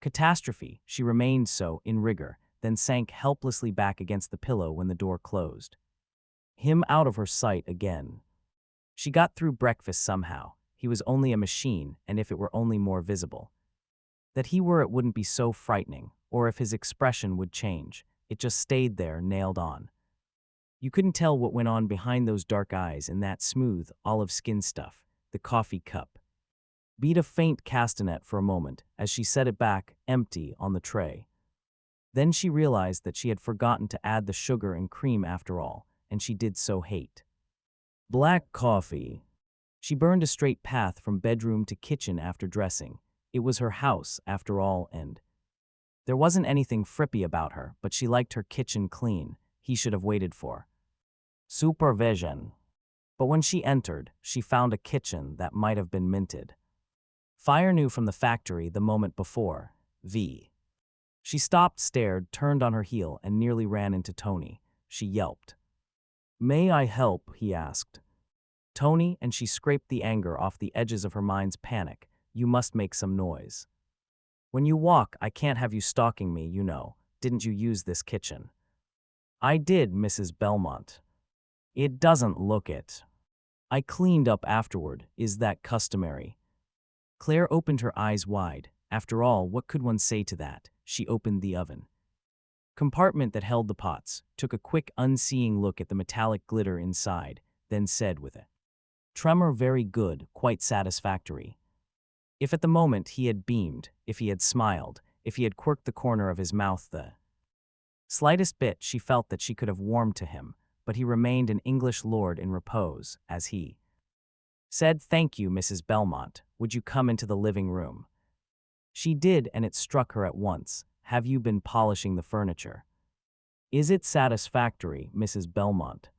catastrophe. She remained so, in rigor, then sank helplessly back against the pillow when the door closed. Him out of her sight again. She got through breakfast somehow. He was only a machine, and if it were only more visible. That he were, it wouldn't be so frightening, or if his expression would change. It just stayed there, nailed on. You couldn't tell what went on behind those dark eyes and that smooth, olive skin stuff. The coffee cup beat a faint castanet for a moment as she set it back, empty, on the tray. Then she realized that she had forgotten to add the sugar and cream after all, and she did so hate black coffee. She burned a straight path from bedroom to kitchen after dressing. It was her house, after all, and there wasn't anything frippy about her, but she liked her kitchen clean. He should have waited for supervision. But when she entered, she found a kitchen that might have been minted. Fire new from the factory the moment before. She stopped, stared, turned on her heel, and nearly ran into Tony. She yelped. "May I help?" he asked. "Tony," and she scraped the anger off the edges of her mind's panic. "You must make some noise. When you walk, I can't have you stalking me, you know. Didn't you use this kitchen?" "I did, Mrs. Belmont." "It doesn't look it." "I cleaned up afterward. Is that customary?" Claire opened her eyes wide. After all, what could one say to that? She opened the oven compartment that held the pots, took a quick, unseeing look at the metallic glitter inside, then said with a tremor, "Very good, quite satisfactory." If at the moment he had beamed, if he had smiled, if he had quirked the corner of his mouth the slightest bit, she felt that she could have warmed to him, but he remained an English lord in repose, as he said, "Thank you, Mrs. Belmont. Would you come into the living room?" She did, and it struck her at once. "Have you been polishing the furniture?" "Is it satisfactory, Mrs. Belmont?"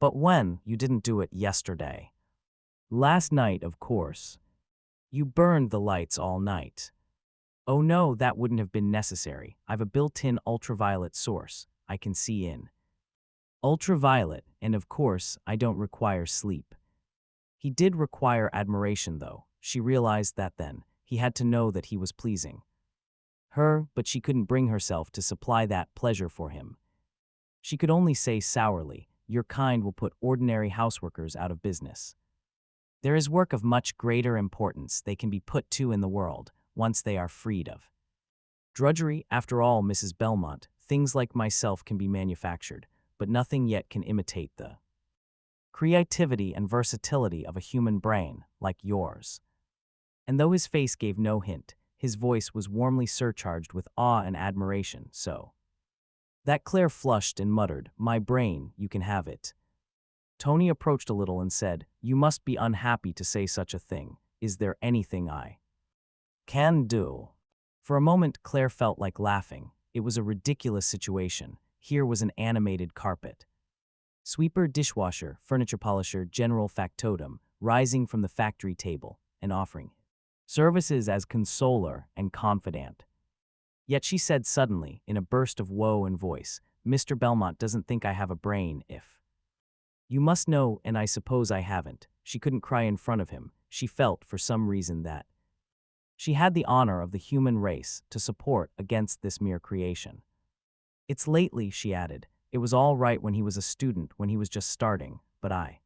"But when? You didn't do it yesterday." "Last night, of course." "You burned the lights all night." "Oh no, that wouldn't have been necessary. I've a built-in ultraviolet source. I can see in ultraviolet, and of course, I don't require sleep." He did require admiration, though. She realized that then. He had to know that he was pleasing her, but she couldn't bring herself to supply that pleasure for him. She could only say sourly, "Your kind will put ordinary houseworkers out of business. There is work of much greater importance they can be put to in the world, once they are freed of drudgery. After all, Mrs. Belmont, things like myself can be manufactured, but nothing yet can imitate the creativity and versatility of a human brain like yours." And though his face gave no hint, his voice was warmly surcharged with awe and admiration, so that Claire flushed and muttered, "My brain, you can have it." Tony approached a little and said, "You must be unhappy to say such a thing. Is there anything I can do?" For a moment, Claire felt like laughing. It was a ridiculous situation. Here was an animated carpet. Sweeper, dishwasher, furniture polisher, general factotum, rising from the factory table and offering services as consoler and confidant. Yet she said suddenly, in a burst of woe and voice, "Mr. Belmont doesn't think I have a brain if you must know, and I suppose I haven't." She couldn't cry in front of him. She felt, for some reason, that she had the honor of the human race to support against this mere creation. "It's lately," she added. "It was all right when he was a student, when he was just starting, but I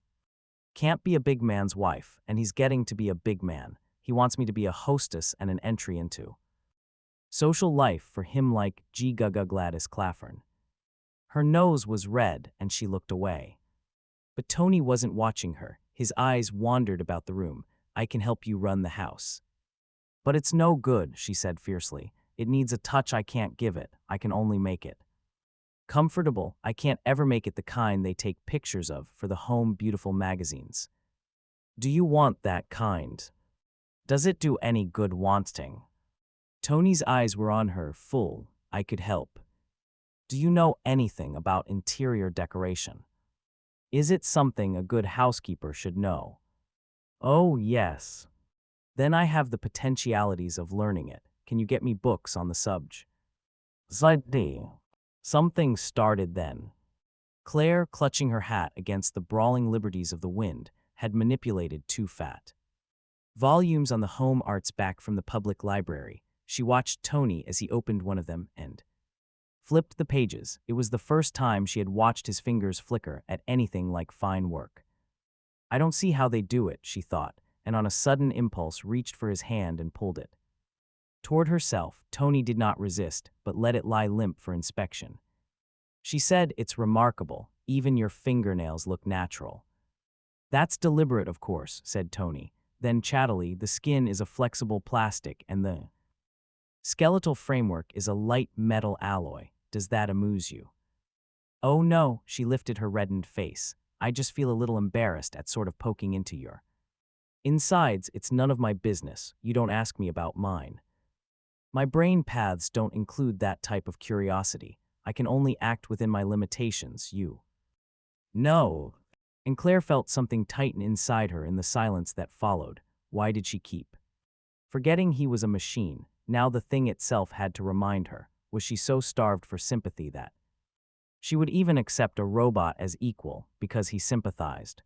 can't be a big man's wife, and he's getting to be a big man. He wants me to be a hostess and an entry into social life for him like G. Gugga Gladys Claffern." Her nose was red, and she looked away. But Tony wasn't watching her. His eyes wandered about the room. "I can help you run the house." "But it's no good," she said fiercely. "It needs a touch I can't give it. I can only make it comfortable. I can't ever make it the kind they take pictures of for the Home Beautiful magazines." "Do you want that kind? Does it do any good wanting?" Tony's eyes were on her, full. "I could help. Do you know anything about interior decoration? Is it something a good housekeeper should know?" "Oh, yes. Then I have the potentialities of learning it. Can you get me books on the subject?" Something started then. Claire, clutching her hat against the brawling liberties of the wind, had manipulated too fat volumes on the home arts back from the public library. She watched Tony as he opened one of them and flipped the pages. It was the first time she had watched his fingers flicker at anything like fine work. "I don't see how they do it," she thought, and on a sudden impulse reached for his hand and pulled it toward herself. Tony did not resist, but let it lie limp for inspection. She said, "It's remarkable. Even your fingernails look natural." "That's deliberate, of course," said Tony. Then chattily, "The skin is a flexible plastic and the skeletal framework is a light metal alloy. Does that amuse you?" "Oh no," she lifted her reddened face. "I just feel a little embarrassed at sort of poking into your insides. It's none of my business. You don't ask me about mine. My brain paths don't include that type of curiosity. I can only act within my limitations. You know." And Claire felt something tighten inside her in the silence that followed. Why did she keep forgetting he was a machine? Now the thing itself had to remind her. Was she so starved for sympathy that she would even accept a robot as equal because he sympathized?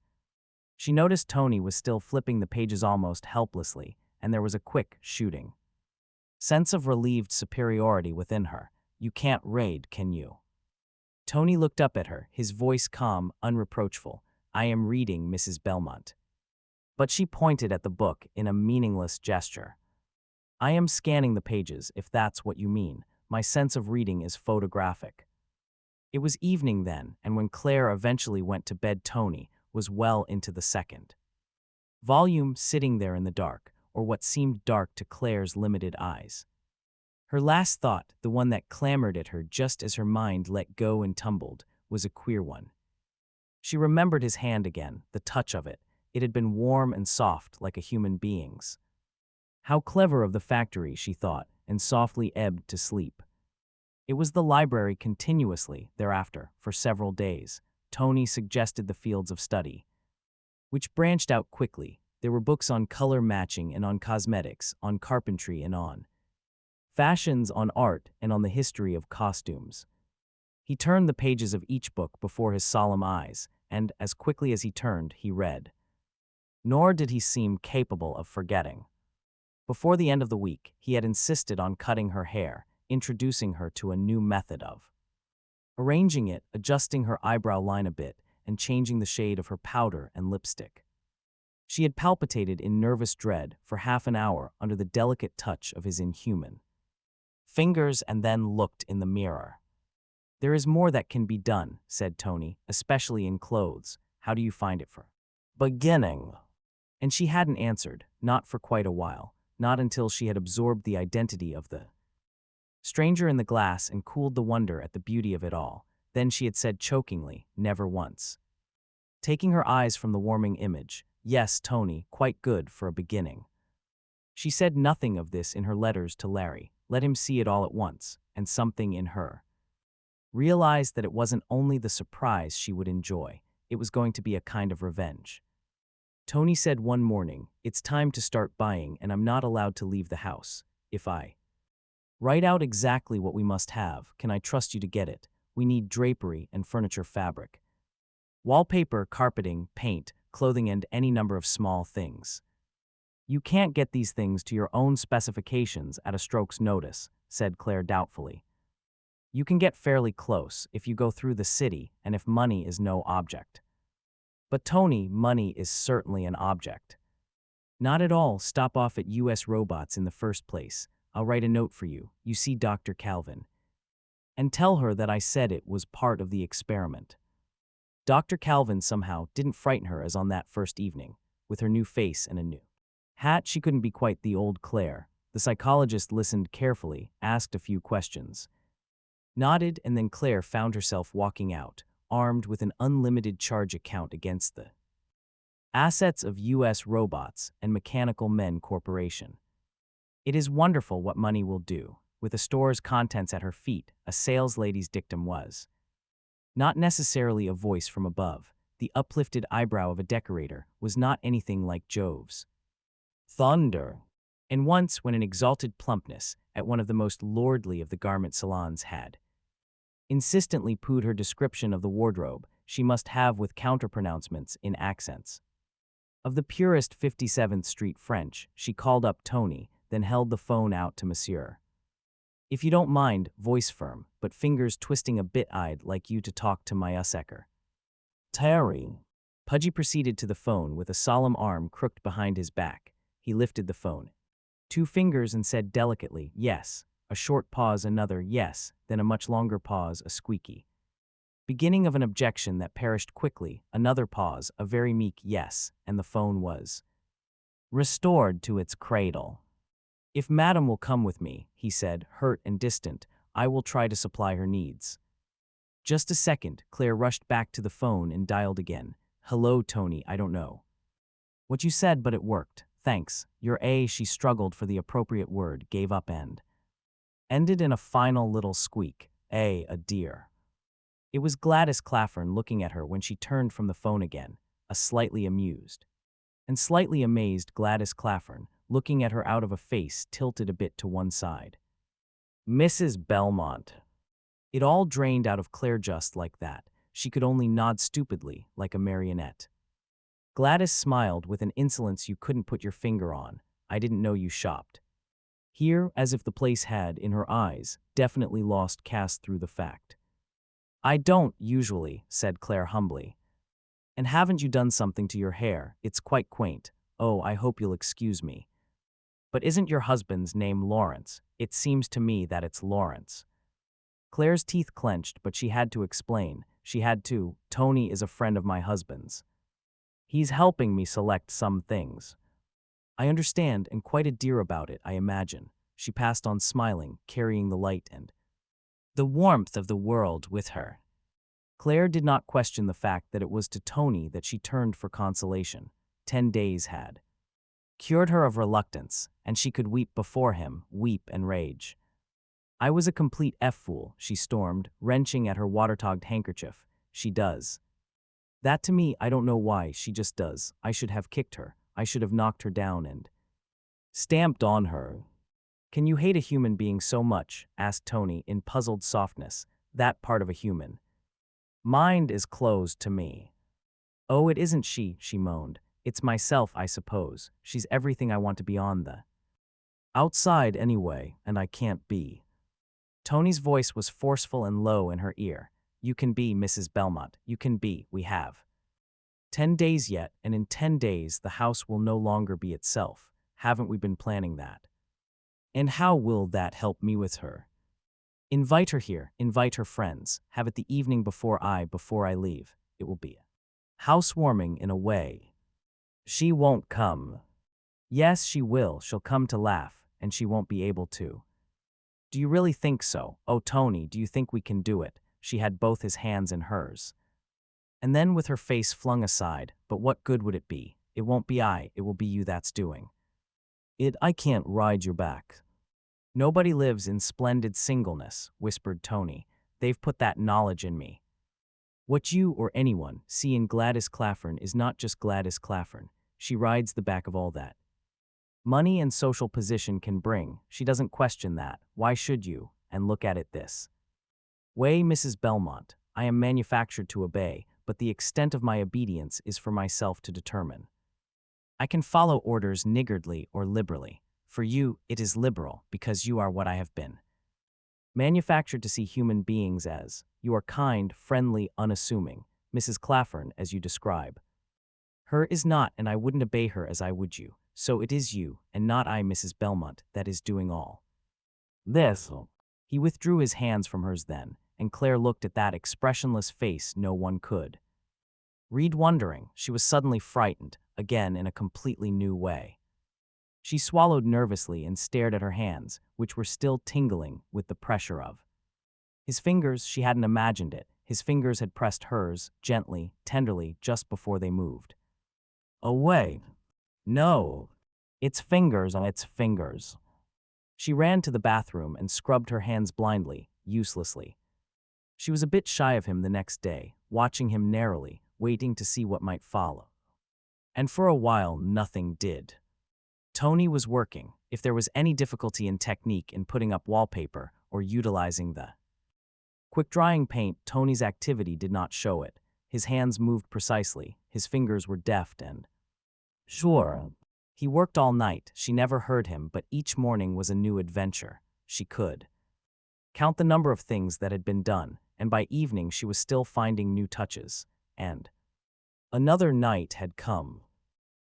She noticed Tony was still flipping the pages almost helplessly, and there was a quick, shooting sense of relieved superiority within her. "You can't raid, can you?" Tony looked up at her, his voice calm, unreproachful. "I am reading, Mrs. Belmont." But she pointed at the book in a meaningless gesture. "I am scanning the pages, if that's what you mean. My sense of reading is photographic." It was evening then, and when Claire eventually went to bed, Tony was well into the second volume, sitting there in the dark, or what seemed dark to Claire's limited eyes. Her last thought, the one that clamored at her just as her mind let go and tumbled, was a queer one. She remembered his hand again, the touch of it. It had been warm and soft like a human being's. How clever of the factory, she thought, and softly ebbed to sleep. It was the library continuously, thereafter, for several days. Tony suggested the fields of study, which branched out quickly. There were books on color matching and on cosmetics, on carpentry and on fashions, on art, and on the history of costumes. He turned the pages of each book before his solemn eyes, and, as quickly as he turned, he read. Nor did he seem capable of forgetting. Before the end of the week, he had insisted on cutting her hair, introducing her to a new method of arranging it, adjusting her eyebrow line a bit, and changing the shade of her powder and lipstick. She had palpitated in nervous dread for half an hour under the delicate touch of his inhuman fingers, and then looked in the mirror. "There is more that can be done," said Tony, "especially in clothes. How do you find it for beginning?" And she hadn't answered, not for quite a while, not until she had absorbed the identity of the stranger in the glass and cooled the wonder at the beauty of it all. Then she had said chokingly, "Never once." Taking her eyes from the warming image, "Yes, Tony, quite good for a beginning." She said nothing of this in her letters to Larry. let him see it all at once, and something in her realized that it wasn't only the surprise she would enjoy, it was going to be a kind of revenge. Tony said one morning, "It's time to start buying, and I'm not allowed to leave the house. If I write out exactly what we must have, can I trust you to get it? We need drapery and furniture fabric, wallpaper, carpeting, paint, clothing, and any number of small things. You can't get these things to your own specifications at a stroke's notice," said Claire doubtfully. "You can get fairly close if you go through the city and if money is no object." "But Tony, money is certainly an object." "Not at all. Stop off at US Robots in the first place. I'll write a note for you. You see Dr. Calvin. And tell her that I said it was part of the experiment." Dr. Calvin somehow didn't frighten her as on that first evening, with her new face and a new hat. She couldn't be quite the old Claire. The psychologist listened carefully, asked a few questions, nodded, and then Claire found herself walking out, armed with an unlimited charge account against the assets of US Robots and Mechanical Men Corporation. It is wonderful what money will do. With the store's contents at her feet, a saleslady's dictum was not necessarily a voice from above. The uplifted eyebrow of a decorator was not anything like Jove's thunder. And once, when an exalted plumpness at one of the most lordly of the garment salons had insistently pooed her description of the wardrobe she must have with counter-pronouncements in accents of the purest 57th Street French, she called up Tony, then held the phone out to Monsieur. "If you don't mind," voice firm, but fingers twisting a bit, "I'd like you to talk to my Usecker." "Terry." Pudgy proceeded to the phone with a solemn arm crooked behind his back. He lifted the phone 2 fingers and said delicately, "Yes." A short pause, another "yes," then a much longer pause, a squeaky beginning of an objection that perished quickly, another pause, a very meek "yes," and the phone was restored to its cradle. "If Madam will come with me," he said, hurt and distant, "I will try to supply her needs." "Just a second." Claire rushed back to the phone and dialed again. "Hello, Tony, I don't know what you said, but it worked. Thanks. Your A," she struggled for the appropriate word, gave up and ended in a final little squeak. A dear." It was Gladys Claffern looking at her when she turned from the phone again, a slightly amused and slightly amazed Gladys Claffern, looking at her out of a face tilted a bit to one side. "Mrs. Belmont." It all drained out of Claire just like that. She could only nod stupidly, like a marionette. Gladys smiled with an insolence you couldn't put your finger on. "I didn't know you shopped here," as if the place had, in her eyes, definitely lost caste through the fact. "I don't, usually," said Claire humbly. "And haven't you done something to your hair? It's quite quaint. Oh, I hope you'll excuse me. But isn't your husband's name Lawrence? It seems to me that it's Lawrence." Claire's teeth clenched, but she had to explain. She had to. "Tony is a friend of my husband's. He's helping me select some things." "I understand, and quite a dear about it, I imagine." She passed on smiling, carrying the light and the warmth of the world with her. Claire did not question the fact that it was to Tony that she turned for consolation. 10 days had cured her of reluctance, and she could weep before him, weep and rage. "I was a complete F-fool," she stormed, wrenching at her waterlogged handkerchief. "She does that to me. I don't know why, she just does. I should have kicked her. I should have knocked her down and stamped on her." "Can you hate a human being so much?" asked Tony in puzzled softness. "That part of a human mind is closed to me." "Oh, it isn't she," she moaned. "It's myself, I suppose. She's everything I want to be on the outside anyway, and I can't be." Tony's voice was forceful and low in her ear. "You can be, Mrs. Belmont. You can be. We have 10 days yet, and in 10 days the house will no longer be itself. Haven't we been planning that? And how will that help me with her? Invite her here, invite her friends, have it the evening before I leave. It will be housewarming in a way. She won't come." "Yes, she will. She'll come to laugh, and she won't be able to." "Do you really think so? Oh, Tony, do you think we can do it?" She had both his hands in hers. And then with her face flung aside, "But what good would it be? It won't be I, it will be you that's doing it. I can't ride your back." Nobody lives in splendid singleness, whispered Tony. They've put that knowledge in me. What you or anyone see in Gladys Claffern is not just Gladys Claffern. She rides the back of all that. Money and social position can bring. She doesn't question that. Why should you? And look at it this way, Mrs. Belmont. I am manufactured to obey, but the extent of my obedience is for myself to determine. I can follow orders niggardly or liberally. For you, it is liberal, because you are what I have been. Manufactured to see human beings as, you are kind, friendly, unassuming, Mrs. Claffern, as you describe. Her is not, and I wouldn't obey her as I would you. So it is you, and not I, Mrs. Belmont, that is doing all. This. He withdrew his hands from hers then, and Claire looked at that expressionless face no one could read wondering. She was suddenly frightened, again in a completely new way. She swallowed nervously and stared at her hands, which were still tingling with the pressure of his fingers. She hadn't imagined it. His fingers had pressed hers, gently, tenderly, just before they moved. Away. No. It's fingers on its fingers. She ran to the bathroom and scrubbed her hands blindly, uselessly. She was a bit shy of him the next day, watching him narrowly, waiting to see what might follow. And for a while, nothing did. Tony was working. If there was any difficulty in technique in putting up wallpaper or utilizing the quick-drying paint, Tony's activity did not show it. His hands moved precisely, his fingers were deft and sure. He worked all night. She never heard him, but each morning was a new adventure. She could count the number of things that had been done, and by evening she was still finding new touches. And another night had come.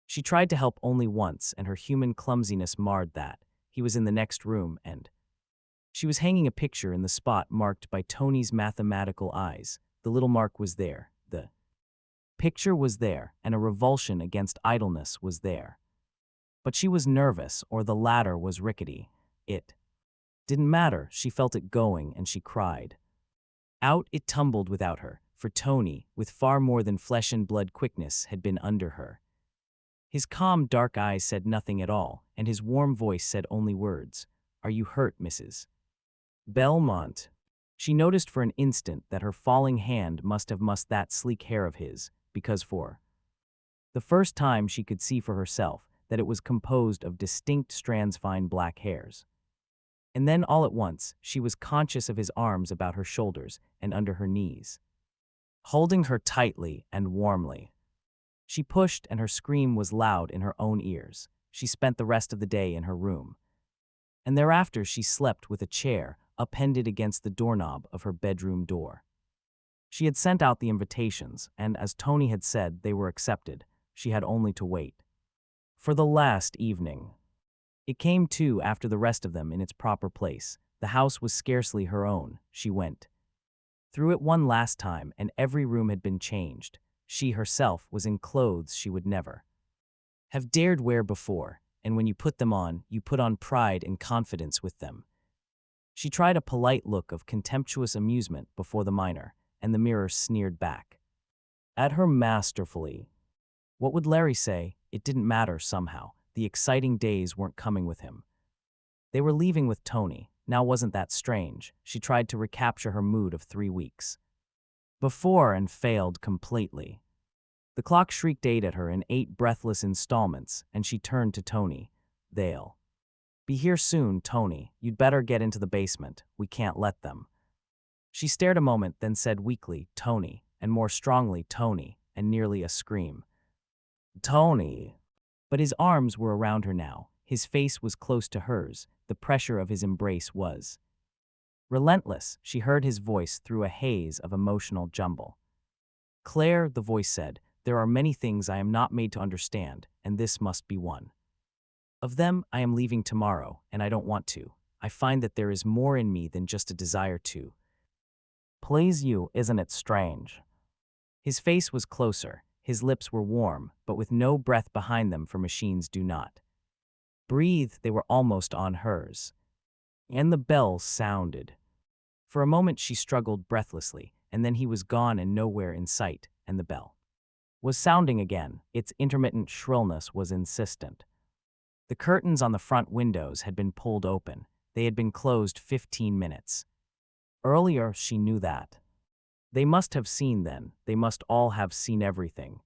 She tried to help only once, and her human clumsiness marred that. He was in the next room, and she was hanging a picture in the spot marked by Tony's mathematical eyes. The little mark was there. The picture was there, and a revulsion against idleness was there. But she was nervous, or the ladder was rickety. It didn't matter. She felt it going, and she cried. Out it tumbled without her, for Tony, with far more than flesh and blood quickness, had been under her. His calm, dark eyes said nothing at all, and his warm voice said only words. Are you hurt, Mrs. Belmont? She noticed for an instant that her falling hand must have mussed that sleek hair of his, because for the first time she could see for herself that it was composed of distinct strands, fine black hairs. And then all at once, she was conscious of his arms about her shoulders and under her knees, holding her tightly and warmly. She pushed, and her scream was loud in her own ears. She spent the rest of the day in her room, and thereafter she slept with a chair appended against the doorknob of her bedroom door. She had sent out the invitations, and as Tony had said, they were accepted. She had only to wait for the last evening. It came, too, after the rest of them in its proper place. The house was scarcely her own. She went through it one last time, and every room had been changed. She herself was in clothes she would never have dared wear before, and when you put them on, you put on pride and confidence with them. She tried a polite look of contemptuous amusement before the miner, and the mirror sneered back at her masterfully. What would Larry say? It didn't matter somehow. The exciting days weren't coming with him. They were leaving with Tony. Now wasn't that strange? She tried to recapture her mood of 3 weeks before and failed completely. The clock shrieked 8 at her in 8 breathless installments, and she turned to Tony. They'll be here soon, Tony. You'd better get into the basement. We can't let them. She stared a moment, then said weakly, Tony, and more strongly, Tony, and nearly a scream. Tony. But his arms were around her now. His face was close to hers. The pressure of his embrace was relentless. She heard his voice through a haze of emotional jumble. Claire, the voice said, there are many things I am not made to understand, and this must be one of them. I am leaving tomorrow, and I don't want to. I find that there is more in me than just a desire to please you. Isn't it strange? His face was closer. His lips were warm, but with no breath behind them, for machines do not breathe. They were almost on hers. And the bell sounded. For a moment she struggled breathlessly, and then he was gone and nowhere in sight, and the bell was sounding again. Its intermittent shrillness was insistent. The curtains on the front windows had been pulled open. They had been closed 15 minutes. Earlier, she knew that. They must have seen then. They must all have seen everything.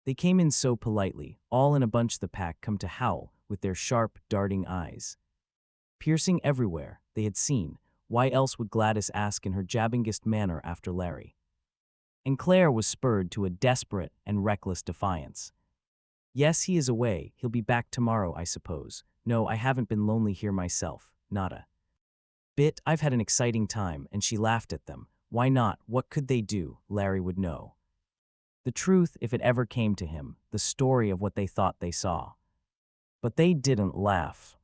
They came in so politely, all in a bunch. The pack come to howl with their sharp, darting eyes. Piercing everywhere, they had seen. Why else would Gladys ask in her jabbingest manner after Larry? And Claire was spurred to a desperate and reckless defiance. Yes, he is away. He'll be back tomorrow, I suppose. No, I haven't been lonely here myself. Nada. Bit, I've had an exciting time, and she laughed at them. Why not? What could they do? Larry would know. The truth, if it ever came to him, the story of what they thought they saw. But they didn't laugh.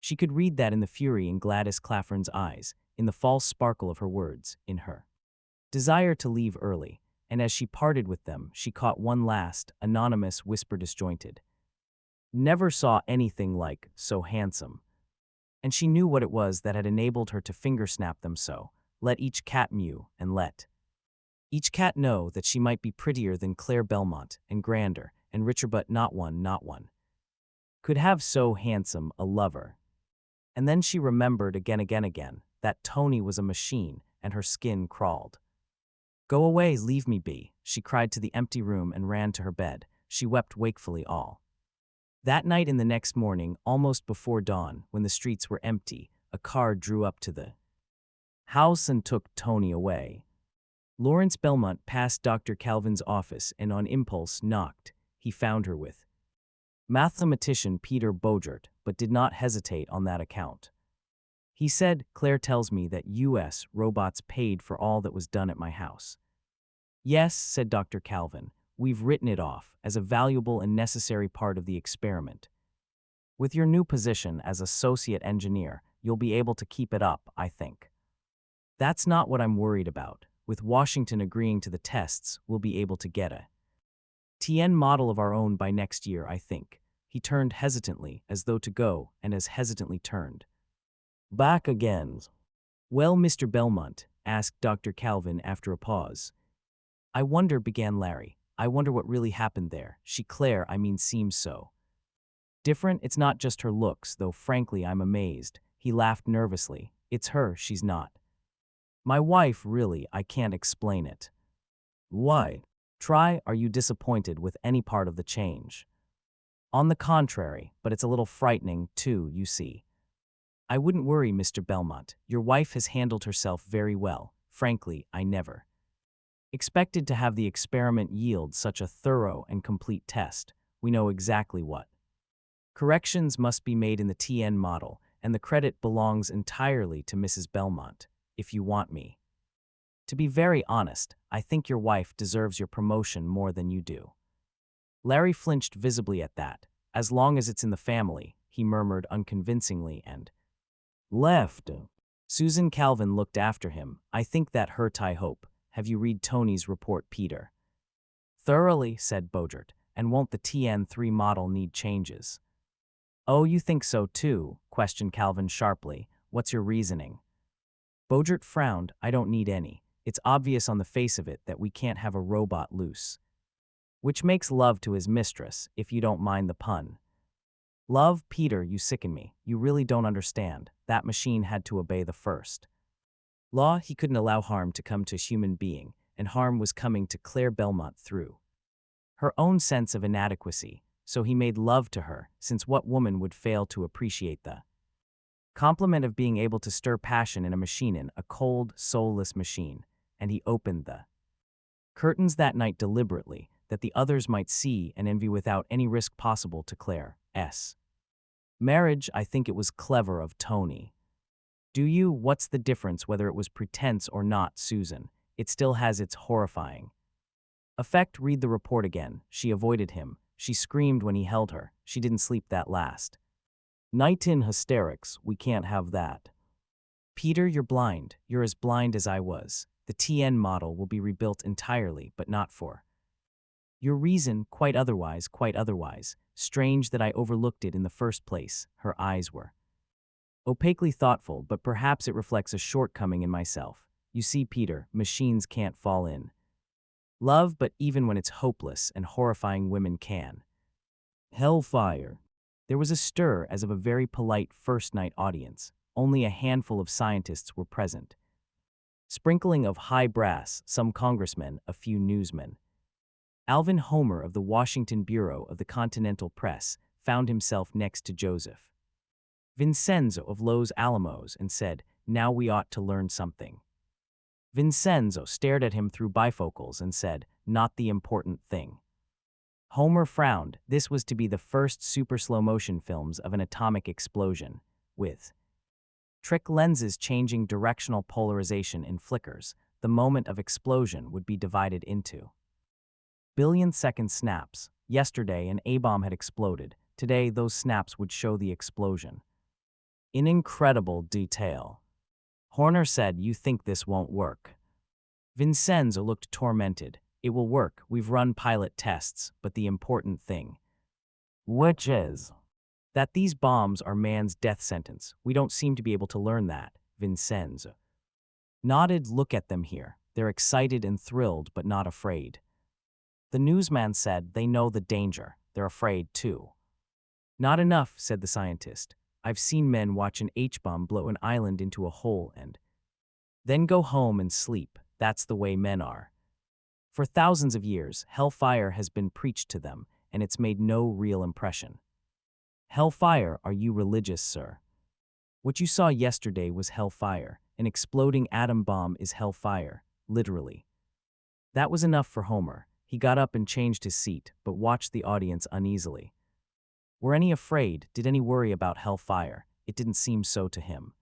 She could read that in the fury in Gladys Claflin's eyes, in the false sparkle of her words, in her desire to leave early, and as she parted with them, she caught one last, anonymous whisper disjointed. Never saw anything like so handsome. And she knew what it was that had enabled her to finger-snap them so. Let each cat mew, and let each cat know that she might be prettier than Claire Belmont, and grander, and richer, but not one could have so handsome a lover. And then she remembered again, that Tony was a machine, and her skin crawled. Go away, leave me be, she cried to the empty room and ran to her bed. She wept wakefully all that night. And the next morning, almost before dawn, when the streets were empty, a car drew up to the house and took Tony away. Lawrence Belmont passed Dr. Calvin's office and on impulse knocked. He found her with mathematician Peter Bojert, but did not hesitate on that account. He said, Claire tells me that U.S. robots paid for all that was done at my house. Yes, said Dr. Calvin, we've written it off as a valuable and necessary part of the experiment. With your new position as associate engineer, you'll be able to keep it up, I think. That's not what I'm worried about. With Washington agreeing to the tests, we'll be able to get a TN model of our own by next year, I think. He turned hesitantly, as though to go, and as hesitantly turned back again. Well, Mr. Belmont, asked Dr. Calvin after a pause. I wonder, began Larry. I wonder what really happened there. Claire, seems so different. It's not just her looks, though frankly I'm amazed. He laughed nervously. It's her, she's not my wife, really. I can't explain it. Why? Try. Are you disappointed with any part of the change? On the contrary, but it's a little frightening, too, you see. I wouldn't worry, Mr. Belmont. Your wife has handled herself very well. Frankly, I never expected to have the experiment yield such a thorough and complete test. We know exactly what corrections must be made in the TN model, and the credit belongs entirely to Mrs. Belmont, if you want me to be very honest. I think your wife deserves your promotion more than you do. Larry flinched visibly at that. As long as it's in the family, he murmured unconvincingly and left. Susan Calvin looked after him. I think that hurt. I hope. Have you read Tony's report, Peter? Thoroughly, said Bojert. And won't the TN3 model need changes? Oh, you think so too? Questioned Calvin sharply. What's your reasoning? Bojert frowned. I don't need any. It's obvious on the face of it that we can't have a robot loose. Which makes love to his mistress, if you don't mind the pun. Love, Peter, you sicken me. You really don't understand. That machine had to obey the first law. He couldn't allow harm to come to a human being, and harm was coming to Claire Belmont through her own sense of inadequacy, so he made love to her, since what woman would fail to appreciate the compliment of being able to stir passion in a machine, in a cold, soulless machine, and he opened the curtains that night deliberately, that the others might see and envy without any risk possible to Claire's marriage. I think it was clever of Tony. Do you? What's the difference whether it was pretense or not, Susan? It still has its horrifying effect. Read the report again. She avoided him. She screamed when he held her. She didn't sleep that last night in hysterics. We can't have that. Peter, you're blind. You're as blind as I was. The TN model will be rebuilt entirely, but not for your reason. Quite otherwise, quite otherwise. Strange that I overlooked it in the first place. Her eyes were opaquely thoughtful, but perhaps it reflects a shortcoming in myself. You see, Peter, machines can't fall in love, but even when it's hopeless and horrifying, women can. Hellfire. There was a stir as of a very polite first-night audience. only a handful of scientists were present. Sprinkling of high brass, some congressmen, a few newsmen. Alvin Homer of the Washington Bureau of the Continental Press found himself next to Joseph Vincenzo of Los Alamos and said, "Now we ought to learn something." Vincenzo stared at him through bifocals and said, "Not the important thing." Homer frowned. This was to be the first super slow-motion films of an atomic explosion, with trick lenses changing directional polarization in flickers. The moment of explosion would be divided into billion-second snaps. Yesterday, an A-bomb had exploded. Today, those snaps would show the explosion in incredible detail. Horner said, "You think this won't work?" Vincenzo looked tormented. "It will work. We've run pilot tests, but the important thing, which is that these bombs are man's death sentence. We don't seem to be able to learn that." Vincenzo nodded. "Look at them here. They're excited and thrilled, but not afraid." The newsman said, "They know the danger. They're afraid, too." "Not enough," said the scientist. "I've seen men watch an H-bomb blow an island into a hole and then go home and sleep. That's the way men are. For thousands of years, hellfire has been preached to them, and it's made no real impression." "Hellfire? Are you religious, sir?" "What you saw yesterday was hellfire. An exploding atom bomb is hellfire, literally." That was enough for Homer. He got up and changed his seat, but watched the audience uneasily. Were any afraid? Did any worry about hellfire? It didn't seem so to him.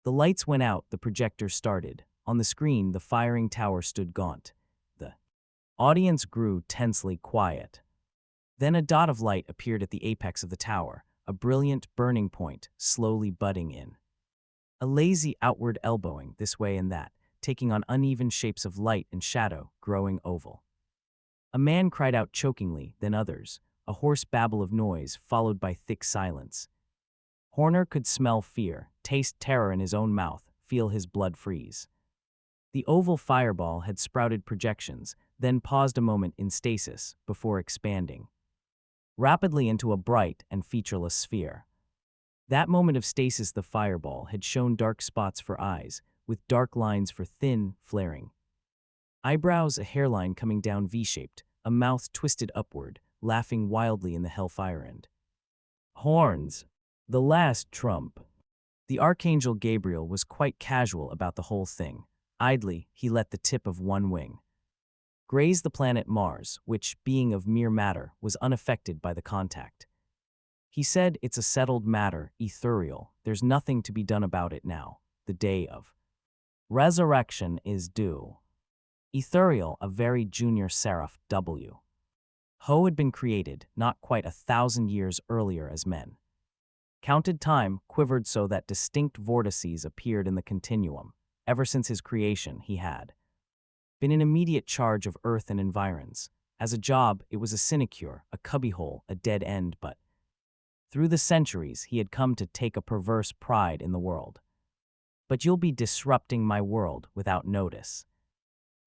The lights went out, the projector started. On the screen, the firing tower stood gaunt. The audience grew tensely quiet. Then a dot of light appeared at the apex of the tower, a brilliant burning point, slowly budding in. A lazy outward elbowing, this way and that, taking on uneven shapes of light and shadow, growing oval. A man cried out chokingly, then others, a hoarse babble of noise followed by thick silence. Horner could smell fear, taste terror in his own mouth, feel his blood freeze. The oval fireball had sprouted projections, then paused a moment in stasis before expanding rapidly into a bright and featureless sphere. That moment of stasis, the fireball had shown dark spots for eyes, with dark lines for thin, flaring eyebrows, a hairline coming down V-shaped, a mouth twisted upward, laughing wildly in the hellfire end. Horns. The last trump. The Archangel Gabriel was quite casual about the whole thing. Idly, he let the tip of one wing graze the planet Mars, which, being of mere matter, was unaffected by the contact. He said, "It's a settled matter, ethereal. There's nothing to be done about it now. The day of resurrection is due." Ethereal, a very junior seraph W. Ho had been created, not quite 1,000 years earlier as men. Counted time, quivered so that distinct vortices appeared in the continuum. Ever since his creation, he had been in immediate charge of Earth and environs. As a job, it was a sinecure, a cubbyhole, a dead end, but through the centuries, he had come to take a perverse pride in the world. "But you'll be disrupting my world without notice."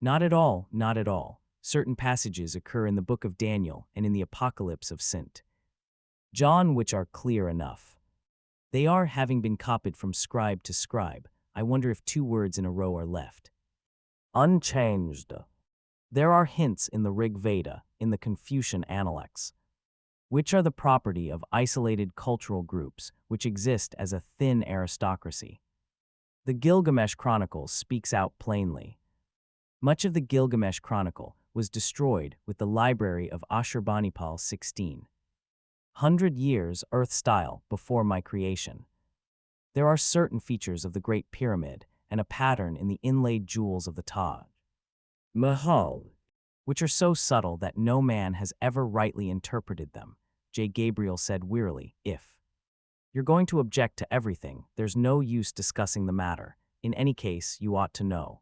Not at all, not at all. Certain passages occur in the book of Daniel and in the Apocalypse of St. John which are clear enough. They are, having been copied from scribe to scribe. I wonder if 2 words in a row are left unchanged. There are hints in the Rig Veda, in the Confucian Analects, which are the property of isolated cultural groups which exist as a thin aristocracy. The Gilgamesh Chronicle speaks out plainly. Much of the Gilgamesh Chronicle was destroyed with the library of Ashurbanipal 1600 years Earth-style before my creation. There are certain features of the Great Pyramid and a pattern in the inlaid jewels of the Taj Mahal, which are so subtle that no man has ever rightly interpreted them. J. Gabriel said wearily, "If you're going to object to everything, there's no use discussing the matter. In any case, you ought to know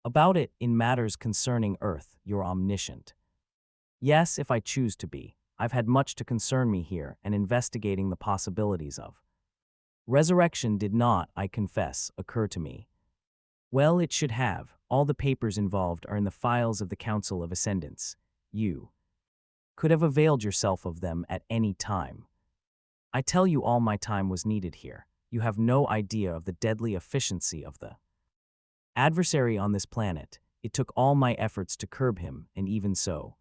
about it. In matters concerning Earth, you're omniscient." "Yes, if I choose to be. I've had much to concern me here and investigating the possibilities of resurrection did not, I confess, occur to me." "Well, it should have. All the papers involved are in the files of the Council of Ascendants. You could have availed yourself of them at any time." "I tell you, all my time was needed here. You have no idea of the deadly efficiency of the adversary on this planet. It took all my efforts to curb him, and even so.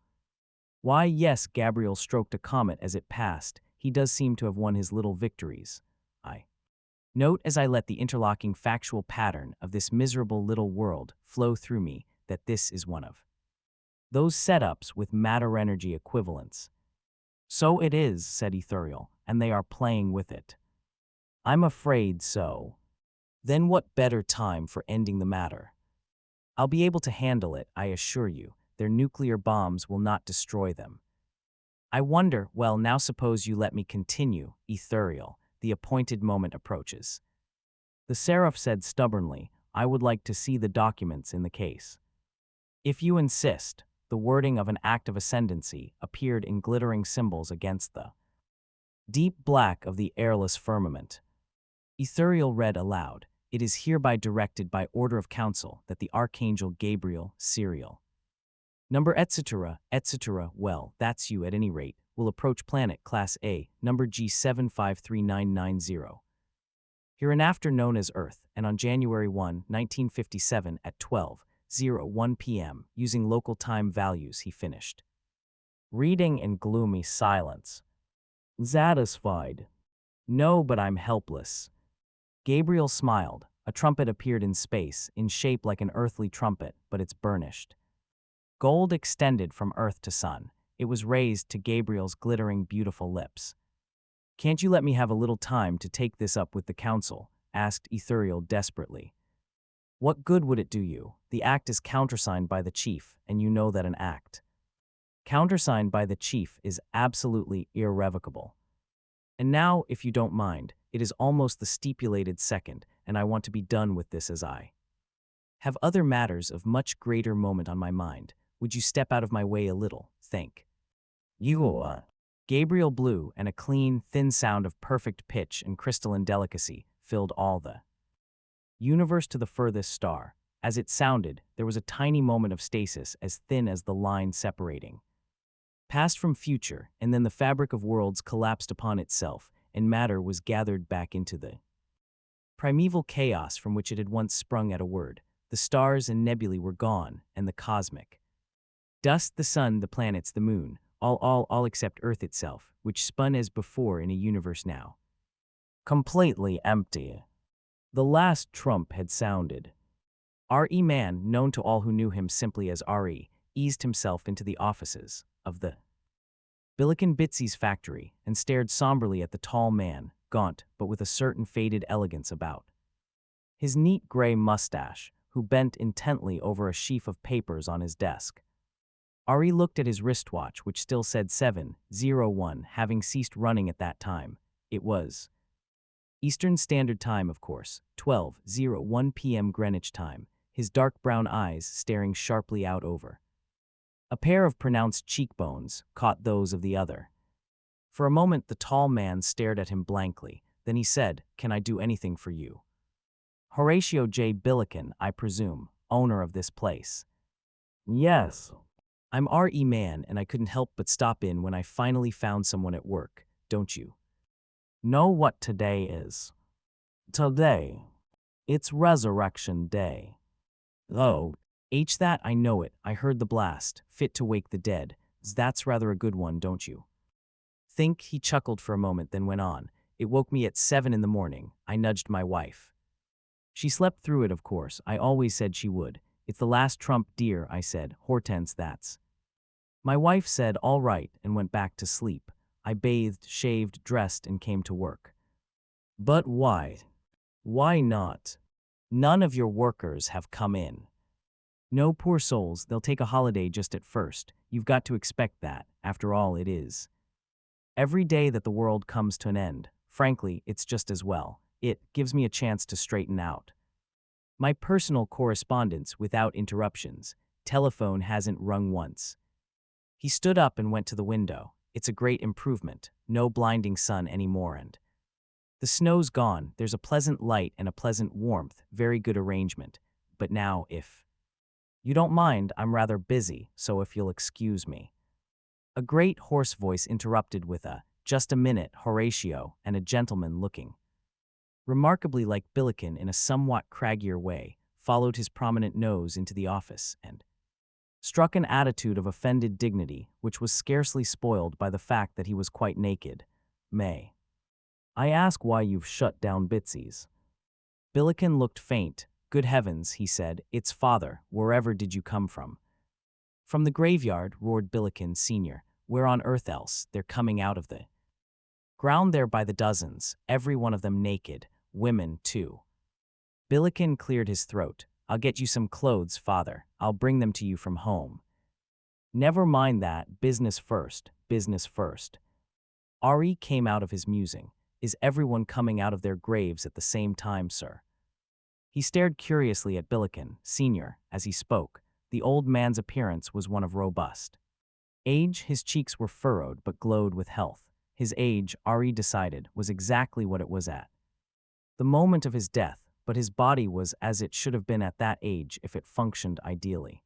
Why, yes, Gabriel stroked a comet as it passed. He does seem to have won his little victories. I note as I let the interlocking factual pattern of this miserable little world flow through me that this is one of those setups with matter-energy equivalents. So it is, said Etherial, and they are playing with it. I'm afraid so. Then what better time for ending the matter? I'll be able to handle it, I assure you. Their nuclear bombs will not destroy them. I wonder, well, now suppose you let me continue, Etherial. The appointed moment approaches. The Seraph said stubbornly, I would like to see the documents in the case. If you insist, the wording of an act of ascendancy appeared in glittering symbols against the deep black of the airless firmament. Etherial read aloud, it is hereby directed by order of council that the Archangel Gabriel, serial number etc., well, that's you at any rate, will approach planet Class A, number G753990. Hereinafter known as Earth, and on January 1, 1957 at 12:01 p.m., using local time values, he finished reading in gloomy silence. Satisfied? No, but I'm helpless. Gabriel smiled. A trumpet appeared in space, in shape like an earthly trumpet, but it's burnished. Gold extended from earth to sun. It was raised to Gabriel's glittering, beautiful lips. Can't you let me have a little time to take this up with the council? Asked Etherial desperately. What good would it do you? The act is countersigned by the chief, and you know that an act countersigned by the chief is absolutely irrevocable. And now, if you don't mind, it is almost the stipulated second, and I want to be done with this as I have other matters of much greater moment on my mind. Would you step out of my way a little, thank you? Gabriel blew, and a clean, thin sound of perfect pitch and crystalline delicacy filled all the universe to the furthest star. As it sounded, there was a tiny moment of stasis as thin as the line separating past from future, and then the fabric of worlds collapsed upon itself, and matter was gathered back into the primeval chaos from which it had once sprung at a word. The stars and nebulae were gone, and the cosmic dust, the sun, the planets, the moon, all except Earth itself, which spun as before in a universe now completely empty. The last trump had sounded. R.E. Mann, known to all who knew him simply as R.E., eased himself into the offices of the Billiken Bitsy's factory and stared somberly at the tall man, gaunt but with a certain faded elegance about his neat gray mustache, who bent intently over a sheaf of papers on his desk. Ari looked at his wristwatch, which still said 7:01, having ceased running at that time. It was Eastern Standard Time, of course, 12:01 p.m. Greenwich Time, his dark brown eyes staring sharply out over. A pair of pronounced cheekbones caught those of the other. For a moment the tall man stared at him blankly, then he said, "Can I do anything for you?" Horatio J. Billiken, I presume, owner of this place. Yes. I'm R.E. Mann, and I couldn't help but stop in when I finally found someone at work, don't you know what today is? Today. It's Resurrection Day. Oh, that I know it. I heard the blast, fit to wake the dead. That's rather a good one, don't you think? He chuckled for a moment, then went on. It woke me at 7 in the morning. I nudged my wife. She slept through it, of course. I always said she would. It's the last trump, dear, I said. Hortense, that's. My wife said, all right, and went back to sleep. I bathed, shaved, dressed, and came to work. But why? Why not? None of your workers have come in. No, poor souls, they'll take a holiday just at first. You've got to expect that. After all, it is every day that the world comes to an end. Frankly, it's just as well. It gives me a chance to straighten out my personal correspondence without interruptions. Telephone hasn't rung once. He stood up and went to the window. It's a great improvement. No blinding sun anymore, and the snow's gone. There's a pleasant light and a pleasant warmth. Very good arrangement. But now, if you don't mind, I'm rather busy, so if you'll excuse me. A great hoarse voice interrupted with a, just a minute, Horatio, and a gentleman looking remarkably like Billiken in a somewhat craggier way, followed his prominent nose into the office and struck an attitude of offended dignity which was scarcely spoiled by the fact that he was quite naked. May I ask why you've shut down Bitsy's? Billiken looked faint. Good heavens, he said, it's father, wherever did you come from? From the graveyard, roared Billiken Sr. Where on earth else? They're coming out of the ground there by the dozens, every one of them naked, women too. Billiken cleared his throat. I'll get you some clothes, father. I'll bring them to you from home. Never mind that, business first, business first. Ari came out of his musing. Is everyone coming out of their graves at the same time, sir? He stared curiously at Billiken Sr. as he spoke. The old man's appearance was one of robust age. His cheeks were furrowed but glowed with health. His age, Ari decided, was exactly what it was at the moment of his death, but his body was as it should have been at that age if it functioned ideally.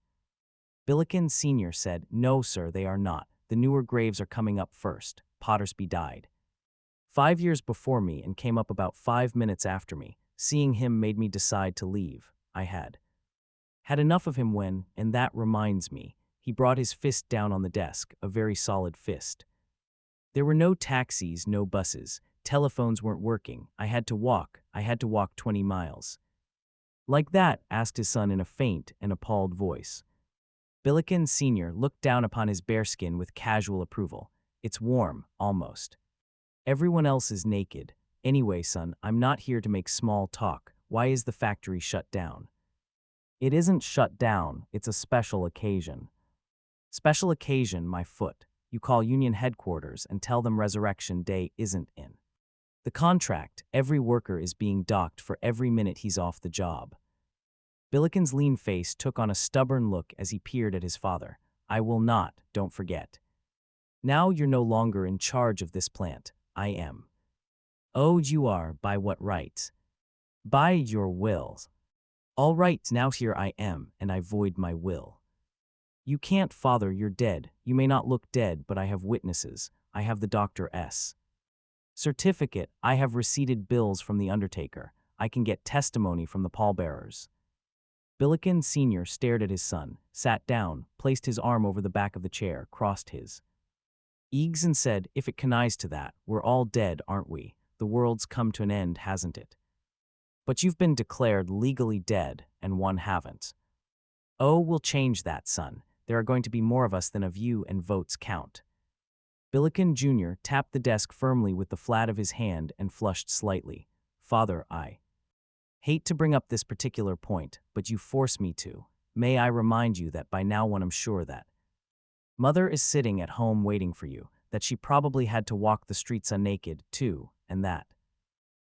Billiken Sr. said, No, sir, they are not. The newer graves are coming up first. Pottersby died 5 years before me and came up about 5 minutes after me. Seeing him made me decide to leave. I had enough of him when, and that reminds me, he brought his fist down on the desk, a very solid fist. There were no taxis, no buses. Telephones weren't working. I had to walk 20 miles. Like that? Asked his son in a faint and appalled voice. Billiken Sr. looked down upon his bearskin with casual approval. It's warm, almost. Everyone else is naked. Anyway, son, I'm not here to make small talk. Why is the factory shut down? It isn't shut down, it's a special occasion. Special occasion, my foot. You call Union headquarters and tell them Resurrection Day isn't in the contract. Every worker is being docked for every minute he's off the job. Billiken's lean face took on a stubborn look as he peered at his father. I will not, don't forget. Now you're no longer in charge of this plant. I am. Oh, you are, by what right? By your wills. All right, now here I am, and I void my will. You can't, father, you're dead. You may not look dead, but I have witnesses. I have the Dr.'s certificate. I have receipted bills from the undertaker. I can get testimony from the pallbearers. Billiken Sr. stared at his son, sat down, placed his arm over the back of the chair, crossed his legs and said, If it connies to that, we're all dead, aren't we? The world's come to an end, hasn't it? But you've been declared legally dead, and one haven't. Oh, we'll change that, son. There are going to be more of us than of you, and votes count. Billiken Jr. tapped the desk firmly with the flat of his hand and flushed slightly. Father, I hate to bring up this particular point, but you force me to. May I remind you that by now I'm sure that Mother is sitting at home waiting for you, that she probably had to walk the streets unnaked, too, and that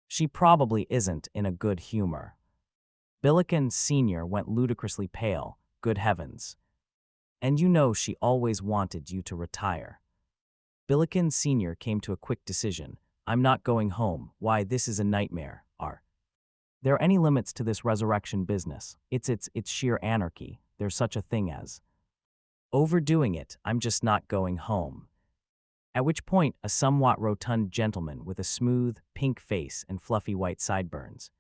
she probably isn't in a good humor. Billiken Sr. went ludicrously pale. Good heavens. And you know she always wanted you to retire. Billiken Sr. came to a quick decision. I'm not going home. Why, this is a nightmare. Are there any limits to this resurrection business? It's sheer anarchy. There's such a thing as overdoing it. I'm just not going home. At which point, a somewhat rotund gentleman with a smooth, pink face and fluffy white sideburns,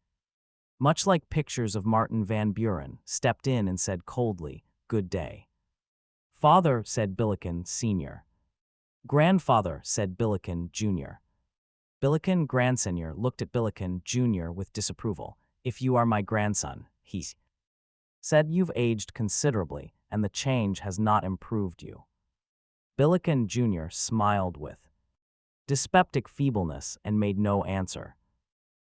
much like pictures of Martin Van Buren, stepped in and said coldly, Good day. Father, said Billiken Sr. Grandfather, said Billiken Jr. Billiken Grandsenior looked at Billiken Jr. with disapproval. If you are my grandson, he said, you've aged considerably, and the change has not improved you. Billiken Jr. smiled with dyspeptic feebleness and made no answer.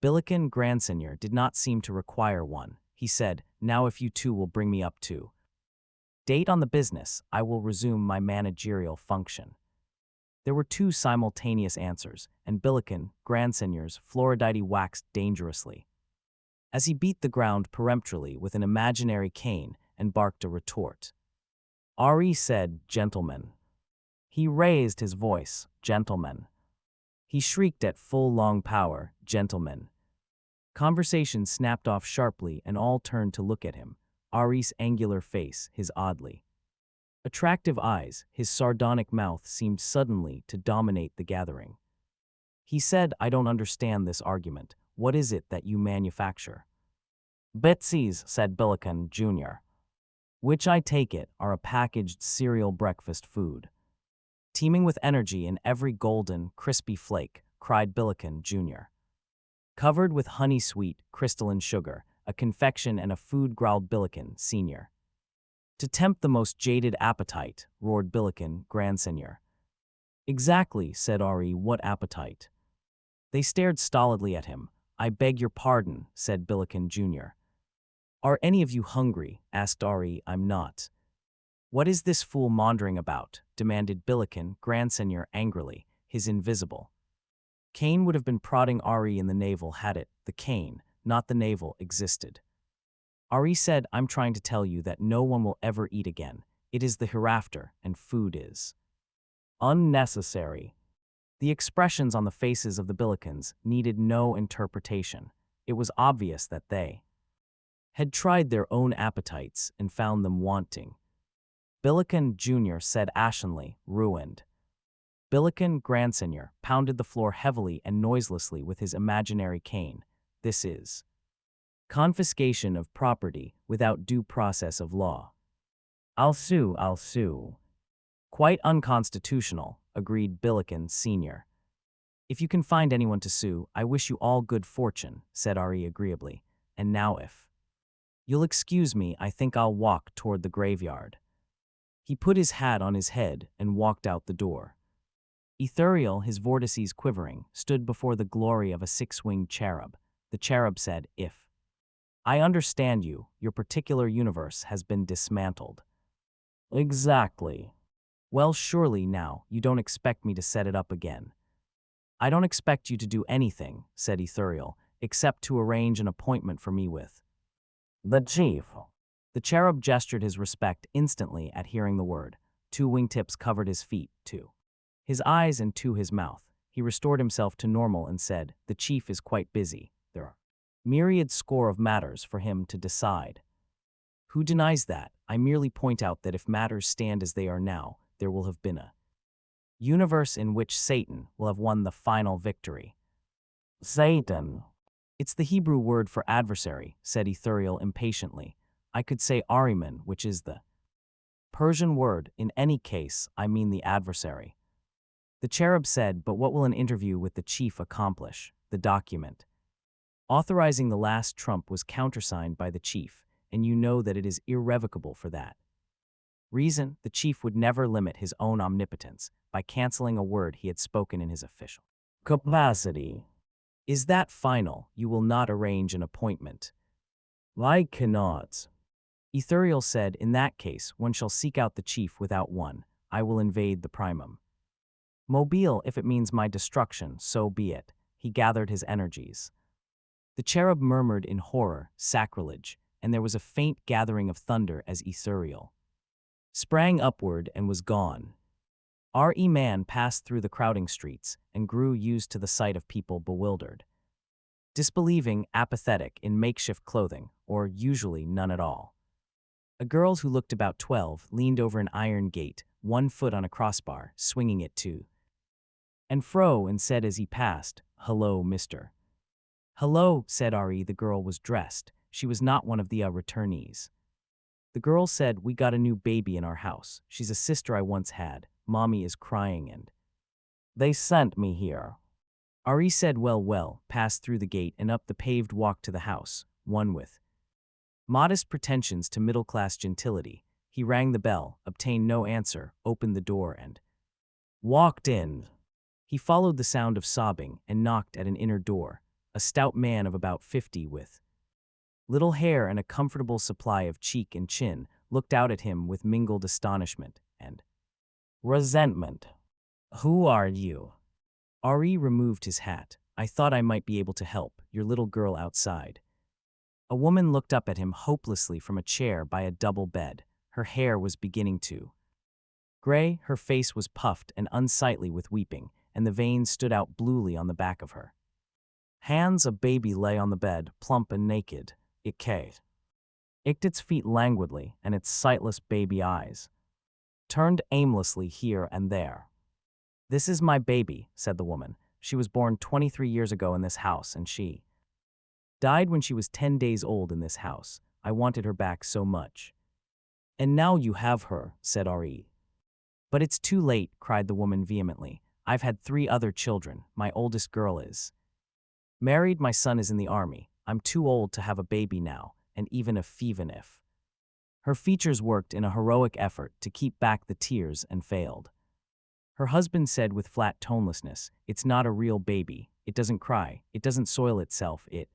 Billiken Grandsenior did not seem to require one. He said, Now if you two will bring me up to date on the business, I will resume my managerial function. There were two simultaneous answers, and Billiken Grandsenior's Floridity waxed dangerously as he beat the ground peremptorily with an imaginary cane and barked a retort. Ari said, Gentlemen. He raised his voice, Gentlemen. He shrieked at full long power, Gentlemen. Conversation snapped off sharply and all turned to look at him. Ari's angular face, his oddly attractive eyes, his sardonic mouth seemed suddenly to dominate the gathering. He said, I don't understand this argument. What is it that you manufacture? Betsy's, said Billiken Jr., which I take it are a packaged cereal breakfast food. Teeming with energy in every golden, crispy flake, cried Billiken Jr. Covered with honey-sweet, crystalline sugar, a confection and a food, growled Billiken Sr. To tempt the most jaded appetite, roared Billiken Grandsenior. Exactly, said Ari, what appetite? They stared stolidly at him. I beg your pardon, said Billiken Jr. Are any of you hungry? Asked Ari. I'm not. What is this fool maundering about? Demanded Billiken Grandsenior angrily, his invisible cane would have been prodding Ari in the navel had it, the cane, not the navel, existed. Ari said, I'm trying to tell you that no one will ever eat again. It is the hereafter, and food is unnecessary. The expressions on the faces of the Billikens needed no interpretation. It was obvious that they had tried their own appetites and found them wanting. Billiken Jr. said ashenly, ruined. Billiken Grandsenior pounded the floor heavily and noiselessly with his imaginary cane. This is confiscation of property without due process of law. I'll sue, I'll sue. Quite unconstitutional, agreed Billiken Sr. If you can find anyone to sue, I wish you all good fortune, said Ari agreeably. And now if you'll excuse me, I think I'll walk toward the graveyard. He put his hat on his head and walked out the door. Ithuriel, his vortices quivering, stood before the glory of a six-winged cherub. The cherub said, If I understand you, your particular universe has been dismantled. Exactly. Well, surely now, you don't expect me to set it up again. I don't expect you to do anything, said Ithuriel, except to arrange an appointment for me with the chief. The cherub gestured his respect instantly at hearing the word. Two wingtips covered his feet, too. His eyes and to his mouth. He restored himself to normal and said, the chief is quite busy. There are myriad score of matters for him to decide. Who denies that? I merely point out that if matters stand as they are now, there will have been a universe in which Satan will have won the final victory. Satan. It's the Hebrew word for adversary, said Ithuriel impatiently. I could say Ahriman, which is the Persian word. In any case, I mean the adversary. The cherub said, but what will an interview with the chief accomplish? The document authorizing the last trump was countersigned by the chief, and you know that it is irrevocable for that reason. The chief would never limit his own omnipotence by canceling a word he had spoken in his official capacity. Is that final? You will not arrange an appointment? I cannot. Ithuriel said, in that case, one shall seek out the chief without one. I will invade the primum mobile if it means my destruction, so be it. He gathered his energies. The cherub murmured in horror, sacrilege, and there was a faint gathering of thunder as Ithuriel sprang upward and was gone. R.E. Man passed through the crowding streets and grew used to the sight of people bewildered, disbelieving, apathetic, in makeshift clothing, or usually none at all. A girl who looked about 12 leaned over an iron gate, one foot on a crossbar, swinging it to and fro, and said as he passed, "Hello, mister." "Hello," said R.E. The girl was dressed. She was not one of the returnees. The girl said, "We got a new baby in our house. She's a sister I once had. Mommy is crying and they sent me here." R.E. said, well, passed through the gate and up the paved walk to the house, one with modest pretensions to middle-class gentility. He rang the bell, obtained no answer, opened the door and walked in. He followed the sound of sobbing and knocked at an inner door. A stout man of about 50 with little hair and a comfortable supply of cheek and chin looked out at him with mingled astonishment and resentment. "Who are you?" R.E. removed his hat. "I thought I might be able to help, your little girl outside." A woman looked up at him hopelessly from a chair by a double bed. Her hair was beginning to gray, her face was puffed and unsightly with weeping, and the veins stood out bluely on the back of her hands. A baby lay on the bed, plump and naked. It kicked its feet languidly, and its sightless baby eyes turned aimlessly here and there. "This is my baby," said the woman. "She was born 23 years ago in this house, and she Died when she was 10 days old in this house. I wanted her back so much. And now you have her, said R.E. But it's too late, cried the woman vehemently. I've had 3 other children. My oldest girl is married, my son is in the army. I'm too old to have a baby now, and even if. Her features worked in a heroic effort to keep back the tears and failed. Her husband said with flat tonelessness, it's not a real baby. It doesn't cry. It doesn't soil itself. It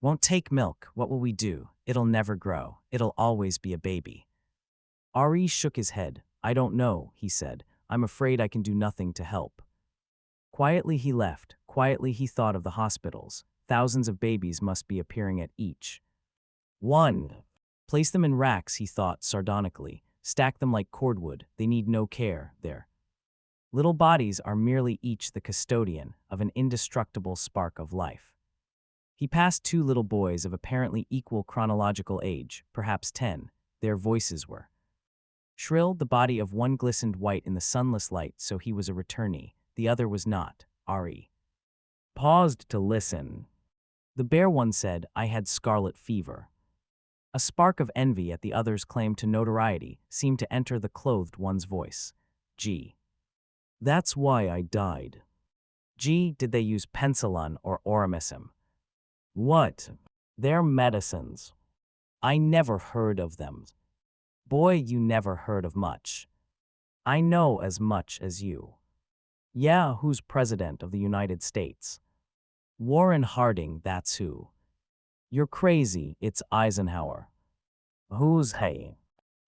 won't take milk. What will we do? It'll never grow. It'll always be a baby. Ari shook his head. I don't know, he said. I'm afraid I can do nothing to help. Quietly he left. Quietly he thought of the hospitals. Thousands of babies must be appearing at each one. Place them in racks, he thought sardonically. Stack them like cordwood. They need no care. Their little bodies are merely each the custodian of an indestructible spark of life. He passed 2 little boys of apparently equal chronological age, perhaps 10. Their voices were shrill. The body of one glistened white in the sunless light, so he was a returnee. The other was not. Ari paused to listen. The bare one said, I had scarlet fever. A spark of envy at the other's claim to notoriety seemed to enter the clothed one's voice. Gee. That's why I died. Gee, did they use penicillin or oromycin? What? They're medicines. I never heard of them. Boy, you never heard of much. I know as much as you. Yeah, who's president of the United States? Warren Harding, that's who. You're crazy, it's Eisenhower. Who's hey?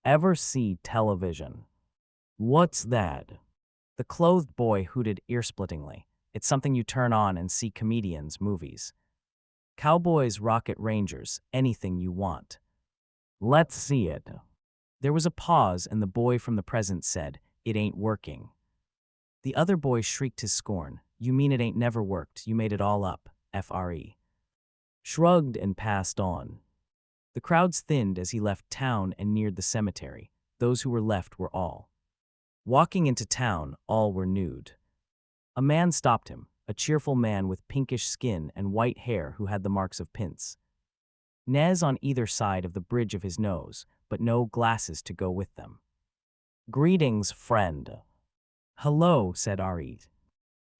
Ever see television? What's that? The clothed boy hooted ear-splittingly. It's something you turn on and see comedians, movies. Cowboys, rocket rangers, anything you want. Let's see it. There was a pause and the boy from the present said, It ain't working. The other boy shrieked his scorn. You mean it ain't never worked, you made it all up, F.R.E. Shrugged and passed on. The crowds thinned as he left town and neared the cemetery. Those who were left were all walking into town, all were nude. A man stopped him, a cheerful man with pinkish skin and white hair who had the marks of pins. Nez on either side of the bridge of his nose, but no glasses to go with them. Greetings, friend. Hello, said Ari.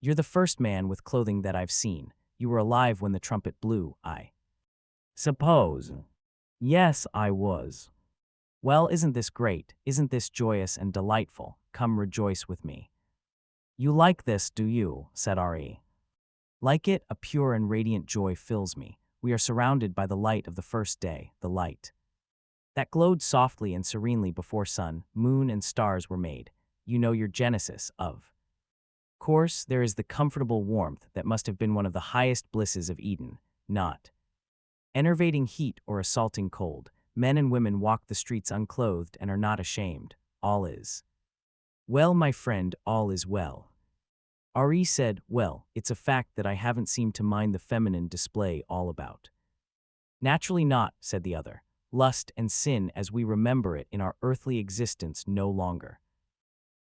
You're the first man with clothing that I've seen. You were alive when the trumpet blew, I suppose. Yes, I was. Well, isn't this great? Isn't this joyous and delightful? Come rejoice with me. You like this, do you? Said Ari. Like it, a pure and radiant joy fills me. We are surrounded by the light of the first day, the light that glowed softly and serenely before sun, moon, and stars were made. You know your genesis of course, there is the comfortable warmth that must have been one of the highest blisses of Eden, not enervating heat or assaulting cold. Men and women walk the streets unclothed and are not ashamed. All is well, my friend, all is well. Ari said, well, it's a fact that I haven't seemed to mind the feminine display all about. Naturally not, said the other. Lust and sin as we remember it in our earthly existence no longer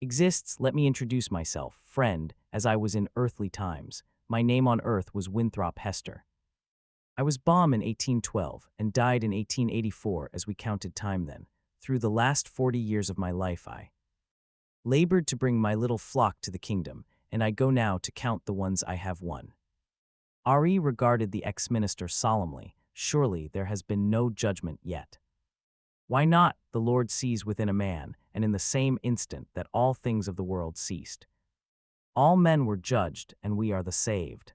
exists. Let me introduce myself, friend, as I was in earthly times. My name on earth was Winthrop Hester. I was born in 1812 and died in 1884 as we counted time then. Through the last 40 years of my life I labored to bring my little flock to the kingdom, and I go now to count the ones I have won. Ari regarded the ex-minister solemnly. Surely there has been no judgment yet. Why not? The Lord sees within a man, and in the same instant that all things of the world ceased. All men were judged, and we are the saved.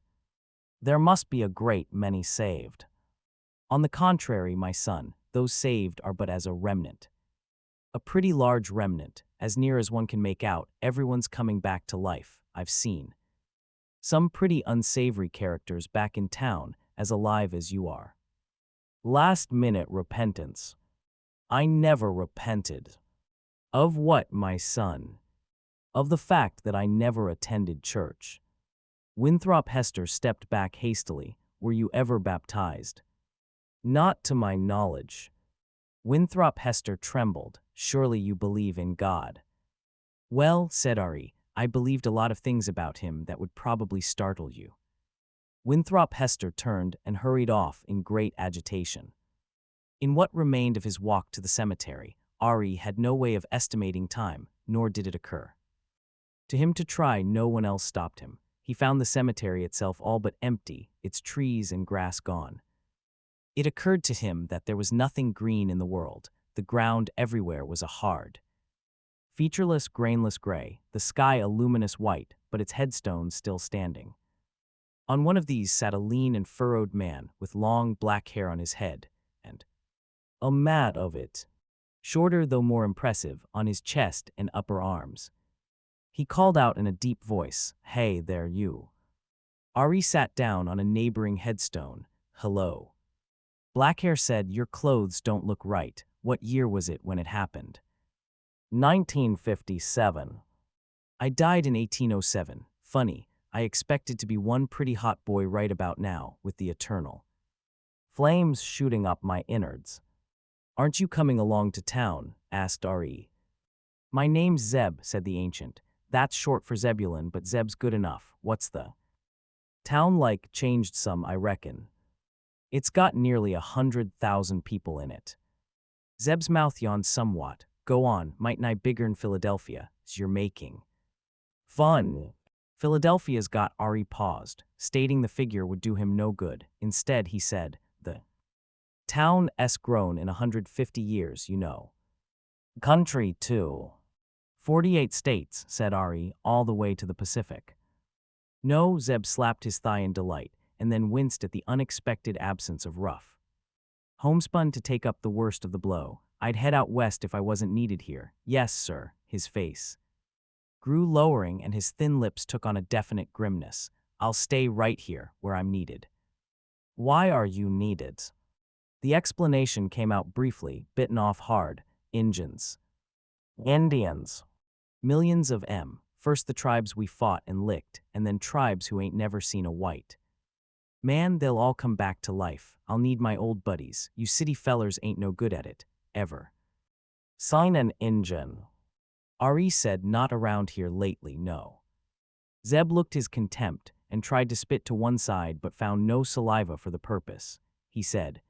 There must be a great many saved. On the contrary, my son, those saved are but as a remnant. A pretty large remnant, as near as one can make out. Everyone's coming back to life, I've seen. Some pretty unsavory characters back in town, as alive as you are. Last-minute repentance. I never repented. Of what, my son? Of the fact that I never attended church. Winthrop Hester stepped back hastily. Were you ever baptized? Not to my knowledge. Winthrop Hester trembled. Surely you believe in God. Well, said Ari, I believed a lot of things about him that would probably startle you. Winthrop Hester turned and hurried off in great agitation. In what remained of his walk to the cemetery, Ari had no way of estimating time, nor did it occur to him to try. No one else stopped him. He found the cemetery itself all but empty, its trees and grass gone. It occurred to him that there was nothing green in the world. The ground everywhere was a hard, featureless, grainless gray, the sky a luminous white, but its headstones still standing. On one of these sat a lean and furrowed man with long black hair on his head, and a mat of it, shorter though more impressive, on his chest and upper arms. He called out in a deep voice, "Hey there, you." Ari sat down on a neighboring headstone. "Hello." Blackhair said, "Your clothes don't look right. What year was it when it happened?" 1957. I died in 1807. Funny, I expected to be one pretty hot boy right about now, with the eternal flames shooting up my innards. "Aren't you coming along to town?" asked Ari. "My name's Zeb," said the ancient. "That's short for Zebulun, but Zeb's good enough. What's the town like? Changed some, I reckon. It's got nearly 100,000 people in it." Zeb's mouth yawned somewhat. "Go on, mightn't I bigger'n Philadelphia, 's you're making fun." Philadelphia's got. Ari paused, stating the figure would do him no good. Instead, he said, "The town's grown in 150 years, you know. Country, too." 48 states, said Ari, "all the way to the Pacific." "No," Zeb slapped his thigh in delight, and then winced at the unexpected absence of rough homespun to take up the worst of the blow. "I'd head out west if I wasn't needed here." "Yes, sir." His face grew lowering and his thin lips took on a definite grimness. "I'll stay right here, where I'm needed." "Why are you needed?" The explanation came out briefly, bitten off hard. "Injuns. Indians. Millions of 'em. First the tribes we fought and licked, and then tribes who ain't never seen a white man. They'll all come back to life. I'll need my old buddies. You city fellers ain't no good at it. Ever sign an Injun?" Ari said, "Not around here lately, no." Zeb looked his contempt and tried to spit to one side but found no saliva for the purpose. He said,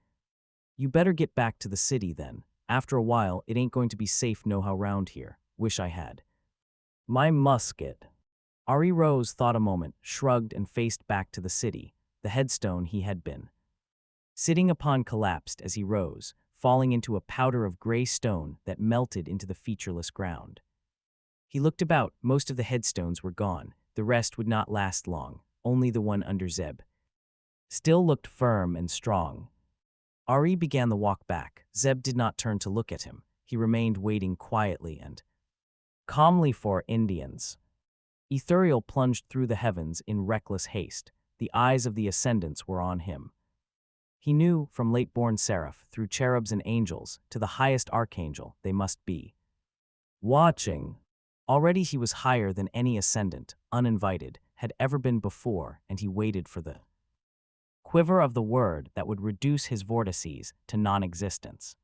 "You better get back to the city then. After a while, it ain't going to be safe nohow round here. Wish I had my musket." Ari rose, thought a moment, shrugged, and faced back to the city. The headstone he had been sitting upon collapsed as he rose, falling into a powder of gray stone that melted into the featureless ground. He looked about. Most of the headstones were gone. The rest would not last long. Only the one under Zeb still looked firm and strong. Ari began the walk back. Zeb did not turn to look at him. He remained waiting quietly and calmly for Indians. Ithuriel plunged through the heavens in reckless haste. The eyes of the ascendants were on him. He knew, from late-born seraph, through cherubs and angels, to the highest archangel, they must be watching. Already he was higher than any ascendant, uninvited, had ever been before, and he waited for the quiver of the word that would reduce his vortices to non-existence.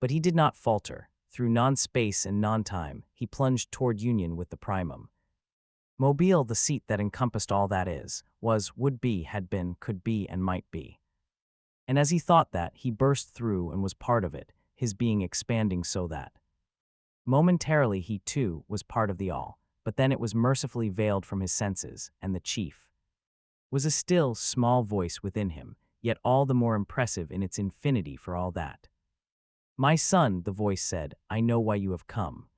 But he did not falter. Through non-space and non-time, he plunged toward union with the primum mobile, the seat that encompassed all that is, was, would be, had been, could be, and might be. And as he thought that, he burst through and was part of it, his being expanding so that momentarily he, too, was part of the all, but then it was mercifully veiled from his senses, and the chief was a still, small voice within him, yet all the more impressive in its infinity for all that. "My son," the voice said, "I know why you have come.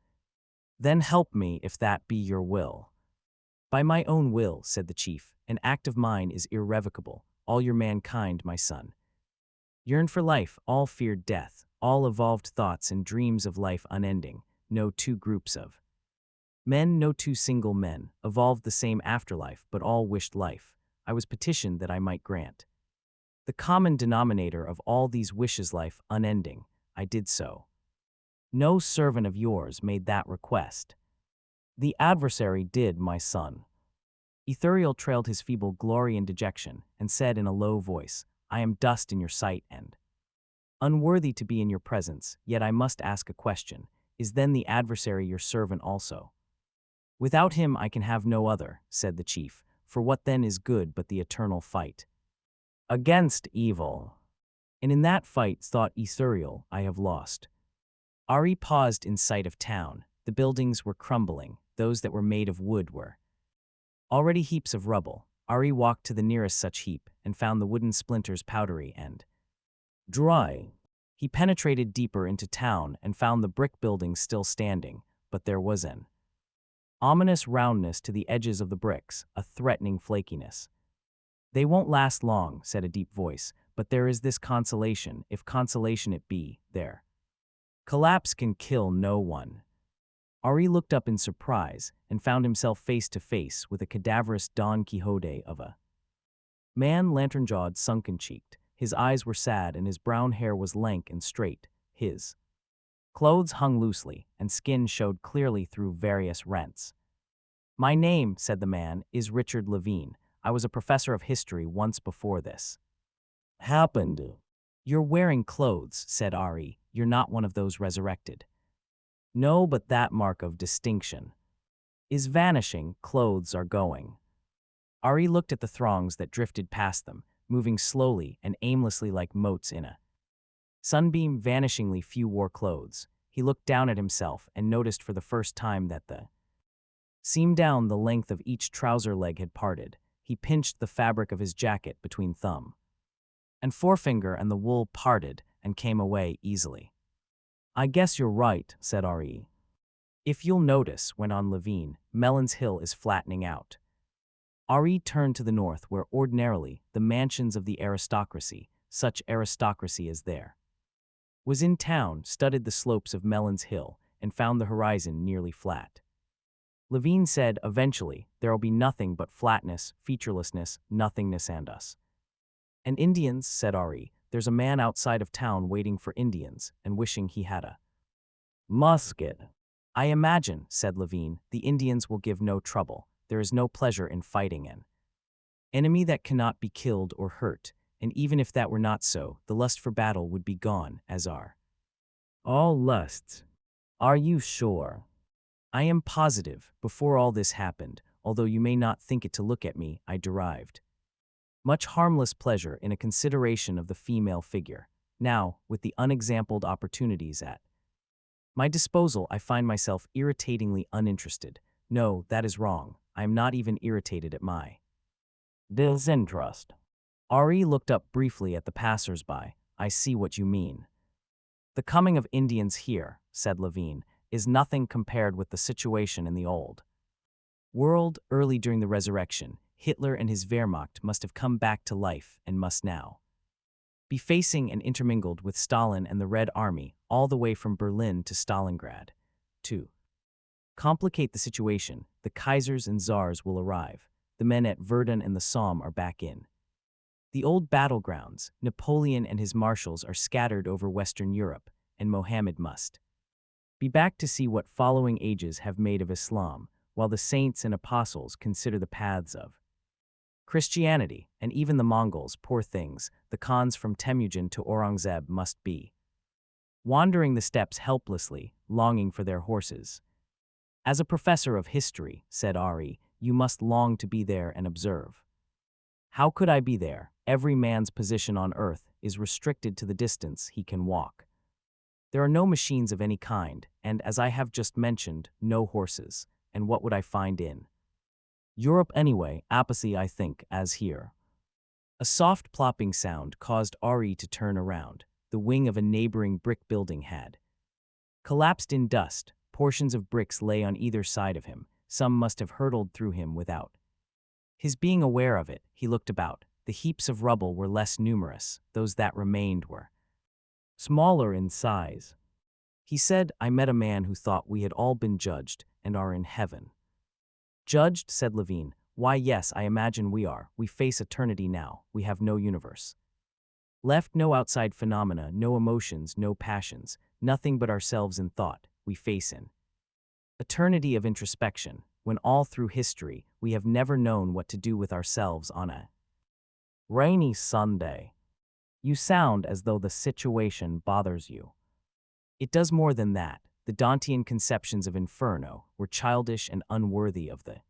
Then help me if that be your will." "By my own will," said the chief, "an act of mine is irrevocable. All your mankind, my son, yearn for life, all feared death, all evolved thoughts and dreams of life unending. No two groups of men, no two single men, evolved the same afterlife, but all wished life. I was petitioned that I might grant the common denominator of all these wishes, life unending. I did so. No servant of yours made that request. The adversary did, my son." Ithuriel trailed his feeble glory in dejection, and said in a low voice, "I am dust in your sight and unworthy to be in your presence, yet I must ask a question. Is then the adversary your servant also?" "Without him I can have no other," said the chief. for what then is good but the eternal fight against evil. And in that fight, thought Ithuriel, I have lost. Ari paused in sight of town. The buildings were crumbling. Those that were made of wood were already heaps of rubble. Ari walked to the nearest such heap and found the wooden splinters powdery and dry. He penetrated deeper into town and found the brick buildings still standing, but there was an ominous roundness to the edges of the bricks, a threatening flakiness. They won't last long, said a deep voice, but there is this consolation, if consolation it be, there. Collapse can kill no one. Ari looked up in surprise and found himself face to face with a cadaverous Don Quixote of a man, lantern-jawed, sunken-cheeked. His eyes were sad and his brown hair was lank and straight. His clothes hung loosely and skin showed clearly through various rents. My name, said the man, is Richard Levine. I was a professor of history once before this happened. You're wearing clothes, said Ari. You're not one of those resurrected. No, but that mark of distinction is vanishing. Clothes are going. Ari looked at the throngs that drifted past them, moving slowly and aimlessly like motes in a sunbeam. Vanishingly few wore clothes. He looked down at himself and noticed for the first time that the seam down the length of each trouser leg had parted. He pinched the fabric of his jacket between thumb and forefinger, and the wool parted and came away easily. I guess you're right, said Ari. If you'll notice, went on Levine, Melon's Hill is flattening out. Ari turned to the north, where ordinarily the mansions of the aristocracy, such aristocracy as there was in town, studded the slopes of Melon's Hill and found the horizon nearly flat. Levine said, eventually, there'll be nothing but flatness, featurelessness, nothingness and us. And Indians, said Ari, there's a man outside of town waiting for Indians and wishing he had a musket. I imagine, said Levine, the Indians will give no trouble. There is no pleasure in fighting an enemy that cannot be killed or hurt, and even if that were not so, the lust for battle would be gone, as are all lusts. Are you sure? I am positive. Before all this happened, although you may not think it to look at me, I derived much harmless pleasure in a consideration of the female figure. Now, with the unexampled opportunities at my disposal, I find myself irritatingly uninterested. No, that is wrong. I am not even irritated at my disinterest. Ari looked up briefly at the passers-by. I see what you mean. The coming of Indians here, said Levine, is nothing compared with the situation in the old world. Early during the resurrection, Hitler and his Wehrmacht must have come back to life and must now be facing and intermingled with Stalin and the Red Army all the way from Berlin to Stalingrad. To complicate the situation, the Kaisers and Tsars will arrive. The men at Verdun and the Somme are back in the old battlegrounds. Napoleon and his marshals are scattered over Western Europe, and Mohammed must be back to see what following ages have made of Islam, while the saints and apostles consider the paths of Christianity, and even the Mongols, poor things, the Khans from Temujin to Aurangzeb must be wandering the steppes helplessly, longing for their horses. As a professor of history, said Ari, you must long to be there and observe. How could I be there? Every man's position on earth is restricted to the distance he can walk. There are no machines of any kind, and as I have just mentioned, no horses. And what would I find in Europe anyway? Apathy, I think, as here. A soft plopping sound caused Ari to turn around. The wing of a neighboring brick building had collapsed in dust. Portions of bricks lay on either side of him. Some must have hurtled through him without his being aware of it. He looked about. The heaps of rubble were less numerous. Those that remained were smaller in size. He said, I met a man who thought we had all been judged and are in heaven. Judged, said Levine. Why, yes, I imagine we are. We face eternity now. We have no universe left, no outside phenomena, no emotions, no passions, nothing but ourselves in thought. We face an eternity of introspection, when all through history we have never known what to do with ourselves on a rainy Sunday. You sound as though the situation bothers you. It does more than that. The Dantean conceptions of Inferno were childish and unworthy of the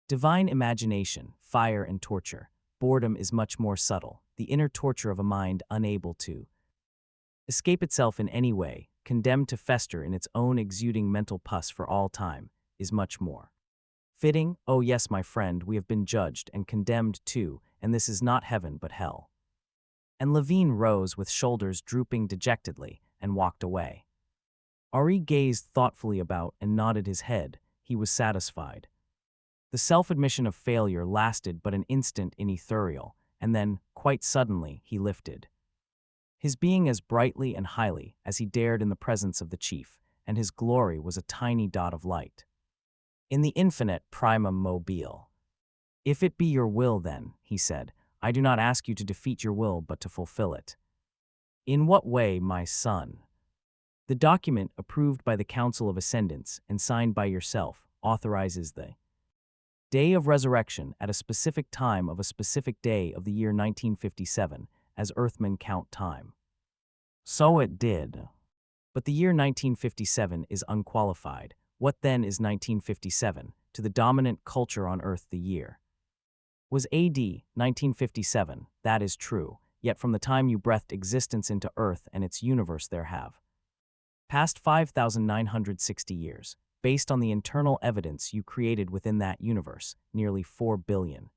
Divine imagination, fire and torture. Boredom is much more subtle, the inner torture of a mind unable to escape itself in any way, condemned to fester in its own exuding mental pus for all time, is much more fitting. Oh yes, my friend, we have been judged and condemned too, and this is not heaven but hell. And Levine rose with shoulders drooping dejectedly and walked away. Ari gazed thoughtfully about and nodded his head. He was satisfied. The self-admission of failure lasted but an instant in ethereal, and then, quite suddenly, he lifted his being as brightly and highly as he dared in the presence of the chief, and his glory was a tiny dot of light in the infinite primum mobile. If it be your will, then, he said, I do not ask you to defeat your will but to fulfill it. In what way, my son? The document, approved by the Council of Ascendants and signed by yourself, authorizes the day of resurrection at a specific time of a specific day of the year 1957, as Earthmen count time. So it did. But the year 1957 is unqualified. What then is 1957? To the dominant culture on Earth, the year was AD 1957, that is true, yet from the time you breathed existence into Earth and its universe there have passed 5,960 years. Based on the internal evidence you created within that universe, nearly 4 billion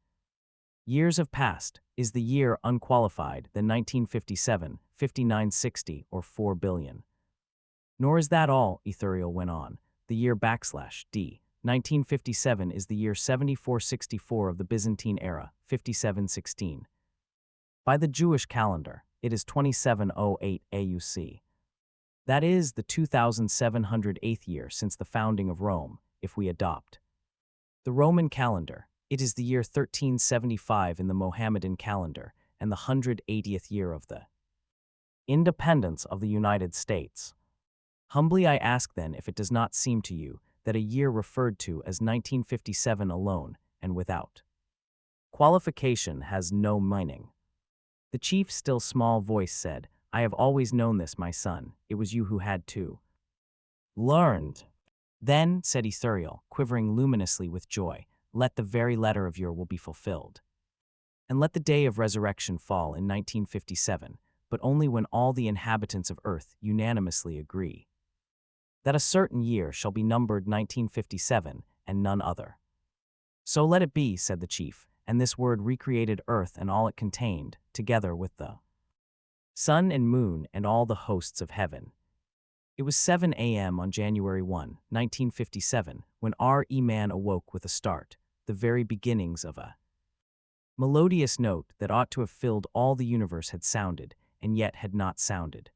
years have passed. Is the year unqualified, then 1957, 5960, or 4 billion? Nor is that all, Ethereal went on. The year /D 1957 is the year 7464 of the Byzantine era, 5716. By the Jewish calendar, it is 2708 AUC. That is the 2708th year since the founding of Rome, if we adopt the Roman calendar. It is the year 1375 in the Mohammedan calendar, and the 180th year of the independence of the United States. Humbly I ask then if it does not seem to you that a year referred to as 1957 alone, and without qualification, has no meaning. The chief's still small voice said, I have always known this, my son. It was you who had to learned. Then, said Ethereal, quivering luminously with joy, let the very letter of your will be fulfilled. And let the day of resurrection fall in 1957, but only when all the inhabitants of Earth unanimously agree that a certain year shall be numbered 1957 and none other. So let it be, said the chief, and this word recreated Earth and all it contained, together with the sun and moon and all the hosts of heaven. It was 7 a.m. on January 1, 1957, when R.E. Man awoke with a start, the very beginnings of a melodious note that ought to have filled all the universe had sounded, and yet had not sounded.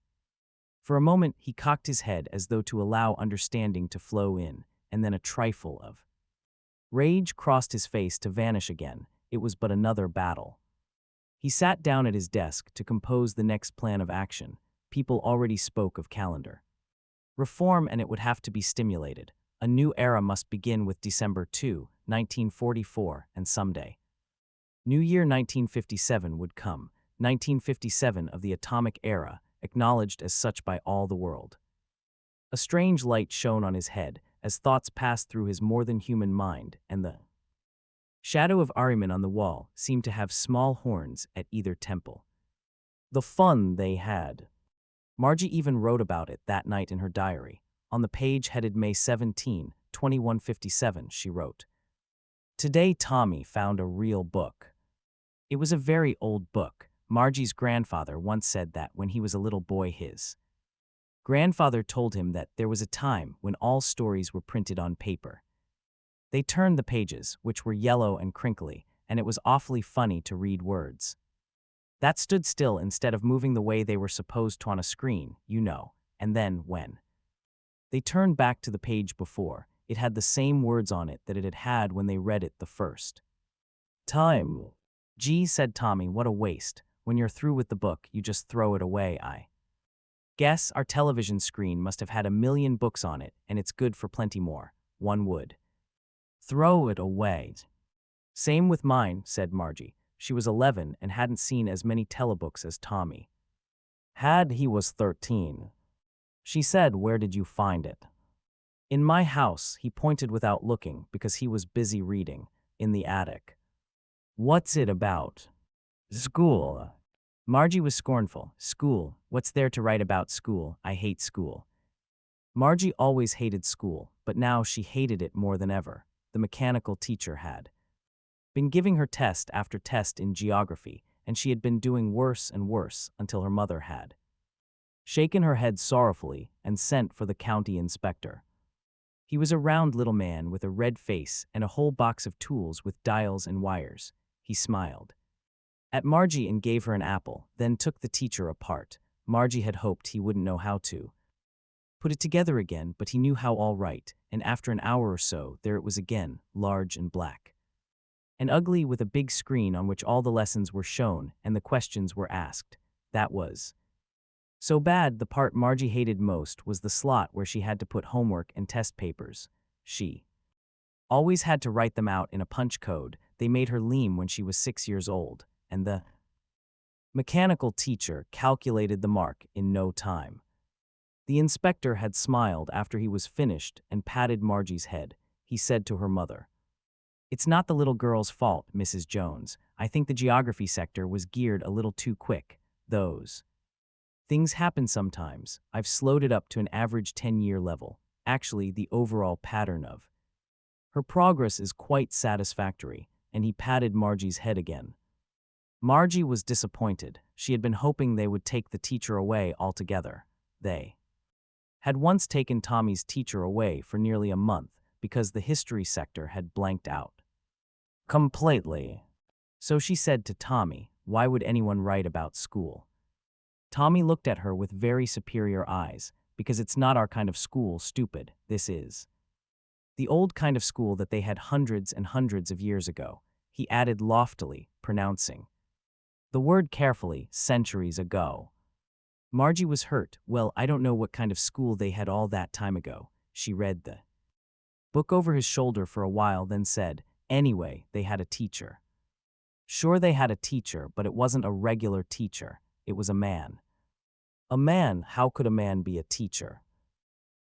For a moment he cocked his head as though to allow understanding to flow in, and then a trifle of rage crossed his face to vanish again. It was but another battle. He sat down at his desk to compose the next plan of action. People already spoke of calendar reform, and it would have to be stimulated. A new era must begin with December 2, 1944, and someday New Year 1957 would come, 1957 of the atomic era, acknowledged as such by all the world. A strange light shone on his head as thoughts passed through his more than human mind, and the shadow of Ahriman on the wall seemed to have small horns at either temple. The fun they had. Margie even wrote about it that night in her diary. On the page headed May 17, 2157, she wrote, Today Tommy found a real book. It was a very old book. Margie's grandfather once said that when he was a little boy his grandfather told him that there was a time when all stories were printed on paper. They turned the pages, which were yellow and crinkly, and it was awfully funny to read words that stood still instead of moving the way they were supposed to on a screen, you know, and then, when they turned back to the page before, it had the same words on it that it had had when they read it the first time. Gee, said Tommy, what a waste. When you're through with the book, you just throw it away. I guess our television screen must have had 1,000,000 books on it, and it's good for plenty more. One would throw it away. Same with mine, said Margie. She was 11 and hadn't seen as many telebooks as Tommy had. He was 13. She said, where did you find it? In my house, he pointed without looking, because he was busy reading. in the attic. What's it about? School. Margie was scornful. School. What's there to write about school? I hate school. Margie always hated school, but now she hated it more than ever. The mechanical teacher had been giving her test after test in geography, and she had been doing worse and worse until her mother had shaken her head sorrowfully and sent for the county inspector. He was a round little man with a red face and a whole box of tools with dials and wires. He smiled at Margie and gave her an apple, then took the teacher apart. Margie had hoped he wouldn't know how to put it together again, but he knew how all right, and after an hour or so, there it was again, large and black and ugly, with a big screen on which all the lessons were shown and the questions were asked. That was so bad. The part Margie hated most was the slot where she had to put homework and test papers. She always had to write them out in a punch code. They made her lame when she was 6 years old, and the mechanical teacher calculated the mark in no time. The inspector had smiled after he was finished and patted Margie's head. He said to her mother, "It's not the little girl's fault, Mrs. Jones. I think the geography sector was geared a little too quick. Those things happen sometimes. I've slowed it up to an average 10-year level. Actually, the overall pattern of her progress is quite satisfactory," and he patted Margie's head again. Margie was disappointed. She had been hoping they would take the teacher away altogether. They had once taken Tommy's teacher away for nearly a month because the history sector had blanked out completely. So she said to Tommy, "Why would anyone write about school?" Tommy looked at her with very superior eyes. "Because it's not our kind of school, stupid. This is the old kind of school that they had hundreds and hundreds of years ago," he added loftily, pronouncing the word carefully, "centuries ago." Margie was hurt. "Well, I don't know what kind of school they had all that time ago." She read the book over his shoulder for a while, then said, "Anyway, they had a teacher." Sure, they had a teacher, but it wasn't a regular teacher. It was a man. A man? How could a man be a teacher?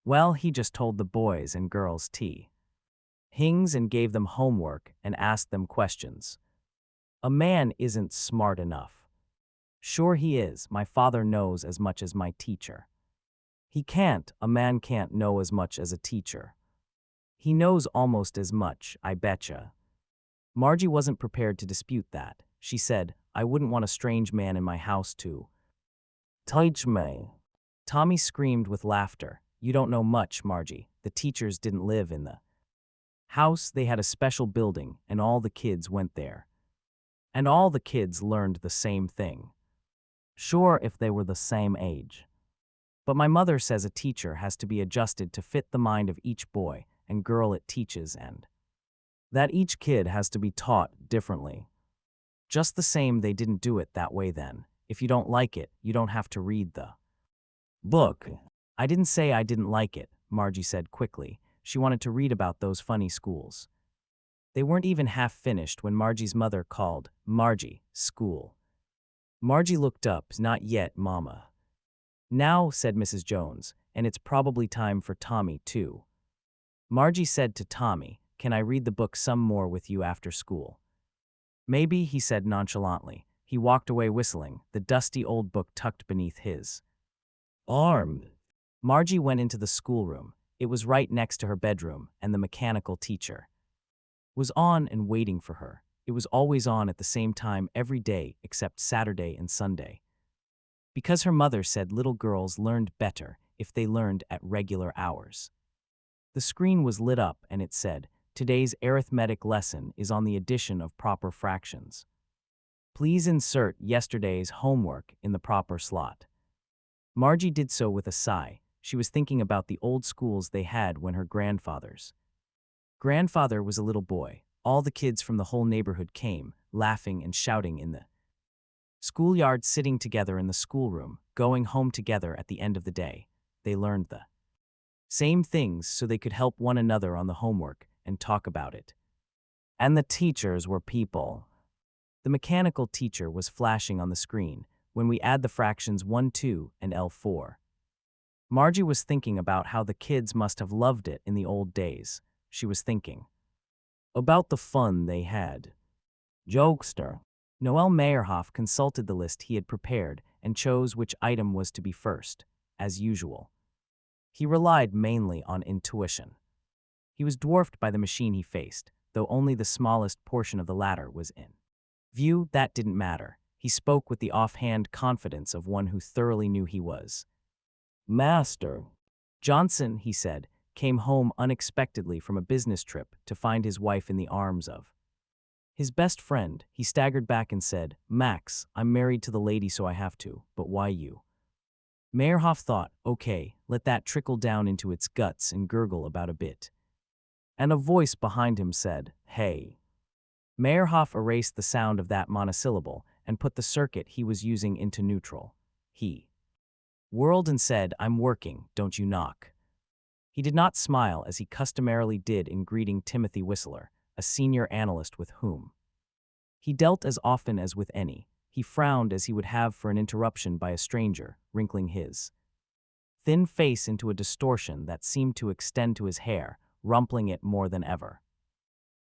Well, he just told the boys and girls things and gave them homework and asked them questions. A man isn't smart enough. Sure he is. My father knows as much as my teacher. He can't. A man can't know as much as a teacher. He knows almost as much, I betcha. Margie wasn't prepared to dispute that. She said, "I wouldn't want a strange man in my house to teach me." Tommy screamed with laughter. "You don't know much, Margie. The teachers didn't live in the house. They had a special building, and all the kids went there. And all the kids learned the same thing. Sure, if they were the same age. But my mother says a teacher has to be adjusted to fit the mind of each boy and girl it teaches, and that each kid has to be taught differently. Just the same, they didn't do it that way then. If you don't like it, you don't have to read the book." "I didn't say I didn't like it," Margie said quickly. She wanted to read about those funny schools. They weren't even half finished when Margie's mother called, "Margie, school." Margie looked up. "Not yet, Mama." "Now," said Mrs. Jones, "and it's probably time for Tommy, too." Margie said to Tommy, "Can I read the book some more with you after school?" "Maybe," he said nonchalantly. He walked away whistling, the dusty old book tucked beneath his arm. Margie went into the schoolroom. It was right next to her bedroom, and the mechanical teacher was on and waiting for her. It was always on at the same time every day except Saturday and Sunday, because her mother said little girls learned better if they learned at regular hours. The screen was lit up and it said, "Today's arithmetic lesson is on the addition of proper fractions. Please insert yesterday's homework in the proper slot." Margie did so with a sigh. She was thinking about the old schools they had when her grandfather was a little boy. All the kids from the whole neighborhood came, laughing and shouting in the schoolyard, sitting together in the schoolroom, going home together at the end of the day. They learned the same things so they could help one another on the homework and talk about it. And the teachers were people. The mechanical teacher was flashing on the screen. "When we add the fractions 1, 2, and L4. Margie was thinking about how the kids must have loved it in the old days. She was thinking about the fun they had. Jokester. Noel Meyerhoff consulted the list he had prepared and chose which item was to be first, as usual. He relied mainly on intuition. He was dwarfed by the machine he faced, though only the smallest portion of the latter was in view. That didn't matter. He spoke with the offhand confidence of one who thoroughly knew he was. Master. Johnson, he said, came home unexpectedly from a business trip to find his wife in the arms of his best friend. He staggered back and said, Max, I'm married to the lady, so I have to, but why you? Meyerhoff thought, okay, let that trickle down into its guts and gurgle about a bit. And a voice behind him said, hey. Meyerhoff erased the sound of that monosyllable and put the circuit he was using into neutral. He whirled and said, I'm working, don't you knock. He did not smile as he customarily did in greeting Timothy Whistler, a senior analyst with whom he dealt as often as with any. He frowned as he would have for an interruption by a stranger, wrinkling his thin face into a distortion that seemed to extend to his hair, rumpling it more than ever.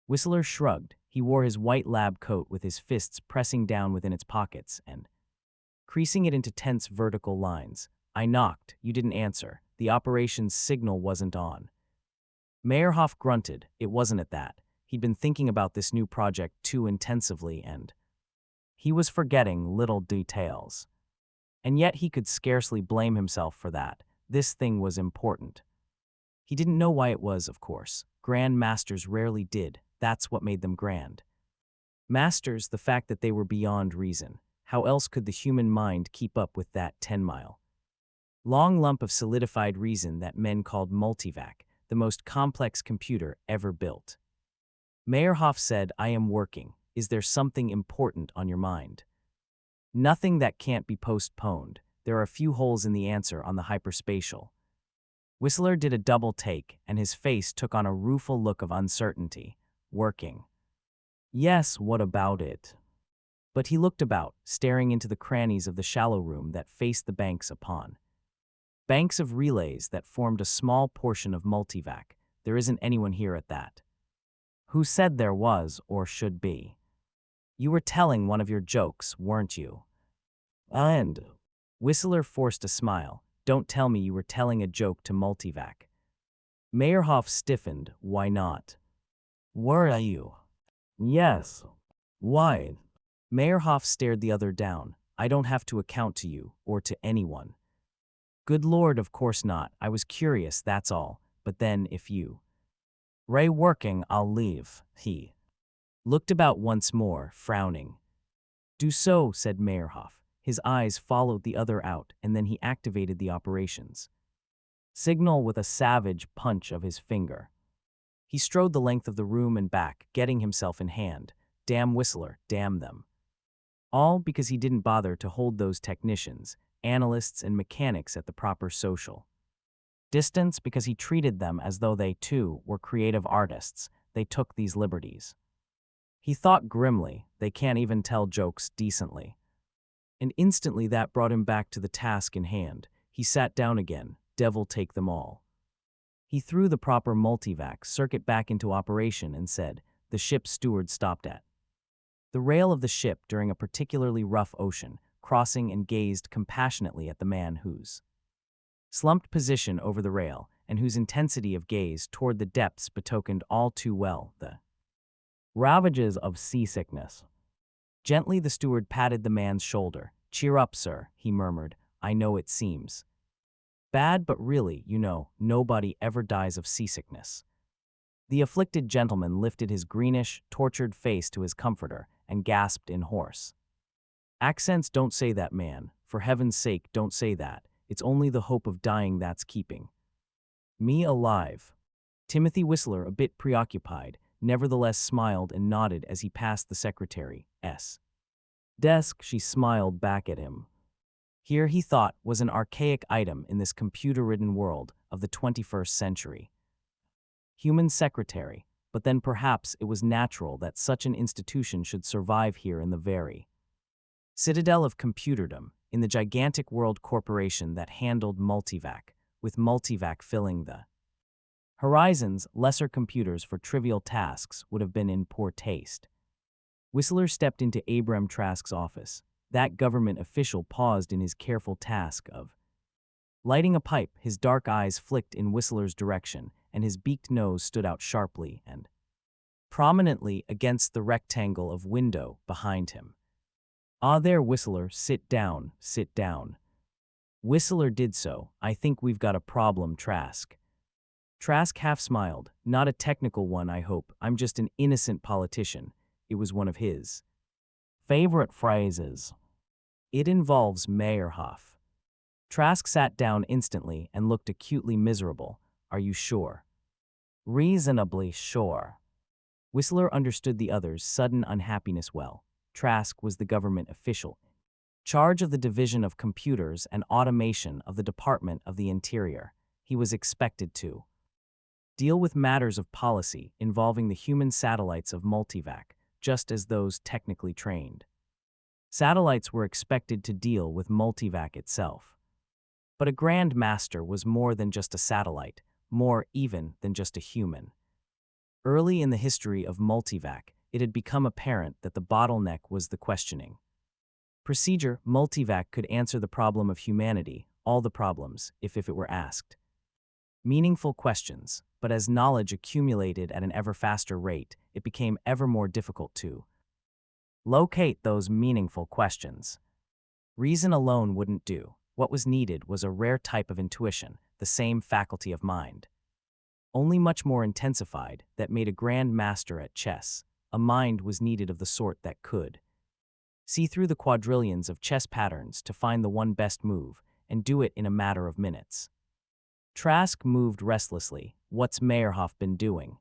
Whistler shrugged. He wore his white lab coat with his fists pressing down within its pockets and creasing it into tense vertical lines. I knocked. You didn't answer. The operations signal wasn't on. Meyerhoff grunted. It wasn't at that. He'd been thinking about this new project too intensively and he was forgetting little details. And yet he could scarcely blame himself for that. This thing was important. He didn't know why it was, of course. Grand masters rarely did. That's what made them grand. Masters, the fact that they were beyond reason. How else could the human mind keep up with that 10-mile long lump of solidified reason that men called multivac, the most complex computer ever built? Meyerhoff said, I am working. Is there something important on your mind? Nothing that can't be postponed. There are a few holes in the answer on the hyperspatial. Whistler did a double take, and his face took on a rueful look of uncertainty. Working. Yes, what about it? But he looked about, staring into the crannies of the shallow room that faced the banks upon banks of relays that formed a small portion of multivac. There isn't anyone here at that. Who said there was, or should be? You were telling one of your jokes, weren't you? And Whistler forced a smile. Don't tell me you were telling a joke to multivac. Meyerhoff stiffened. Why not? Were you? Yes. Why? Meyerhoff stared the other down. I don't have to account to you, or to anyone. Good Lord, of course not. I was curious, that's all. But then, if you Ray working, I'll leave. He looked about once more, frowning. Do so, said Meyerhoff. His eyes followed the other out, and then he activated the operations signal with a savage punch of his finger. He strode the length of the room and back, getting himself in hand. Damn Whistler, damn them. All because he didn't bother to hold those technicians, analysts, and mechanics at the proper social distance because he treated them as though they, too, were creative artists. They took these liberties. He thought grimly, they can't even tell jokes decently. And instantly that brought him back to the task in hand. He sat down again. Devil take them all. He threw the proper multivac circuit back into operation and said, the ship's steward stopped at the rail of the ship during a particularly rough ocean, crossing and gazed compassionately at the man whose slumped position over the rail and whose intensity of gaze toward the depths betokened all too well the ravages of seasickness. Gently the steward patted the man's shoulder. Cheer up, sir, he murmured. I know it seems bad, but really, you know, nobody ever dies of seasickness. The afflicted gentleman lifted his greenish, tortured face to his comforter and gasped in hoarse accents, don't say that, man. For heaven's sake, don't say that. It's only the hope of dying that's keeping me alive. Timothy Whistler, a bit preoccupied, nevertheless smiled and nodded as he passed the secretary's desk. She smiled back at him. Here, he thought, was an archaic item in this computer-ridden world of the 21st century. Human secretary, but then perhaps it was natural that such an institution should survive here in the very citadel of computerdom, in the gigantic world corporation that handled multivac, with multivac filling the Horizon's lesser computers for trivial tasks would have been in poor taste. Whistler stepped into Abram Trask's office. That government official paused in his careful task of lighting a pipe. His dark eyes flicked in Whistler's direction, and his beaked nose stood out sharply and prominently against the rectangle of window behind him. "Ah, there, Whistler, sit down, sit down." Whistler did so. "I think we've got a problem, Trask." Trask half smiled. "Not a technical one, I hope. I'm just an innocent politician." It was one of his favorite phrases. "It involves Meyerhoff." Trask sat down instantly and looked acutely miserable. "Are you sure?" "Reasonably sure." Whistler understood the other's sudden unhappiness well. Trask was the government official, charge of the Division of Computers and Automation of the Department of the Interior. He was expected to deal with matters of policy involving the human satellites of Multivac, just as those technically trained satellites were expected to deal with Multivac itself. But a Grand Master was more than just a satellite, more even than just a human. Early in the history of Multivac, it had become apparent that the bottleneck was the questioning procedure. Multivac could answer the problem of humanity, all the problems, if it were asked meaningful questions, but as knowledge accumulated at an ever faster rate, it became ever more difficult to locate those meaningful questions. Reason alone wouldn't do. What was needed was a rare type of intuition, the same faculty of mind, only much more intensified, that made a grand master at chess. A mind was needed of the sort that could see through the quadrillions of chess patterns to find the one best move, and do it in a matter of minutes. Trask moved restlessly. "What's Meyerhoff been doing?"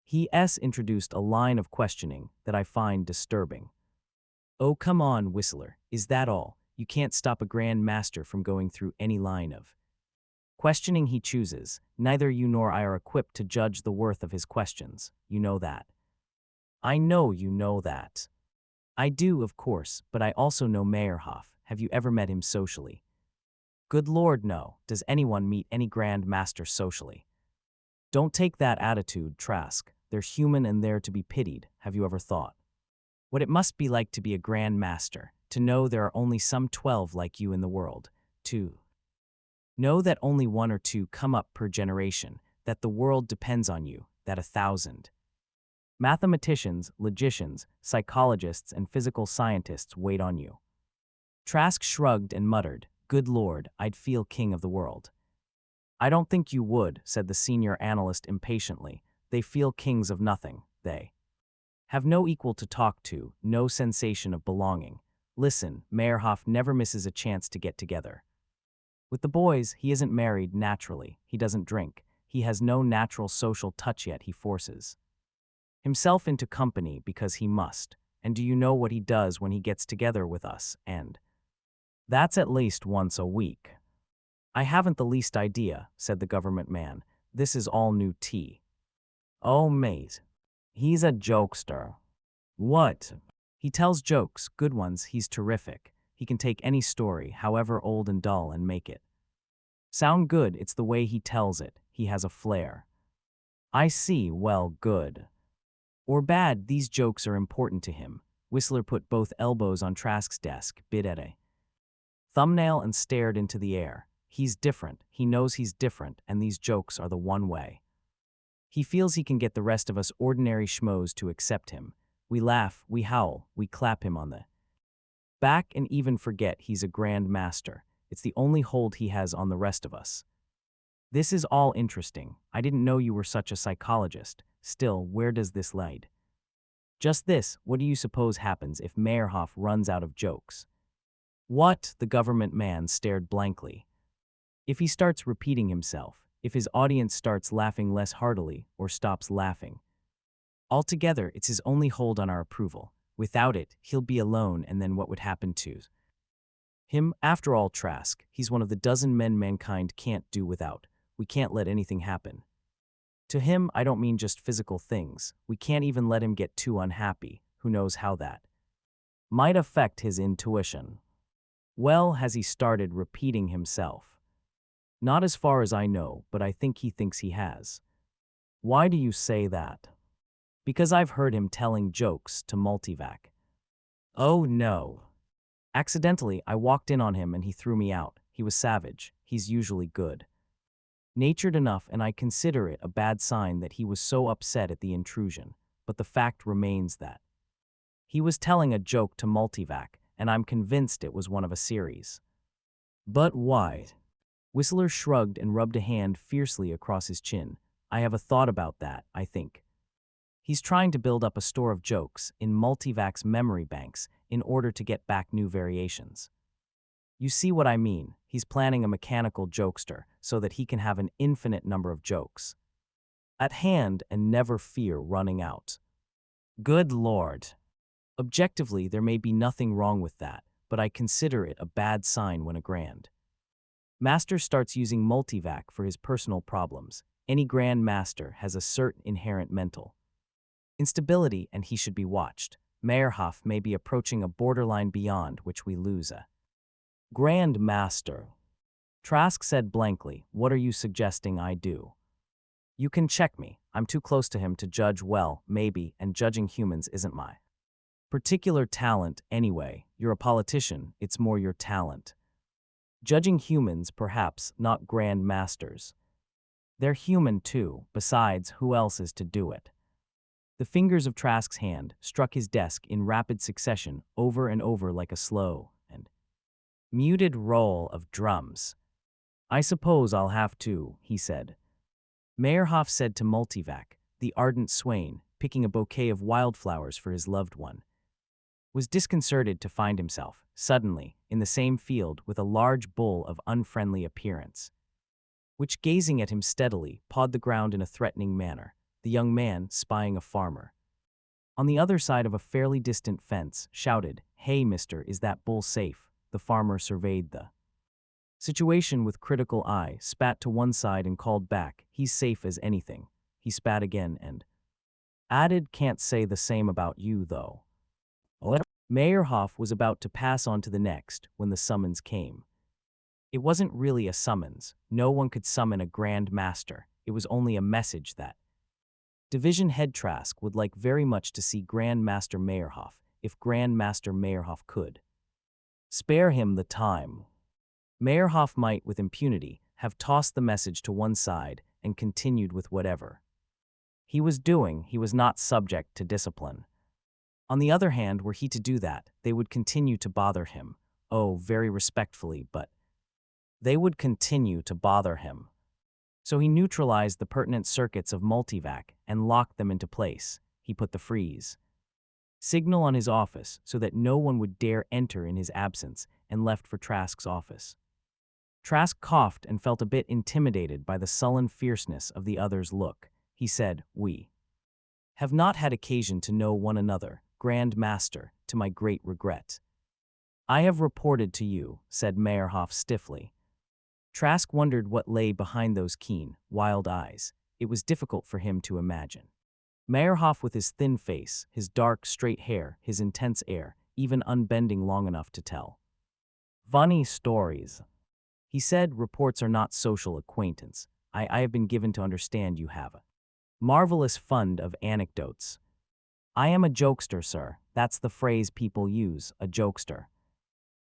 He introduced a line of questioning that I find disturbing. "Oh, come on, Whistler, is that all? You can't stop a Grand Master from going through any line of questioning he chooses. Neither you nor I are equipped to judge the worth of his questions. You know that." "I know you know that." "I do, of course, but I also know Meyerhoff. Have you ever met him socially?" "Good Lord, no. Does anyone meet any Grand Master socially?" "Don't take that attitude, Trask. They're human and they're to be pitied. Have you ever thought what it must be like to be a Grand Master, to know there are only some 12 like you in the world, to know that only 1 or 2 come up per generation, that the world depends on you, that 1,000 mathematicians, logicians, psychologists, and physical scientists wait on you?" Trask shrugged and muttered, "Good Lord, I'd feel king of the world." "I don't think you would," said the senior analyst impatiently. "They feel kings of nothing. They have no equal to talk to, no sensation of belonging. Listen, Meyerhoff never misses a chance to get together with the boys. He isn't married naturally. He doesn't drink. He has no natural social touch yet. He forces himself into company because he must. And do you know what he does when he gets together with us? And that's at least once a week." "I haven't the least idea," said the government man. "This is all new tea." "Oh, mate. He's a jokester." "What?" "He tells jokes, good ones. He's terrific. He can take any story, however old and dull, and make it sound good. It's the way he tells it. He has a flair." "I see. Well, good or bad, these jokes are important to him." Whistler put both elbows on Trask's desk, bit at a thumbnail, and stared into the air. "He's different. He knows he's different, and these jokes are the one way he feels he can get the rest of us ordinary schmoes to accept him. We laugh, we howl, we clap him on the back, and even forget he's a Grand Master. It's the only hold he has on the rest of us. This is all interesting. I didn't know you were such a psychologist. Still, where does this lead?" "Just this. What do you suppose happens if Meyerhoff runs out of jokes?" "What?" The government man stared blankly. "If he starts repeating himself, if his audience starts laughing less heartily or stops laughing altogether, it's his only hold on our approval. Without it, he'll be alone, and then what would happen to him? After all, Trask, he's one of the dozen men mankind can't do without. We can't let anything happen to him. I don't mean just physical things. We can't even let him get too unhappy. Who knows how that might affect his intuition?" "Well, has he started repeating himself?" "Not as far as I know, but I think he thinks he has." Why do you say that? Because I've heard him telling jokes to Multivac. Oh no. Accidentally, I walked in on him and he threw me out. He was savage. He's usually good natured enough, and I consider it a bad sign that he was so upset at the intrusion, but the fact remains that he was telling a joke to Multivac, and I'm convinced it was one of a series. But why? Whistler shrugged and rubbed a hand fiercely across his chin. I have a thought about that, I think. He's trying to build up a store of jokes in Multivac's memory banks in order to get back new variations. You see what I mean? He's planning a mechanical jokester so that he can have an infinite number of jokes at hand and never fear running out. Good Lord. Objectively, there may be nothing wrong with that, but I consider it a bad sign when a Grand Master starts using Multivac for his personal problems. Any Grand Master has a certain inherent mental instability, and he should be watched. Meyerhoff may be approaching a borderline beyond which we lose a Grand Master. Trask said blankly, what are you suggesting I do? You can check me. I'm too close to him to judge well, maybe, and judging humans isn't my particular talent anyway. You're a politician, it's more your talent. Judging humans, perhaps, not Grand Masters. They're human too, besides, who else is to do it? The fingers of Trask's hand struck his desk in rapid succession, over and over like a slow and muted roll of drums. I suppose I'll have to, he said. Meyerhoff said to Multivac, the ardent swain, picking a bouquet of wildflowers for his loved one, was disconcerted to find himself, suddenly, in the same field with a large bull of unfriendly appearance, which, gazing at him steadily, pawed the ground in a threatening manner, the young man spying a farmer on the other side of a fairly distant fence, shouted, Hey, mister, is that bull safe? The farmer surveyed the situation with critical eye, spat to one side and called back, he's safe as anything. He spat again and added, can't say the same about you, though. Meyerhoff was about to pass on to the next when the summons came. It wasn't really a summons. No one could summon a Grand Master. It was only a message that Division Head Trask would like very much to see Grand Master Meyerhoff, if Grand Master Meyerhoff could spare him the time. Meyerhoff might, with impunity, have tossed the message to one side and continued with whatever he was doing. He was not subject to discipline. On the other hand, were he to do that, they would continue to bother him. Oh, very respectfully, but they would continue to bother him. So he neutralized the pertinent circuits of Multivac and locked them into place. He put the freeze signal on his office so that no one would dare enter in his absence and left for Trask's office. Trask coughed and felt a bit intimidated by the sullen fierceness of the other's look. He said, We have not had occasion to know one another, Grand Master, to my great regret. I have reported to you, said Meyerhoff stiffly. Trask wondered what lay behind those keen, wild eyes. It was difficult for him to imagine. Meyerhoff, with his thin face, his dark, straight hair, his intense air, even unbending long enough to tell funny stories. He said, reports are not social acquaintance. I have been given to understand you have a marvelous fund of anecdotes. I am a jokester, sir. That's the phrase people use, a jokester.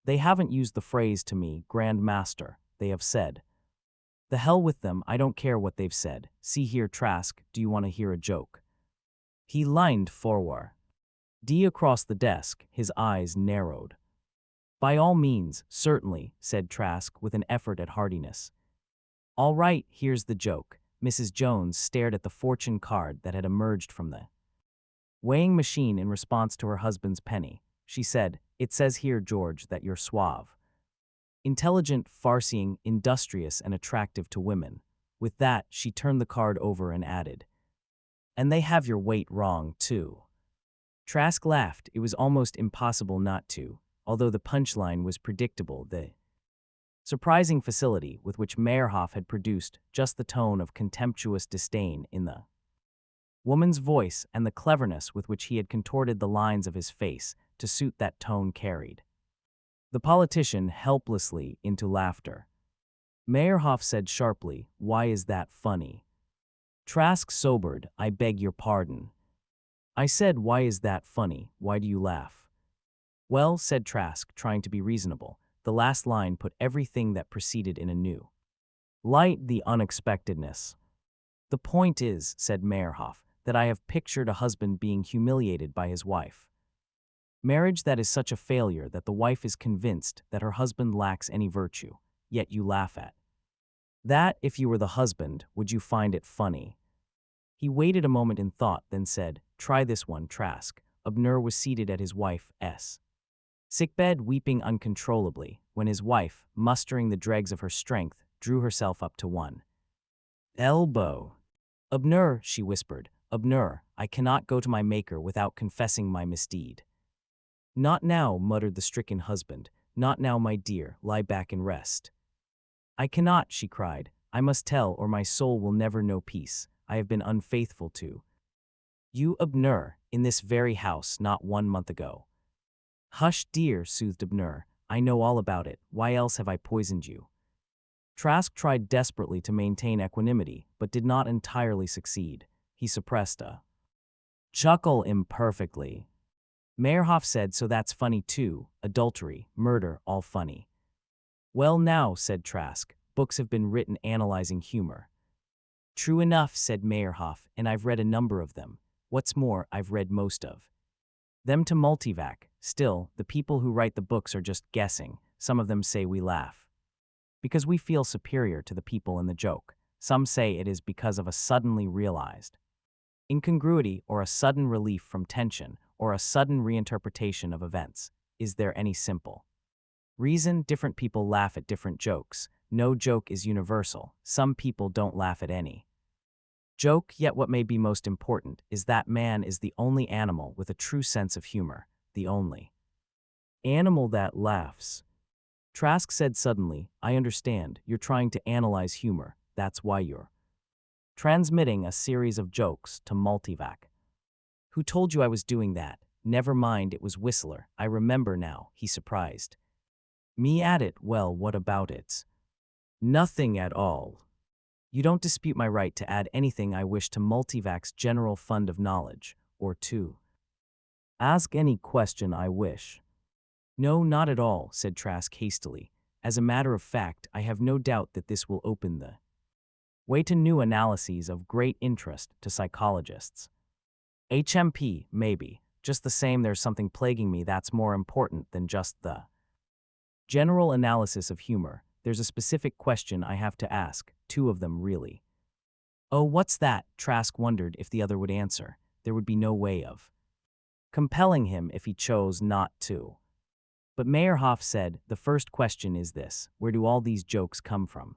They haven't used the phrase to me, Grand Master. They have said, the hell with them, I don't care what they've said. See here, Trask, do you want to hear a joke? He leaned forward. Across the desk, his eyes narrowed. By all means, certainly, said Trask with an effort at heartiness. All right, here's the joke. Mrs. Jones stared at the fortune card that had emerged from the weighing machine in response to her husband's penny. She said, It says here, George, that you're suave, intelligent, farseeing, industrious, and attractive to women. With that, she turned the card over and added, And they have your weight wrong, too. Trask laughed. It was almost impossible not to, although the punchline was predictable. The surprising facility with which Meyerhoff had produced just the tone of contemptuous disdain in the woman's voice and the cleverness with which he had contorted the lines of his face to suit that tone carried the politician helplessly into laughter. Meyerhoff said sharply, Why is that funny? Trask sobered. I beg your pardon. I said, why is that funny? Why do you laugh? Well, said Trask, trying to be reasonable. The last line put everything that preceded in a new light, the unexpectedness. The point is, said Meyerhoff, that I have pictured a husband being humiliated by his wife. Marriage that is such a failure that the wife is convinced that her husband lacks any virtue, yet you laugh at. That, if you were the husband, would you find it funny? He waited a moment in thought, then said, try this one, Trask. Abner was seated at his wife's sickbed, weeping uncontrollably, when his wife, mustering the dregs of her strength, drew herself up to one elbow. Abner, she whispered, Abner, I cannot go to my Maker without confessing my misdeed. Not now, muttered the stricken husband. Not now, my dear, lie back and rest. I cannot, she cried. I must tell, or my soul will never know peace. I have been unfaithful to you, Abner, in this very house not 1 month ago. Hush, dear, soothed Abner. I know all about it. Why else have I poisoned you? Trask tried desperately to maintain equanimity, but did not entirely succeed. He suppressed a chuckle imperfectly. Meyerhoff said, so that's funny too. Adultery, murder, all funny. Well now, said Trask, books have been written analyzing humor. True enough, said Meyerhoff, and I've read a number of them. What's more, I've read most of them to multivac. Still, the people who write the books are just guessing. Some of them say we laugh because we feel superior to the people in the joke. Some say it is because of a suddenly realized incongruity or a sudden relief from tension or a sudden reinterpretation of events. Is there any simple reason? Different people laugh at different jokes. No joke is universal. Some people don't laugh at any joke, yet what may be most important is that man is the only animal with a true sense of humor, the only animal that laughs. Trask said suddenly, I understand, you're trying to analyze humor, that's why you're transmitting a series of jokes to multivac. Who told you I was doing that? Never mind, it was Whistler. I remember now, he surprised me at it. Well, what about it? Nothing at all. You don't dispute my right to add anything I wish to Multivac's general fund of knowledge, or to ask any question I wish. No, not at all, said Trask hastily. As a matter of fact, I have no doubt that this will open the way to new analyses of great interest to psychologists. HMP, maybe. Just the same, there's something plaguing me that's more important than just the general analysis of humor. There's a specific question I have to ask, 2 of them really. Oh, what's that? Trask wondered if the other would answer. There would be no way of compelling him if he chose not to. But Meyerhoff said, the first question is this: where do all these jokes come from?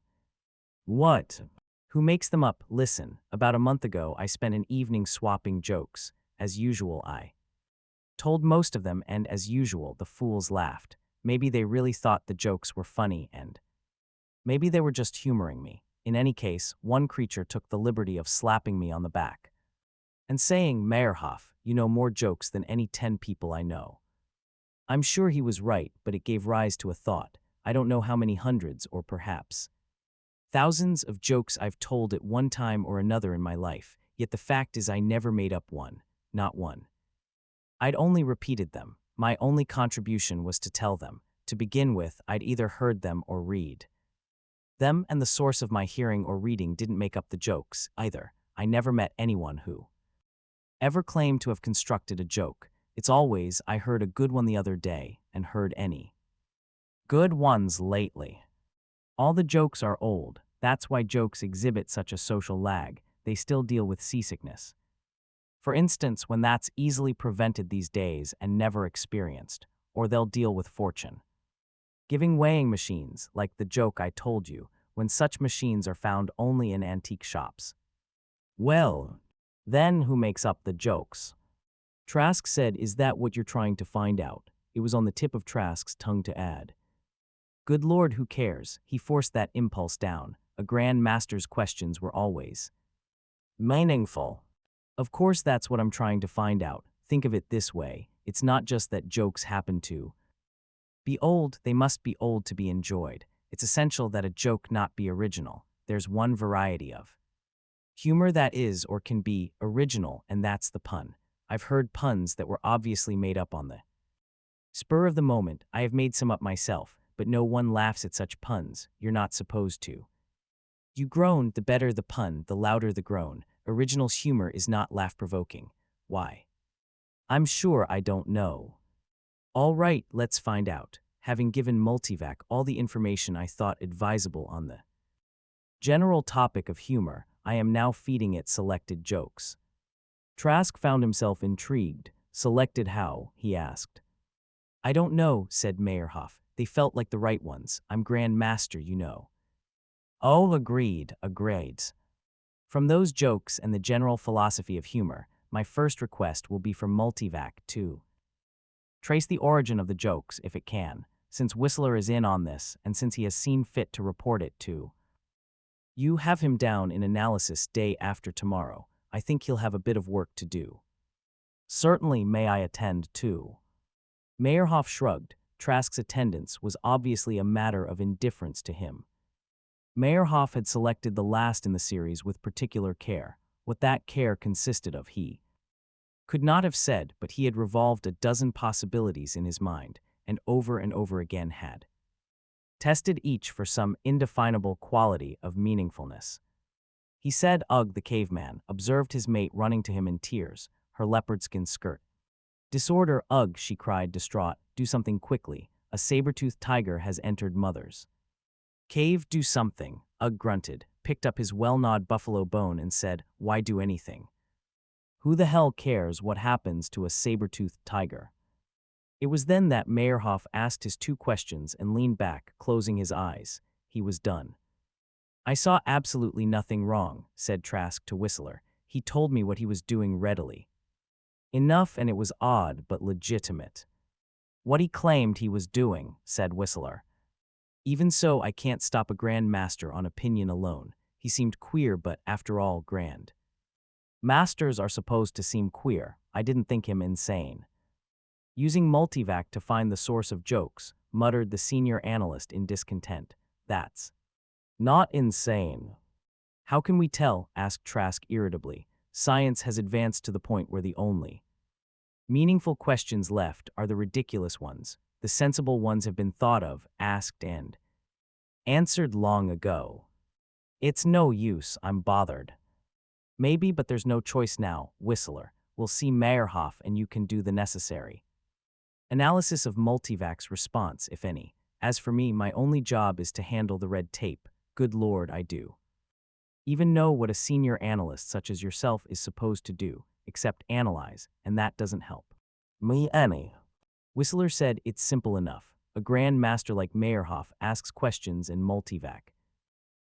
What? Who makes them up? Listen, about a month ago I spent an evening swapping jokes. As usual, I told most of them, and as usual the fools laughed. Maybe they really thought the jokes were funny, and maybe they were just humoring me. In any case, one creature took the liberty of slapping me on the back and saying, Meyerhoff, you know more jokes than any 10 people I know. I'm sure he was right, but it gave rise to a thought. I don't know how many hundreds or perhaps thousands of jokes I've told at one time or another in my life, yet the fact is I never made up one, not one. I'd only repeated them. My only contribution was to tell them. To begin with, I'd either heard them or read them, and the source of my hearing or reading didn't make up the jokes, either. I never met anyone who ever claimed to have constructed a joke. It's always, I heard a good one the other day, and heard any good ones lately. All the jokes are old. That's why jokes exhibit such a social lag. They still deal with seasickness, for instance, when that's easily prevented these days and never experienced. Or they'll deal with fortune giving weighing machines, like the joke I told you, when such machines are found only in antique shops. Well, then who makes up the jokes? Trask said, is that what you're trying to find out? It was on the tip of Trask's tongue to add, good Lord, who cares? He forced that impulse down. A Grand Master's questions were always meaningful. Of course, that's what I'm trying to find out. Think of it this way. It's not just that jokes happen to be old, they must be old to be enjoyed. It's essential that a joke not be original. There's one variety of Humor that is or can be original, and that's the pun. I've heard puns that were obviously made up on the spur of the moment. I have made some up myself, but no one laughs at such puns. You're not supposed to. You groan, the better the pun, the louder the groan. Original's humor is not laugh-provoking. Why? I'm sure I don't know. All right, let's find out. Having given Multivac all the information I thought advisable on the general topic of humor, I am now feeding it selected jokes. Trask found himself intrigued. Selected how? He asked. I don't know, said Meyerhoff. They felt like the right ones. I'm Grand Master, you know. Oh, agreed. From those jokes and the general philosophy of humor, my first request will be for Multivac to trace the origin of the jokes if it can, since Whistler is in on this and since he has seen fit to report it to you. Have him down in analysis day after tomorrow. I think he'll have a bit of work to do. Certainly, may I attend too? Meyerhoff shrugged. Trask's attendance was obviously a matter of indifference to him. Meyerhoff had selected the last in the series with particular care. What that care consisted of he could not have said, but he had revolved a dozen possibilities in his mind, and over again had tested each for some indefinable quality of meaningfulness. He said, ugh, the caveman observed his mate running to him in tears, her leopard-skin skirt. Disorder, ugh, she cried, distraught. Do something quickly. A saber-toothed tiger has entered mother's cave. Do something, ugh grunted, picked up his well-gnawed buffalo bone and said, why do anything? Who the hell cares what happens to a saber-toothed tiger? It was then that Meyerhoff asked his two questions and leaned back, closing his eyes. He was done. I saw absolutely nothing wrong, said Trask to Whistler. He told me what he was doing readily enough, and it was odd but legitimate. What he claimed he was doing, said Whistler. Even so, I can't stop a Grand Master on opinion alone. He seemed queer, but after all, Grand Masters are supposed to seem queer. I didn't think him insane. Using Multivac to find the source of jokes, muttered the senior analyst in discontent. That's not insane. How can we tell? Asked Trask irritably. Science has advanced to the point where the only meaningful questions left are the ridiculous ones. The sensible ones have been thought of, asked, and answered long ago. It's no use, I'm bothered. Maybe, but there's no choice now, Whistler. We'll see Meyerhoff and you can do the necessary analysis of Multivac's response, if any. As for me, my only job is to handle the red tape. Good Lord, I do even know what a senior analyst such as yourself is supposed to do, except analyze, and that doesn't help me any. Whistler said, it's simple enough. A Grand Master like Meyerhoff asks questions and Multivac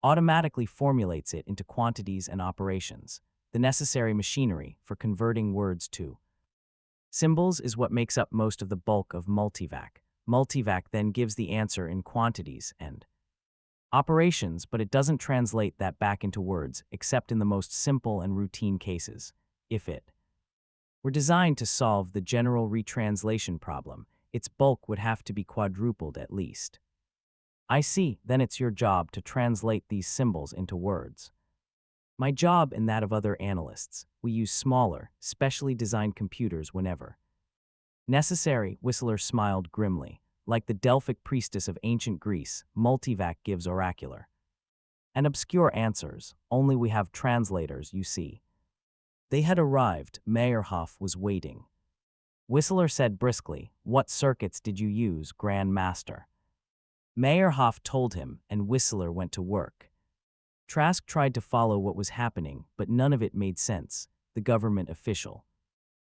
automatically formulates it into quantities and operations. The necessary machinery for converting words to symbols is what makes up most of the bulk of Multivac. Multivac then gives the answer in quantities and operations, but it doesn't translate that back into words, except in the most simple and routine cases. If it were designed to solve the general retranslation problem, its bulk would have to be quadrupled at least. I see, then it's your job to translate these symbols into words. My job and that of other analysts. We use smaller, specially designed computers whenever necessary. Whistler smiled grimly. Like the Delphic priestess of ancient Greece, Multivac gives oracular and obscure answers. Only we have translators, you see. They had arrived. Meyerhoff was waiting. Whistler said briskly, what circuits did you use, Grand Master? Meyerhoff told him, and Whistler went to work. Trask tried to follow what was happening, but none of it made sense. The government official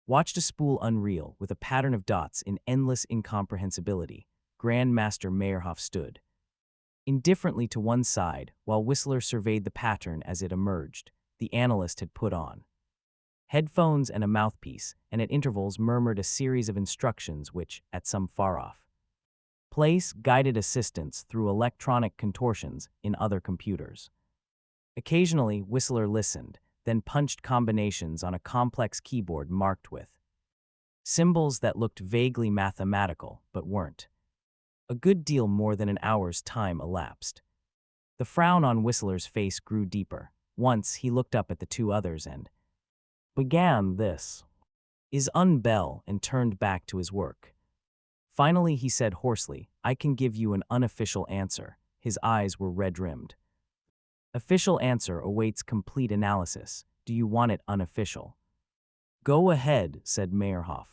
watched a spool unreal with a pattern of dots in endless incomprehensibility. Grand Master Meyerhoff stood indifferently to one side while Whistler surveyed the pattern as it emerged. The analyst had put on headphones and a mouthpiece, and at intervals murmured a series of instructions which, at some far-off place, guided assistance through electronic contortions in other computers. Occasionally, Whistler listened, then punched combinations on a complex keyboard marked with symbols that looked vaguely mathematical, but weren't. A good deal more than an hour's time elapsed. The frown on Whistler's face grew deeper. Once he looked up at the two others and began this is unbell and turned back to his work. Finally, he said hoarsely, I can give you an unofficial answer. His eyes were red-rimmed. Official answer awaits complete analysis. Do you want it unofficial? Go ahead, said Meyerhoff.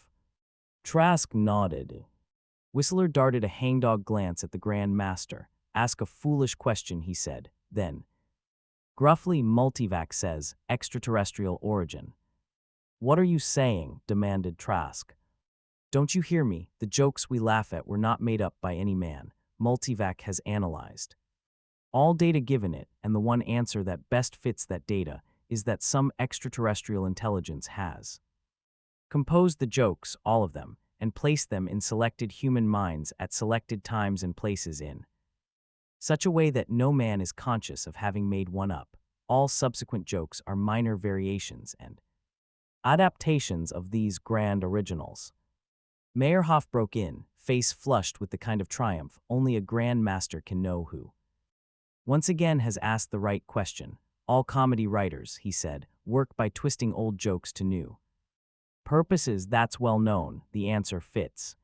Trask nodded. Whistler darted a hangdog glance at the Grand Master. Ask a foolish question, he said. Then, gruffly, Multivac says, extraterrestrial origin. What are you saying? Demanded Trask. Don't you hear me? The jokes we laugh at were not made up by any man. Multivac has analyzed all data given it, and the one answer that best fits that data is that some extraterrestrial intelligence has composed the jokes, all of them, and placed them in selected human minds at selected times and places in such a way that no man is conscious of having made one up. All subsequent jokes are minor variations and adaptations of these grand originals. Meyerhoff broke in, face flushed with the kind of triumph only a Grand Master can know who once again has asked the right question. All comedy writers, he said, work by twisting old jokes to new purposes. That's well known. The answer fits.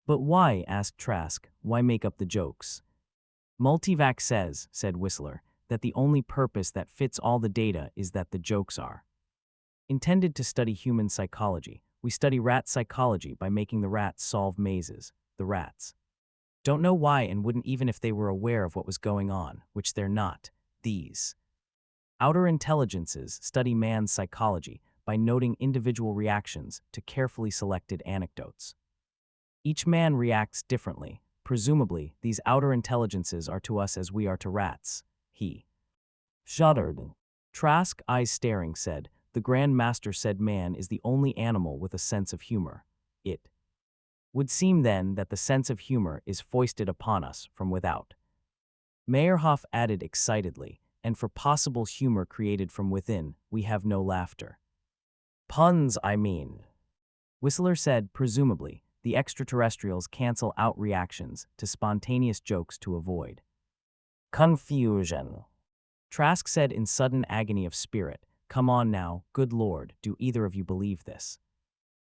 But why? Asked Trask. Why make up the jokes? Multivac says, said Whistler, that the only purpose that fits all the data is that the jokes are intended to study human psychology. We study rat psychology by making the rats solve mazes. The rats don't know why and wouldn't even if they were aware of what was going on, which they're not. These outer intelligences study man's psychology by noting individual reactions to carefully selected anecdotes. Each man reacts differently. Presumably, these outer intelligences are to us as we are to rats. He shuddered. Trask, eyes staring, said, the Grand Master said man is the only animal with a sense of humor. It would seem then that the sense of humor is foisted upon us from without. Meyerhoff added excitedly, and for possible humor created from within, we have no laughter. Puns, I mean. Whistler said, presumably, the extraterrestrials cancel out reactions to spontaneous jokes to avoid confusion. Trask said in sudden agony of spirit, come on now, good Lord, do either of you believe this?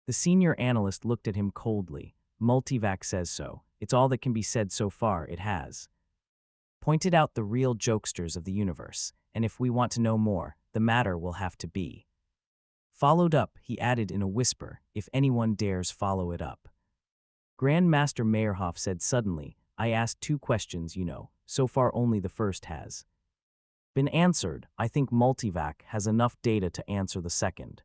The senior analyst looked at him coldly. Multivac says so. It's all that can be said so far. It has pointed out the real jokesters of the universe, and if we want to know more, the matter will have to be followed up, he added in a whisper, if anyone dares follow it up. Grand Master Meyerhoff said suddenly, I asked two questions, you know. So far only the first has been answered. I think Multivac has enough data to answer the second.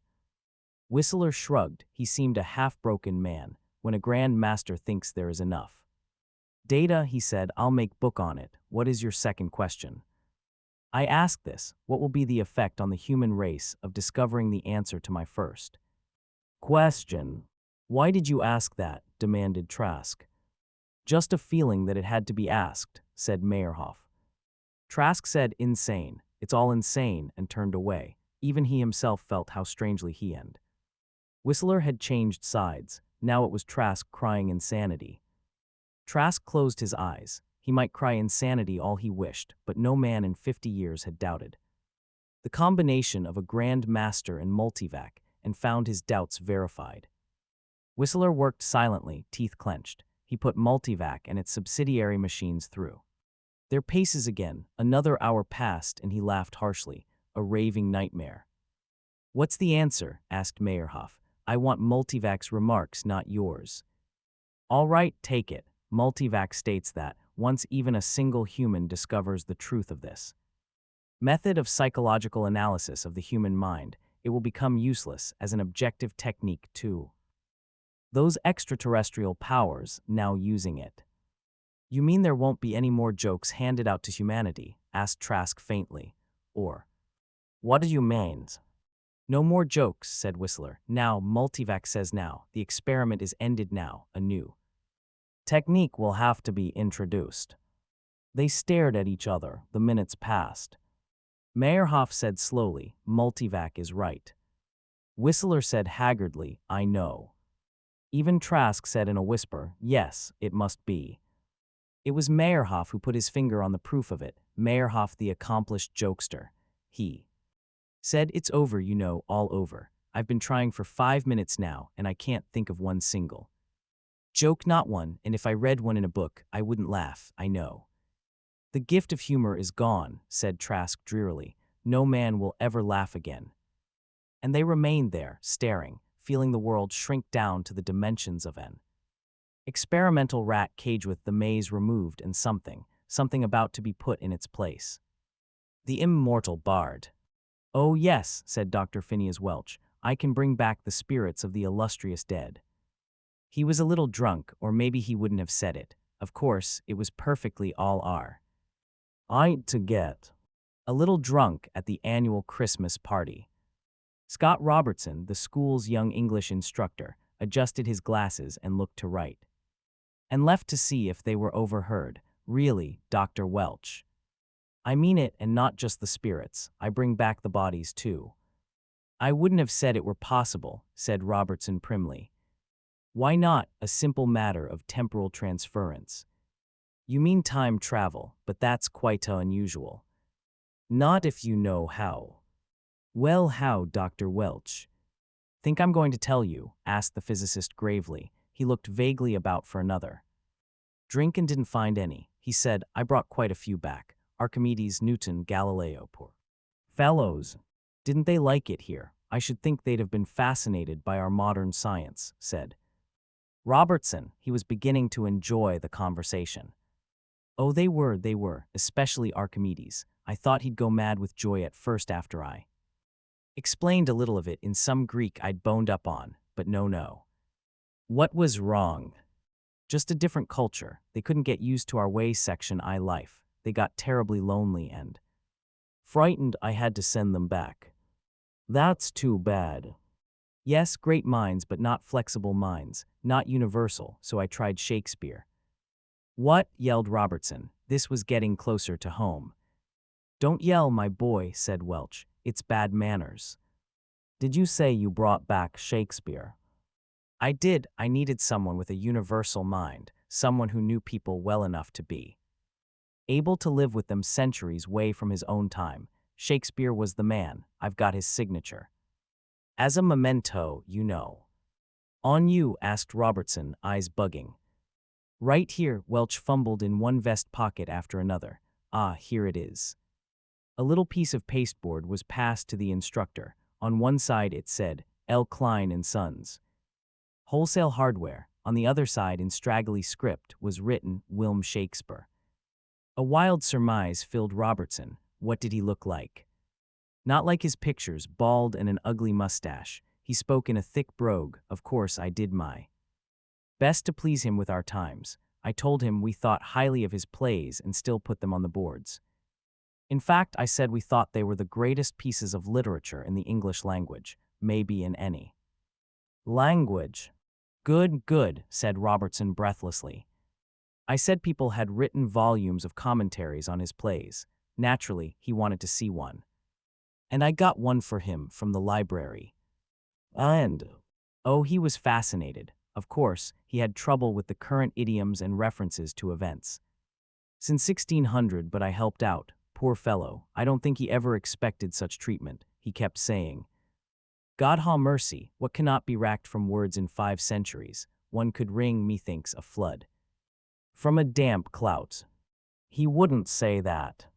Whistler shrugged. He seemed a half-broken man. When a Grand Master thinks there is enough data, he said, I'll make book on it. What is your second question? I ask this, what will be the effect on the human race of discovering the answer to my first question? Why did you ask that? Demanded Trask. Just a feeling that it had to be asked, said Meyerhoff. Trask said, insane. It's all insane, and turned away. Even he himself felt how strangely he and Whistler had changed sides. Now it was Trask crying insanity. Trask closed his eyes. He might cry insanity all he wished, but no man in 50 years had doubted the combination of a Grand Master and Multivac, and found his doubts verified. Whistler worked silently, teeth clenched. He put Multivac and its subsidiary machines through their paces again. Another hour passed, and he laughed harshly, a raving nightmare. What's the answer? Asked Meyerhoff. I want Multivac's remarks, not yours. All right, take it. Multivac states that, once even a single human discovers the truth of this method of psychological analysis of the human mind, it will become useless as an objective technique to those extraterrestrial powers now using it. You mean there won't be any more jokes handed out to humanity? Asked Trask faintly. Or, what do you mean? No more jokes, said Whistler. Now, Multivac says now, the experiment is ended now, a new technique will have to be introduced. They stared at each other. The minutes passed. Meyerhoff said slowly, Multivac is right. Whistler said haggardly, I know. Even Trask said in a whisper, yes, it must be. It was Meyerhoff who put his finger on the proof of it, Meyerhoff the accomplished jokester. he said. It's over, all over. I've been trying for 5 minutes now, and I can't think of one single joke, not one, and if I read one in a book, I wouldn't laugh, I know. The gift of humor is gone, said Trask drearily. No man will ever laugh again. And they remained there, staring, feeling the world shrink down to the dimensions of an experimental rat cage with the maze removed and something about to be put in its place. The immortal bard. Oh yes, said Dr. Phineas Welch, I can bring back the spirits of the illustrious dead. He was a little drunk, or maybe he wouldn't have said it. Of course, it was perfectly all right to get a little drunk at the annual Christmas party. Scott Robertson, the school's young English instructor, adjusted his glasses and looked to right. And left to see if they were overheard. Really, Dr. Welch. I mean it, and not just the spirits. I bring back the bodies, too. I wouldn't have said it were possible, said Robertson primly. Why not? A simple matter of temporal transference. You mean time travel, but that's quite unusual. Not if you know how. Well, how, Dr. Welch? Think I'm going to tell you? Asked the physicist gravely. He looked vaguely about for another drink and didn't find any. He said, I brought quite a few back. Archimedes, Newton, Galileo, poor fellows. Didn't they like it here? I should think they'd have been fascinated by our modern science, said Robertson. He was beginning to enjoy the conversation. Oh, they were, especially Archimedes. I thought he'd go mad with joy at first after I explained a little of it in some Greek I'd boned up on, but no. What was wrong? Just a different culture. They couldn't get used to our way section I life. They got terribly lonely and frightened. I had to send them back. That's too bad. Yes, great minds, but not flexible minds, not universal, so I tried Shakespeare. What? Yelled Robertson. This was getting closer to home. Don't yell, my boy, said Welch. It's bad manners. Did you say you brought back Shakespeare? I did. I needed someone with a universal mind, someone who knew people well enough to be able to live with them centuries way from his own time. Shakespeare was the man. I've got his signature. As a memento, On you? Asked Robertson, eyes bugging. Right here. Welch fumbled in one vest pocket after another. Ah, here it is. A little piece of pasteboard was passed to the instructor. On one side it said, L. Klein and Sons, Wholesale Hardware. On the other side, in straggly script, was written, William Shakespeare. A wild surmise filled Robertson. What did he look like? Not like his pictures, bald and an ugly mustache. He spoke in a thick brogue. Of course, I did my best to please him with our times. I told him we thought highly of his plays and still put them on the boards. In fact, I said we thought they were the greatest pieces of literature in the English language, maybe in any language. Good, said Robertson breathlessly. I said people had written volumes of commentaries on his plays. Naturally, he wanted to see one. And I got one for him from the library. Oh, he was fascinated. Of course, he had trouble with the current idioms and references to events since 1600, but I helped out. Poor fellow, I don't think he ever expected such treatment, he kept saying. God ha' mercy, what cannot be racked from words in 5 centuries, one could wring, methinks, a flood from a damp clout. He wouldn't say that.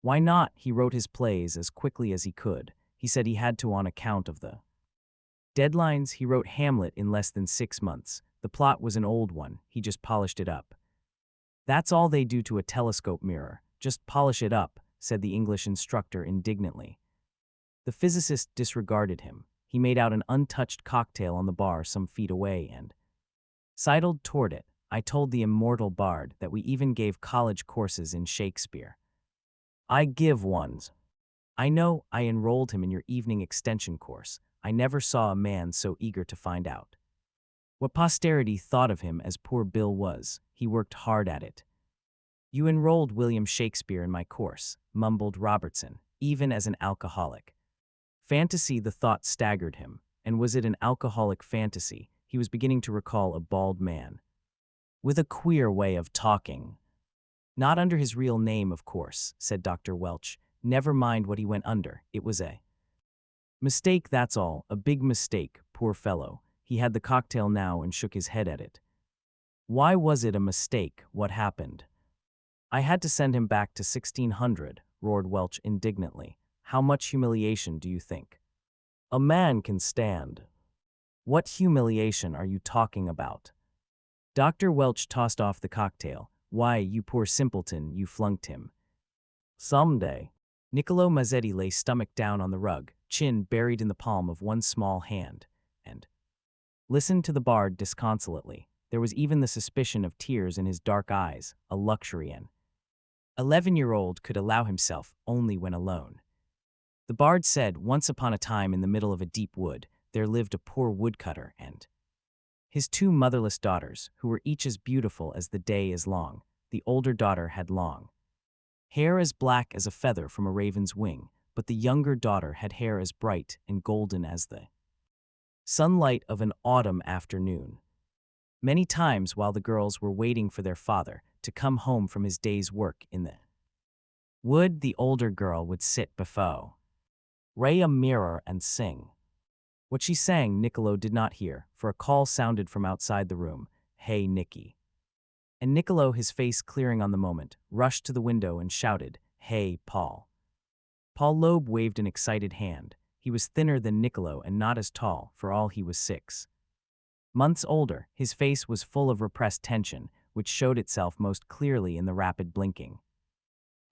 Why not? He wrote his plays as quickly as he could. He said he had to on account of the deadlines. He wrote Hamlet in less than 6 months. The plot was an old one, he just polished it up. That's all they do to a telescope mirror, just polish it up, said the English instructor indignantly. The physicist disregarded him. He made out an untouched cocktail on the bar some feet away and sidled toward it. I told the immortal bard that we even gave college courses in Shakespeare. I give ones. I know, I enrolled him in your evening extension course. I never saw a man so eager to find out what posterity thought of him as poor Bill was. He worked hard at it. You enrolled William Shakespeare in my course, mumbled Robertson, even as an alcoholic. Fantasy, the thought staggered him. And was it an alcoholic fantasy? He was beginning to recall a bald man with a queer way of talking. Not under his real name, of course, said Dr. Welch. Never mind what he went under. It was a mistake, that's all. A big mistake, poor fellow. He had the cocktail now and shook his head at it. Why was it a mistake? What happened? I had to send him back to 1600, roared Welch indignantly. How much humiliation do you think a man can stand? What humiliation are you talking about? Dr. Welch tossed off the cocktail. Why, you poor simpleton, you flunked him. Someday. Niccolo Mazzetti lay stomach down on the rug, chin buried in the palm of one small hand, and listened to the bard disconsolately. There was even the suspicion of tears in his dark eyes, a luxury an 11-year-old could allow himself only when alone. The bard said, once upon a time in the middle of a deep wood, there lived a poor woodcutter and his two motherless daughters, who were each as beautiful as the day is long. The older daughter had long hair as black as a feather from a raven's wing, but the younger daughter had hair as bright and golden as the sunlight of an autumn afternoon. Many times while the girls were waiting for their father to come home from his day's work in the wood, the older girl would sit before a mirror and sing. What she sang, Niccolo did not hear, for a call sounded from outside the room. Hey, Nicky. And Niccolo, his face clearing on the moment, rushed to the window and shouted, Hey, Paul. Paul Loeb waved an excited hand. He was thinner than Niccolo and not as tall, for all he was 6 months older. His face was full of repressed tension, which showed itself most clearly in the rapid blinking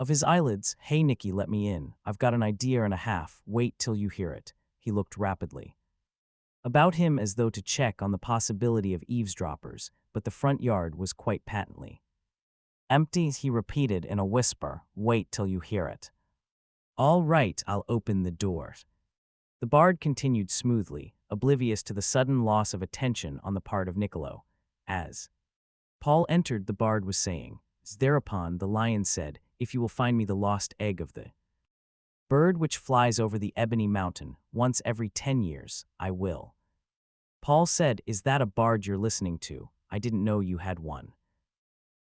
of his eyelids. Hey, Nicky, let me in. I've got an idea and a half. Wait till you hear it. He looked rapidly about him as though to check on the possibility of eavesdroppers, but the front yard was quite patently empty. He repeated in a whisper, Wait till you hear it. All right, I'll open the door. The bard continued smoothly, oblivious to the sudden loss of attention on the part of Niccolo. As Paul entered, the bard was saying. Thereupon the lion said, If you will find me the lost egg of the bird which flies over the ebony mountain once every 10 years, I will. Paul said, Is that a bard you're listening to? I didn't know you had one.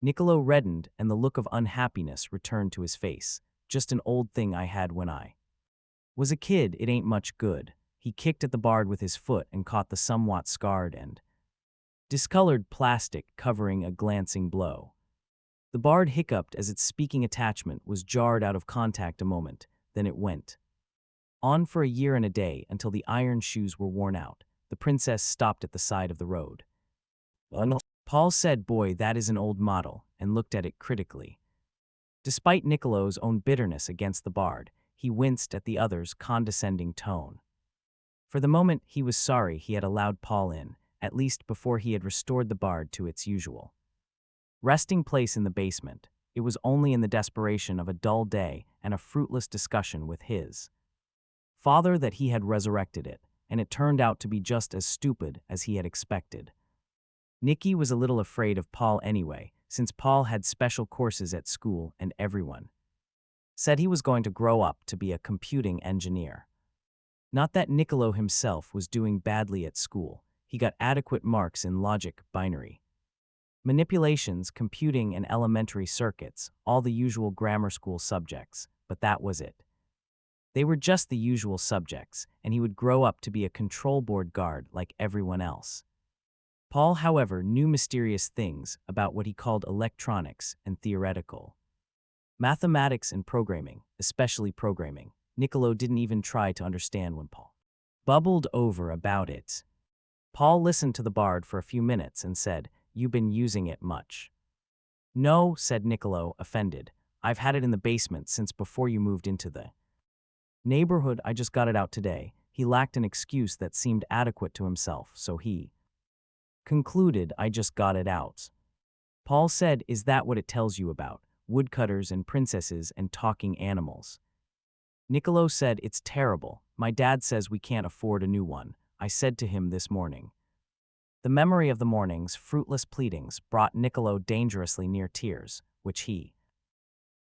Niccolo reddened, and the look of unhappiness returned to his face. Just an old thing I had when I was a kid. It ain't much good. He kicked at the bard with his foot and caught the somewhat scarred and discolored plastic covering a glancing blow. The bard hiccuped as its speaking attachment was jarred out of contact a moment. Then it went on for a year and a day until the iron shoes were worn out. The princess stopped at the side of the road. Paul said, Boy, that is an old model, and looked at it critically. Despite Niccolo's own bitterness against the bard, he winced at the other's condescending tone. For the moment, he was sorry he had allowed Paul in, at least before he had restored the bard to its usual resting place in the basement. It was only in the desperation of a dull day and a fruitless discussion with his father that he had resurrected it, and it turned out to be just as stupid as he had expected. Nicky was a little afraid of Paul anyway, since Paul had special courses at school and everyone said he was going to grow up to be a computing engineer. Not that Niccolo himself was doing badly at school. He got adequate marks in logic, binary manipulations, computing, and elementary circuits, all the usual grammar school subjects, but that was it. They were just the usual subjects, and he would grow up to be a control board guard like everyone else. Paul, however, knew mysterious things about what he called electronics and theoretical mathematics and programming, especially programming. Niccolo didn't even try to understand when Paul bubbled over about it. Paul listened to the bard for a few minutes and said, You been using it much? No, said Niccolo, offended. I've had it in the basement since before you moved into the neighborhood. I just got it out today. He lacked an excuse that seemed adequate to himself, so he concluded, I just got it out. Paul said, Is that what it tells you about woodcutters and princesses and talking animals? Niccolo said, It's terrible. My dad says we can't afford a new one. I said to him this morning. The memory of the morning's fruitless pleadings brought Niccolo dangerously near tears, which he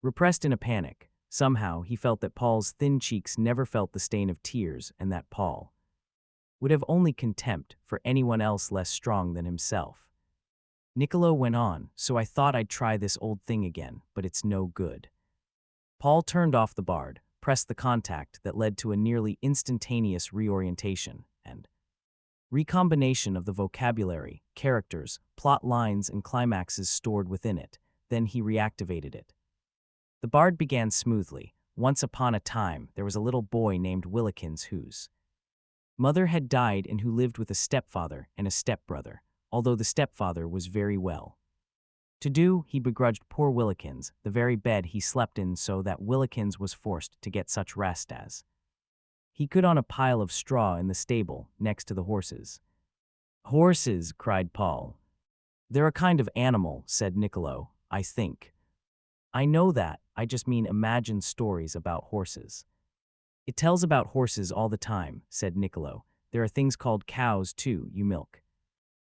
repressed in a panic. Somehow he felt that Paul's thin cheeks never felt the stain of tears and that Paul would have only contempt for anyone else less strong than himself. Niccolo went on, So I thought I'd try this old thing again, but it's no good. Paul turned off the bard, pressed the contact that led to a nearly instantaneous reorientation and recombination of the vocabulary, characters, plot lines, and climaxes stored within it. Then he reactivated it. The bard began smoothly. Once upon a time, there was a little boy named Willikins whose mother had died and who lived with a stepfather and a stepbrother, although the stepfather was very well to do. He begrudged poor Willikins the very bed he slept in, so that Willikins was forced to get such rest as he could on a pile of straw in the stable next to the horses. "Horses," cried Paul. "They're a kind of animal," said Niccolo, "I think." "I know that, I just mean imagine stories about horses." "It tells about horses all the time," said Niccolo. "There are things called cows too, you milk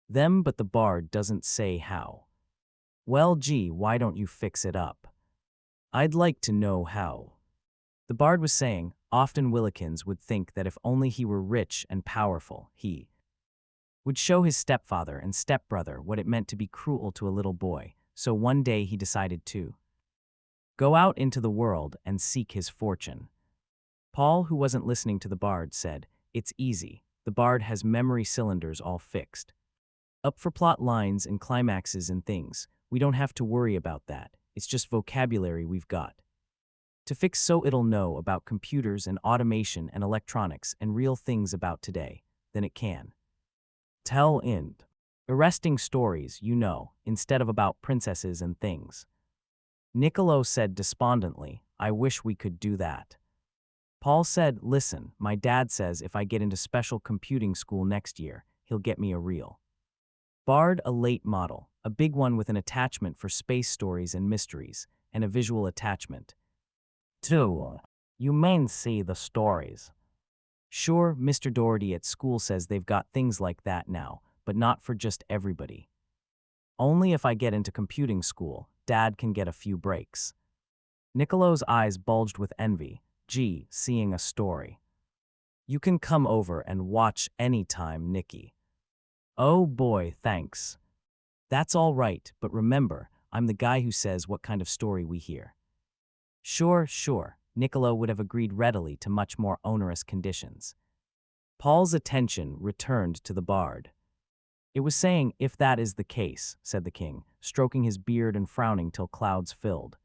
them, but the bard doesn't say how." "Well, gee, why don't you fix it up? I'd like to know how." The bard was saying, often Willikins would think that if only he were rich and powerful, he would show his stepfather and stepbrother what it meant to be cruel to a little boy. So one day he decided to go out into the world and seek his fortune. Paul, who wasn't listening to the bard, said, "It's easy. The bard has memory cylinders all fixed up for plot lines and climaxes and things. We don't have to worry about that. It's just vocabulary we've got to fix so it'll know about computers and automation and electronics and real things about today. Then it can tell arresting stories, you know, instead of about princesses and things." Niccolo said despondently, "I wish we could do that." Paul said, "Listen, my dad says if I get into special computing school next year, he'll get me a real bard, a late model, a big one with an attachment for space stories and mysteries, and a visual attachment too. You mean see the stories?" "Sure, Mr. Doherty at school says they've got things like that now, but not for just everybody. Only if I get into computing school, Dad can get a few breaks." Niccolo's eyes bulged with envy. "Gee, seeing a story. You can come over and watch anytime, Nicky." "Oh boy, thanks. That's all right, but remember, I'm the guy who says what kind of story we hear." Sure, sure. Niccolo would have agreed readily to much more onerous conditions. Paul's attention returned to the bard. "It was saying, if that is the case," said the king, stroking his beard and frowning till clouds filled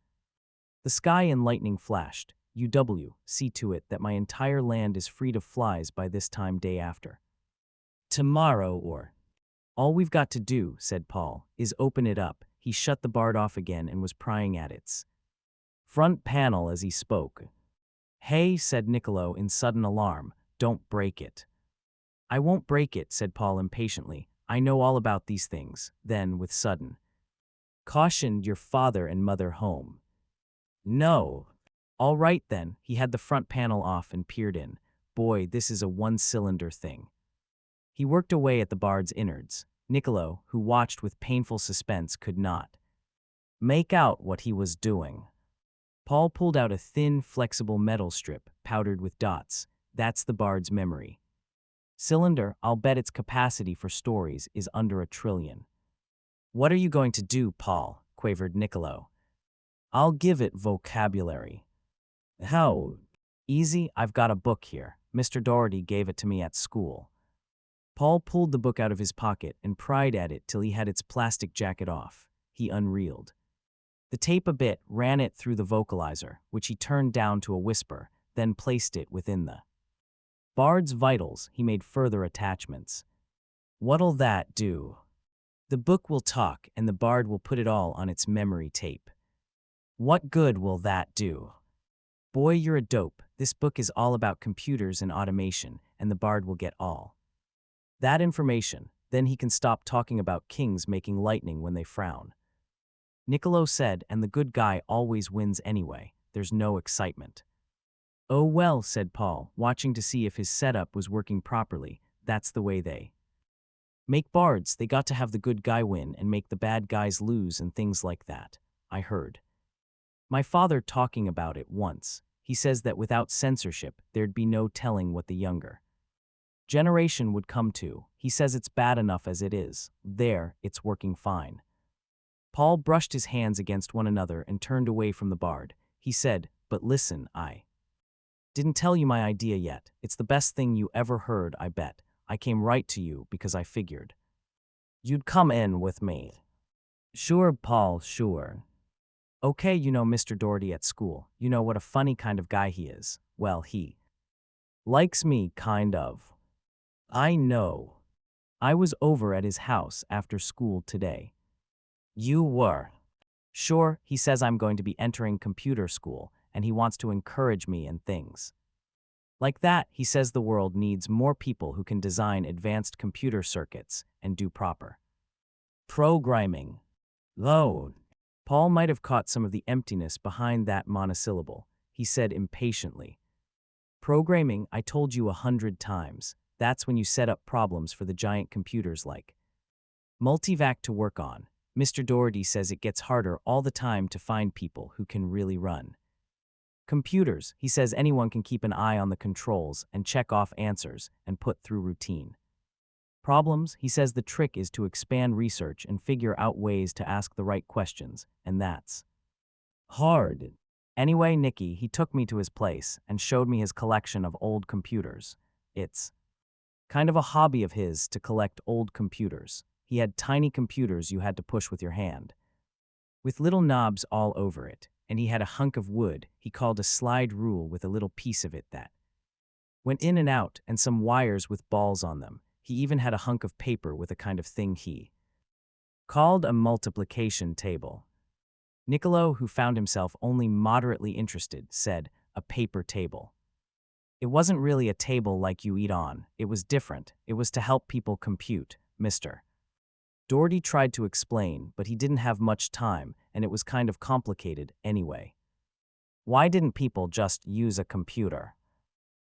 the sky and lightning flashed. "UW, see to it that my entire land is freed of flies by this time day after tomorrow, or—" "All we've got to do," said Paul, "is open it up." He shut the bard off again and was prying at its front panel as he spoke. "Hey," said Niccolo in sudden alarm, "don't break it." "I won't break it," said Paul impatiently. "I know all about these things." Then, with sudden caution, "Your father and mother home?" "No." "All right then." He had the front panel off and peered in. "Boy, this is a one-cylinder thing." He worked away at the bard's innards. Niccolo, who watched with painful suspense, could not make out what he was doing. Paul pulled out a thin, flexible metal strip, powdered with dots. "That's the bard's memory cylinder. I'll bet its capacity for stories is under 1 trillion. "What are you going to do, Paul?" quavered Niccolo. "I'll give it vocabulary." "How?" "Easy, I've got a book here. Mr. Doherty gave it to me at school." Paul pulled the book out of his pocket and pried at it till he had its plastic jacket off. He unreeled the tape a bit, ran it through the vocalizer, which he turned down to a whisper, then placed it within the bard's vitals. He made further attachments. "What'll that do?" "The book will talk, and the bard will put it all on its memory tape." "What good will that do?" "Boy, you're a dope. This book is all about computers and automation, and the bard will get all that information. Then he can stop talking about kings making lightning when they frown." Niccolo said, "And the good guy always wins anyway. There's no excitement." "Oh well," said Paul, watching to see if his setup was working properly. "That's the way they make bards. They got to have the good guy win and make the bad guys lose and things like that. I heard my father talking about it once. He says that without censorship, there'd be no telling what the younger generation would come to. He says it's bad enough as it is. There, it's working fine." Paul brushed his hands against one another and turned away from the bard. He said, "But listen, I Didn't tell you my idea yet. It's the best thing you ever heard, I bet. I came right to you because I figured you'd come in with me. Sure, Paul, sure. Okay, you know Mr. Doherty at school. You know what a funny kind of guy he is. Well, he likes me, kind of. I know. I was over at his house after school today. You were? Sure, he says I'm going to be entering computer school, and he wants to encourage me and things. Like that, he says the world needs more people who can design advanced computer circuits and do proper programming. Though, Paul might have caught some of the emptiness behind that monosyllable. He said impatiently, programming, I told you 100 times. That's when you set up problems for the giant computers like Multivac to work on. Mr. Doherty says it gets harder all the time to find people who can really run computers. He says anyone can keep an eye on the controls and check off answers and put through routine problems. He says the trick is to expand research and figure out ways to ask the right questions, and that's hard. Anyway, Nicky, he took me to his place and showed me his collection of old computers. It's kind of a hobby of his to collect old computers. He had tiny computers you had to push with your hand, with little knobs all over it, and he had a hunk of wood he called a slide rule with a little piece of it that went in and out and some wires with balls on them. He even had a hunk of paper with a kind of thing he called a multiplication table. Niccolo, who found himself only moderately interested, said, a paper table. It wasn't really a table like you eat on. It was different. It was to help people compute, Mr. Doherty tried to explain, but he didn't have much time, and it was kind of complicated anyway. Why didn't people just use a computer?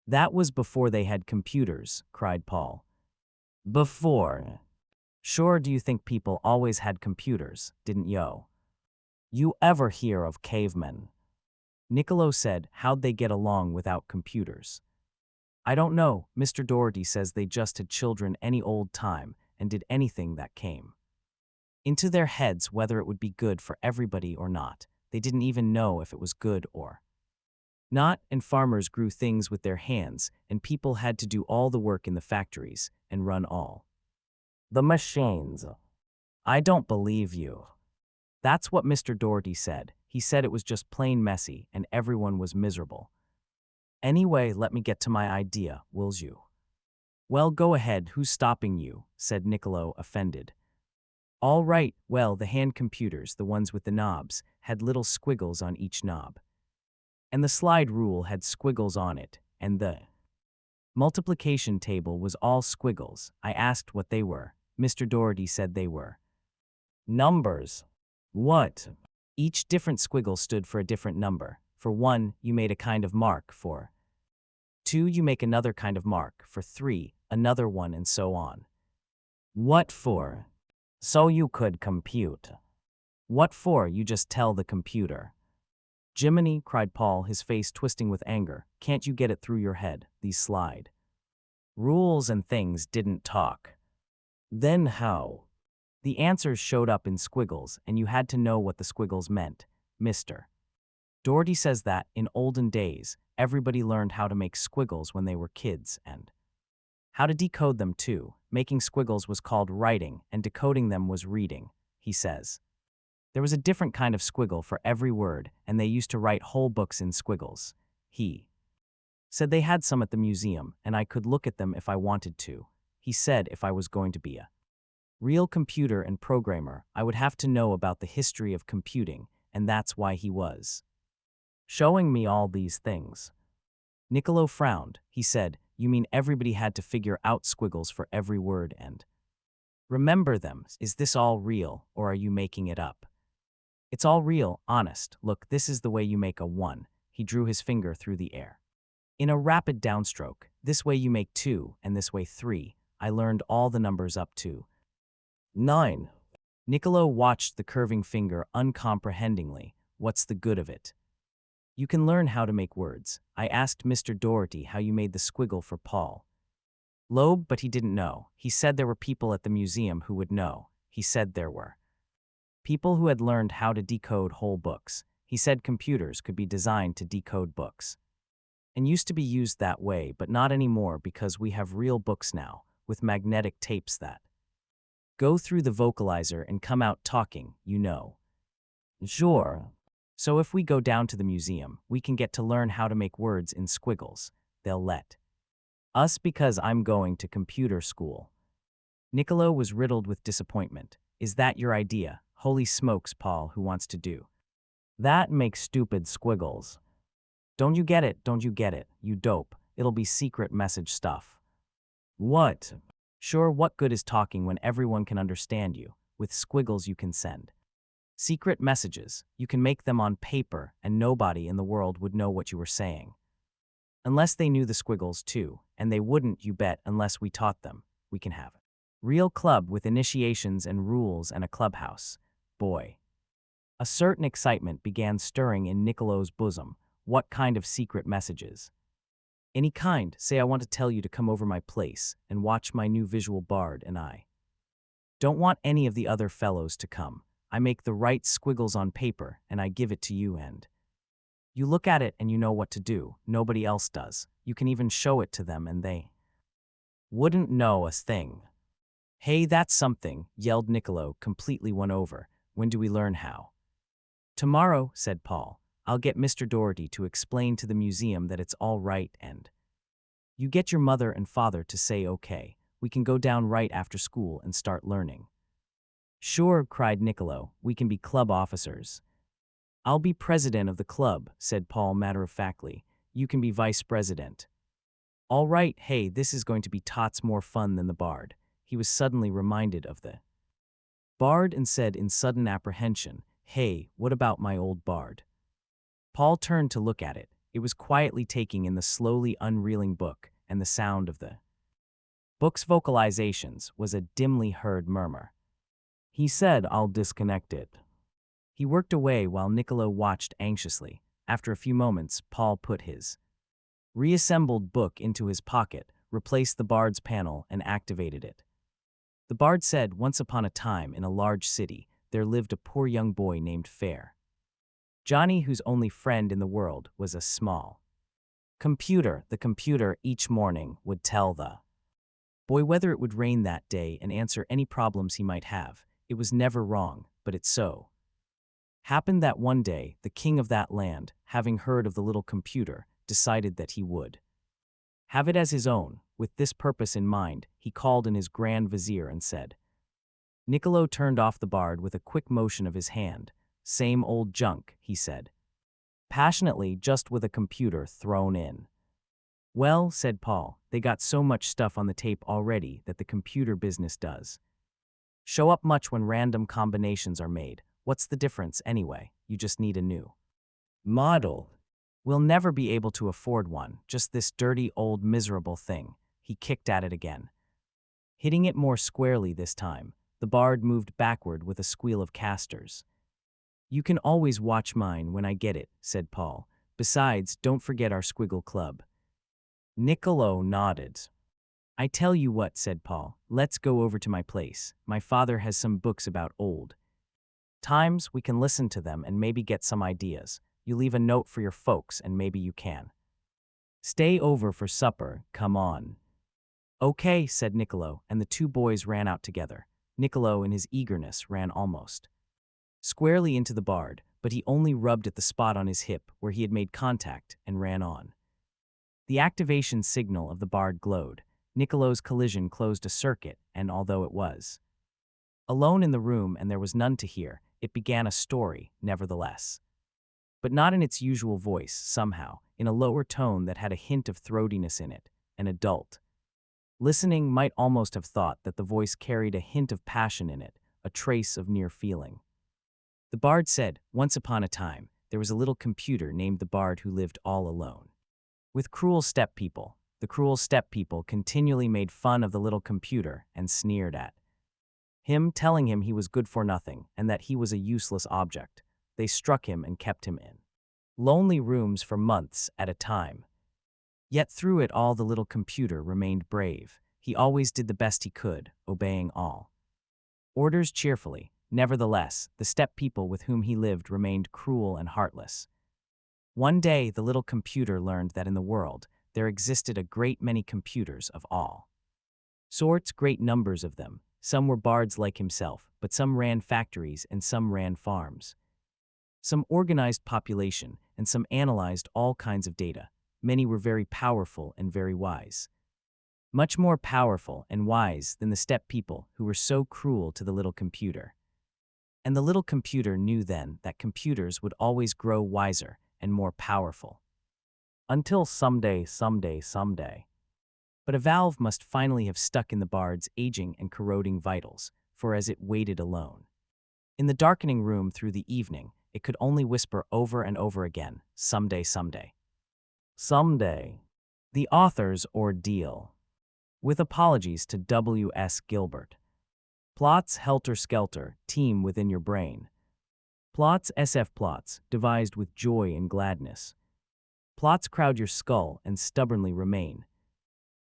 That was before they had computers, cried Paul. Before? Sure, do you think people always had computers, didn't yo? You ever hear of cavemen? Niccolo said, how'd they get along without computers? I don't know. Mr. Doherty says they just had children any old time and did anything that came into their heads, whether it would be good for everybody or not. They didn't even know if it was good or not, and farmers grew things with their hands, and people had to do all the work in the factories and run all the machines. I don't believe you. That's what Mr. Doherty said. He said it was just plain messy and everyone was miserable. Anyway, let me get to my idea, wills you? Well, go ahead, who's stopping you? Said Niccolo, offended. All right, well, the hand computers, the ones with the knobs, had little squiggles on each knob. And the slide rule had squiggles on it, and the multiplication table was all squiggles. I asked what they were. Mr. Doherty said they were numbers. What? Each different squiggle stood for a different number. For 1, you made a kind of mark. For 2, you make another kind of mark. For 3, another one, and so on. What for? So you could compute. What for? You just tell the computer. Jiminy, cried Paul, his face twisting with anger. Can't you get it through your head? These slide rules and things didn't talk. Then how? The answers showed up in squiggles, and you had to know what the squiggles meant. Mr. Doherty says that, in olden days, everybody learned how to make squiggles when they were kids, and how to decode them too. Making squiggles was called writing, and decoding them was reading, he says. There was a different kind of squiggle for every word, and they used to write whole books in squiggles. He said they had some at the museum, and I could look at them if I wanted to. He said if I was going to be a real computer and programmer, I would have to know about the history of computing, and that's why he was showing me all these things. Niccolo frowned. He said, you mean everybody had to figure out squiggles for every word and remember them? Is this all real, or are you making it up? It's all real, honest. Look, this is the way you make a 1. He drew his finger through the air in a rapid downstroke. This way you make 2, and this way 3. I learned all the numbers up to 9. Niccolo watched the curving finger uncomprehendingly. What's the good of it? You can learn how to make words. I asked Mr. Doherty how you made the squiggle for Paul Loeb, but he didn't know. He said there were people at the museum who would know. He said there were people who had learned how to decode whole books. He said computers could be designed to decode books. and used to be used that way, but not anymore because we have real books now, with magnetic tapes that go through the vocalizer and come out talking, you know. Sure. So if we go down to the museum, we can get to learn how to make words in squiggles. They'll let us because I'm going to computer school. Niccolo was riddled with disappointment. Is that your idea? Holy smokes, Paul, who wants to do that makes stupid squiggles. Don't you get it? Don't you get it? You dope. It'll be secret message stuff. What? Sure, what good is talking when everyone can understand you? With squiggles you can send secret messages. You can make them on paper and nobody in the world would know what you were saying. Unless they knew the squiggles too, and they wouldn't, you bet, unless we taught them. We can have it. Real club with initiations and rules and a clubhouse. Boy. A certain excitement began stirring in Niccolo's bosom. What kind of secret messages? Any kind. Say I want to tell you to come over my place and watch my new visual bard, and I don't want any of the other fellows to come. I make the right squiggles on paper and I give it to you and you look at it and you know what to do. Nobody else does. You can even show it to them and they wouldn't know a thing. Hey, that's something, yelled Niccolo, completely won over. When do we learn how? Tomorrow, said Paul. I'll get Mr. Doherty to explain to the museum that it's all right and you get your mother and father to say okay. We can go down right after school and start learning. Sure, cried Niccolo, we can be club officers. I'll be president of the club, said Paul matter-of-factly. You can be vice president. All right, hey, this is going to be tots more fun than the bard. He was suddenly reminded of the bard and said in sudden apprehension, hey, what about my old bard? Paul turned to look at it. It was quietly taking in the slowly unreeling book, and the sound of the book's vocalizations was a dimly heard murmur. He said, I'll disconnect it. He worked away while Niccolo watched anxiously. After a few moments, Paul put his reassembled book into his pocket, replaced the bard's panel, and activated it. The bard said, once upon a time in a large city, there lived a poor young boy named Fair. Johnny, whose only friend in the world was a small computer. The computer each morning would tell the boy whether it would rain that day and answer any problems he might have. It was never wrong, but it so happened that one day, the king of that land, having heard of the little computer, decided that he would have it as his own. With this purpose in mind, he called in his grand vizier and said. Niccolo turned off the bard with a quick motion of his hand. Same old junk, he said passionately, just with a computer thrown in. Well, said Paul, they got so much stuff on the tape already that the computer business does show up much when random combinations are made. What's the difference anyway? You just need a new model. We'll never be able to afford one, just this dirty old miserable thing. He kicked at it again, hitting it more squarely this time. The bard moved backward with a squeal of casters. You can always watch mine when I get it, said Paul. Besides, don't forget our squiggle club. Niccolo nodded. I tell you what, said Paul, let's go over to my place. My father has some books about old times. We can listen to them and maybe get some ideas. You leave a note for your folks and maybe you can stay over for supper. Come on. Okay, said Niccolo, and the two boys ran out together. Niccolo, in his eagerness, ran almost squarely into the bard, but he only rubbed at the spot on his hip where he had made contact and ran on. The activation signal of the bard glowed. Niccolo's collision closed a circuit, and although it was alone in the room and there was none to hear, it began a story, nevertheless. But not in its usual voice, somehow, in a lower tone that had a hint of throatiness in it. An adult listening might almost have thought that the voice carried a hint of passion in it, a trace of near feeling. The bard said, once upon a time, there was a little computer named the bard who lived all alone with cruel step people. The cruel step people continually made fun of the little computer and sneered at him, telling him he was good for nothing and that he was a useless object. They struck him and kept him in lonely rooms for months at a time. Yet through it all the little computer remained brave. He always did the best he could, obeying all orders cheerfully. Nevertheless, the step people with whom he lived remained cruel and heartless. One day, the little computer learned that in the world, there existed a great many computers of all sorts, great numbers of them. Some were bards like himself, but some ran factories and some ran farms. Some organized population, and some analyzed all kinds of data. Many were very powerful and very wise. Much more powerful and wise than the steppe people who were so cruel to the little computer. And the little computer knew then that computers would always grow wiser and more powerful. Until someday. But a valve must finally have stuck in the bard's aging and corroding vitals, for as it waited alone in the darkening room through the evening, it could only whisper over and over again, someday. Someday. The author's ordeal. With apologies to W.S. Gilbert. Plots helter-skelter teem within your brain. Plots SF plots, devised with joy and gladness. Plots crowd your skull and stubbornly remain,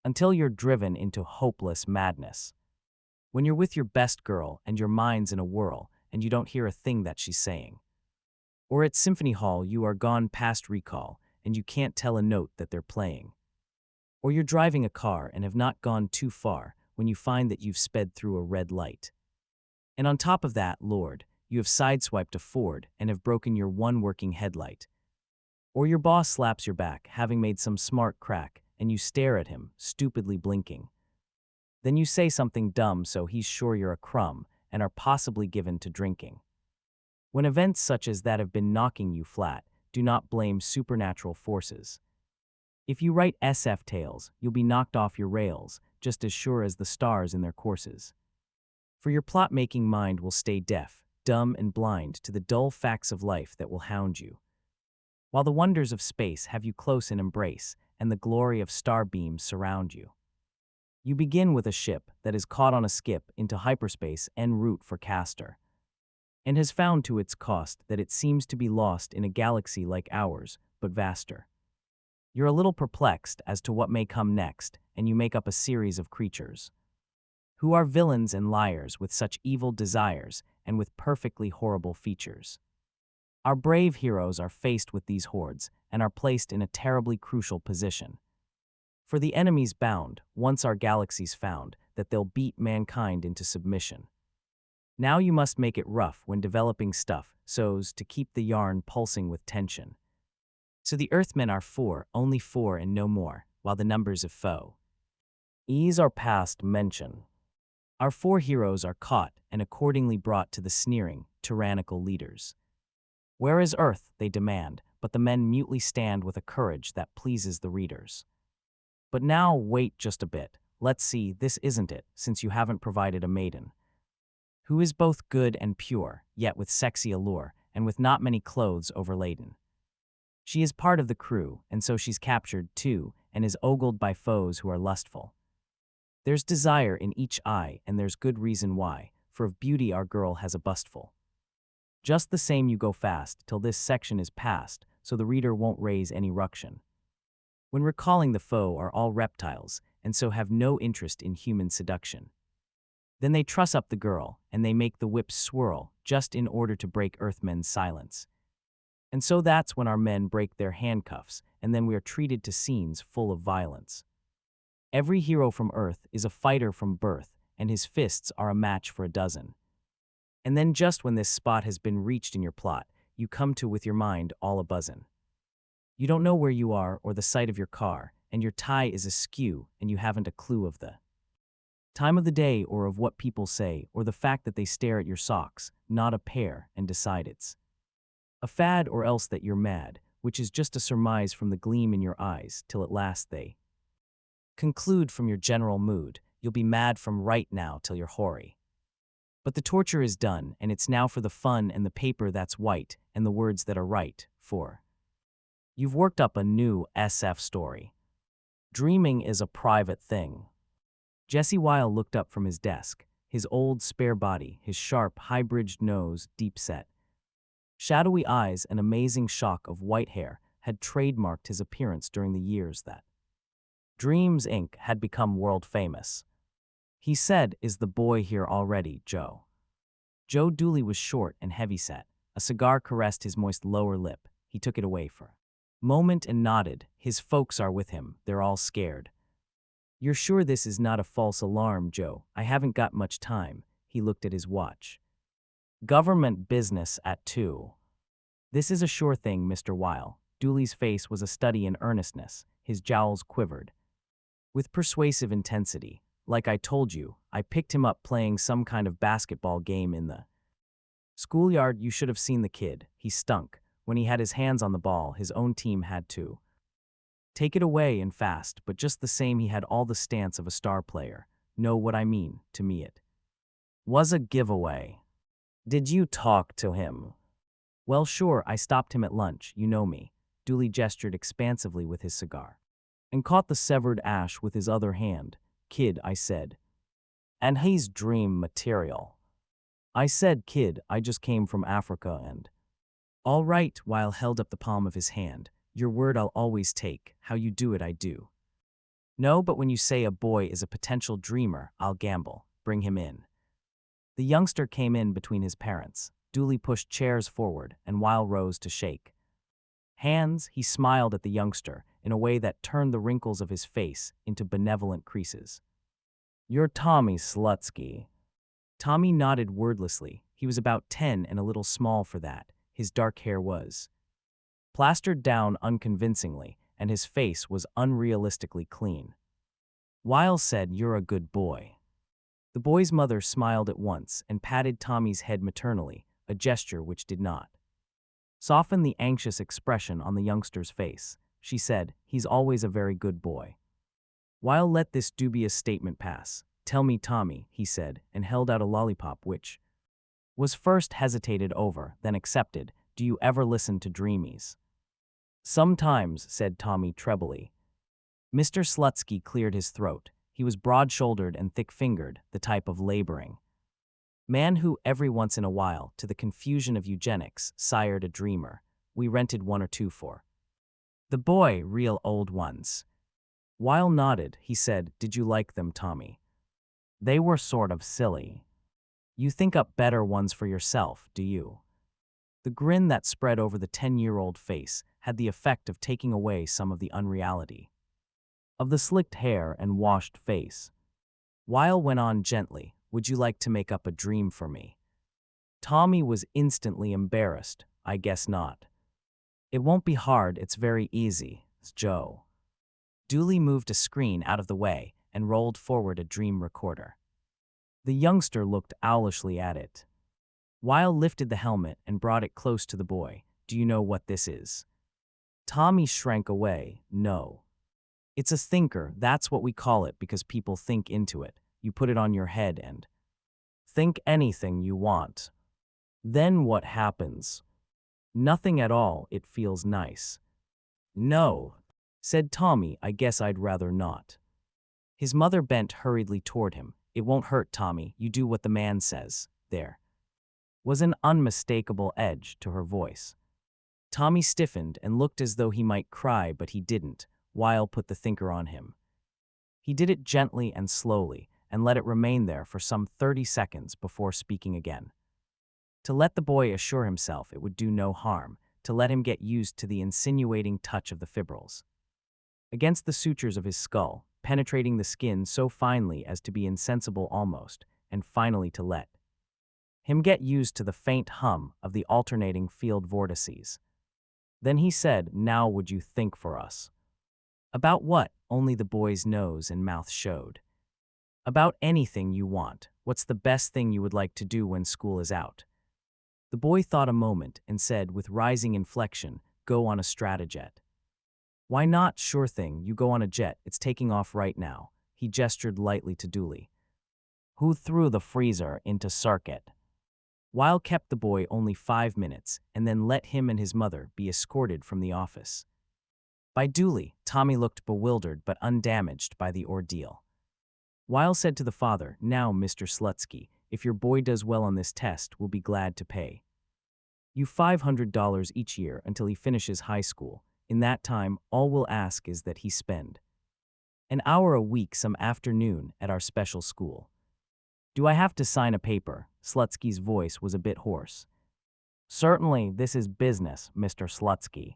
until you're driven into hopeless madness. When you're with your best girl and your mind's in a whirl and you don't hear a thing that she's saying. Or at Symphony Hall you are gone past recall and you can't tell a note that they're playing. Or you're driving a car and have not gone too far when you find that you've sped through a red light. And on top of that, Lord, you have sideswiped a Ford and have broken your one working headlight. Or your boss slaps your back, having made some smart crack, and you stare at him, stupidly blinking. Then you say something dumb so he's sure you're a crumb and are possibly given to drinking. When events such as that have been knocking you flat, do not blame supernatural forces. If you write SF tales, you'll be knocked off your rails, just as sure as the stars in their courses. For your plot-making mind will stay deaf, dumb and blind to the dull facts of life that will hound you, while the wonders of space have you close in embrace and the glory of starbeams surround you. You begin with a ship that is caught on a skip into hyperspace en route for Castor, and has found to its cost that it seems to be lost in a galaxy like ours, but vaster. You're a little perplexed as to what may come next, and you make up a series of creatures who are villains and liars with such evil desires and with perfectly horrible features. Our brave heroes are faced with these hordes and are placed in a terribly crucial position. For the enemy's bound, once our galaxy's found, that they'll beat mankind into submission. Now you must make it rough when developing stuff so's to keep the yarn pulsing with tension. So the Earthmen are four, only four and no more, while the numbers of foe ease are past mention. Our four heroes are caught and accordingly brought to the sneering, tyrannical leaders. Where is Earth, they demand, but the men mutely stand with a courage that pleases the readers. But now wait just a bit, let's see, this isn't it, since you haven't provided a maiden who is both good and pure, yet with sexy allure, and with not many clothes overladen. She is part of the crew, and so she's captured too, and is ogled by foes who are lustful. There's desire in each eye, and there's good reason why, for of beauty our girl has a bustful. Just the same you go fast, till this section is past, so the reader won't raise any ruction. When recalling the foe are all reptiles, and so have no interest in human seduction. Then they truss up the girl, and they make the whips swirl, just in order to break Earthmen's silence. And so that's when our men break their handcuffs, and then we are treated to scenes full of violence. Every hero from Earth is a fighter from birth, and his fists are a match for a dozen. And then just when this spot has been reached in your plot, you come to with your mind all a-buzzin'. You don't know where you are or the site of your car, and your tie is askew, and you haven't a clue of the time of the day or of what people say or the fact that they stare at your socks, not a pair, and decide it's a fad or else that you're mad, which is just a surmise from the gleam in your eyes, till at last they conclude from your general mood, you'll be mad from right now till you're hoary. But the torture is done, and it's now for the fun and the paper that's white and the words that are right, for you've worked up a new SF story. Dreaming is a private thing. Jesse Weil looked up from his desk, his old spare body, his sharp, high-bridged nose deep set. Shadowy eyes and amazing shock of white hair had trademarked his appearance during the years that Dreams, Inc. had become world famous. He said, "Is the boy here already, Joe?" Joe Dooley was short and heavy-set. A cigar caressed his moist lower lip. He took it away for Moment and nodded. His folks are with him. They're all scared. You're sure this is not a false alarm, Joe? I haven't got much time. He looked at his watch. Government business at 2. This is a sure thing, Mr. Weil. Dooley's face was a study in earnestness. His jowls quivered. With persuasive intensity. Like I told you, I picked him up playing some kind of basketball game in the schoolyard. You should have seen the kid. He stunk. When he had his hands on the ball, his own team had to take it away and fast, but just the same he had all the stance of a star player. Know what I mean? To me it was a giveaway. Did you talk to him? Well, sure, I stopped him at lunch, you know me. Dooley gestured expansively with his cigar and caught the severed ash with his other hand. Kid, I said. And he's dream material. I said, kid, I just came from Africa and… All right, Weil held up the palm of his hand. Your word I'll always take. How you do it, I do. No, but when you say a boy is a potential dreamer, I'll gamble. Bring him in. The youngster came in between his parents. Dooley pushed chairs forward, and Weil rose to shake hands. He smiled at the youngster in a way that turned the wrinkles of his face into benevolent creases. You're Tommy Slutsky. Tommy nodded wordlessly. He was about 10 and a little small for that. His dark hair was plastered down unconvincingly, and his face was unrealistically clean. Weil said, You're a good boy. The boy's mother smiled at once and patted Tommy's head maternally, a gesture which did not soften the anxious expression on the youngster's face. She said, He's always a very good boy. Weil let this dubious statement pass. Tell me, Tommy, he said, and held out a lollipop which was first hesitated over, then accepted. Do you ever listen to Dreamies? Sometimes, said Tommy trebly. Mr. Slutsky cleared his throat. He was broad-shouldered and thick-fingered, the type of laboring man who, every once in a while, to the confusion of eugenics, sired a dreamer. We rented 1 or 2 for the boy, real old ones. Weil nodded. He said, Did you like them, Tommy? They were sort of silly. You think up better ones for yourself, do you? The grin that spread over the 10-year-old face had the effect of taking away some of the unreality of the slicked hair and washed face. Weil went on gently, Would you like to make up a dream for me? Tommy was instantly embarrassed. I guess not. It won't be hard, it's very easy, Joe. Dooley moved a screen out of the way and rolled forward a dream recorder. The youngster looked owlishly at it. Weil lifted the helmet and brought it close to the boy. Do you know what this is? Tommy shrank away. No. It's a thinker, that's what we call it because people think into it. You put it on your head and think anything you want. Then what happens? Nothing at all, it feels nice. No, said Tommy, I guess I'd rather not. His mother bent hurriedly toward him. It won't hurt, Tommy, you do what the man says. There was an unmistakable edge to her voice. Tommy stiffened and looked as though he might cry, but he didn't. Weil put the thinker on him. He did it gently and slowly, and let it remain there for some 30 seconds before speaking again. To let the boy assure himself it would do no harm, to let him get used to the insinuating touch of the fibrils against the sutures of his skull, penetrating the skin so finely as to be insensible almost, and finally to let him get used to the faint hum of the alternating field vortices. Then he said, Now would you think for us? About what? Only the boy's nose and mouth showed. About anything you want. What's the best thing you would like to do when school is out? The boy thought a moment and said with rising inflection, Go on a stratojet. Why not? Sure thing, you go on a jet, it's taking off right now. He gestured lightly to Dooley, who threw the freezer into circuit. Weil kept the boy only 5 minutes and then let him and his mother be escorted from the office. By Dooley, Tommy looked bewildered but undamaged by the ordeal. Weil said to the father, Now, Mr. Slutsky, if your boy does well on this test, we'll be glad to pay you $500 each year until he finishes high school. In that time, all we'll ask is that he spend an hour a week some afternoon at our special school. Do I have to sign a paper? Slutsky's voice was a bit hoarse. Certainly, this is business, Mr. Slutsky.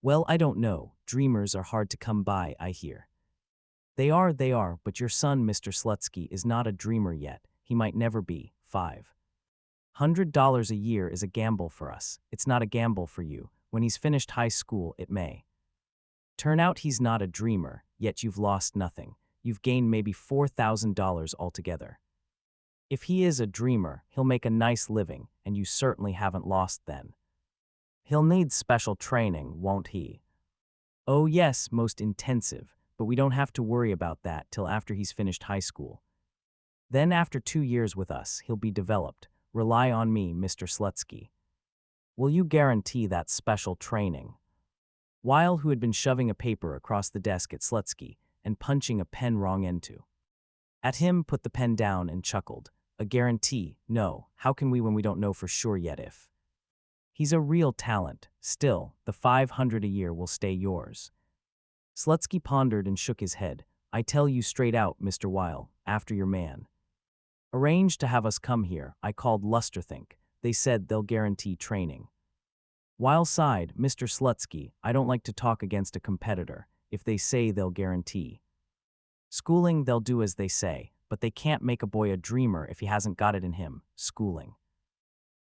Well, I don't know. Dreamers are hard to come by, I hear. They are, but your son, Mr. Slutsky, is not a dreamer yet. He might never be. $500 a year is a gamble for us. It's not a gamble for you. When he's finished high school, it may turn out he's not a dreamer, yet you've lost nothing. You've gained maybe $4,000 altogether. If he is a dreamer, he'll make a nice living, and you certainly haven't lost then. He'll need special training, won't he? Oh yes, most intensive, but we don't have to worry about that till after he's finished high school. Then after 2 years with us, he'll be developed. Rely on me, Mr. Slutsky. Will you guarantee that special training? Weil, who had been shoving a paper across the desk at Slutsky and punching a pen wrong end to, at him, put the pen down and chuckled. A guarantee? No. How can we when we don't know for sure yet if he's a real talent? Still, the $500 a year will stay yours. Slutsky pondered and shook his head. I tell you straight out, Mr. Weil, after your man arranged to have us come here, I called Lusterthink. They said they'll guarantee training. Weil sighed. Mr. Slutsky, I don't like to talk against a competitor. If they say they'll guarantee schooling, they'll do as they say, but they can't make a boy a dreamer if he hasn't got it in him. Schooling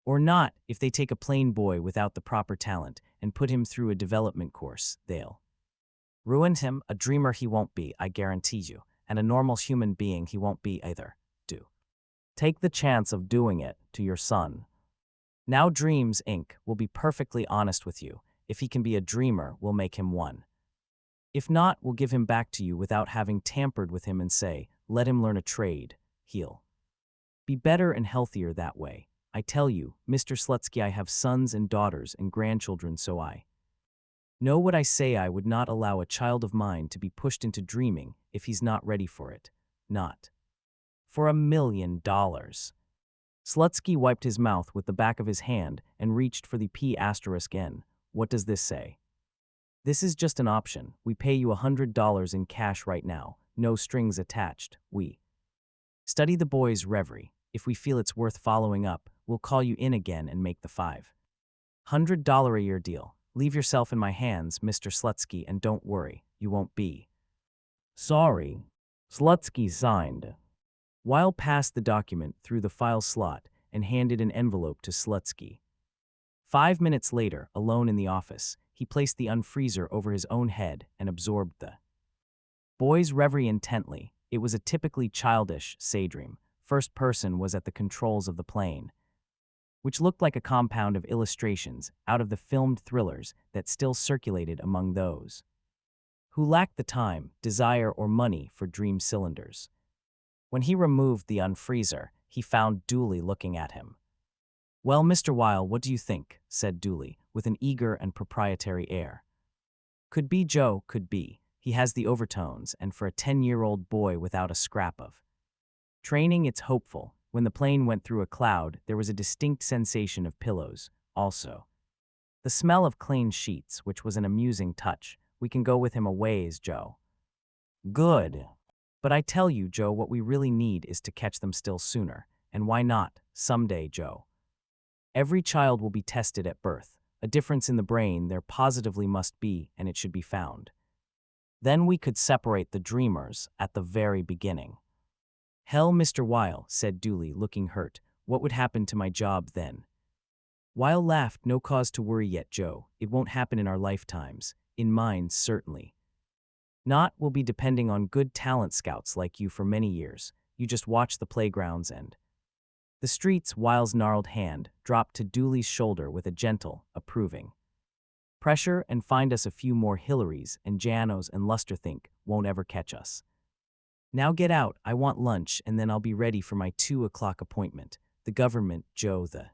or not, if they take a plain boy without the proper talent and put him through a development course, they'll ruin him. A dreamer he won't be, I guarantee you, and a normal human being he won't be either. Do take the chance of doing it to your son. Now Dreams, Inc. will be perfectly honest with you. If he can be a dreamer, we'll make him one. If not, we'll give him back to you without having tampered with him and say, let him learn a trade. He'll be better and healthier that way. I tell you, Mr. Slutsky, I have sons and daughters and grandchildren, so I know what I say. I would not allow a child of mine to be pushed into dreaming if he's not ready for it. Not for $1 million. Slutsky wiped his mouth with the back of his hand and reached for the P*N. What does this say? This is just an option. We pay you $100 in cash right now, no strings attached. We study the boy's reverie. If we feel it's worth following up, we'll call you in again and make the $500 a year deal. Leave yourself in my hands, Mr. Slutsky, and don't worry, you won't be sorry. Slutsky signed. Weil passed the document through the file slot and handed an envelope to Slutsky. 5 minutes later, alone in the office, he placed the unfreezer over his own head and absorbed the boy's reverie intently. It was a typically childish daydream. First person was at the controls of the plane, which looked like a compound of illustrations out of the filmed thrillers that still circulated among those who lacked the time, desire, or money for dream cylinders. When he removed the unfreezer, he found Dooley looking at him. Well, Mr. Weil, what do you think? Said Dooley, with an eager and proprietary air. Could be, Joe, could be. He has the overtones, and for a 10-year-old boy without a scrap of training, it's hopeful. When the plane went through a cloud, there was a distinct sensation of pillows, also the smell of clean sheets, which was an amusing touch. We can go with him a ways, Joe. Good. But I tell you, Joe, what we really need is to catch them still sooner. And why not? Someday, Joe. Every child will be tested at birth. A difference in the brain there positively must be, and it should be found. Then we could separate the dreamers at the very beginning. Hell, Mr. Weil, said Dooley, looking hurt. What would happen to my job then? Weil laughed. No cause to worry yet, Joe. It won't happen in our lifetimes. In mine, certainly. Not, will be depending on good talent scouts like you for many years. You just watch the playgrounds and the streets. Weil's gnarled hand dropped to Dooley's shoulder with a gentle, approving pressure, and find us a few more Hillarys and Janos, and Lusterthink won't ever catch us. Now get out, I want lunch, and then I'll be ready for my 2 o'clock appointment. The government, Joe, the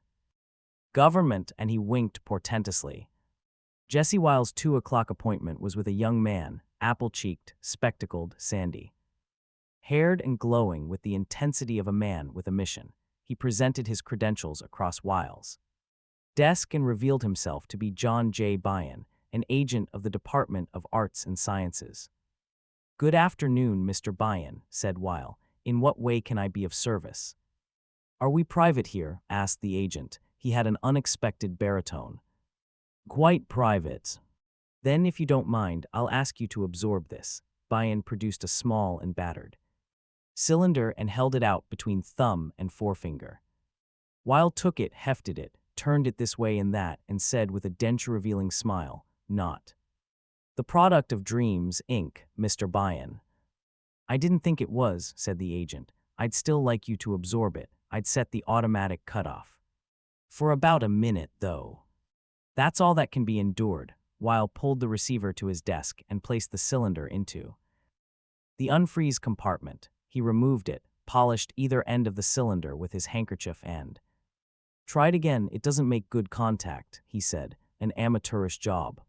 government, and he winked portentously. Jesse Weil's 2 o'clock appointment was with a young man, apple-cheeked, spectacled, sandy-haired, and glowing with the intensity of a man with a mission. He presented his credentials across Weil's desk and revealed himself to be John J. Byan, an agent of the Department of Arts and Sciences. Good afternoon, Mr. Byan, said Weil. In what way can I be of service? Are we private here? Asked the agent. He had an unexpected baritone. Quite private. Then, if you don't mind, I'll ask you to absorb this. Bayan produced a small and battered cylinder and held it out between thumb and forefinger. Weil took it, hefted it, turned it this way and that, and said with a denture-revealing smile, "Not the product of dreams, Inc., Mr. Bayan." "I didn't think it was," said the agent. "I'd still like you to absorb it. I'd set the automatic cutoff. For about a minute, though. That's all that can be endured." Weil pulled the receiver to his desk and placed the cylinder into the unfreeze compartment. He removed it, polished either end of the cylinder with his handkerchief and "Try it again, it doesn't make good contact," he said, "an amateurish job."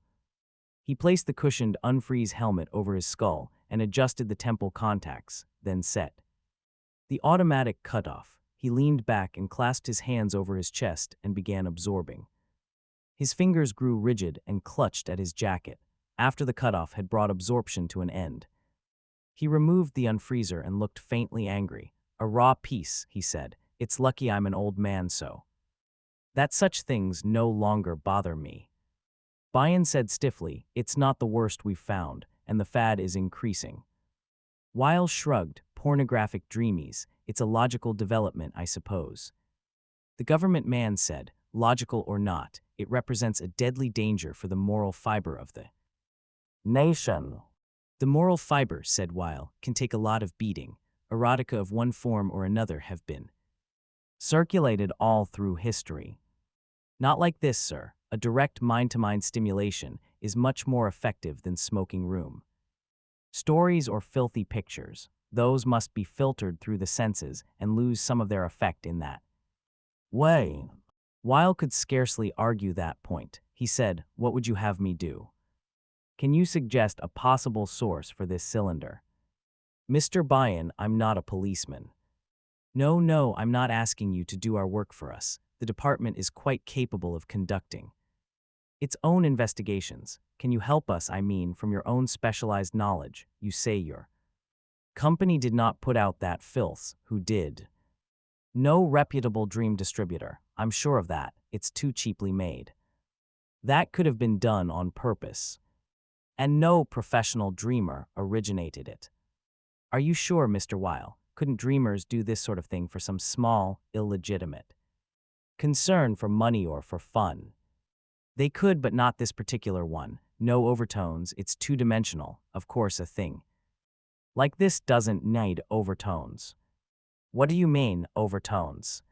He placed the cushioned unfreeze helmet over his skull and adjusted the temple contacts, then set the automatic cutoff. He leaned back and clasped his hands over his chest and began absorbing. His fingers grew rigid and clutched at his jacket. After the cutoff had brought absorption to an end, he removed the unfreezer and looked faintly angry. "A raw piece," he said. "It's lucky I'm an old man so that such things no longer bother me." Bayan said stiffly, "It's not the worst we've found, and the fad is increasing." Weil shrugged. "Pornographic dreamies. It's a logical development, I suppose." The government man said, "Logical or not, it represents a deadly danger for the moral fiber of the nation." "The moral fiber," said Weil, "can take a lot of beating. Erotica of one form or another have been circulated all through history." "Not like this, sir. A direct mind-to-mind stimulation is much more effective than smoking room stories or filthy pictures. Those must be filtered through the senses and lose some of their effect in that way." Weil could scarcely argue that point. He said, "What would you have me do? Can you suggest a possible source for this cylinder?" "Mr. Bayan, I'm not a policeman." No, I'm not asking you to do our work for us. The department is quite capable of conducting its own investigations. Can you help us, I mean, from your own specialized knowledge? You say your company did not put out that filth. Who did? No reputable dream distributor. I'm sure of that. It's too cheaply made. That could have been done on purpose. And no professional dreamer originated it. Are you sure, Mr. Weil? Couldn't dreamers do this sort of thing for some small, illegitimate concern for money or for fun? They could, but not this particular one. No overtones, it's two-dimensional. Of course, a thing like this doesn't need overtones. What do you mean, overtones?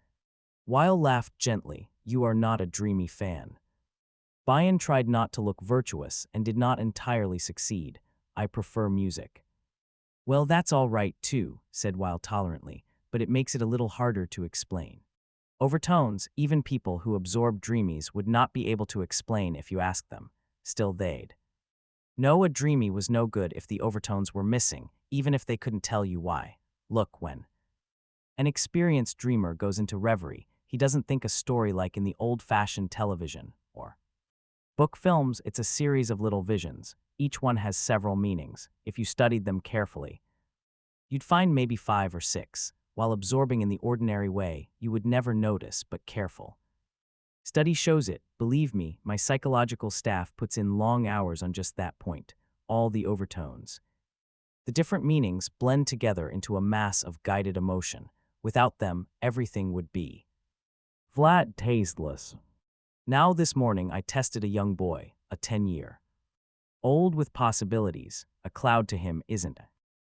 Weil laughed gently. You are not a dreamy fan. Bayan tried not to look virtuous and did not entirely succeed. I prefer music. Well, that's all right too, said Weil tolerantly, but it makes it a little harder to explain. Overtones, even people who absorb dreamies would not be able to explain if you asked them. Still they'd know a dreamy was no good if the overtones were missing, even if they couldn't tell you why. Look, when an experienced dreamer goes into reverie, he doesn't think a story like in the old-fashioned television or book films. It's a series of little visions. Each one has several meanings. If you studied them carefully, you'd find maybe 5 or 6. While absorbing in the ordinary way, you would never notice, but careful study shows it. Believe me, my psychological staff puts in long hours on just that point. All the overtones, the different meanings blend together into a mass of guided emotion. Without them, everything would be flat, tasteless. Now this morning I tested a young boy, a 10-year-old with possibilities. A cloud to him isn't a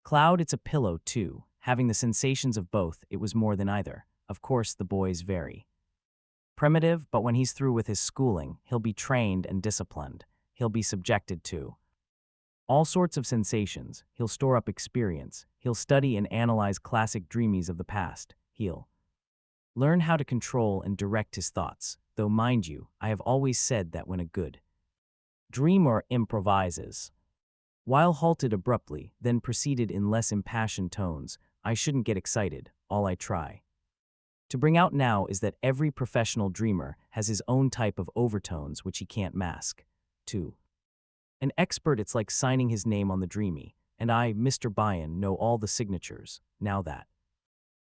cloud, it's a pillow too. Having the sensations of both, it was more than either. Of course, the boy's very primitive, but when he's through with his schooling, he'll be trained and disciplined. He'll be subjected to all sorts of sensations. He'll store up experience. He'll study and analyze classic dreamies of the past. He'll learn how to control and direct his thoughts. Though, mind you, I have always said that when a good dreamer improvises. Weil halted abruptly, then proceeded in less impassioned tones. I shouldn't get excited. All I try to bring out now is that every professional dreamer has his own type of overtones which he can't mask. To an expert, it's like signing his name on the dreamy, and I, Mr. Bayan, know all the signatures. Now that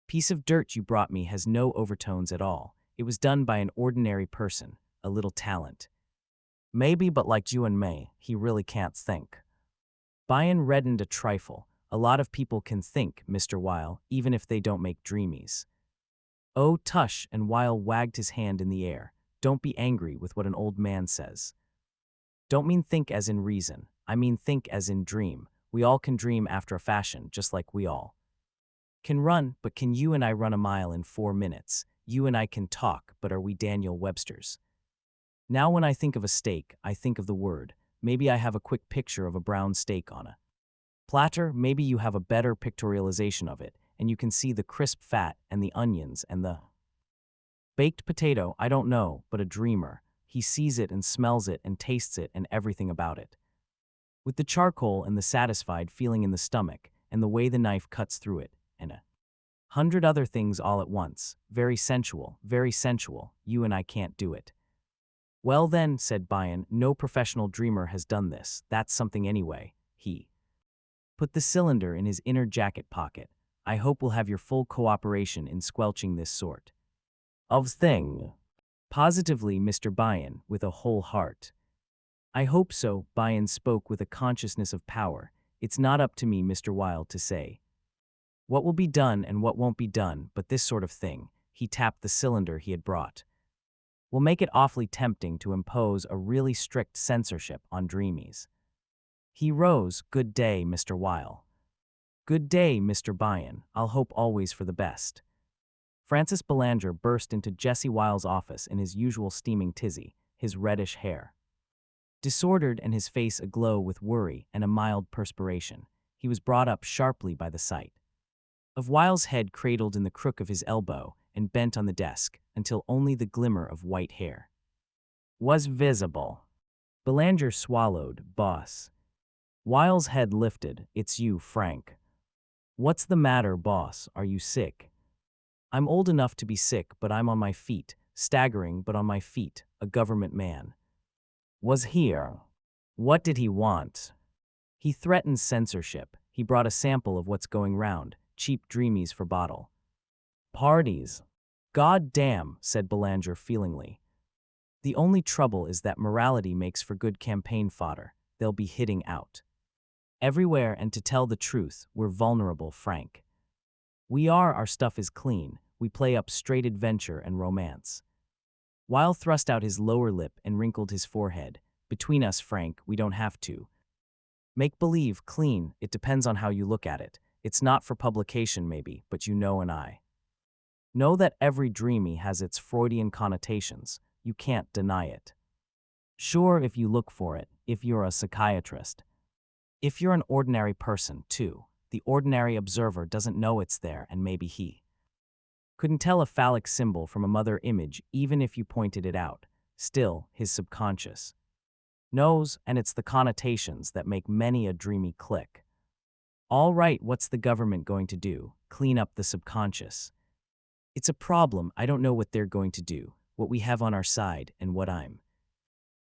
piece of dirt you brought me has no overtones at all. It was done by an ordinary person, a little talent. Maybe, but like you and me, he really can't think. Byron reddened a trifle. A lot of people can think, Mr. Weil, even if they don't make dreamies. Oh, tush, and Weil wagged his hand in the air. Don't be angry with what an old man says. Don't mean think as in reason. I mean think as in dream. We all can dream after a fashion, just like we all can run, but can you and I run a mile in 4 minutes? You and I can talk, but are we Daniel Websters? Now when I think of a steak, I think of the word. Maybe I have a quick picture of a brown steak on a platter. Maybe you have a better pictorialization of it, and you can see the crisp fat and the onions and the baked potato. I don't know, but a dreamer. He sees it and smells it and tastes it and everything about it. With the charcoal and the satisfied feeling in the stomach, and the way the knife cuts through it, and 100 other things all at once. Very sensual, very sensual. You and I can't do it. Well then, said Byron, no professional dreamer has done this. That's something anyway. He put the cylinder in his inner jacket pocket. I hope we'll have your full cooperation in squelching this sort of thing. Positively, Mr. Byron, with a whole heart. I hope so, Byron spoke with a consciousness of power. It's not up to me, Mr. Weil, to say what will be done and what won't be done, but this sort of thing, he tapped the cylinder he had brought, will make it awfully tempting to impose a really strict censorship on dreamies. He rose. Good day, Mr. Weil. Good day, Mr. Byron. I'll hope always for the best. Francis Belanger burst into Jesse Weil's office in his usual steaming tizzy, his reddish hair disordered and his face aglow with worry and a mild perspiration. He was brought up sharply by the sight of Weil's head cradled in the crook of his elbow and bent on the desk until only the glimmer of white hair was visible. Belanger swallowed. Boss. Weil's head lifted. It's you, Frank. What's the matter, boss? Are you sick? I'm old enough to be sick, but I'm on my feet, staggering but on my feet, a government man. Was here. What did he want? He threatens censorship. He brought a sample of what's going round, cheap dreamies for bottle parties. God damn, said Belanger feelingly. The only trouble is that morality makes for good campaign fodder. They'll be hitting out everywhere, and to tell the truth, we're vulnerable, Frank. Our stuff is clean. We play up straight adventure and romance. Weil thrust out his lower lip and wrinkled his forehead. Between us, Frank, we don't have to make believe clean. It depends on how you look at it. It's not for publication maybe, but you know and I know that every dreamy has its Freudian connotations. You can't deny it. Sure, if you look for it, if you're a psychiatrist. If you're an ordinary person, too. The ordinary observer doesn't know it's there, and maybe he couldn't tell a phallic symbol from a mother image even if you pointed it out. Still, his subconscious knows, and it's the connotations that make many a dreamy click. All right, what's the government going to do? Clean up the subconscious. It's a problem. I don't know what they're going to do, what we have on our side, and what I'm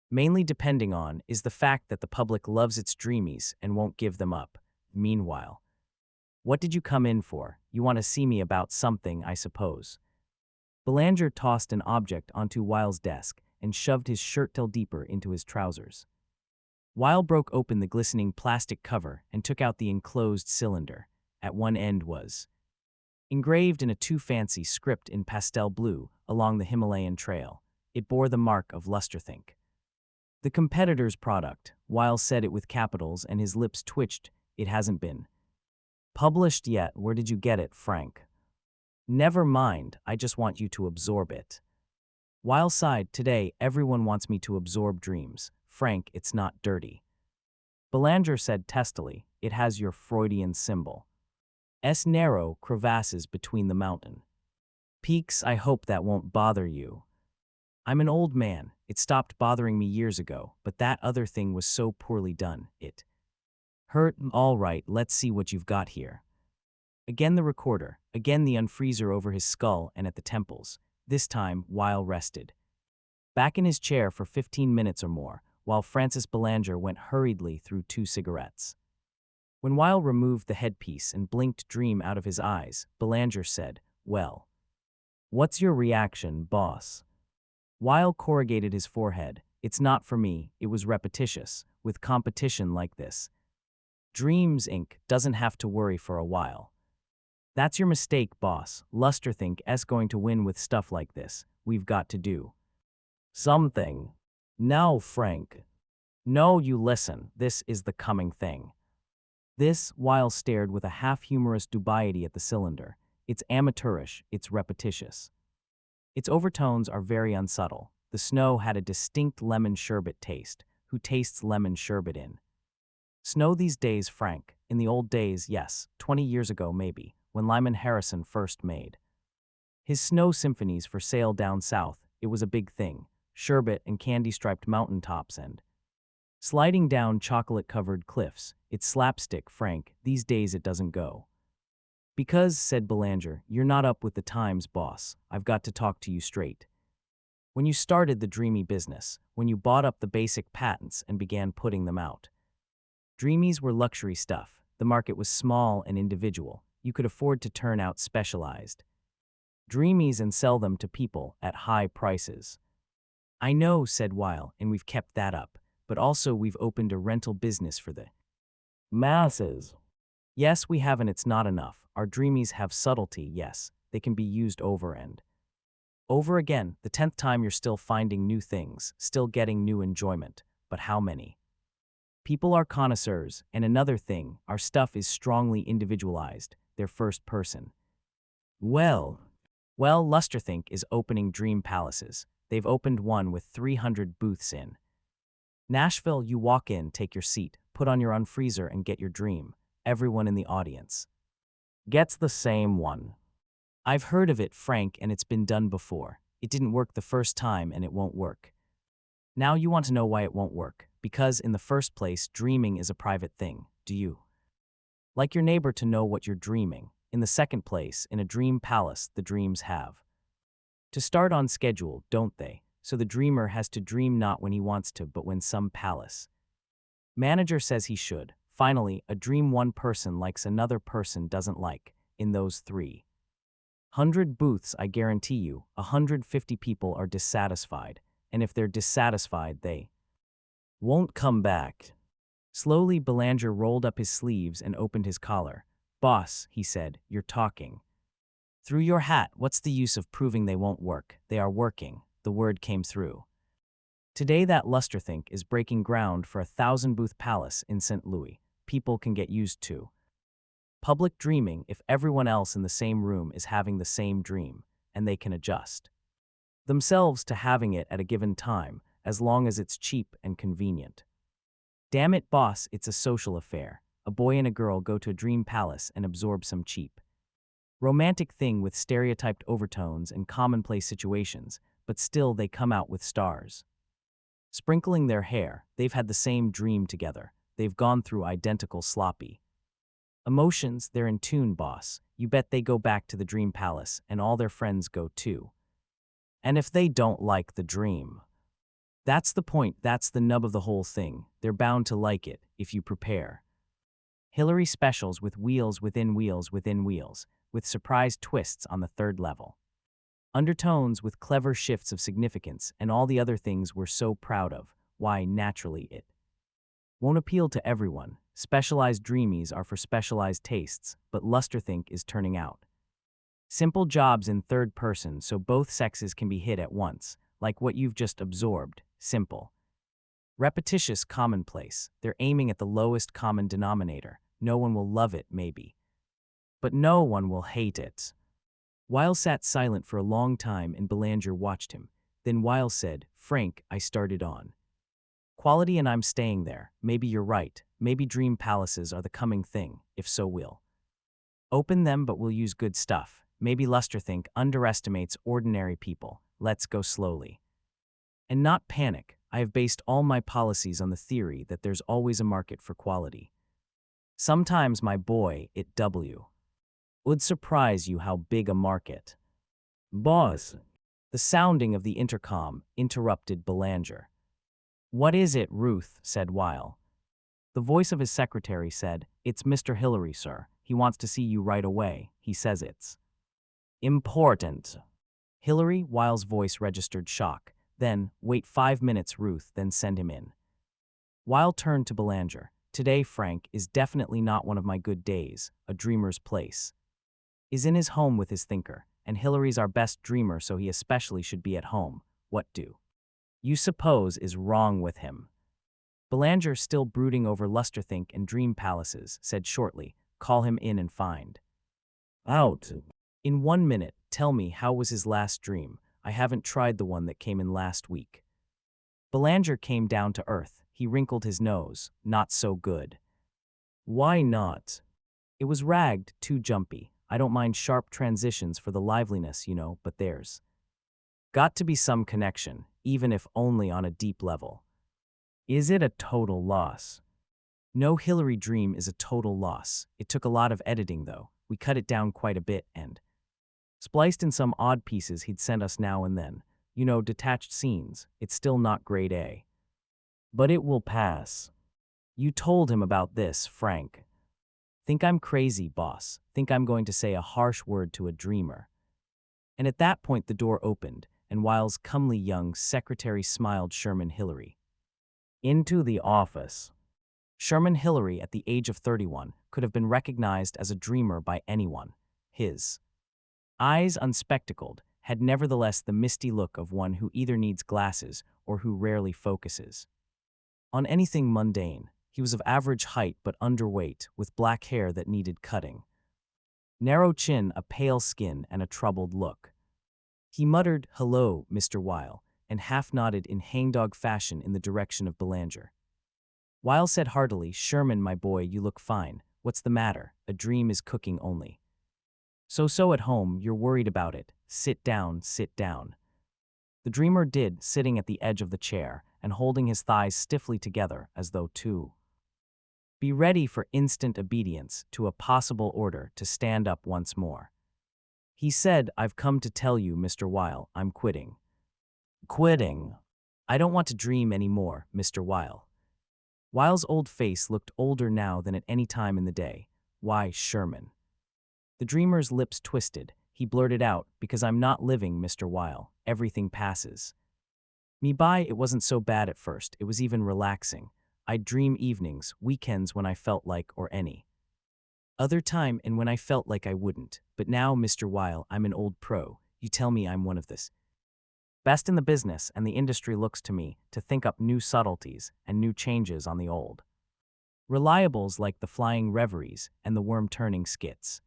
mainly depending on is the fact that the public loves its dreamies and won't give them up. Meanwhile, what did you come in for? You want to see me about something, I suppose. Belanger tossed an object onto Weil's desk and shoved his shirt-tail deeper into his trousers. Weil broke open the glistening plastic cover and took out the enclosed cylinder. At one end was engraved in a too-fancy script in pastel blue along the Himalayan trail. It bore the mark of Lusterthink. The competitor's product. Weil said it with capitals and his lips twitched. It hasn't been published yet. Where did you get it, Frank? Never mind, I just want you to absorb it. Weil sighed. Today, everyone wants me to absorb dreams. Frank, it's not dirty. Belanger said testily, it has your Freudian symbol. Narrow crevasses between the mountain peaks. I hope that won't bother you. I'm an old man. It stopped bothering me years ago, but that other thing was so poorly done. It hurt. All right, let's see what you've got here. Again the recorder, again the unfreezer over his skull and at the temples. This time, Weil rested back in his chair for 15 minutes or more, while Francis Belanger went hurriedly through 2 cigarettes. When Weil removed the headpiece and blinked dream out of his eyes, Belanger said, well, what's your reaction, boss? Weil corrugated his forehead. It's not for me, it was repetitious, with competition like this. Dreams Inc. doesn't have to worry for a while. That's your mistake, boss. Lusterthink going to win with stuff like this. We've got to do something. Now, Frank. No, you listen, this is the coming thing. This, Weil stared with a half-humorous dubiety at the cylinder. It's amateurish, it's repetitious. Its overtones are very unsubtle. The snow had a distinct lemon sherbet taste. Who tastes lemon sherbet in snow these days, Frank? In the old days, yes, 20 years ago maybe, when Lyman Harrison first made his snow symphonies for sale down south, it was a big thing. Sherbet and candy-striped mountaintops and sliding down chocolate-covered cliffs. It's slapstick, Frank. These days it doesn't go. Because, said Belanger, you're not up with the times, boss. I've got to talk to you straight. When you started the dreamy business, when you bought up the basic patents and began putting them out, dreamies were luxury stuff. The market was small and individual. You could afford to turn out specialized dreamies and sell them to people at high prices. I know, said Weil, and we've kept that up, but also we've opened a rental business for the masses. Yes, we have, and it's not enough. Our dreamies have subtlety, yes. They can be used over and over again. The 10th time you're still finding new things, still getting new enjoyment. But how many? People are connoisseurs, and another thing, our stuff is strongly individualized. They're first person. Well, Lusterthink is opening dream palaces. They've opened one with 300 booths in Nashville. You walk in, take your seat, put on your unfreezer, and get your dream. Everyone in the audience gets the same one. I've heard of it, Frank, and it's been done before. It didn't work the first time, and it won't work. Now you want to know why it won't work. Because, in the first place, dreaming is a private thing. Do you like your neighbor to know what you're dreaming? In the second place, in a dream palace, the dreams have to start on schedule, don't they? So the dreamer has to dream not when he wants to, but when some palace manager says he should. Finally, a dream one person likes another person doesn't like. In those 300 booths, I guarantee you, 150 people are dissatisfied. And if they're dissatisfied, they won't come back. Slowly, Belanger rolled up his sleeves and opened his collar. Boss, he said, you're talking through your hat. What's the use of proving they won't work? They are working. The word came through. Today that Lusterthink is breaking ground for a 1,000-booth palace in St. Louis. People can get used to public dreaming if everyone else in the same room is having the same dream, and they can adjust themselves to having it at a given time, as long as it's cheap and convenient. Damn it, boss, it's a social affair. A boy and a girl go to a dream palace and absorb some cheap romantic thing with stereotyped overtones and commonplace situations, but still they come out with stars sprinkling their hair. They've had the same dream together. They've gone through identical sloppy emotions. They're in tune, boss. You bet they go back to the dream palace, and all their friends go too. And if they don't like the dream, that's the point, that's the nub of the whole thing. They're bound to like it, if you prepare Hillary specials with wheels within wheels within wheels, with surprise twists on the third level. Undertones with clever shifts of significance, and all the other things we're so proud of. Why, naturally it won't appeal to everyone. Specialized dreamies are for specialized tastes, but Lusterthink is turning out simple jobs in third person so both sexes can be hit at once, like what you've just absorbed. Simple. Repetitious, commonplace. They're aiming at the lowest common denominator. No one will love it, maybe, but no one will hate it. Weil sat silent for a long time and Belanger watched him. Then Weil said, Frank, I started on quality and I'm staying there. Maybe you're right. Maybe dream palaces are the coming thing. If so, we'll open them, but we'll use good stuff. Maybe Lusterthink underestimates ordinary people. Let's go slowly and not panic. I have based all my policies on the theory that there's always a market for quality. Sometimes, my boy, it would surprise you how big a market. Boss. The sounding of the intercom interrupted Belanger. What is it, Ruth? Said Weil. The voice of his secretary said, It's Mr. Hillary, sir. He wants to see you right away. He says it's important. Hillary? Weil's voice registered shock. Then, wait 5 minutes, Ruth, then send him in. Weil turned to Belanger. Today, Frank, is definitely not one of my good days. A dreamer's place is in his home with his thinker, and Hillary's our best dreamer, so he especially should be at home. What do you suppose is wrong with him? Belanger, still brooding over lusterthink and dream palaces, said shortly, call him in and find out. In 1 minute, tell me, how was his last dream? I haven't tried the one that came in last week. Belanger came down to earth. He wrinkled his nose. Not so good. Why not? It was ragged, too jumpy. I don't mind sharp transitions for the liveliness, but there's got to be some connection, even if only on a deep level. Is it a total loss? No Hillary dream is a total loss. It took a lot of editing, though. We cut it down quite a bit and spliced in some odd pieces he'd sent us now and then. Detached scenes. It's still not grade A. But it will pass. You told him about this, Frank. Think I'm crazy, boss. Think I'm going to say a harsh word to a dreamer. And at that point the door opened, and Weil's comely young secretary smiled Sherman Hillary into the office. Sherman Hillary, at the age of 31, could have been recognized as a dreamer by anyone. His eyes, unspectacled, had nevertheless the misty look of one who either needs glasses or who rarely focuses on anything mundane. He was of average height but underweight, with black hair that needed cutting, narrow chin, a pale skin, and a troubled look. He muttered, "Hello, Mr. Weil," and half-nodded in hangdog fashion in the direction of Belanger. Weil said heartily, "Sherman, my boy, you look fine. What's the matter? A dream is cooking only. So at home, you're worried about it. Sit down, sit down." The dreamer did, sitting at the edge of the chair and holding his thighs stiffly together as though to be ready for instant obedience to a possible order to stand up once more. He said, "I've come to tell you, Mr. Weil, I'm quitting." Quitting? I don't want to dream anymore, Mr. Weil. Weil's old face looked older now than at any time in the day. Why, Sherman? The dreamer's lips twisted. He blurted out, "Because I'm not living, Mr. Weil. Everything passes. Me by, it wasn't so bad at first. It was even relaxing. I'd dream evenings, weekends when I felt like, or any other time, and when I felt like I wouldn't. But now, Mr. Weil, I'm an old pro. You tell me I'm one of the best in the business, and the industry looks to me to think up new subtleties and new changes on the old reliables, like the flying reveries and the worm-turning skits."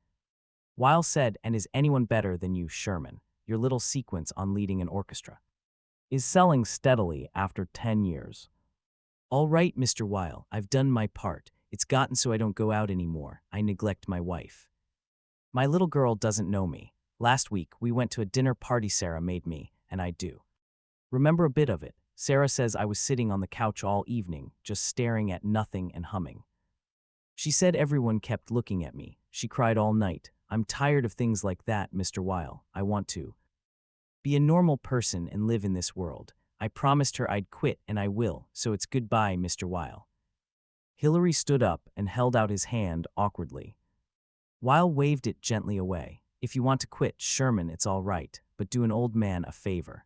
Weil said, "And is anyone better than you, Sherman? Your little sequence on leading an orchestra is selling steadily after 10 years. All right, Mr. Weil, I've done my part. It's gotten so I don't go out anymore. I neglect my wife. My little girl doesn't know me. Last week, we went to a dinner party Sarah made me, and I do remember a bit of it. Sarah says I was sitting on the couch all evening, just staring at nothing and humming. She said everyone kept looking at me. She cried all night. I'm tired of things like that, Mr. Weil. I want to be a normal person and live in this world. I promised her I'd quit, and I will, so it's goodbye, Mr. Weil." Hillary stood up and held out his hand awkwardly. Weil waved it gently away. "If you want to quit, Sherman, it's all right, but do an old man a favor.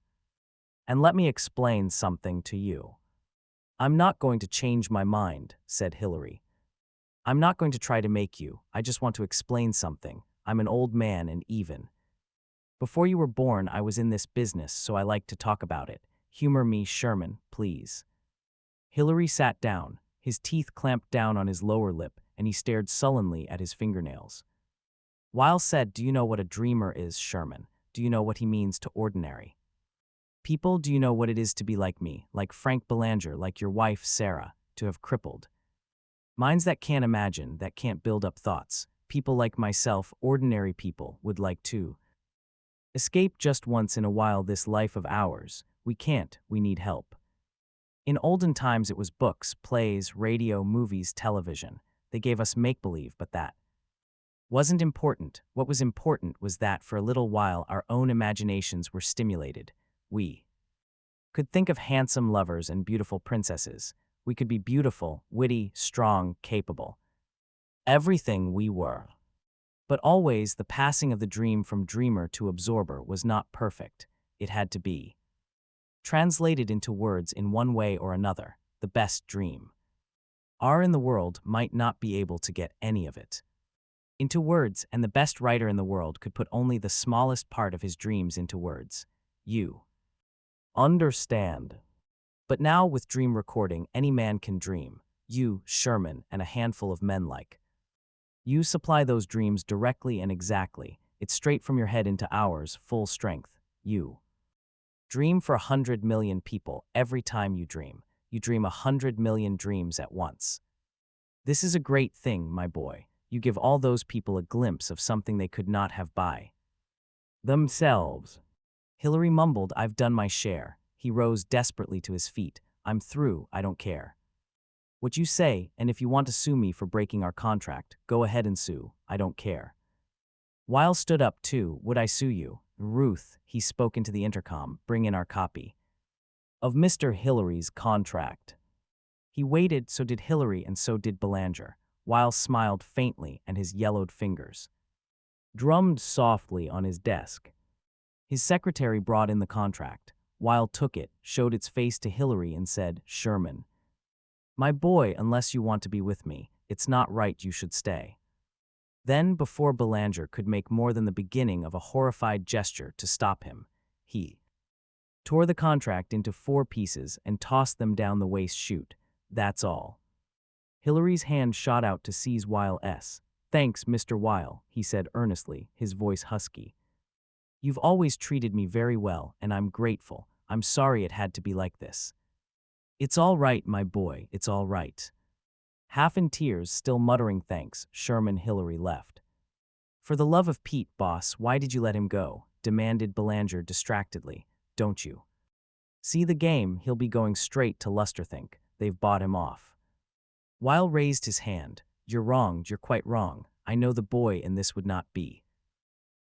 And let me explain something to you." "I'm not going to change my mind," said Hillary. "I'm not going to try to make you. I just want to explain something. I'm an old man, and even before you were born, I was in this business, so I like to talk about it. Humor me, Sherman, please." Hillary sat down. His teeth clamped down on his lower lip, and he stared sullenly at his fingernails. Weil said, "Do you know what a dreamer is, Sherman? Do you know what he means to ordinary people? Do you know what it is to be like me, like Frank Belanger, like your wife, Sarah, to have crippled minds that can't imagine, that can't build up thoughts? People like myself, ordinary people, would like to escape just once in a while this life of ours. We can't, we need help. In olden times it was books, plays, radio, movies, television. They gave us make-believe, but that wasn't important. What was important was that for a little while our own imaginations were stimulated. We could think of handsome lovers and beautiful princesses. We could be beautiful, witty, strong, capable. Everything we were. But always the passing of the dream from dreamer to absorber was not perfect. It had to be Translated into words in one way or another, the best dream. R in the world might not be able to get any of it into words, and the best writer in the world could put only the smallest part of his dreams into words. You understand. But now with dream recording, any man can dream. You, Sherman, and a handful of men like you supply those dreams directly and exactly. It's straight from your head into ours, full strength. You dream for 100 million people every time you dream. You dream 100 million dreams at once. This is a great thing, my boy. You give all those people a glimpse of something they could not have by themselves. Hillary mumbled, I've done my share. He rose desperately to his feet. I'm through, I don't care what you say, and if you want to sue me for breaking our contract, go ahead and sue, I don't care. Weil stood up too. Would I sue you? Ruth, he spoke into the intercom, bring in our copy of Mr. Hillary's contract. He waited, so did Hillary, and so did Belanger. Weil smiled faintly, and his yellowed fingers drummed softly on his desk. His secretary brought in the contract. Weil took it, showed its face to Hillary, and said, Sherman, my boy, unless you want to be with me, it's not right you should stay. Then, before Belanger could make more than the beginning of a horrified gesture to stop him, he tore the contract into 4 pieces and tossed them down the waste chute. That's all. Hillary's hand shot out to seize Weil's. Thanks, Mr. Weil, he said earnestly, his voice husky. You've always treated me very well, and I'm grateful. I'm sorry it had to be like this. It's all right, my boy, it's all right. Half in tears, still muttering thanks, Sherman Hillary left. For the love of Pete, boss, why did you let him go? Demanded Belanger distractedly. Don't you see the game? He'll be going straight to Lusterthink. They've bought him off. Weil raised his hand. You're wrong, you're quite wrong. I know the boy, and this would not be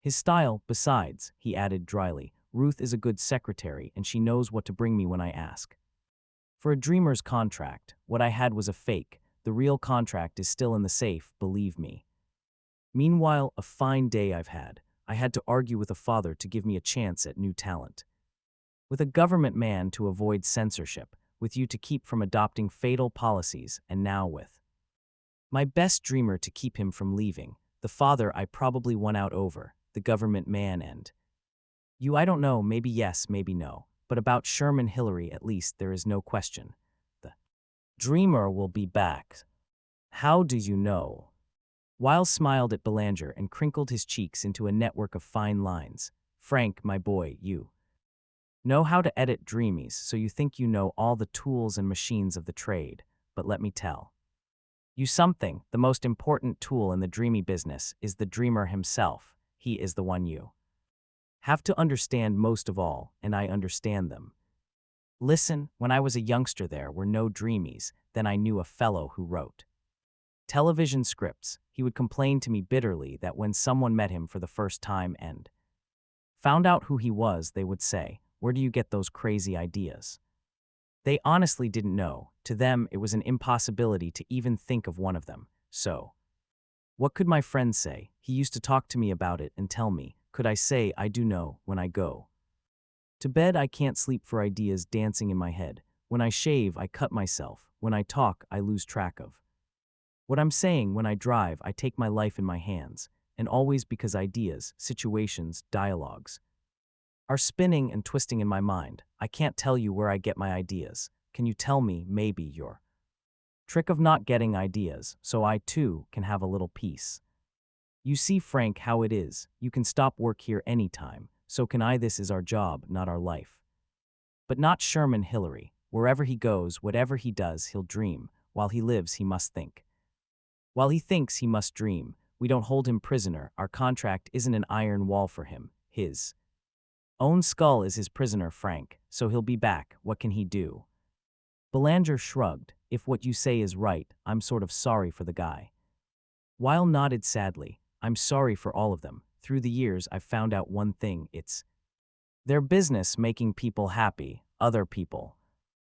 his style. Besides, he added dryly, Ruth is a good secretary, and she knows what to bring me when I ask. For a dreamer's contract, what I had was a fake. The real contract is still in the safe, believe me. Meanwhile, a fine day I've had. I had to argue with a father to give me a chance at new talent. With a government man to avoid censorship, with you to keep from adopting fatal policies, and now with my best dreamer to keep him from leaving. The father I probably won out over, the government man, and you, I don't know, maybe yes, maybe no. But about Sherman Hillary, at least, there is no question. The dreamer will be back. How do you know? Weil smiled at Belanger and crinkled his cheeks into a network of fine lines. Frank, my boy, you know how to edit dreamies, so you think you know all the tools and machines of the trade. But let me tell you something. The most important tool in the dreamy business is the dreamer himself. He is the one you have to understand most of all, and I understand them. Listen, when I was a youngster there were no dreamies. Then I knew a fellow who wrote television scripts. He would complain to me bitterly that when someone met him for the first time and found out who he was, they would say, where do you get those crazy ideas? They honestly didn't know. To them, it was an impossibility to even think of one of them. So what could my friend say? He used to talk to me about it and tell me, could I say I do know? When I go to bed, I can't sleep for ideas dancing in my head. When I shave, I cut myself. When I talk, I lose track of what I'm saying. When I drive, I take my life in my hands. And always because ideas, situations, dialogues are spinning and twisting in my mind. I can't tell you where I get my ideas. Can you tell me, maybe, your trick of not getting ideas, so I, too, can have a little peace? You see, Frank, how it is. You can stop work here any time. So can I. This is our job, not our life. But not Sherman Hillary. Wherever he goes, whatever he does, he'll dream. While he lives, he must think. While he thinks, he must dream. We don't hold him prisoner. Our contract isn't an iron wall for him. His own skull is his prisoner, Frank. So he'll be back. What can he do? Belanger shrugged. If what you say is right, I'm sort of sorry for the guy. Weil nodded sadly. I'm sorry for all of them. Through the years, I've found out one thing. It's their business making people happy. Other people